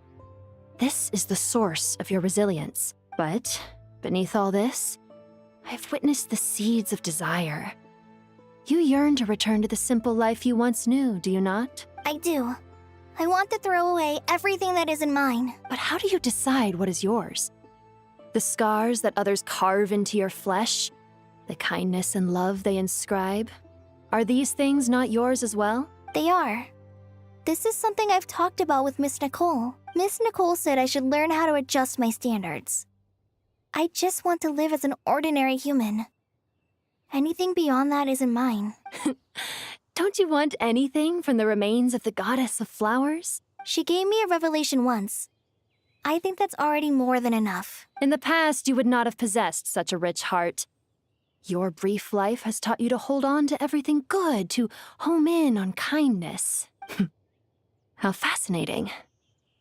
This is the source of your resilience. But, beneath all this, I've witnessed the seeds of desire. You yearn to return to the simple life you once knew, do you not? I do. I want to throw away everything that isn't mine. But how do you decide what is yours? The scars that others carve into your flesh? The kindness and love they inscribe? Are these things not yours as well? They are. This is something I've talked about with Miss Nicole. Miss Nicole said I should learn how to adjust my standards. I just want to live as an ordinary human. Anything beyond that isn't mine. Don't you want anything from the remains of the goddess of flowers? She gave me a revelation once. I think that's already more than enough. In the past, you would not have possessed such a rich heart. Your brief life has taught you to hold on to everything good, to home in on kindness. How fascinating.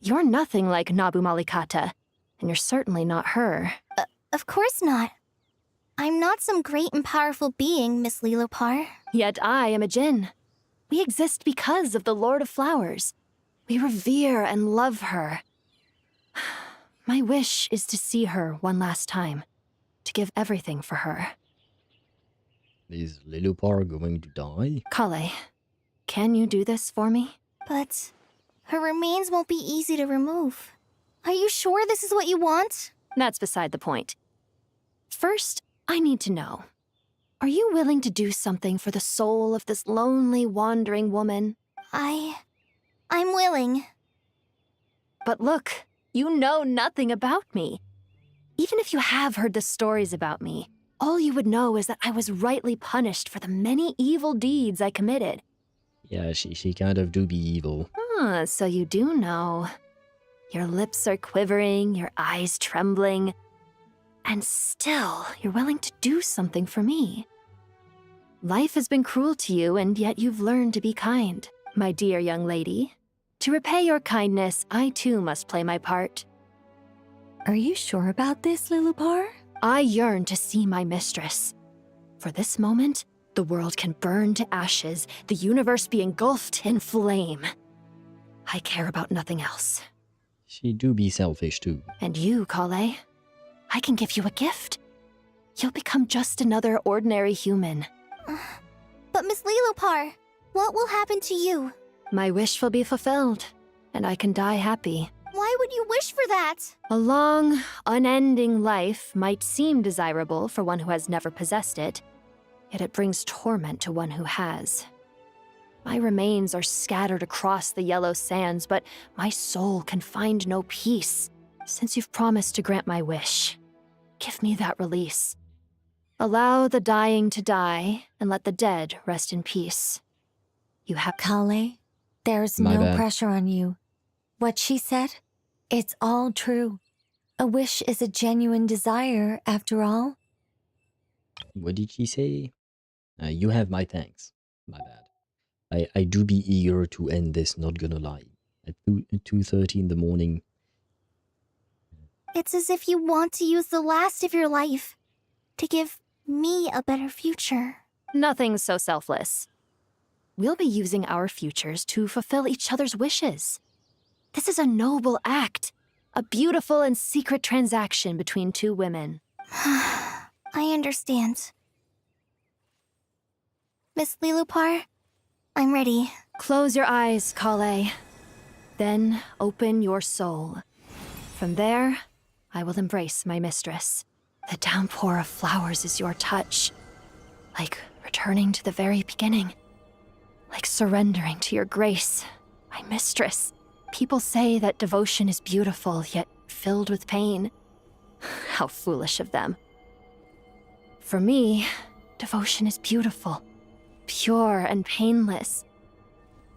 You're nothing like Nabu Malikata, and you're certainly not her. Of course not. I'm not some great and powerful being, Miss Lilupar. Yet I am a djinn. We exist because of the Lord of Flowers. We revere and love her. My wish is to see her one last time, to give everything for her. Is Lilupar going to die? Kale, can you do this for me? But her remains won't be easy to remove. Are you sure this is what you want? That's beside the point. First, I need to know. Are you willing to do something for the soul of this lonely, wandering woman? I'm willing. But look, you know nothing about me. Even if you have heard the stories about me, all you would know is that I was rightly punished for the many evil deeds I committed. Yeah, she kind of do be evil. Ah, so you do know. Your lips are quivering, your eyes trembling. And still, you're willing to do something for me. Life has been cruel to you, and yet you've learned to be kind, my dear young lady. To repay your kindness, I too must play my part. Are you sure about this, Lilupar? I yearn to see my mistress. For this moment, the world can burn to ashes, the universe be engulfed in flame. I care about nothing else. She do be selfish too. And you, Kale, I can give you a gift. You'll become just another ordinary human. But Miss Lilupar, what will happen to you? My wish will be fulfilled, and I can die happy. Why would you wish for that? A long, unending life might seem desirable for one who has never possessed it, yet it brings torment to one who has. My remains are scattered across the yellow sands, but my soul can find no peace. since you've promised to grant my wish, give me that release. Allow the dying to die, and let the dead rest in peace. You have— Kale, there's My no bad. pressure on you. What she said, it's all true. A wish is a genuine desire, after all. What did she say? You have my thanks. My bad. I do be eager to end this, not gonna lie. At 2:30 in the morning. It's as if you want to use the last of your life to give me a better future. Nothing so selfless. We'll be using our futures to fulfill each other's wishes. This is a noble act. A beautiful and secret transaction between two women. I understand. Miss Lilupar, I'm ready. Close your eyes, Kale. Then open your soul. From there, I will embrace my mistress. The downpour of flowers is your touch. Like returning to the very beginning. Like surrendering to your grace, my mistress. People say that devotion is beautiful, yet filled with pain. How foolish of them. For me, devotion is beautiful, pure and painless.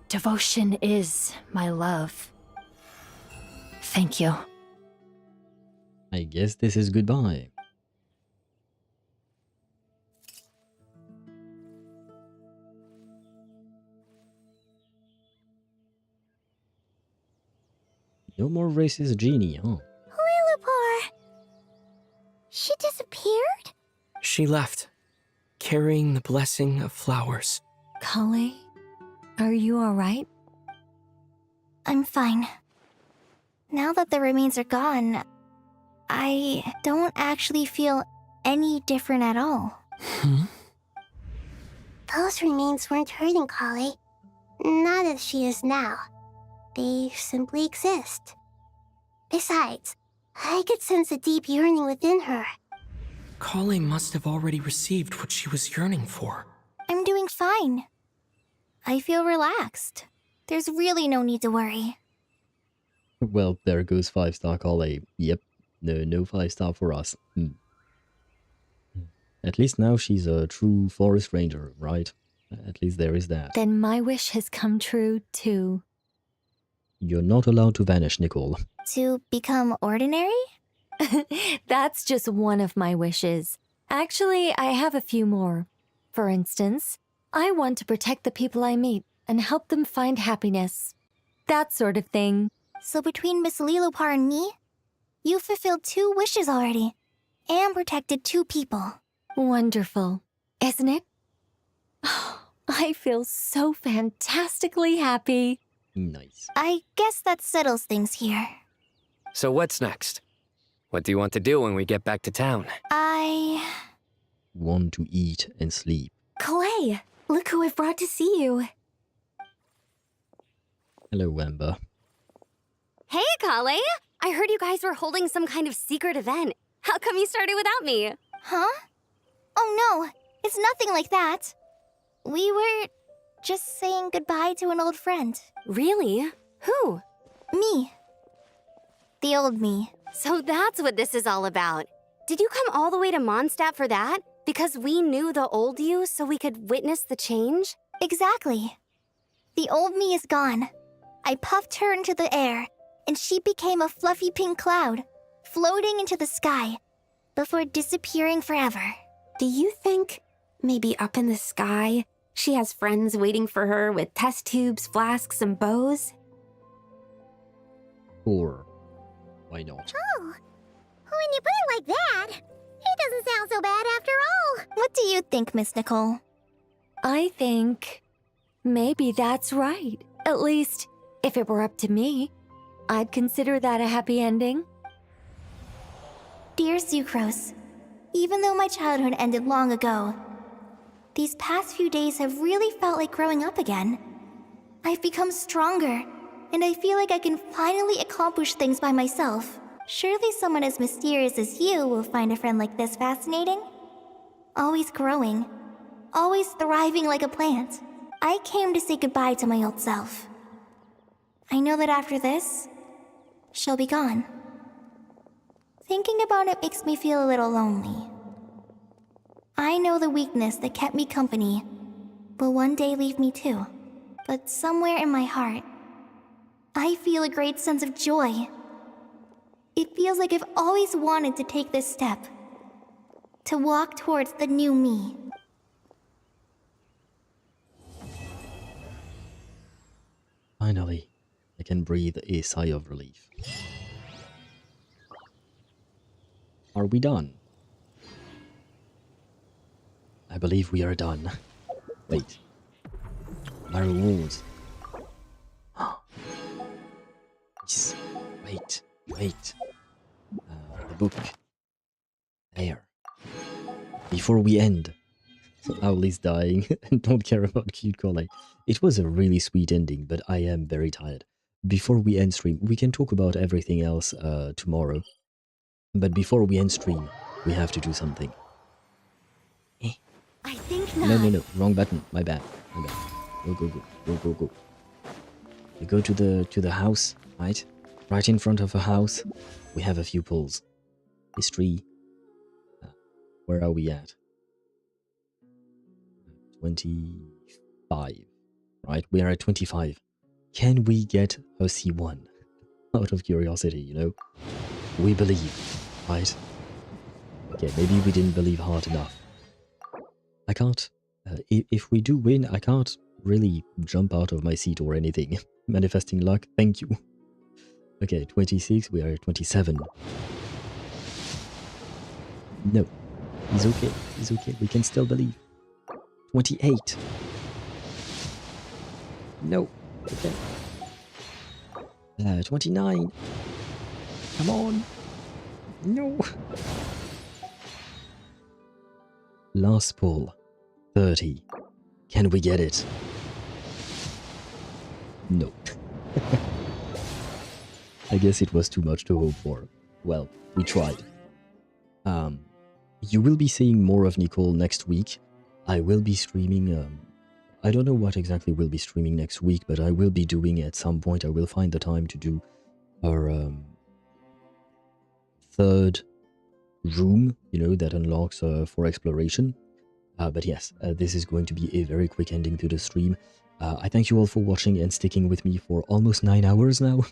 Devotion is my love. Thank you. I guess this is goodbye. No more racist genie, huh? Lilupar! She disappeared? She left, carrying the blessing of flowers. Kale, are you alright? I'm fine. Now that the remains are gone, I don't actually feel any different at all. Those remains weren't hurting Kale. Not as she is now. They simply exist. Besides, I could sense a deep yearning within her. Kale must have already received what she was yearning for. I'm doing fine. I feel relaxed. There's really no need to worry. Well, there goes 5-star Kale. Yep, no 5-star for us. At least now she's a true forest ranger, right? At least there is that. Then my wish has come true, too. You're not allowed to vanish, Nicole. To become ordinary? That's just one of my wishes. Actually, I have a few more. For instance, I want to protect the people I meet and help them find happiness. That sort of thing. So between Miss Lilupar and me, you fulfilled 2 wishes already, and protected 2 people. Wonderful, isn't it? I feel so fantastically happy. Nice. I guess that settles things here. So what's next? What do you want to do when we get back to town? I Want to eat and sleep. Kale, look who I've brought to see you. Hello, Amber. Hey, Kale! I heard you guys were holding some kind of secret event. How come you started without me? Huh? Oh no, it's nothing like that. We were just saying goodbye to an old friend. Really? Who? Me. The old me. So that's what this is all about. Did you come all the way to Mondstadt for that? Because we knew the old you so we could witness the change? Exactly. The old me is gone. I puffed her into the air, and she became a fluffy pink cloud, floating into the sky, before disappearing forever. Do you think, maybe up in the sky, she has friends waiting for her with test tubes, flasks, and bows? Or why not? Oh, when you put it like that, it doesn't sound so bad after all. What do you think, Miss Nicole? I think maybe that's right. At least, if it were up to me, I'd consider that a happy ending. Dear Sucrose, even though my childhood ended long ago, these past few days have really felt like growing up again. I've become stronger, and I feel like I can finally accomplish things by myself. Surely someone as mysterious as you will find a friend like this fascinating? Always growing, always thriving like a plant. I came to say goodbye to my old self. I know that after this, she'll be gone. Thinking about it makes me feel a little lonely. I know the weakness that kept me company will one day leave me too. But somewhere in my heart, I feel a great sense of joy. It feels like I've always wanted to take this step. To walk towards the new me. Finally, I can breathe a sigh of relief. Are we done? I believe we are done. Wait. My rewards. Wait. The book. There. Before we end. Owl is dying and don't care about cute Collie. It was a really sweet ending, but I am very tired. Before we end stream, we can talk about everything else tomorrow. But before we end stream, we have to do something. I think not. No. Wrong button. My bad. Go. You go to the house, right? Right in front of a house, we have a few pulls. History. Where are we at? 25. Right, we are at 25. Can we get a C1? Out of curiosity, you know? We believe, right? Okay, maybe we didn't believe hard enough. I can't... if we do win, I can't really jump out of my seat or anything. Manifesting luck, thank you. Okay, 26, we are at 27. No. He's okay, we can still believe. 28. No. Okay. 29. Come on. No. Last pull. 30. Can we get it? No. I guess it was too much to hope for. Well, we tried. You will be seeing more of Nicole next week. I will be streaming, I don't know what exactly we'll be streaming next week, but I will be doing at some point, I will find the time to do our third room, you know, that unlocks for exploration. But yes, this is going to be a very quick ending to the stream. I thank you all for watching and sticking with me for almost 9 hours now.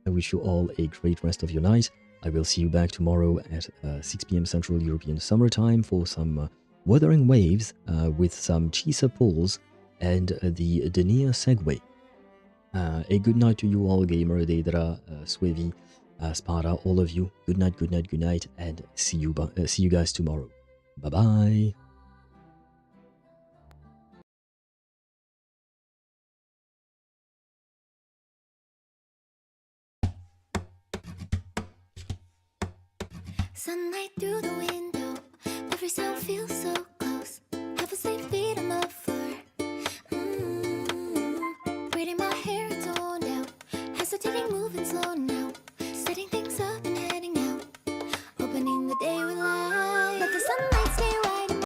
I wish you all a great rest of your night. I will see you back tomorrow at 6 PM Central European Summer Time for some Wuthering Waves with some Chisa pulls and the Denia Segway. A good night to you all, Gamer, Daedra, Swevi, Sparta, all of you. Good night, and see you guys tomorrow. Bye-bye. Sunlight through the window, every sound feels so close. Have a safe feet on the floor. Braiding my hair, it's all out. Hesitating, moving slow now. Setting things up and heading out. Opening the day with light. Let the sunlight stay